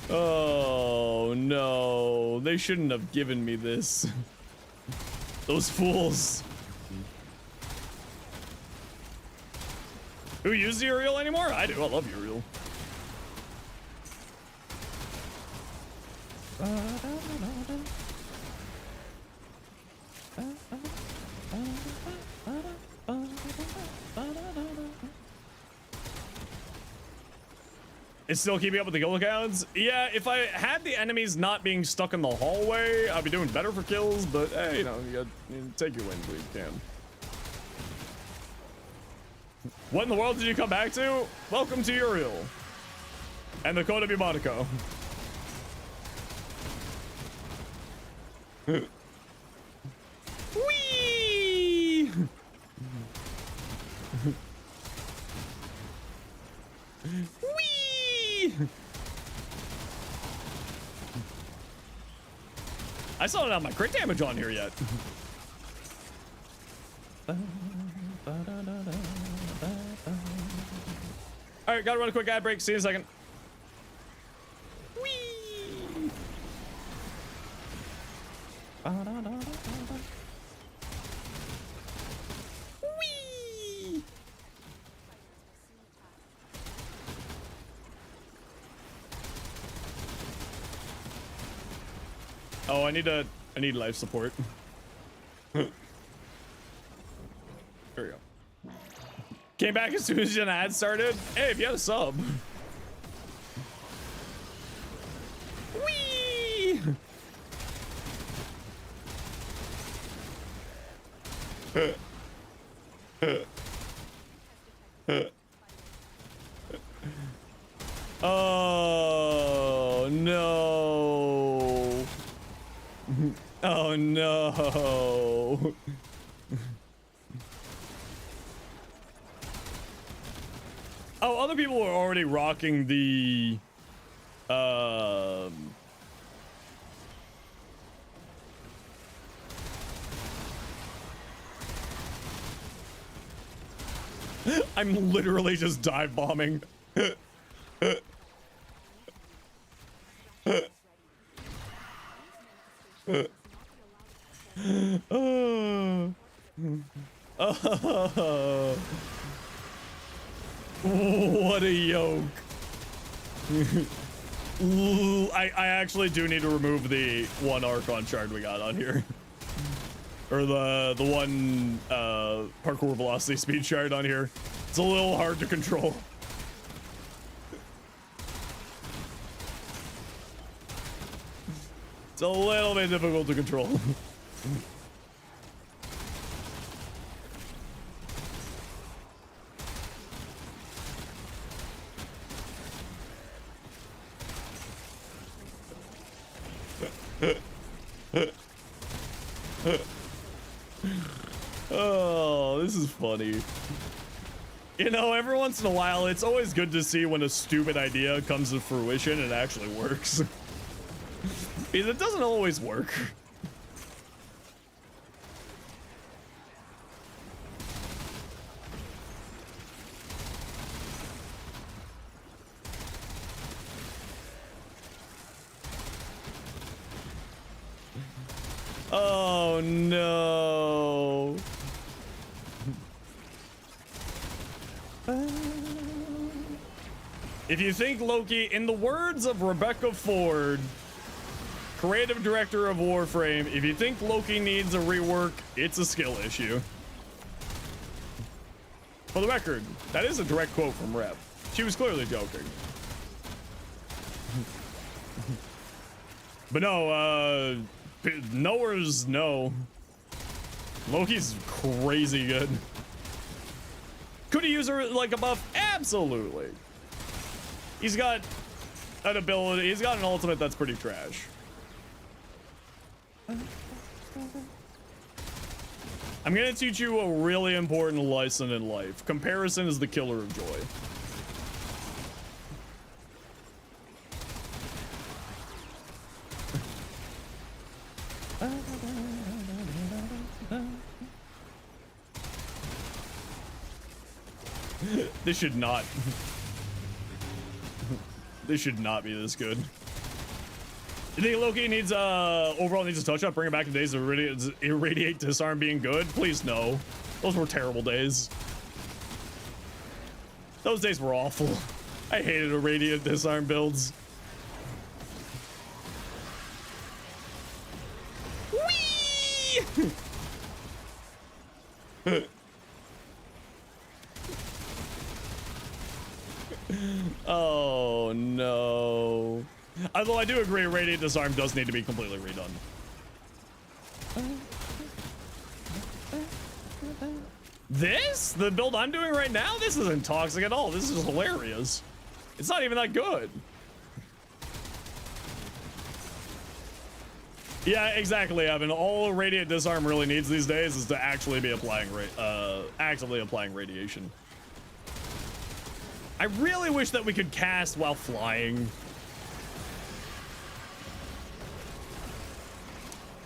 Oh no, they shouldn't have given me this. Those fools. Who uses Uriel anymore? I do. I love Uriel. It's still keeping up with the kill counts? Yeah, if I had the enemies not being stuck in the hallway, I'd be doing better for kills, but hey, you know, you take your wins when you can. What in the world did you come back to? Welcome to Uriel. And the code of Monaco. Whee! Whee! I still don't have my crit damage on here yet. All right, gotta run a quick ad break. See you in a second. Whee! Whee! Oh, I need life support. There we go. Came back as soon as an ad started. Hey, if you had a sub. Whee! Oh no. Oh no. Oh, other people were already rocking the I'm literally just dive bombing. What a yoke. Ooh, I actually do need to remove the one Archon shard we got on here. Or the one parkour velocity speed shard on here. It's a little hard to control. It's a little bit difficult to control. Oh, this is funny. You know, every once in a while, it's always good to see when a stupid idea comes to fruition and actually works. Because it doesn't always work. Oh no. If you think Loki, in the words of Rebecca Ford, creative director of Warframe, if you think Loki needs a rework, it's a skill issue. For the record, that is a direct quote from Rep. She was clearly joking. But no, knowers know. Loki's crazy good. Could he use her like a buff? Absolutely. He's got an ability, he's got an ultimate that's pretty trash. I'm gonna teach you a really important lesson in life. Comparison is the killer of joy. This should not. This should not be this good. You think Loki needs overall needs a touch up? Bring it back to days of irradiate disarm being good? Please no. Those were terrible days. Those days were awful. I hated irradiate disarm builds. Whee! Oh no. Although I do agree, Radiant Disarm does need to be completely redone. This? The build I'm doing right now? This isn't toxic at all. This is hilarious. It's not even that good. Yeah, exactly, Evan. All Radiant Disarm really needs these days is to actually be applying actively applying radiation. I really wish that we could cast while flying.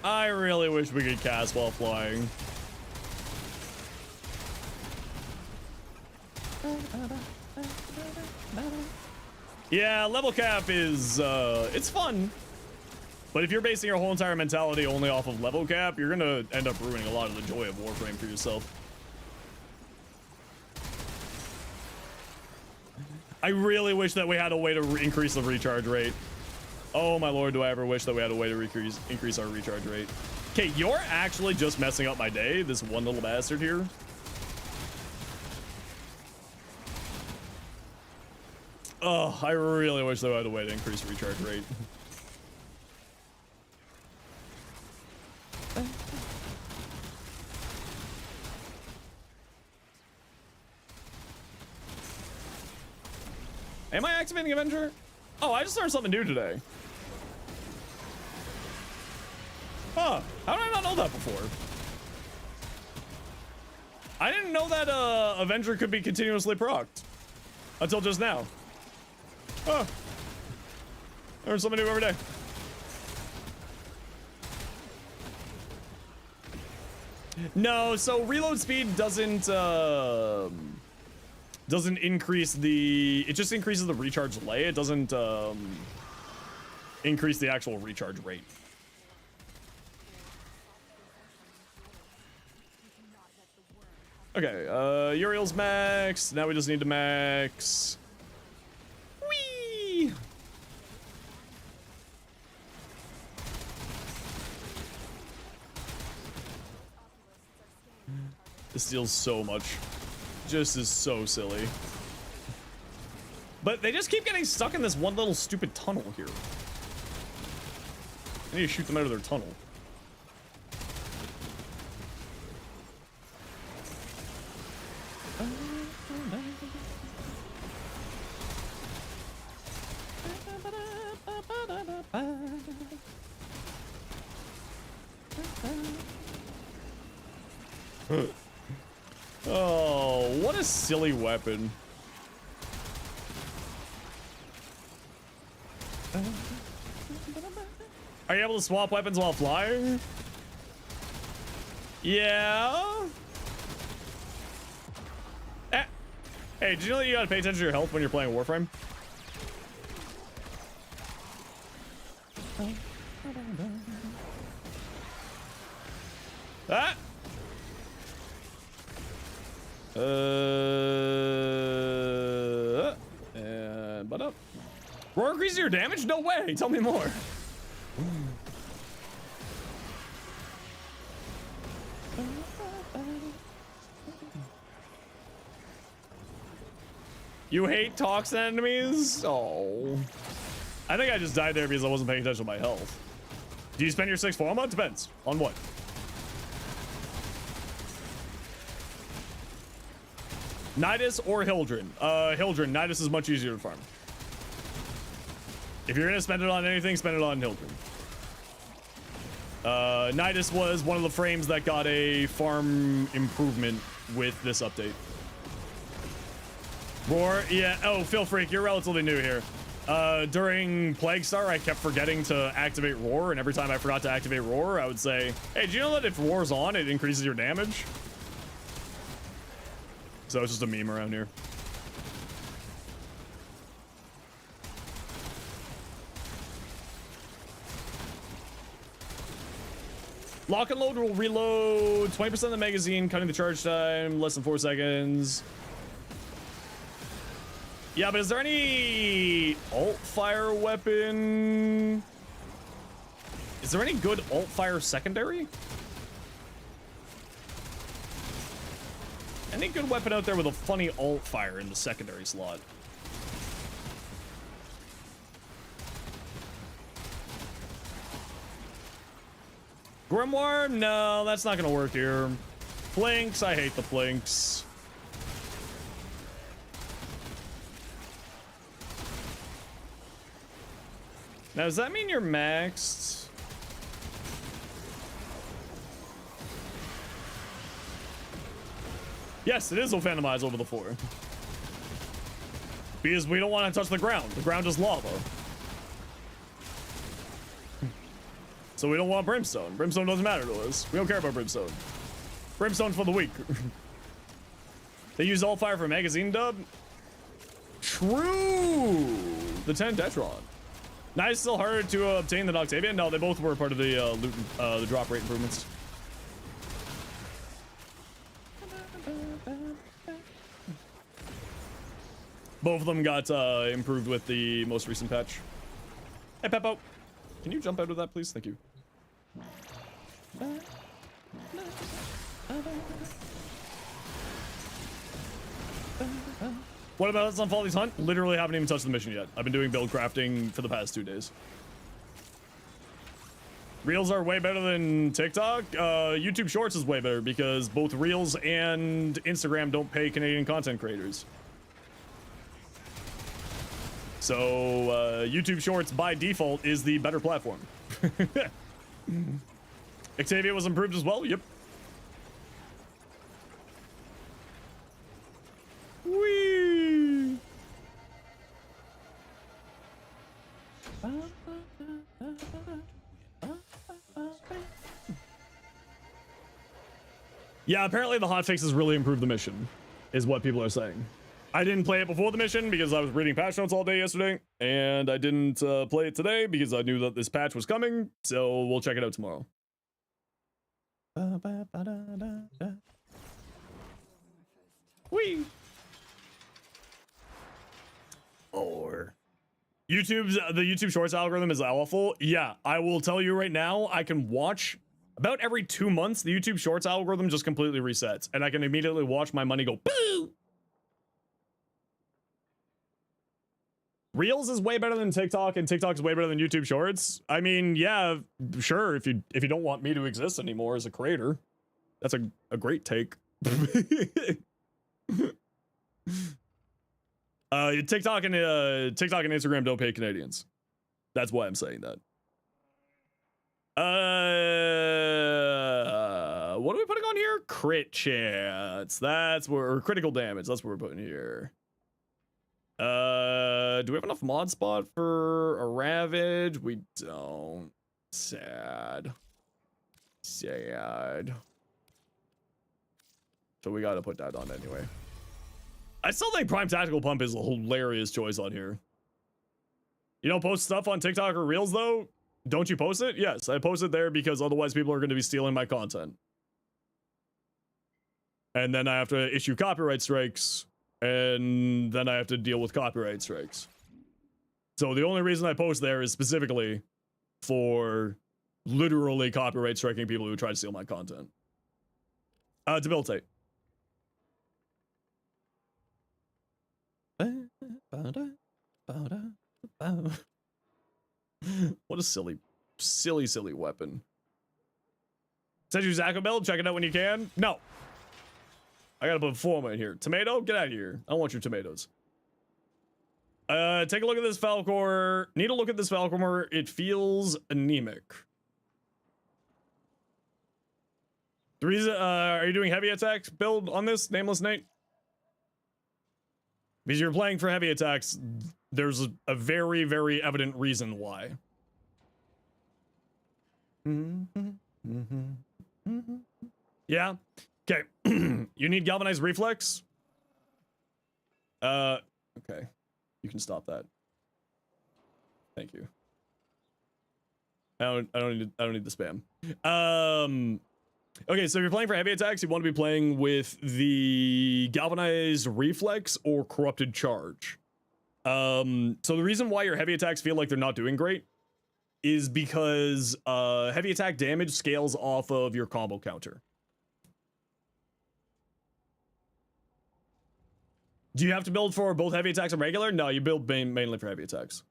I really wish we could cast while flying. Yeah, level cap is, it's fun. But if you're basing your whole entire mentality only off of level cap, you're gonna end up ruining a lot of the joy of Warframe for yourself. I really wish that we had a way to increase the recharge rate. Oh my lord, do I ever wish that we had a way to increase our recharge rate. Okay, you're actually just messing up my day, this one little bastard here. Oh, I really wish that we had a way to increase recharge rate. Am I activating Avenger? Oh, I just learned something new today. Huh, how did I not know that before? I didn't know that Avenger could be continuously procced until just now. Huh. Learn something new every day. No, so reload speed doesn't increase the, it just increases the recharge delay. It doesn't increase the actual recharge rate. Okay, Uriel's max. Now we just need to max. Whee! This deals so much. Just is so silly. But they just keep getting stuck in this one little stupid tunnel here. I need to shoot them out of their tunnel. Oh, what a silly weapon. Are you able to swap weapons while flying? Yeah. Hey, did you know that you gotta pay attention to your health when you're playing Warframe? Ah! And but up. Roar increases your damage? No way. Tell me more. You hate toxin enemies? Oh. I think I just died there because I wasn't paying attention to my health. Do you spend your 6 forma? Depends. On what? Nidus or Hildren? Hildren. Nidus is much easier to farm. If you're gonna spend it on anything, spend it on Hildren. Nidus was one of the frames that got a farm improvement with this update. Roar, yeah. Oh, Phil Freak, you're relatively new here. During Plague Star, I kept forgetting to activate Roar, and every time I forgot to activate Roar, I would say, hey, do you know that if Roar's on, it increases your damage? So it's just a meme around here. Lock and load will reload 20% of the magazine, cutting the charge time, less than 4 seconds. Yeah, but is there any alt fire weapon? Is there any good alt fire secondary? Any good weapon out there with a funny alt fire in the secondary slot? Grimoire? No, that's not gonna work here. Plinks, I hate the plinks. Now, does that mean you're maxed? Yes, it is a Phantomize over the 4. Because we don't want to touch the ground. The ground is lava. So we don't want Brimstone. Brimstone doesn't matter to us. We don't care about Brimstone. Brimstone's for the weak. They use alt fire for magazine dub? True! The 10 Tetron. Now it's still harder to obtain than Octavian? No, they both were part of the loot, the drop rate improvements. Both of them got improved with the most recent patch. Hey, Peppo. Can you jump out of that, please? Thank you. What about Let's Unfollow These Hunt? Literally haven't even touched the mission yet. I've been doing build crafting for the past 2 days. Reels are way better than TikTok. YouTube Shorts is way better because both Reels and Instagram don't pay Canadian content creators. So YouTube Shorts by default is the better platform. Octavia was improved as well. Yep. Whee! Yeah, apparently the hotfixes really improved the mission, is what people are saying. I didn't play it before the mission because I was reading patch notes all day yesterday, and I didn't play it today because I knew that this patch was coming, so we'll check it out tomorrow. Whee! Or the YouTube Shorts algorithm is awful. Yeah, I will tell you right now, I can watch about every 2 months, the YouTube Shorts algorithm just completely resets, and I can immediately watch my money go boo. Reels is way better than TikTok, and TikTok is way better than YouTube Shorts. I mean, yeah, sure. If you don't want me to exist anymore as a creator, that's a great take. TikTok and Instagram don't pay Canadians. That's why I'm saying that. What are we putting on here? crit chance. That's where, or critical damage. That's what we're putting here. Do we have enough mod spot for a ravage? We don't. Sad. Sad. So we gotta put that on anyway. I still think Prime Tactical Pump is a hilarious choice on here. You don't post stuff on TikTok or Reels though? Don't you post it? Yes, I post it there because otherwise people are going to be stealing my content. And then I have to issue copyright strikes, and then I have to deal with copyright strikes. So the only reason I post there is specifically for literally copyright striking people who try to steal my content. Debilitate. What a silly weapon. Said you Zacho build, check it out when you can. No. I gotta put form in here. Tomato, get out of here. I don't want your tomatoes. Take a look at this Falcor. Need a look at this Falcor. It feels anemic. The reason, are you doing heavy attacks build on this, Nameless Nate? Because you're playing for heavy attacks, there's a very, very evident reason why. Yeah. Okay. You need galvanized reflex? Okay. You can stop that. Thank you. I don't need the spam. Okay, so if you're playing for heavy attacks, you want to be playing with the galvanized reflex or corrupted charge. So the reason why your heavy attacks feel like they're not doing great is because heavy attack damage scales off of your combo counter. Do you have to build for both heavy attacks and regular? No, you build mainly for heavy attacks.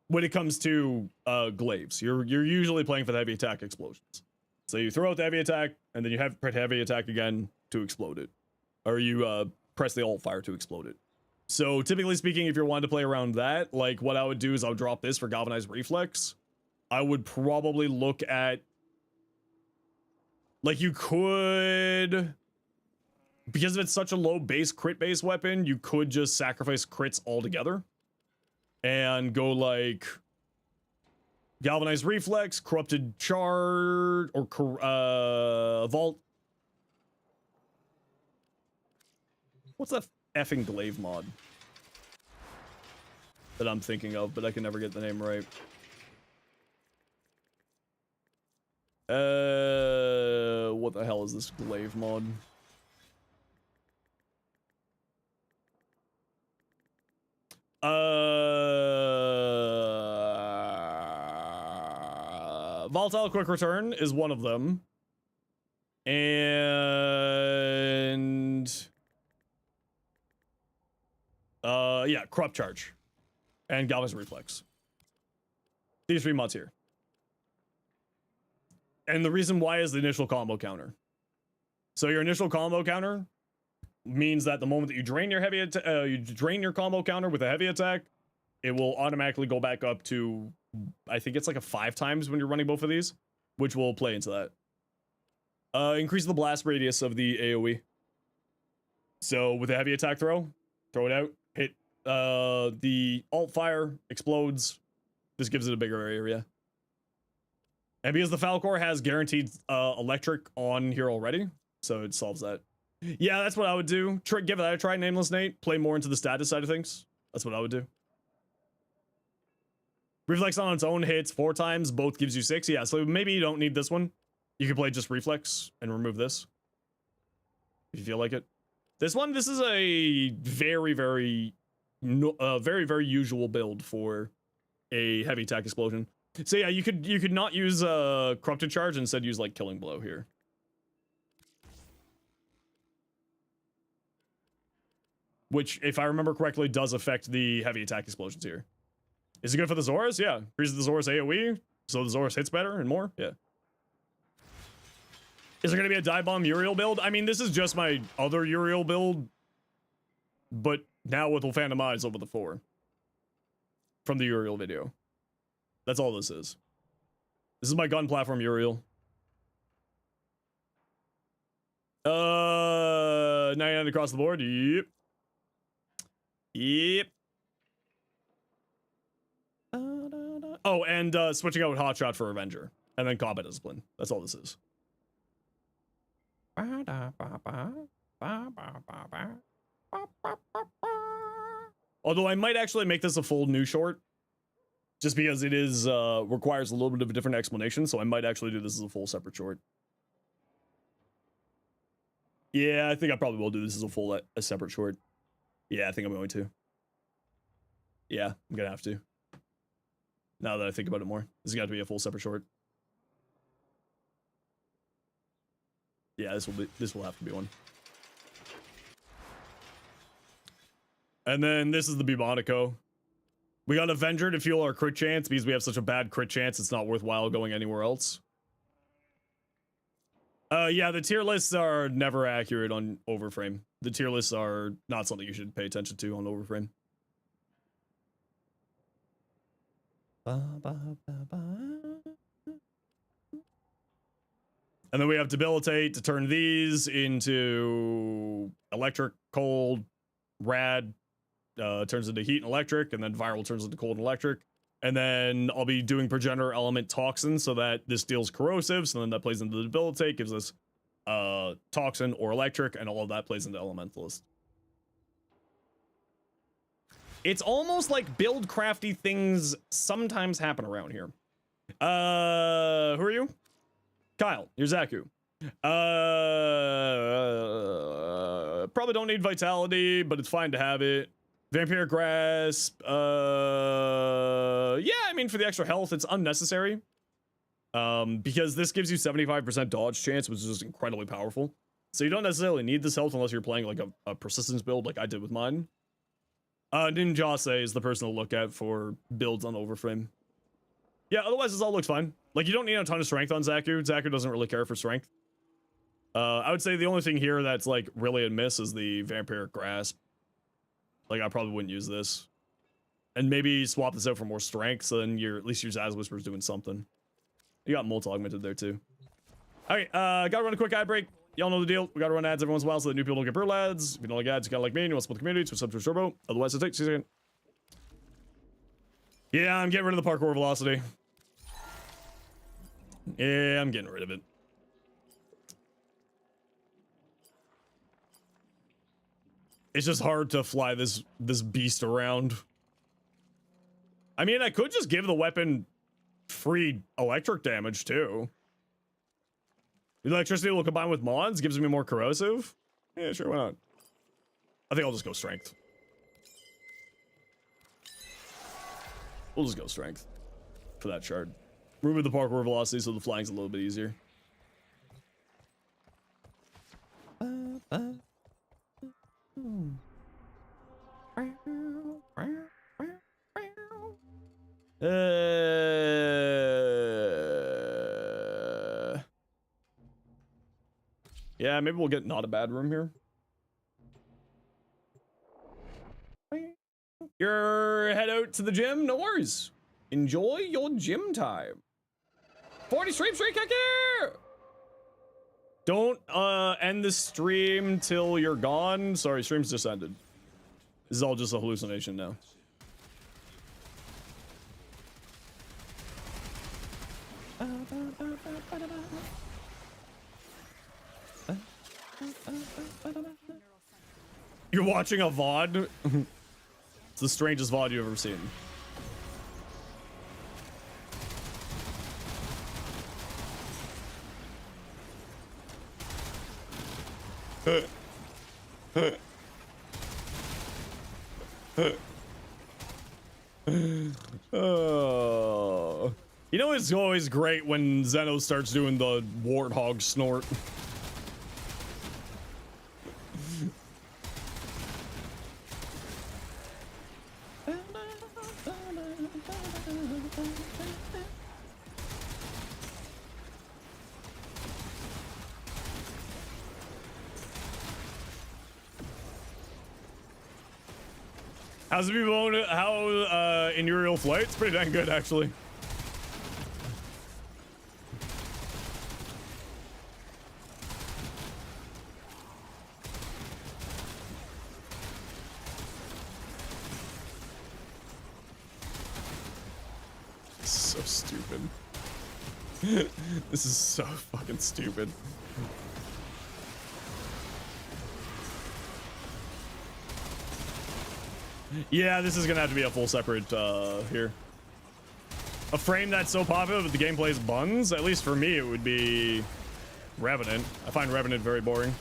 When it comes to glaives, you're usually playing for the heavy attack explosions. So you throw out the heavy attack, and then you have heavy attack again to explode it. Or you press the alt fire to explode it. So typically speaking, if you're wanting to play around that, like what I would do is I would drop this for galvanized reflex. I would probably look at, like, you could, because it's such a low base crit base weapon, you could just sacrifice crits altogether and go like galvanized reflex, corrupted charge, or vault. What's that effing glaive mod that I'm thinking of, but I can never get the name right? What the hell is this glaive mod? Volatile quick return is one of them. And yeah, corrupt charge and galvanized reflex. These three mods here. And the reason why is the initial combo counter. So your initial combo counter means that the moment that you drain your you drain your combo counter with a heavy attack, it will automatically go back up to, I think it's like a 5 times when you're running both of these, which will play into that. Increase the blast radius of the AoE. So with a heavy attack throw it out, hit the alt fire, explodes. This gives it a bigger area. And because the Falcor has guaranteed electric on here already, so it solves that. Yeah, that's what I would do. Give that a try, Nameless Nate. Play more into the status side of things. That's what I would do. Reflex on its own hits 4 times, both gives you 6. Yeah, so maybe you don't need this one. You can play just Reflex and remove this, if you feel like it. This is a very, very usual build for a heavy attack explosion. So yeah, you could not use corrupted charge and instead use like killing blow here. Which, if I remember correctly, does affect the heavy attack explosions here. Is it good for the Zorus? Yeah. Increases the Zorus AoE, so the Zorus hits better and more? Yeah. Is there going to be a dive bomb Uriel build? I mean, this is just my other Uriel build, but now with Phantom Eyes over the 4 from the Uriel video. That's all this is. This is my gun platform Uriel. 99 across the board. Yep. Yep. Oh, and switching out Hotshot for Avenger. And then Combat Discipline. That's all this is. Although I might actually make this a full new short. Just because it is requires a little bit of a different explanation. So I might actually do this as a full separate short. Yeah, I think I probably will do this as a separate short. Yeah, I think I'm going to. Yeah, I'm gonna have to. Now that I think about it more, this is gonna have to be a full separate short. Yeah, this will have to be one. And then this is the Bubonico. We got Avenger to fuel our crit chance because we have such a bad crit chance. It's not worthwhile going anywhere else. Yeah, the tier lists are never accurate on Overframe. The tier lists are not something you should pay attention to on Overframe. And then we have Debilitate to turn these into electric, cold, rad, turns into heat and electric, and then viral turns into cold and electric. And then I'll be doing Progenitor Element Toxin so that this deals corrosive, so then that plays into the Debilitate, gives us Toxin or electric, and all of that plays into Elementalist. It's almost like build crafty things sometimes happen around here. Who are you? Kyle, you're Zaku. Probably don't need Vitality, but it's fine to have it. Vampire Grasp. Yeah, I mean, for the extra health, it's unnecessary. Because this gives you 75% dodge chance, which is just incredibly powerful. So you don't necessarily need this health unless you're playing like a persistence build like I did with mine. Ninjase is the person to look at for builds on Overframe. Yeah, otherwise this all looks fine. Like, you don't need a ton of strength on Zaku. Zaku doesn't really care for strength. I would say the only thing here that's like really a miss is the Vampire Grasp. Like, I probably wouldn't use this. And maybe swap this out for more strength, so then you're at least your Zaz Whisper's doing something. You got multi-augmented there too. Alright, gotta run a quick ad break. Y'all know the deal. We gotta run ads every once in a while so that new people don't get brutal ads. If you don't like ads, you gotta like me and you want to support the community, switch up to a turbo. Otherwise, it's 6 seconds. Yeah, I'm getting rid of the parkour velocity. Yeah, I'm getting rid of it. It's just hard to fly this beast around. I mean, I could just give the weapon free electric damage too. The electricity will combine with Mons, gives me more corrosive. Yeah, sure, why not? I think I'll just go strength. We'll just go strength for that shard. Remove the parkour velocity so the flying's a little bit easier. Yeah, maybe we'll get not a bad room here. You're head out to the gym, no worries. Enjoy your gym time. 40 stream straight kicker! Don't end the stream till you're gone. Sorry, stream's just ended. This is all just a hallucination now. You're watching a VOD? It's the strangest VOD you've ever seen. Oh. You know, it's always great when Zeno starts doing the warthog snort. How's it been going? How in your real flight? It's pretty dang good, actually. stupid. This is so fucking stupid. Yeah, this is gonna have to be a full separate here. A frame that's so popular that the gameplay is buns. At least for me, it would be Revenant. I find Revenant very boring.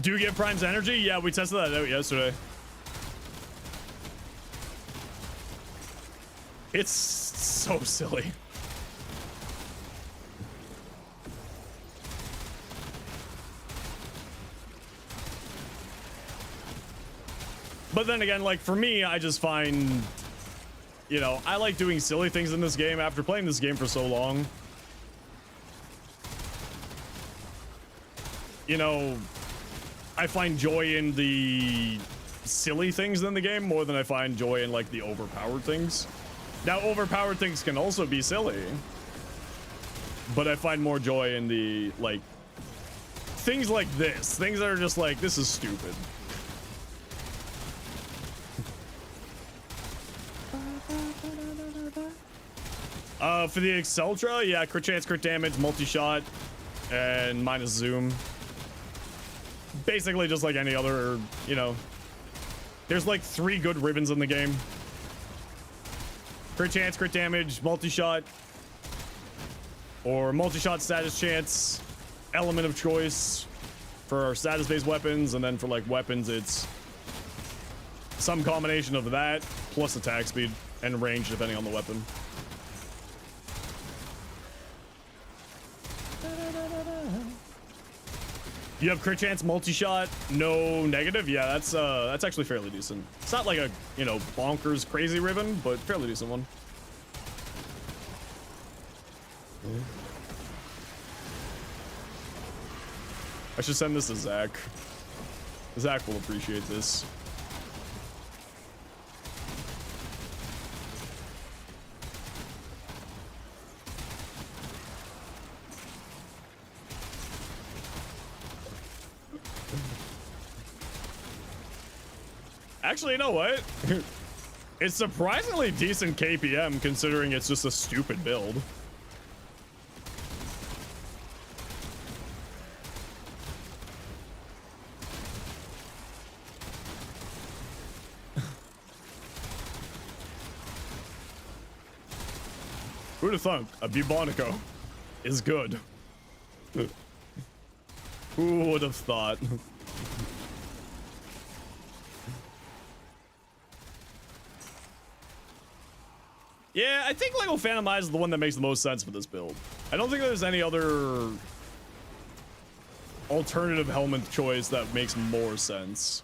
Do you get Prime's energy? Yeah, we tested that out yesterday. It's so silly. But then again, like, for me, I just find, you know, I like doing silly things in this game after playing this game for so long. You know, I find joy in the silly things in the game more than I find joy in, like, the overpowered things. Now, overpowered things can also be silly, but I find more joy in the, like, things like this. Things that are just like, this is stupid. For the Exceltra, yeah, crit chance, crit damage, multi-shot, and minus zoom. Basically just like any other, you know. There's like 3 good ribbons in the game. Crit chance, crit damage, multi-shot, or multi-shot status chance, element of choice for our status-based weapons, and then for like weapons, it's some combination of that plus attack speed and range depending on the weapon. You have crit chance, multi-shot, no negative. Yeah, that's actually fairly decent. It's not like a, you know, bonkers crazy ribbon, but fairly decent one. I should send this to Zach. Zach will appreciate this. Actually, you know what? It's surprisingly decent KPM considering it's just a stupid build. Who'd have thunk a Bubonico is good? Who would have thought? Yeah, I think Lego Phantom Eyes is the one that makes the most sense for this build. I don't think there's any other alternative helmet choice that makes more sense.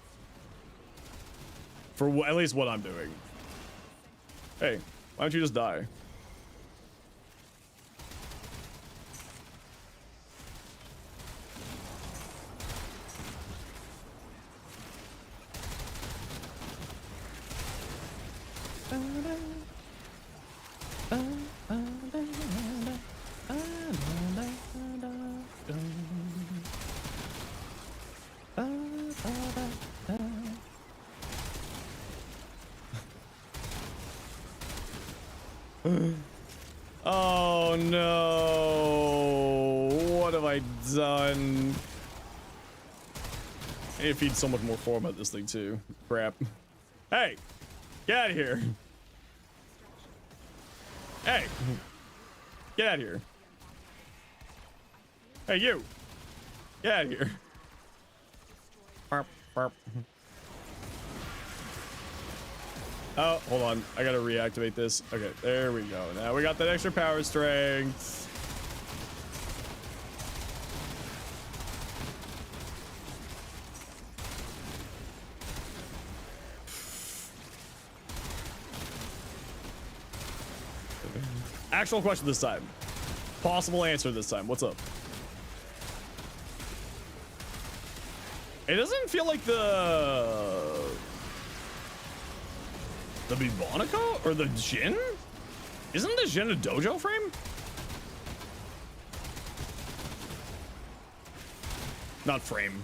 For at least what I'm doing. Hey, why don't you just die? Oh no, what have I done? I need to feed so much more format this thing too. Crap. Hey, get out of here. Hey, get out of here. Hey, you. Get out of here. Burp, burp. Oh, hold on. I gotta reactivate this. Okay, there we go. Now we got that extra power strength. Actual question this time. Possible answer this time. What's up? It doesn't feel like the Bubonico or the Jin? Isn't the Jin a dojo frame? Not frame.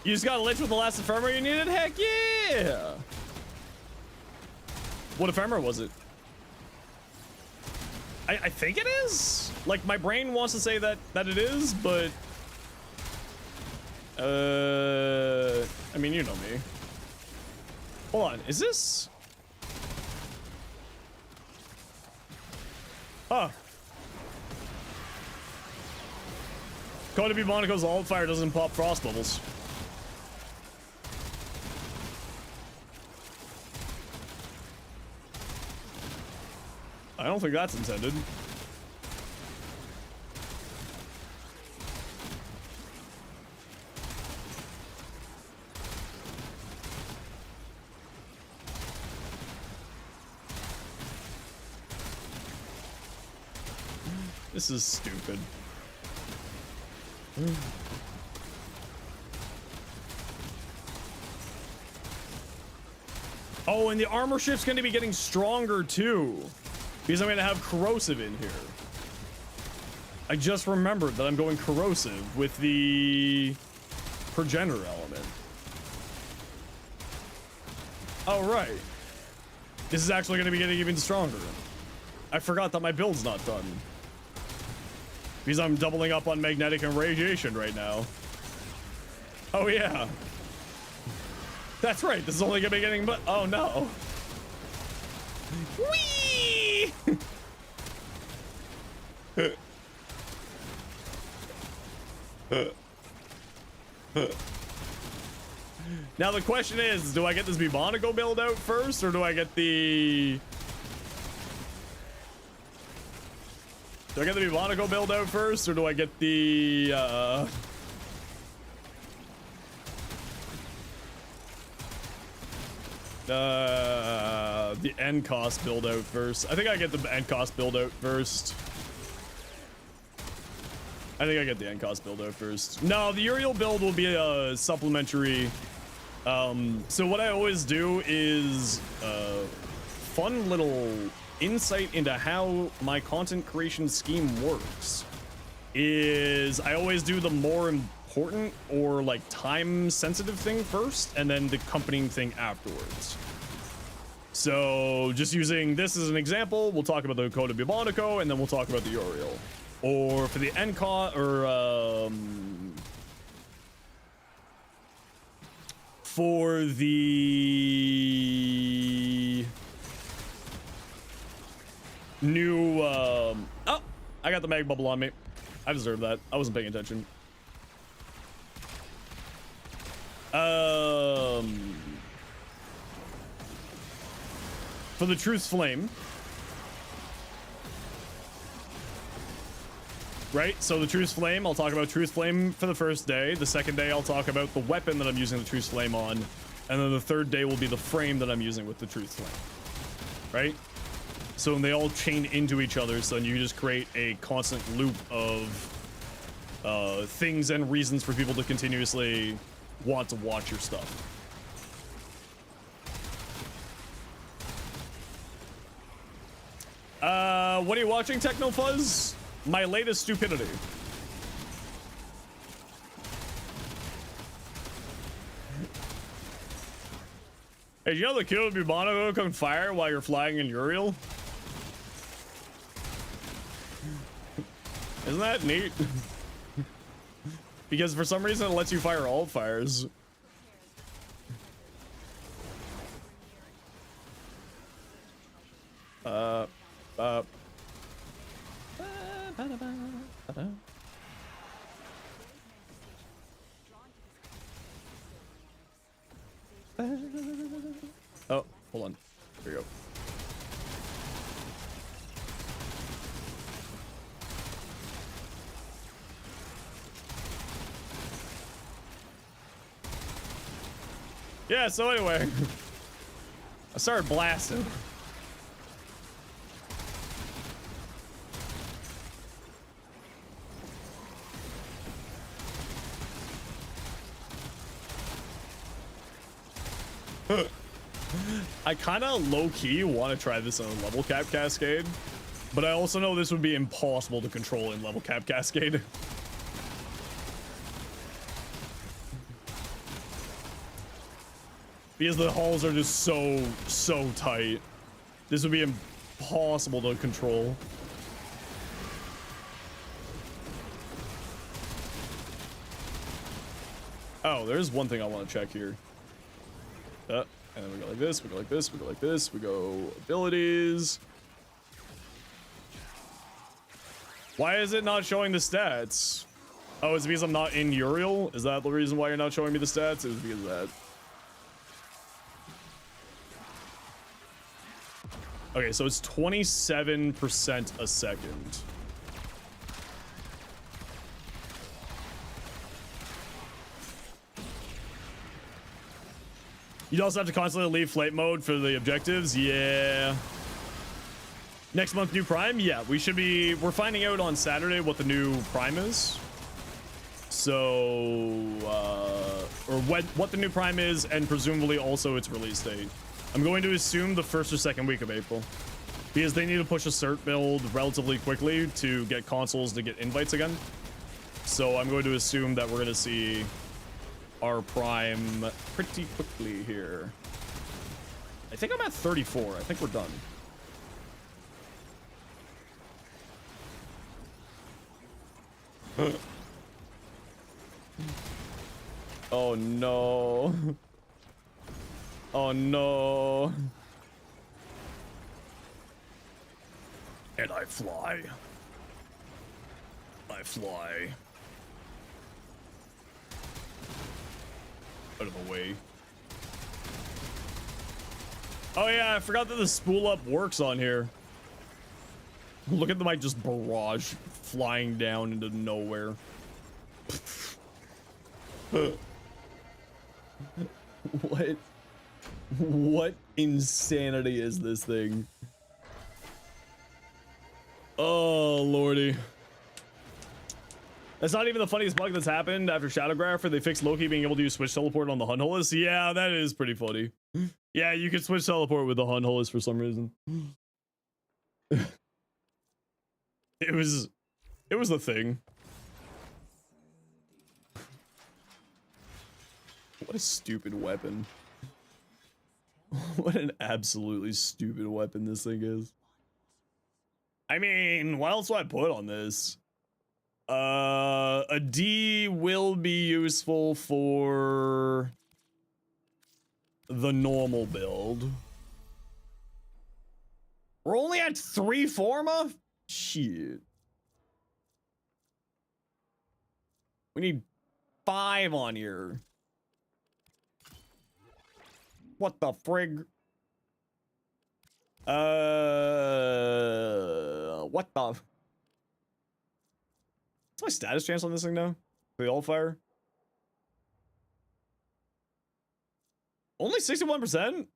You just got a lich with the last ephemeral you needed? Heck yeah! What ephemeral was it? I think it is? Like, my brain wants to say that it is, but... I mean, you know me. Hold on, is this... Huh. Code to be Monaco's Wildfire doesn't pop frost bubbles. I don't think that's intended. This is stupid. Oh, and the armor shift's going to be getting stronger too, because I'm going to have corrosive in here. I just remembered that I'm going corrosive with the progenitor element. Oh, right. This is actually going to be getting even stronger. I forgot that my build's not done, because I'm doubling up on magnetic and radiation right now. Oh, yeah. That's right. This is only going to be getting... But oh, no. Whee! Now the question is, do I get this Bubonico build out first, or do I get the... Do I get the Bubonico build out first, or do I get the, the end cost build out first? I think I get the end cost build out first. I think I get the end cost build out first. No, the Uriel build will be a supplementary. So what I always do is fun little insight into how my content creation scheme works is I always do the more important or like time sensitive thing first, and then the accompanying thing afterwards. So just using this as an example, we'll talk about the Code of Bubonico, and then we'll talk about the Uriel. Or for the NCOT, or for the new oh, I got the mag bubble on me. I deserve that. I wasn't paying attention. For the Truth's Flame, right? So the Truth's Flame, I'll talk about Truth's Flame for the first day. The second day, I'll talk about the weapon that I'm using the Truth's Flame on. And then the third day will be the frame that I'm using with the Truth's Flame, right? So they all chain into each other, so then you just create a constant loop of things and reasons for people to continuously want to watch your stuff. What are you watching, Technofuzz? My latest stupidity. Hey, did you know the kill would be Bubonico on fire while you're flying in Uriel? Isn't that neat? Because for some reason it lets you fire all fires. Oh, hold on. Here we go. Yeah, so anyway, I started blasting. I kind of low-key want to try this on a level cap cascade, But I also know this would be impossible to control in level cap cascade. Because the halls are just so tight. This would be impossible to control. Oh, there's one thing I want to check here. And then we go like this, we go like this, we go like this, we go abilities. Why is it not showing the stats? Oh, is it because I'm not in Uriel? Is that the reason why you're not showing me the stats? It was because of that. Okay, so it's 27% a second. You also have to constantly leave flight mode for the objectives. Yeah. Next month, new prime. Yeah, we're finding out on Saturday what the new prime is. So, or what the new prime is, and presumably also its release date. I'm going to assume the first or second week of April, because they need to push a cert build relatively quickly to get consoles to get invites again. So I'm going to assume that we're going to see our prime pretty quickly here. I think I'm at 34. I think we're done. Oh no. Oh no. And I fly. I fly. Out of the way. Oh yeah, I forgot that the spool up works on here. Look at the mic just barrage flying down into nowhere. What insanity is this thing? Oh lordy. That's not even the funniest bug that's happened after Shadowgrapher. They fixed Loki being able to use switch teleport on the Hun Hollis. Yeah, that is pretty funny. Yeah, you can switch teleport with the Hun Hollis for some reason. It was a thing. What a stupid weapon. What an absolutely stupid weapon this thing is. I mean, what else do I put on this? A D will be useful for the normal build. We're only at 3 Forma? Shit. We need 5 on here. What the frig? What the? What's my status chance on this thing now? The all fire? Only 61%?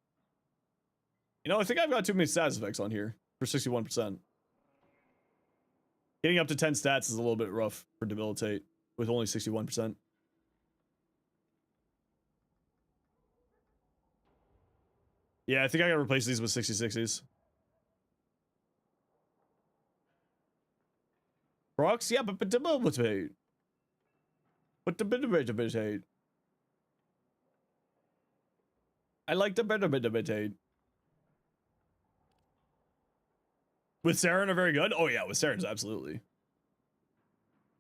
You know, I think I've got too many status effects on here for 61%. Getting up to 10 stats is a little bit rough for Debilitate with only 61%. Yeah, I think I gotta replace these with 66s. Rocks? Yeah, but Debilitate. But Debilitate. I like the Debilitate. With Saren are very good? Oh yeah, with Saren's absolutely.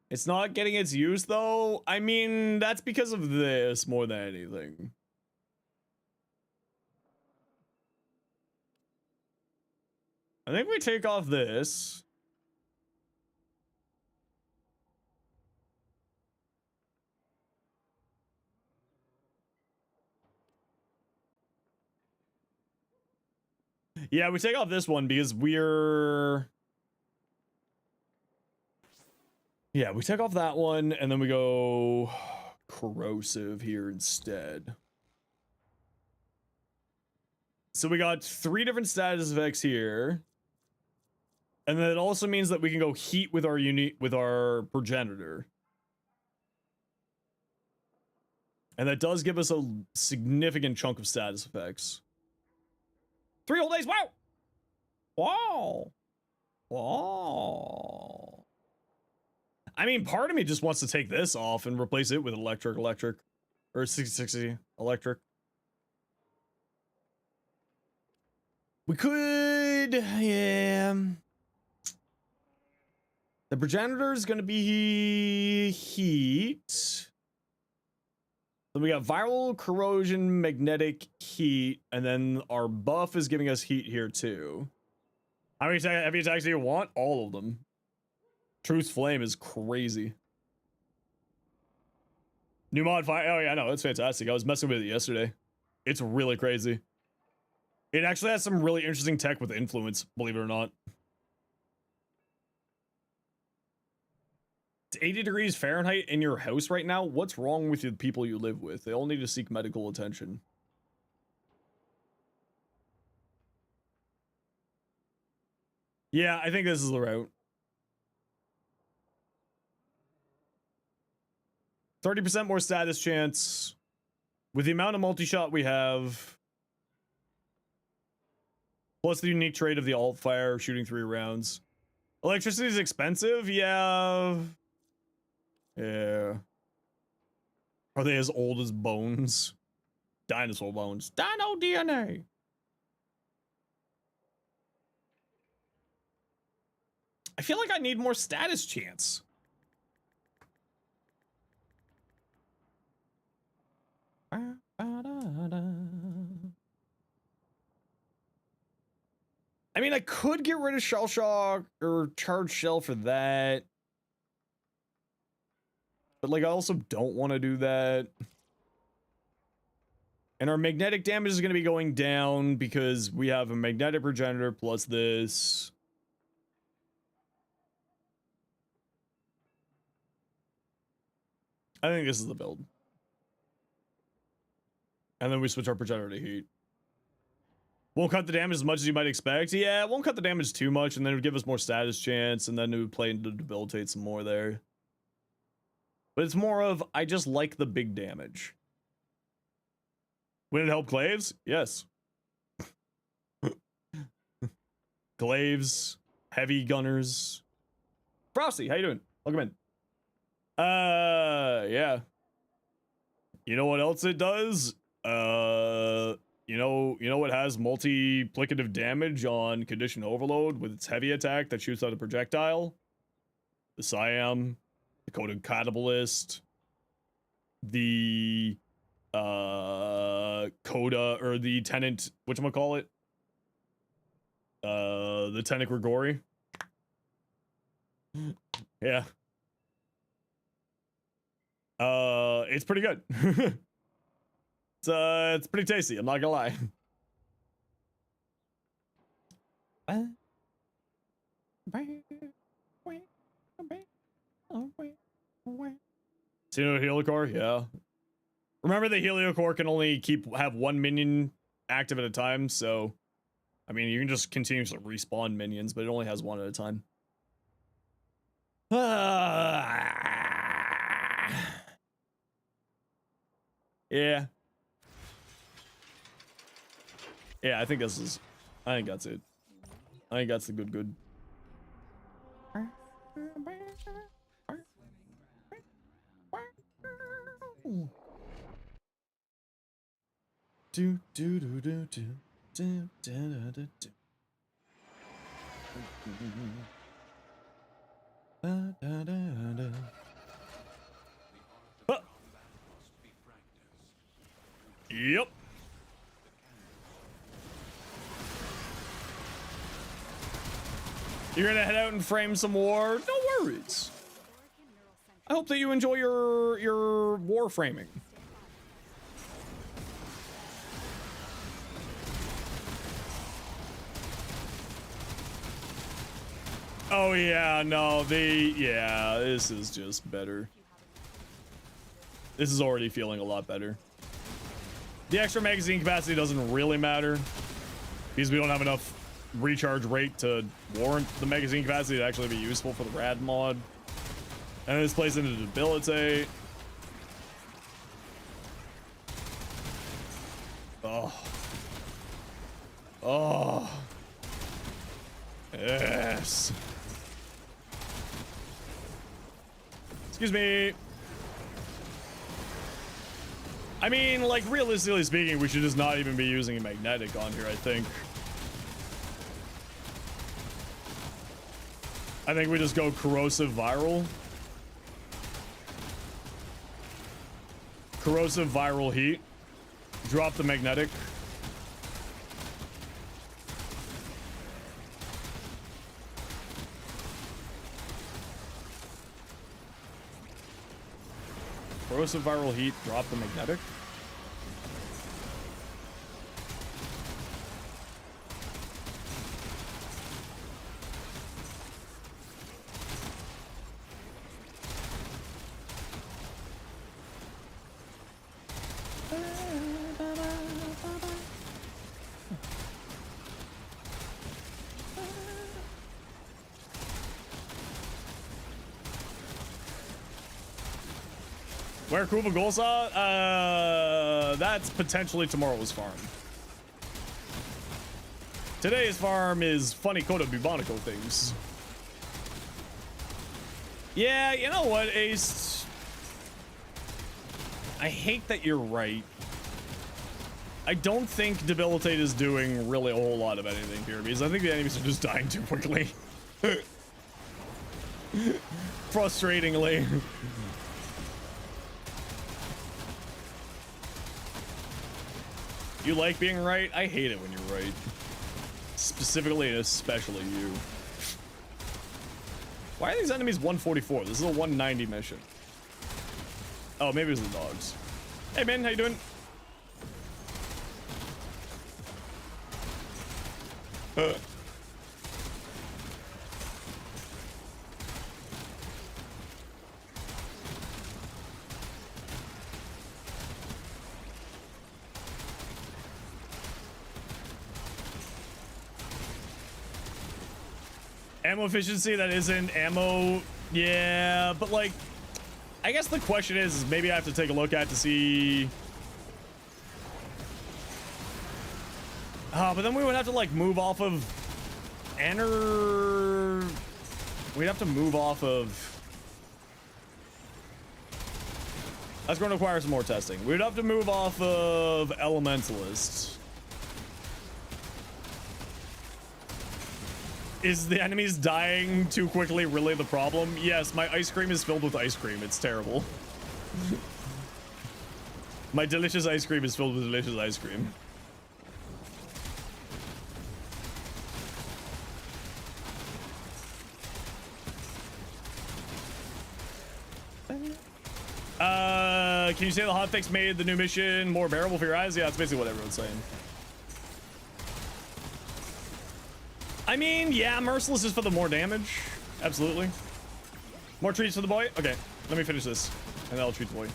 It's not getting its use though. I mean, that's because of this more than anything. I think we take off this. Yeah, we take off this one because we're... Yeah, we take off that one and then we go corrosive here instead. So we got 3 different status effects here. And then it also means that we can go heat with our progenitor. And that does give us a significant chunk of status effects. 3 whole days, wow! Wow! Oh. I mean, part of me just wants to take this off and replace it with electric, or 6060 electric. We could, yeah. The progenitor is going to be heat. Then we got viral, corrosion, magnetic, heat, and then our buff is giving us heat here too. How many heavy attacks do you want? All of them. Truth's Flame is crazy. New mod fire. Oh yeah, no, it's fantastic. I was messing with it yesterday. It's really crazy. It actually has some really interesting tech with influence, believe it or not. It's 80 degrees Fahrenheit in your house right now. What's wrong with the people you live with? They all need to seek medical attention. Yeah, I think this is the route. 30% more status chance. With the amount of multi-shot we have, plus the unique trait of the alt fire, shooting 3 rounds. Electricity is expensive? Yeah. Yeah. Are they as old as bones? Dinosaur bones. Dino DNA. I feel like I need more status chance. I mean, I could get rid of Shell Shock or Charge Shell for that. But, like, I also don't want to do that. And our magnetic damage is going to be going down because we have a magnetic progenitor plus this. I think this is the build. And then we switch our progenitor to heat. Won't cut the damage as much as you might expect. Yeah, it won't cut the damage too much, and then it would give us more status chance, and then it would play into debilitate some more there. But it's more of, I just like the big damage. Would it help Glaives? Yes. Glaives, heavy gunners. Frosty, how you doing? Welcome in. Yeah. You know what else it does? You know what has multiplicative damage on condition overload with its heavy attack that shoots out a projectile? The Siam, the Coded Catabalist, the Coda, or the Tenant, whatchamacallit? The Tenant Grigori. Yeah. It's pretty good. It's pretty tasty, I'm not gonna lie. See no Heliocore? Yeah. Remember the Heliocore can only have 1 minion active at a time, so I mean you can just continuously respawn minions, but it only has 1 at a time. Yeah. Yeah, I think that's it. I think that's the good. Do do do do do do do do do. Da, da, da, da. Ah. Yep. You're gonna head out and frame some war? No worries. I hope that you enjoy your war framing. Oh yeah, no, this is just better. This is already feeling a lot better. The extra magazine capacity doesn't really matter because we don't have enough recharge rate to warrant the magazine capacity to actually be useful for the rad mod. And this plays into debilitate. Oh. Oh. Yes. Excuse me. I mean, like, realistically speaking, we should just not even be using a magnetic on here, I think. I think we just go corrosive viral. Corrosive viral heat. Drop the magnetic. Corrosive viral heat, drop the magnetic. Where Kuba Golsa? That's potentially tomorrow's farm. Today's farm is funny Coda Bubonico things. Yeah, you know what, Ace? I hate that you're right. I don't think Debilitate is doing really a whole lot of anything here because I think the enemies are just dying too quickly. Frustratingly. You like being right? I hate it when you're right. Specifically and especially you. Why are these enemies 144? This is a 190 mission. Oh, maybe it's the dogs. Hey, man, how you doing? Ammo efficiency, that isn't ammo. Yeah, but like, I guess the question is maybe I have to take a look at to see. But then we would have to like move off of we'd have to move off of. That's going to require some more testing. We'd have to move off of Elementalist. Is the enemies dying too quickly really the problem? Yes, my ice cream is filled with ice cream. It's terrible. My delicious ice cream is filled with delicious ice cream. Can you say the hotfix made the new mission more bearable for your eyes? Yeah, that's basically what everyone's saying. I mean, yeah, Merciless is for the more damage. Absolutely. More treats for the boy? Okay, let me finish this, and then I'll treat the boy.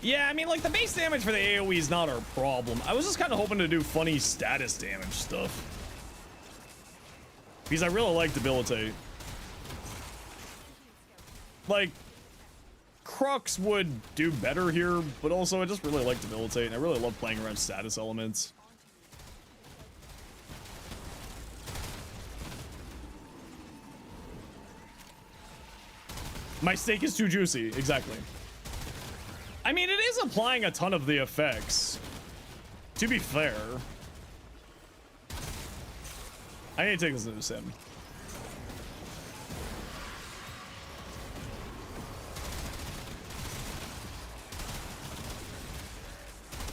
Yeah, I mean, like, the base damage for the AoE is not our problem. I was just kind of hoping to do funny status damage stuff. Because I really like Debilitate. Like, Crux would do better here, but also I just really like Debilitate, and I really love playing around status elements. My steak is too juicy. Exactly. I mean, it is applying a ton of the effects. To be fair. I need to take this into sim.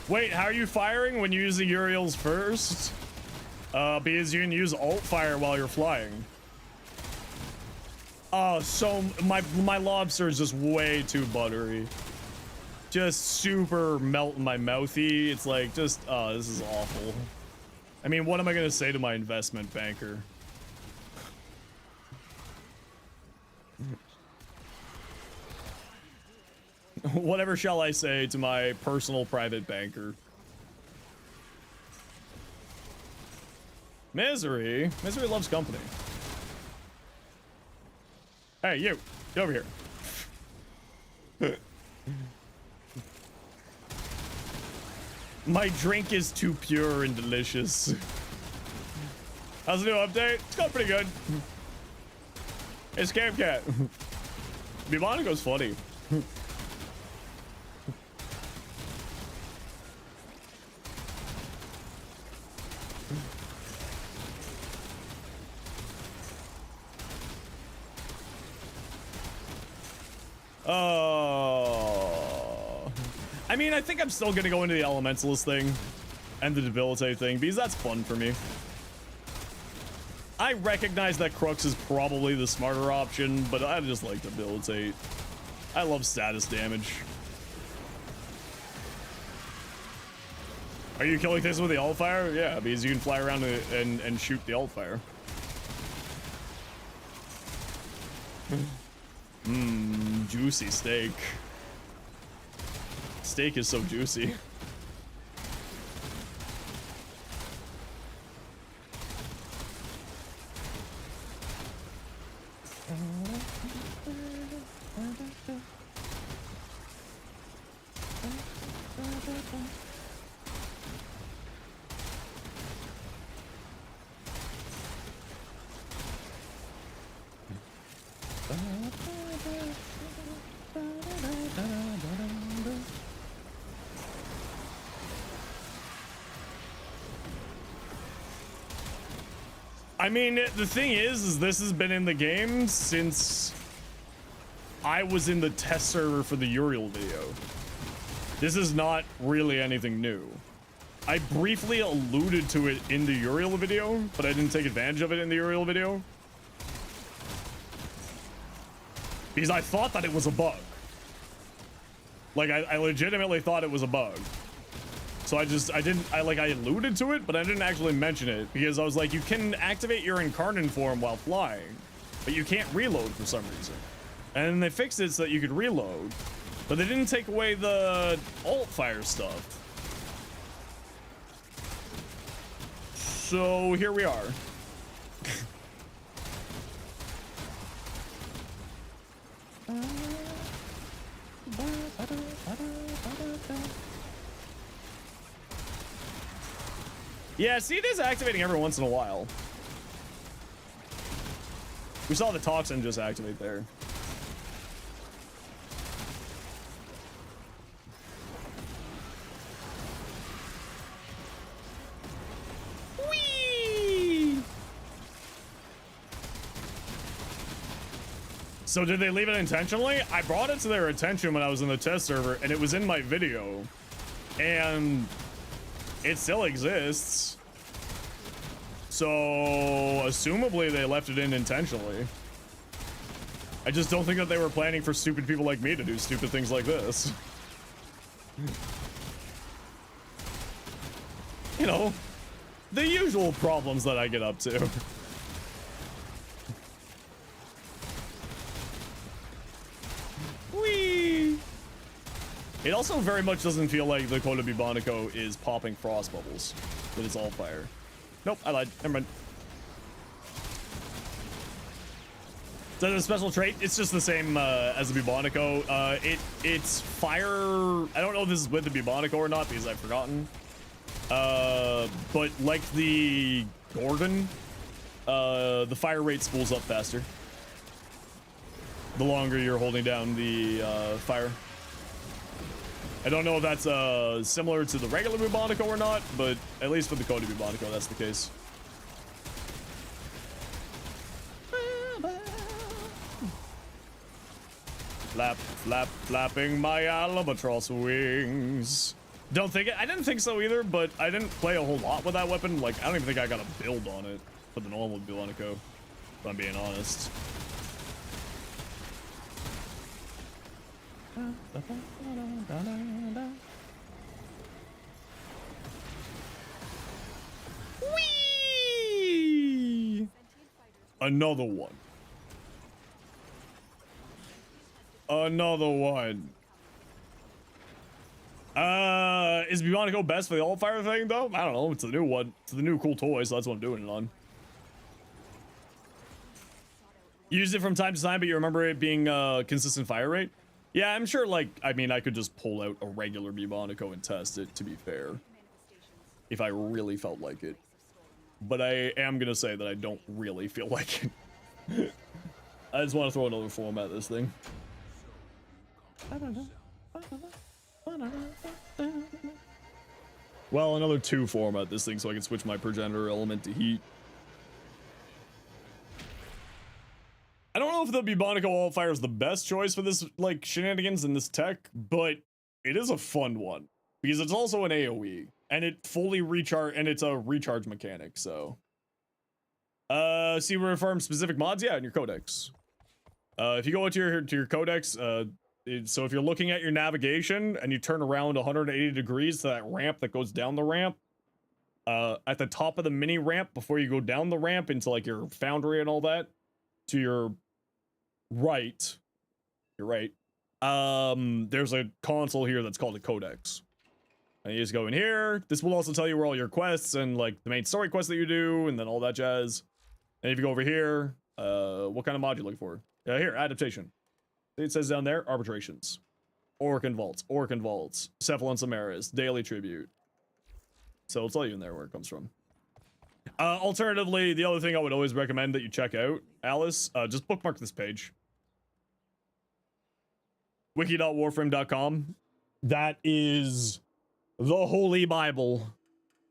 Wait, how are you firing when you're using Uriel's first? Because you can use alt fire while you're flying. Oh, so my lobster is just way too buttery. Just super melt in my mouthy. It's like just, oh, this is awful. I mean, what am I gonna say to my investment banker? Whatever shall I say to my personal private banker? Misery? Misery loves company. Hey, you! Get over here. My drink is too pure and delicious. How's the new update? It's going pretty good. It's Scam Cat. Bibonico's funny. Oh. I mean, I think I'm still gonna go into the Elementalist thing and the Debilitate thing because that's fun for me. I recognize that Crux is probably the smarter option, but I just like Debilitate. I love status damage. Are you killing this with the Altfire? Yeah, because you can fly around and shoot the Altfire. Mmm, juicy steak. Steak is so juicy. I mean, the thing is this has been in the game since I was in the test server for the Uriel video. This is not really anything new. I briefly alluded to it in the Uriel video, but I didn't take advantage of it in the Uriel video. Because I thought that it was a bug. Like, I legitimately thought it was a bug. So I alluded to it, but I didn't actually mention it because I was like, you can activate your Incarnate form while flying, but you can't reload for some reason. And then they fixed it so that you could reload, but they didn't take away the Altfire stuff. So here we are. Yeah, see, it is activating every once in a while. We saw the toxin just activate there. Whee! So did they leave it intentionally? I brought it to their attention when I was in the test server, and it was in my video. And it still exists. So, assumably they left it in intentionally. I just don't think that they were planning for stupid people like me to do stupid things like this. You know, the usual problems that I get up to. Whee! It also very much doesn't feel like the Coda Bubonico is popping frost bubbles with its Altfire. Nope, I lied. Never mind. Is that a special trait? It's just the same as the Bubonico. It's fire. I don't know if this is with the Bubonico or not because I've forgotten. But like the Gorgon, the fire rate spools up faster the longer you're holding down the fire. I don't know if that's similar to the regular Bubonico or not, but at least for the Coda Bubonico, that's the case. Flap, flap, flapping my albatross wings. I didn't think so either, but I didn't play a whole lot with that weapon. Like, I don't even think I got a build on it for the normal Bubonico, if I'm being honest. Whee! Another one. Another one. Is Bubonico best for the Altfire thing though? I don't know. It's the new one. It's the new cool toy, so that's what I'm doing it on. Used it from time to time, but you remember it being consistent fire rate? Yeah, I'm sure, like, I mean, I could just pull out a regular Bubonico and test it, to be fair. If I really felt like it. but I am gonna say that I don't really feel like it. I just want to throw another form at this thing. Well, another 2 form at this thing so I can switch my progenitor element to heat. I don't know if the Bubonic Wildfire is the best choice for this, like, shenanigans in this tech, but it is a fun one. Because it's also an AoE, and it fully recharge, and it's a recharge mechanic, so. See where farm specific mods? Yeah, in your codex. If you go into your codex, so if you're looking at your navigation and you turn around 180 degrees to that ramp that goes down the ramp, at the top of the mini ramp before you go down the ramp into like your foundry and all that, to your right, you're right. There's a console here that's called a codex. And you just go in here. This will also tell you where all your quests and like the main story quests that you do and then all that jazz. And if you go over here, what kind of mod you looking for? Yeah, here, adaptation. It says down there, arbitrations. Orcan Vaults, Cephalon Samaris, Daily Tribute. So it'll tell you in there where it comes from. Alternatively, the other thing I would always recommend that you check out, Alice, just bookmark this page. wiki.warframe.com. That is the Holy Bible.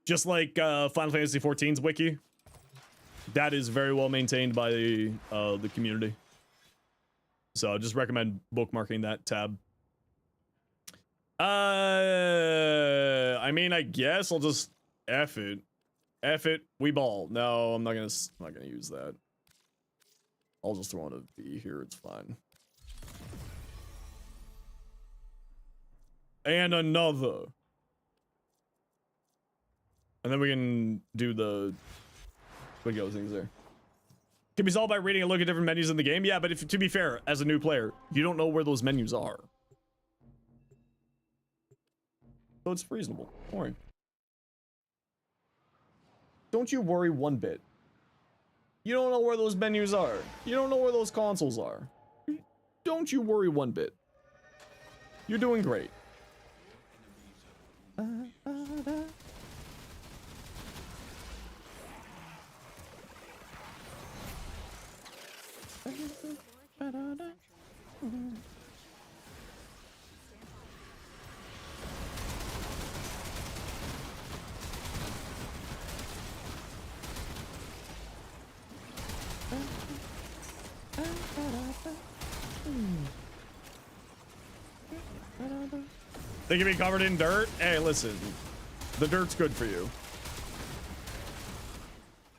Just like Final Fantasy XIV's wiki. That is very well maintained by the community. So I just recommend bookmarking that tab. I mean, I guess I'll just F it. F it, we ball. No, I'm not gonna use that. I'll just throw in a V here, it's fine. And another. And then we can do the Wigo things there. Can be solved by reading a look at different menus in the game. Yeah, but if to be fair, as a new player, you don't know where those menus are. So it's reasonable. Don't worry. Don't you worry one bit. You don't know where those menus are. You don't know where those consoles are. Don't you worry one bit. You're doing great. They can be covered in dirt? Hey, listen. The dirt's good for you.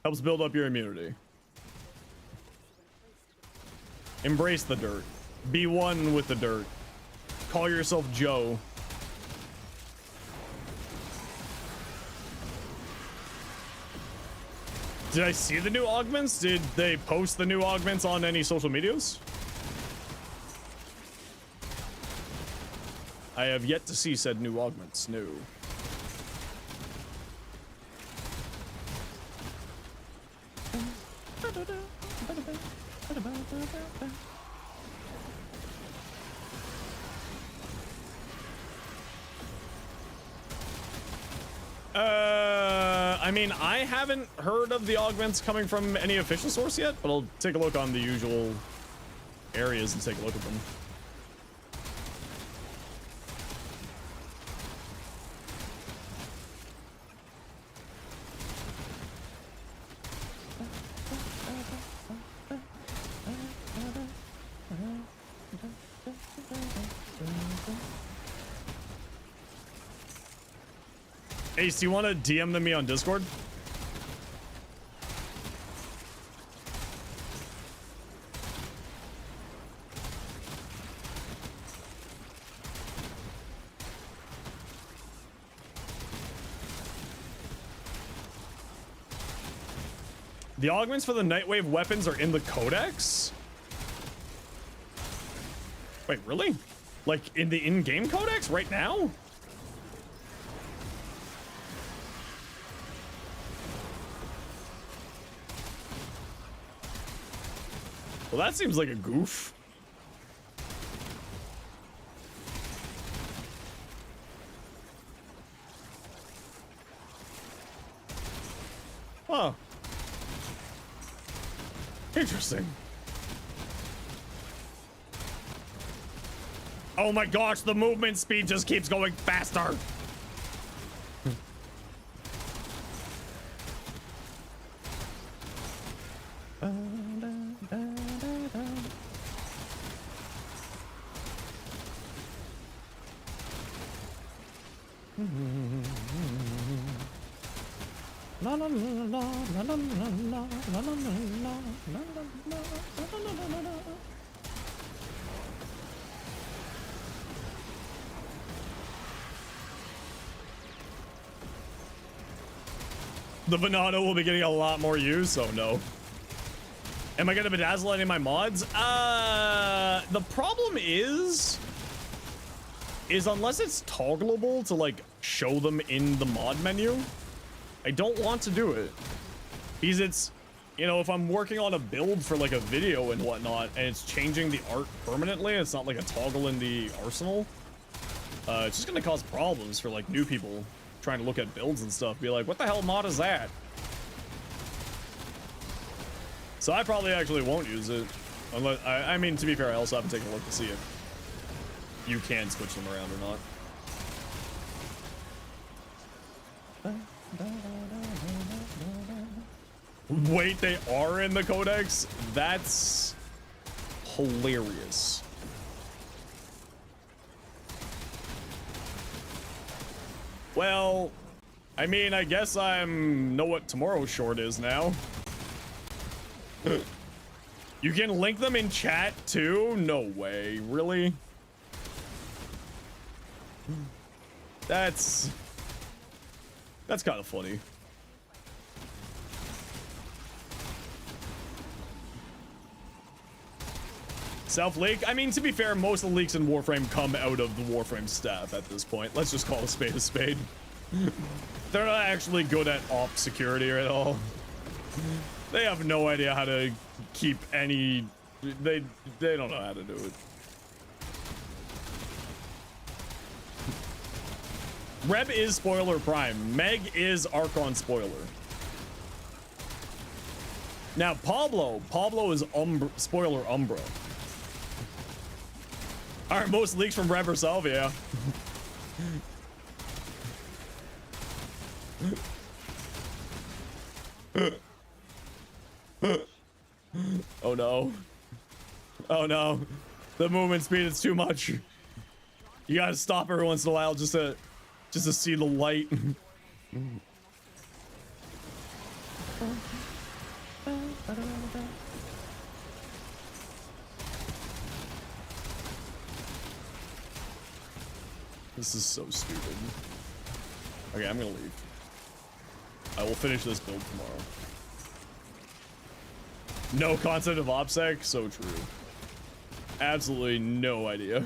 Helps build up your immunity. Embrace the dirt. Be one with the dirt. Call yourself Joe. Did I see the new augments? Did they post the new augments on any social medias? I have yet to see said new augments. No. I mean, I haven't heard of the augments coming from any official source yet, but I'll take a look on the usual areas and take a look at them. Ace, do you want to DM them me on Discord? The augments for the Nightwave weapons are in the codex? Wait, really? Like in the in-game codex right now? Well, that seems like a goof. Oh. Interesting. Oh my gosh, the movement speed just keeps going faster. The banana will be getting a lot more use. Oh no. Am I gonna bedazzle any of my mods? The problem is unless it's toggleable to like show them in the mod menu, I don't want to do it. Because it's, you know, if I'm working on a build for like a video and whatnot, and it's changing the art permanently, it's not like a toggle in the arsenal, it's just gonna cause problems for like new people trying to look at builds and stuff. Be like, what the hell mod is that? So I probably actually won't use it. Unless, I mean, to be fair, I also have to take a look to see if you can switch them around or not. Wait, they are in the codex? That's hilarious. Well, I mean, I guess know what tomorrow's short is now. You can link them in chat too? No way, really? That's kind of funny. Self-leak? I mean, to be fair, most of the leaks in Warframe come out of the Warframe staff at this point. Let's just call a spade a spade. They're not actually good at op security at all. They have no idea how to keep any... They don't know how to do it. Reb is spoiler prime. Meg is Archon spoiler. Now Pablo is spoiler Umbra. Alright, most leaks from Reb herself, yeah. Oh no. Oh no. The movement speed is too much. You gotta stop every once in a while just to see the light. This is so stupid. Okay, I'm gonna leave. I will finish this build tomorrow. No concept of OPSEC? So true. Absolutely no idea.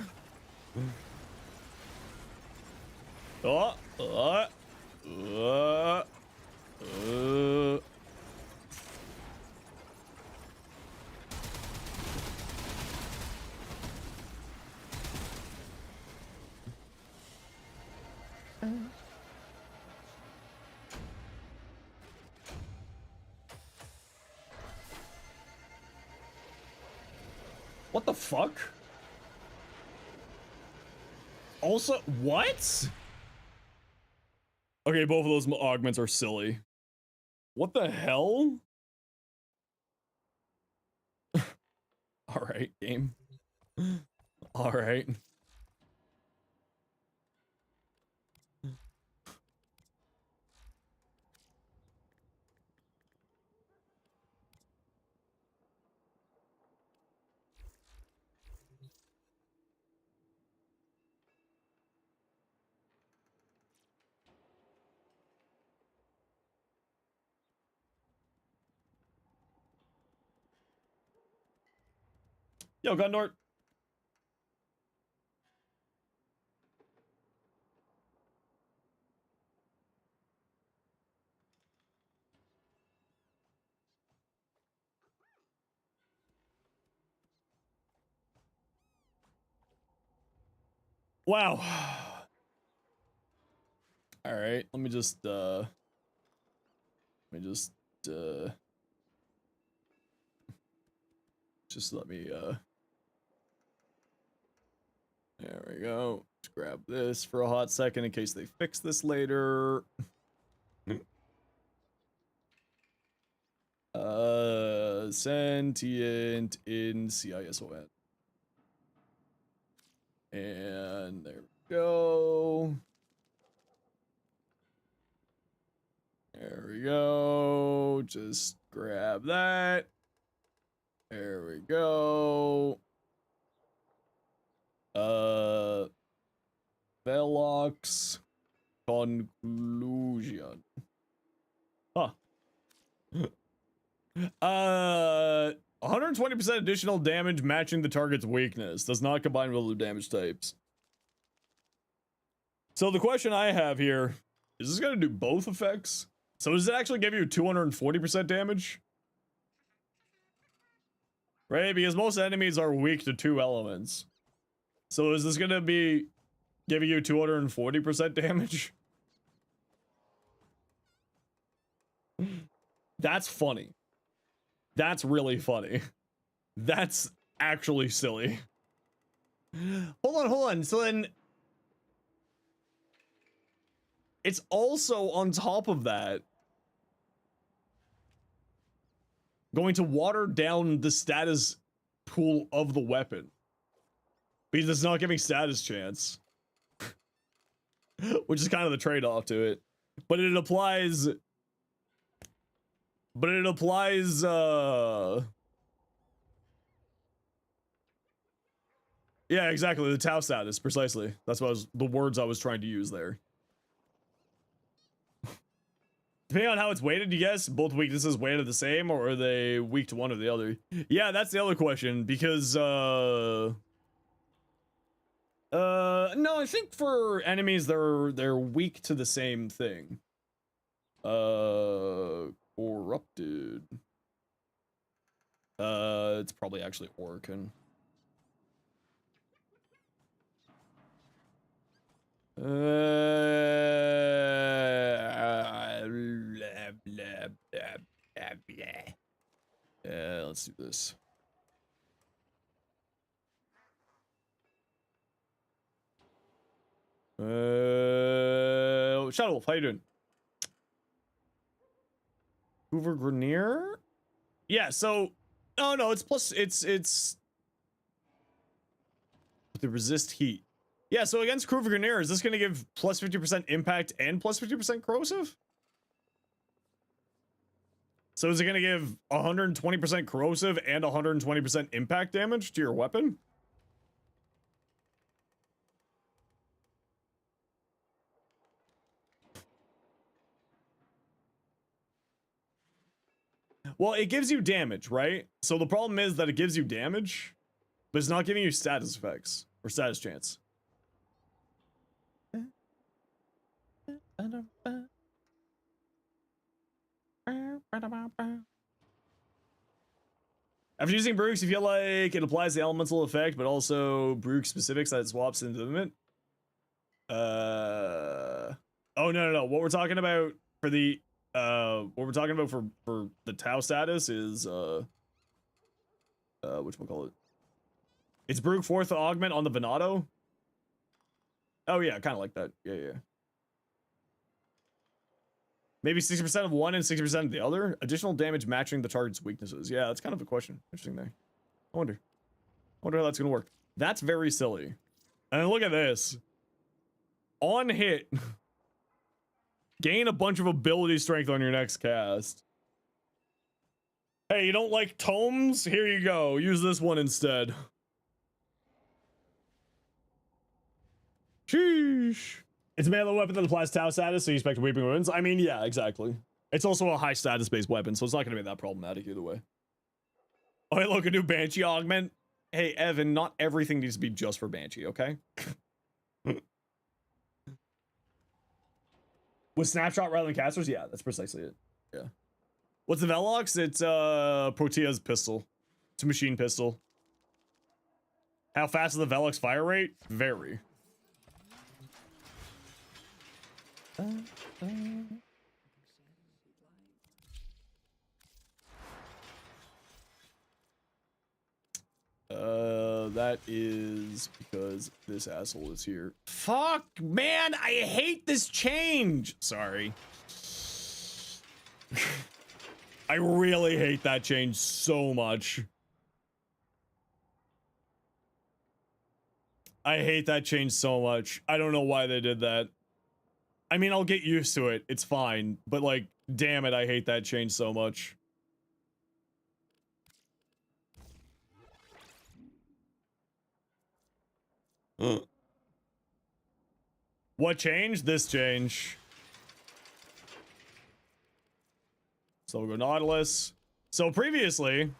What the fuck? Also, what? Okay, both of those augments are silly. What the hell? All right, game. All right. Yo, Gundort. Wow. All right, let me just just let me, there we go. Let's grab this for a hot second in case they fix this later. Sentient in CISON. And there we go. There we go. Just grab that. There we go. Velox conclusion. Huh. 120% additional damage matching the target's weakness. Does not combine with other damage types. So the question I have here, is this going to do both effects? So does it actually give you 240% damage? Right? Because most enemies are weak to 2 elements. So is this going to be giving you 240% damage? That's funny. That's really funny. That's actually silly. Hold on. So then it's also on top of that going to water down the status pool of the weapon because it's not giving status chance, which is kind of the trade-off to it. But it applies. Yeah, exactly. The Tau status, precisely. That's what the words I was trying to use there. Depending on how it's weighted, you guess both weaknesses weighted the same, or are they weak to one or the other? Yeah, that's the other question, because no, I think for enemies they're weak to the same thing. Corrupted. It's probably actually Orkin. Let's do this. Shadowwolf, how you doing? Hoover Grenier? Yeah, so no, it's plus it's the resist heat. Yeah, so against Hoover Grenier, is this gonna give plus 50% impact and plus 50% corrosive? So is it gonna give 120% corrosive and 120% impact damage to your weapon? Well, it gives you damage, right? So the problem is that it gives you damage, but it's not giving you status effects or status chance. After using Brooks, you feel like it applies the elemental effect, but also Brooks specifics that it swaps into the movement. Oh no. What we're talking about for the for the Tau status is whatchamacallit? It's Brooke 4th augment on the Venato. Oh yeah, kind of like that. Yeah. Maybe 60% of one and 60% of the other. Additional damage matching the target's weaknesses. Yeah, that's kind of a question. Interesting there. I wonder how that's gonna work. That's very silly. And then look at this. On hit, gain a bunch of ability strength on your next cast. Hey, you don't like tomes? Here you go. Use this one instead. Sheesh. It's a melee weapon that applies Tau status, so you expect weeping wounds. I mean, yeah, exactly. It's also a high status based weapon, so it's not going to be that problematic either way. Oh, hey, look, a new Banshee augment. Hey, Evan, not everything needs to be just for Banshee, okay? With snapshot rather than casters? Yeah, that's precisely it. Yeah. What's the Velox? It's Protea's pistol. It's a machine pistol. How fast is the Velox fire rate? Very. That is because this asshole is here. Fuck, man, I hate this change. Sorry. I really hate that change so much. I hate that change so much. I don't know why they did that. I mean, I'll get used to it. It's fine. But, like, damn it, I hate that change so much. What changed? This change. So we'll go Nautilus. So previously,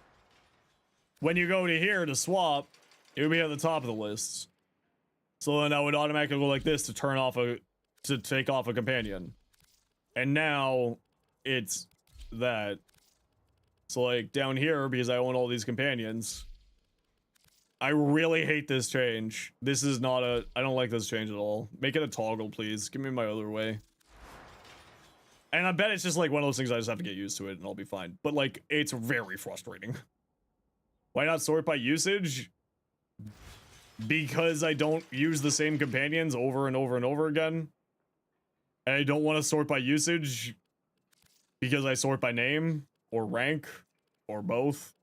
when you go to here to swap, it would be at the top of the list. So then I would automatically go like this to turn off to take off a companion. And now it's that. So like down here, because I own all these companions, I really hate this change. This is not a, I don't like this change at all. Make it a toggle, please. Give me my other way. And I bet it's just like one of those things I just have to get used to it and I'll be fine. But like, it's very frustrating. Why not sort by usage? Because I don't use the same companions over and over and over again. And I don't want to sort by usage because I sort by name or rank or both.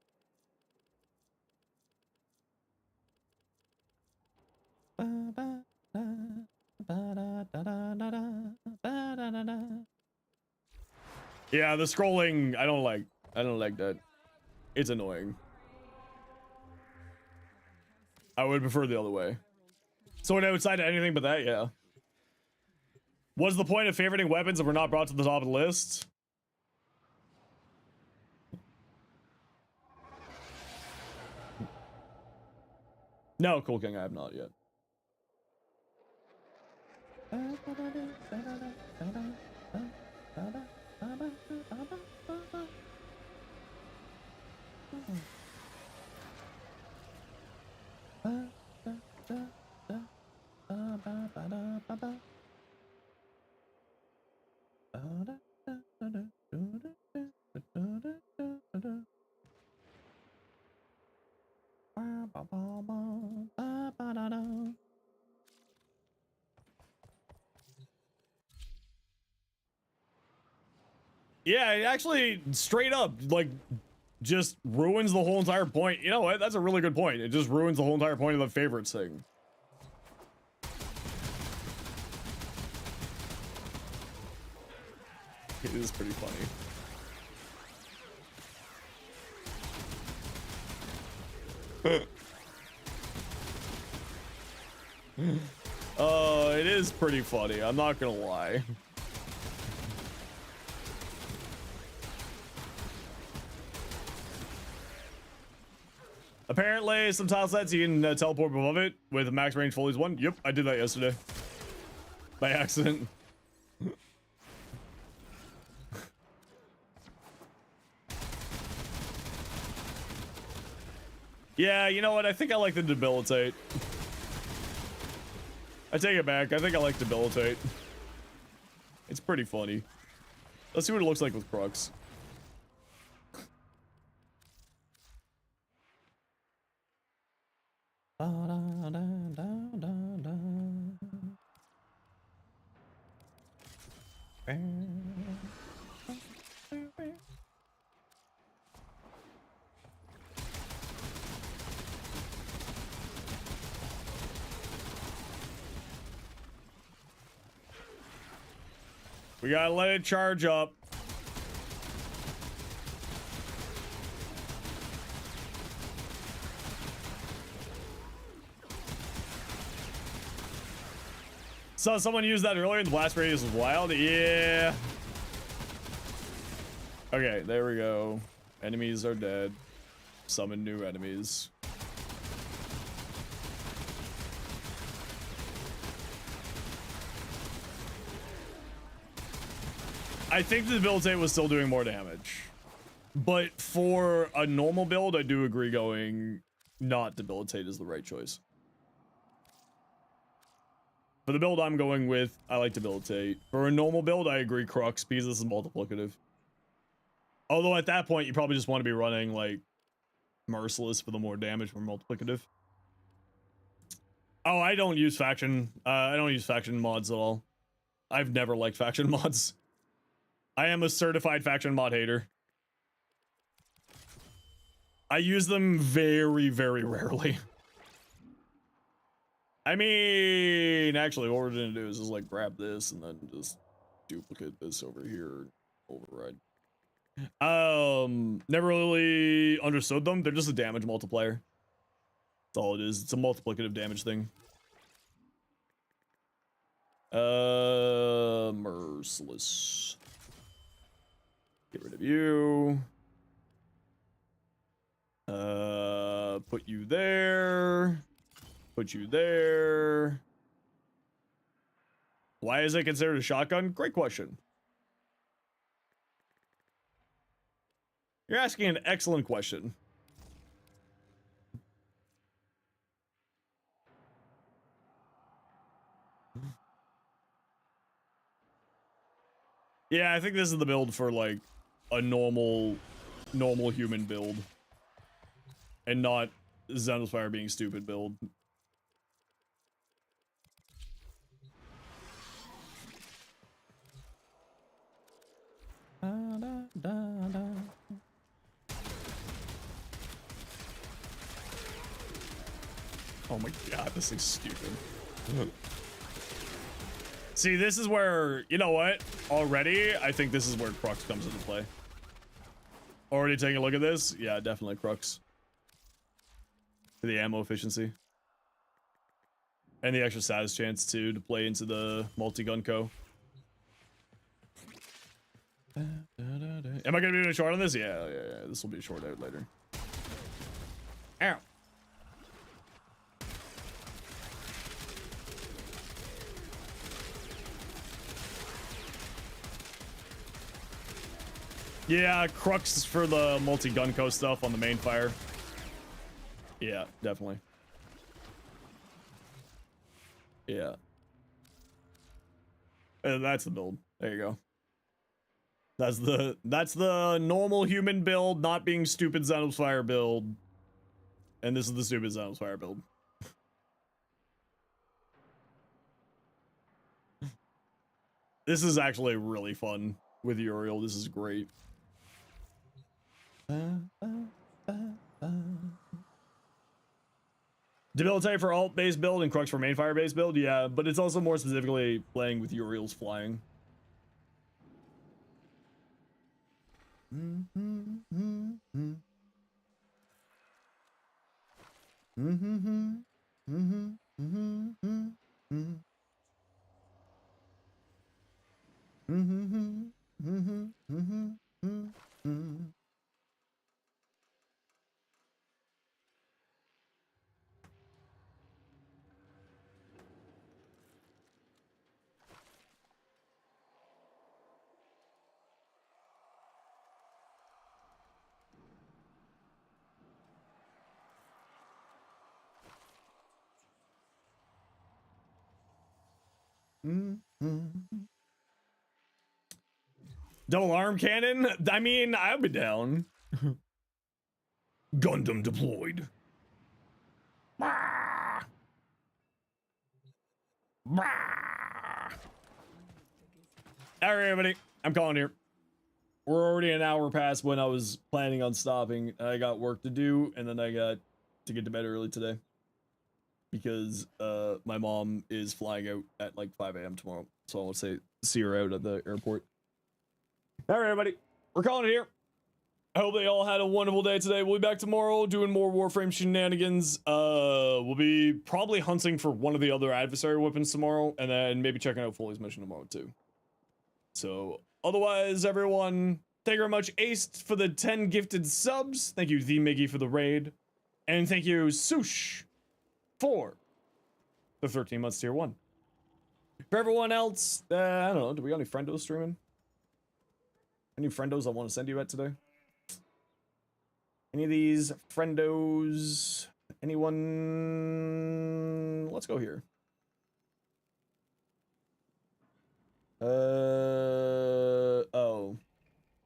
Yeah, the scrolling, I don't like that. It's annoying. I would prefer the other way. So outside of anything but that, yeah. What's the point of favoriting weapons if we're not brought to the top of the list? No, Cool King, I have not yet. Yeah, it actually straight up like just ruins the whole entire point. You know what? That's a really good point. It just ruins the whole entire point of the favorites thing. It is pretty funny. It is pretty funny. I'm not gonna lie. Apparently, some tile sets you can teleport above it with max range Foley's one. Yep, I did that yesterday. By accident. Yeah, you know what? I think I like the debilitate. I take it back. I think I like debilitate. It's pretty funny. Let's see what it looks like with Crux. We gotta let it charge up. Saw someone use that earlier and the blast radius was wild. Yeah. Okay, there we go. Enemies are dead. Summon new enemies. I think the debilitate was still doing more damage. But for a normal build, I do agree going not debilitate is the right choice. For the build I'm going with, I like debilitate. For a normal build, I agree Crux because this is multiplicative. Although at that point, you probably just want to be running like Merciless for the more damage, more multiplicative. Oh, I don't use faction. I don't use faction mods at all. I've never liked faction mods. I am a certified faction mod hater. I use them very, very rarely. I mean, actually, what we're gonna do is just like grab this and then just duplicate this over here, override. Never really understood them. They're just a damage multiplier. That's all it is. It's a multiplicative damage thing. Merciless. Get rid of you. Put you there. Put you there. Why is it considered a shotgun? Great question. You're asking an excellent question. Yeah, I think this is the build for like a normal human build. And not Zenosfire being stupid build. Oh my god, this thing's stupid. See, this is where, you know what? Already, I think this is where Crux comes into play. Already taking a look at this? Yeah, definitely Crux. For the ammo efficiency. And the extra status chance, too, to play into the multi-gun co. Am I gonna be doing a short on this? Yeah. This will be a short out later. Ow. Yeah, Crux is for the multi-gun co stuff on the main fire. Yeah, definitely. Yeah. And that's the build. There you go. That's the normal human build, not being stupid Zenosfire build. And this is the stupid Zenosfire build. This is actually really fun with Uriel. This is great. Debilitate for alt-based build and Crux for main fire-based build, yeah, but it's also more specifically playing with Uriel's flying. Double arm cannon? I mean, I'd be down. Gundam deployed. Bah! Bah! All right, everybody. I'm calling here. We're already an hour past when I was planning on stopping. I got work to do, and then I got to get to bed early today. Because my mom is flying out at like 5 a.m. tomorrow. So I want to see her out at the airport. All right, everybody. We're calling it here. I hope they all had a wonderful day today. We'll be back tomorrow doing more Warframe shenanigans. We'll be probably hunting for one of the other adversary weapons tomorrow, and then maybe checking out Foley's mission tomorrow too. So otherwise, everyone, thank you very much, Ace, for the 10 gifted subs. Thank you, The Miggy, for the raid. And thank you, Sush, for the 13 months tier 1. For everyone else, I don't know, do we got any friendos streaming? Any friendos I want to send you at today? Any of these friendos? Anyone? Let's go here. Oh.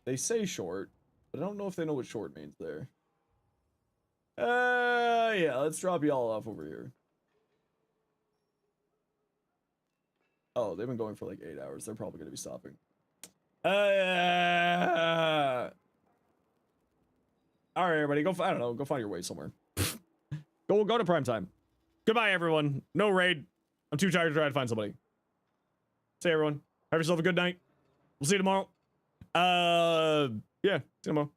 They say short, but I don't know if they know what short means there. Yeah, let's drop y'all off over here. Oh, they've been going for like 8 hours. They're probably gonna be stopping. All right, everybody, go. I don't know. Go find your way somewhere. Go to prime time. Goodbye, everyone. No raid. I'm too tired to try to find somebody. See you, everyone. Have yourself a good night. We'll see you tomorrow. Yeah, see you tomorrow.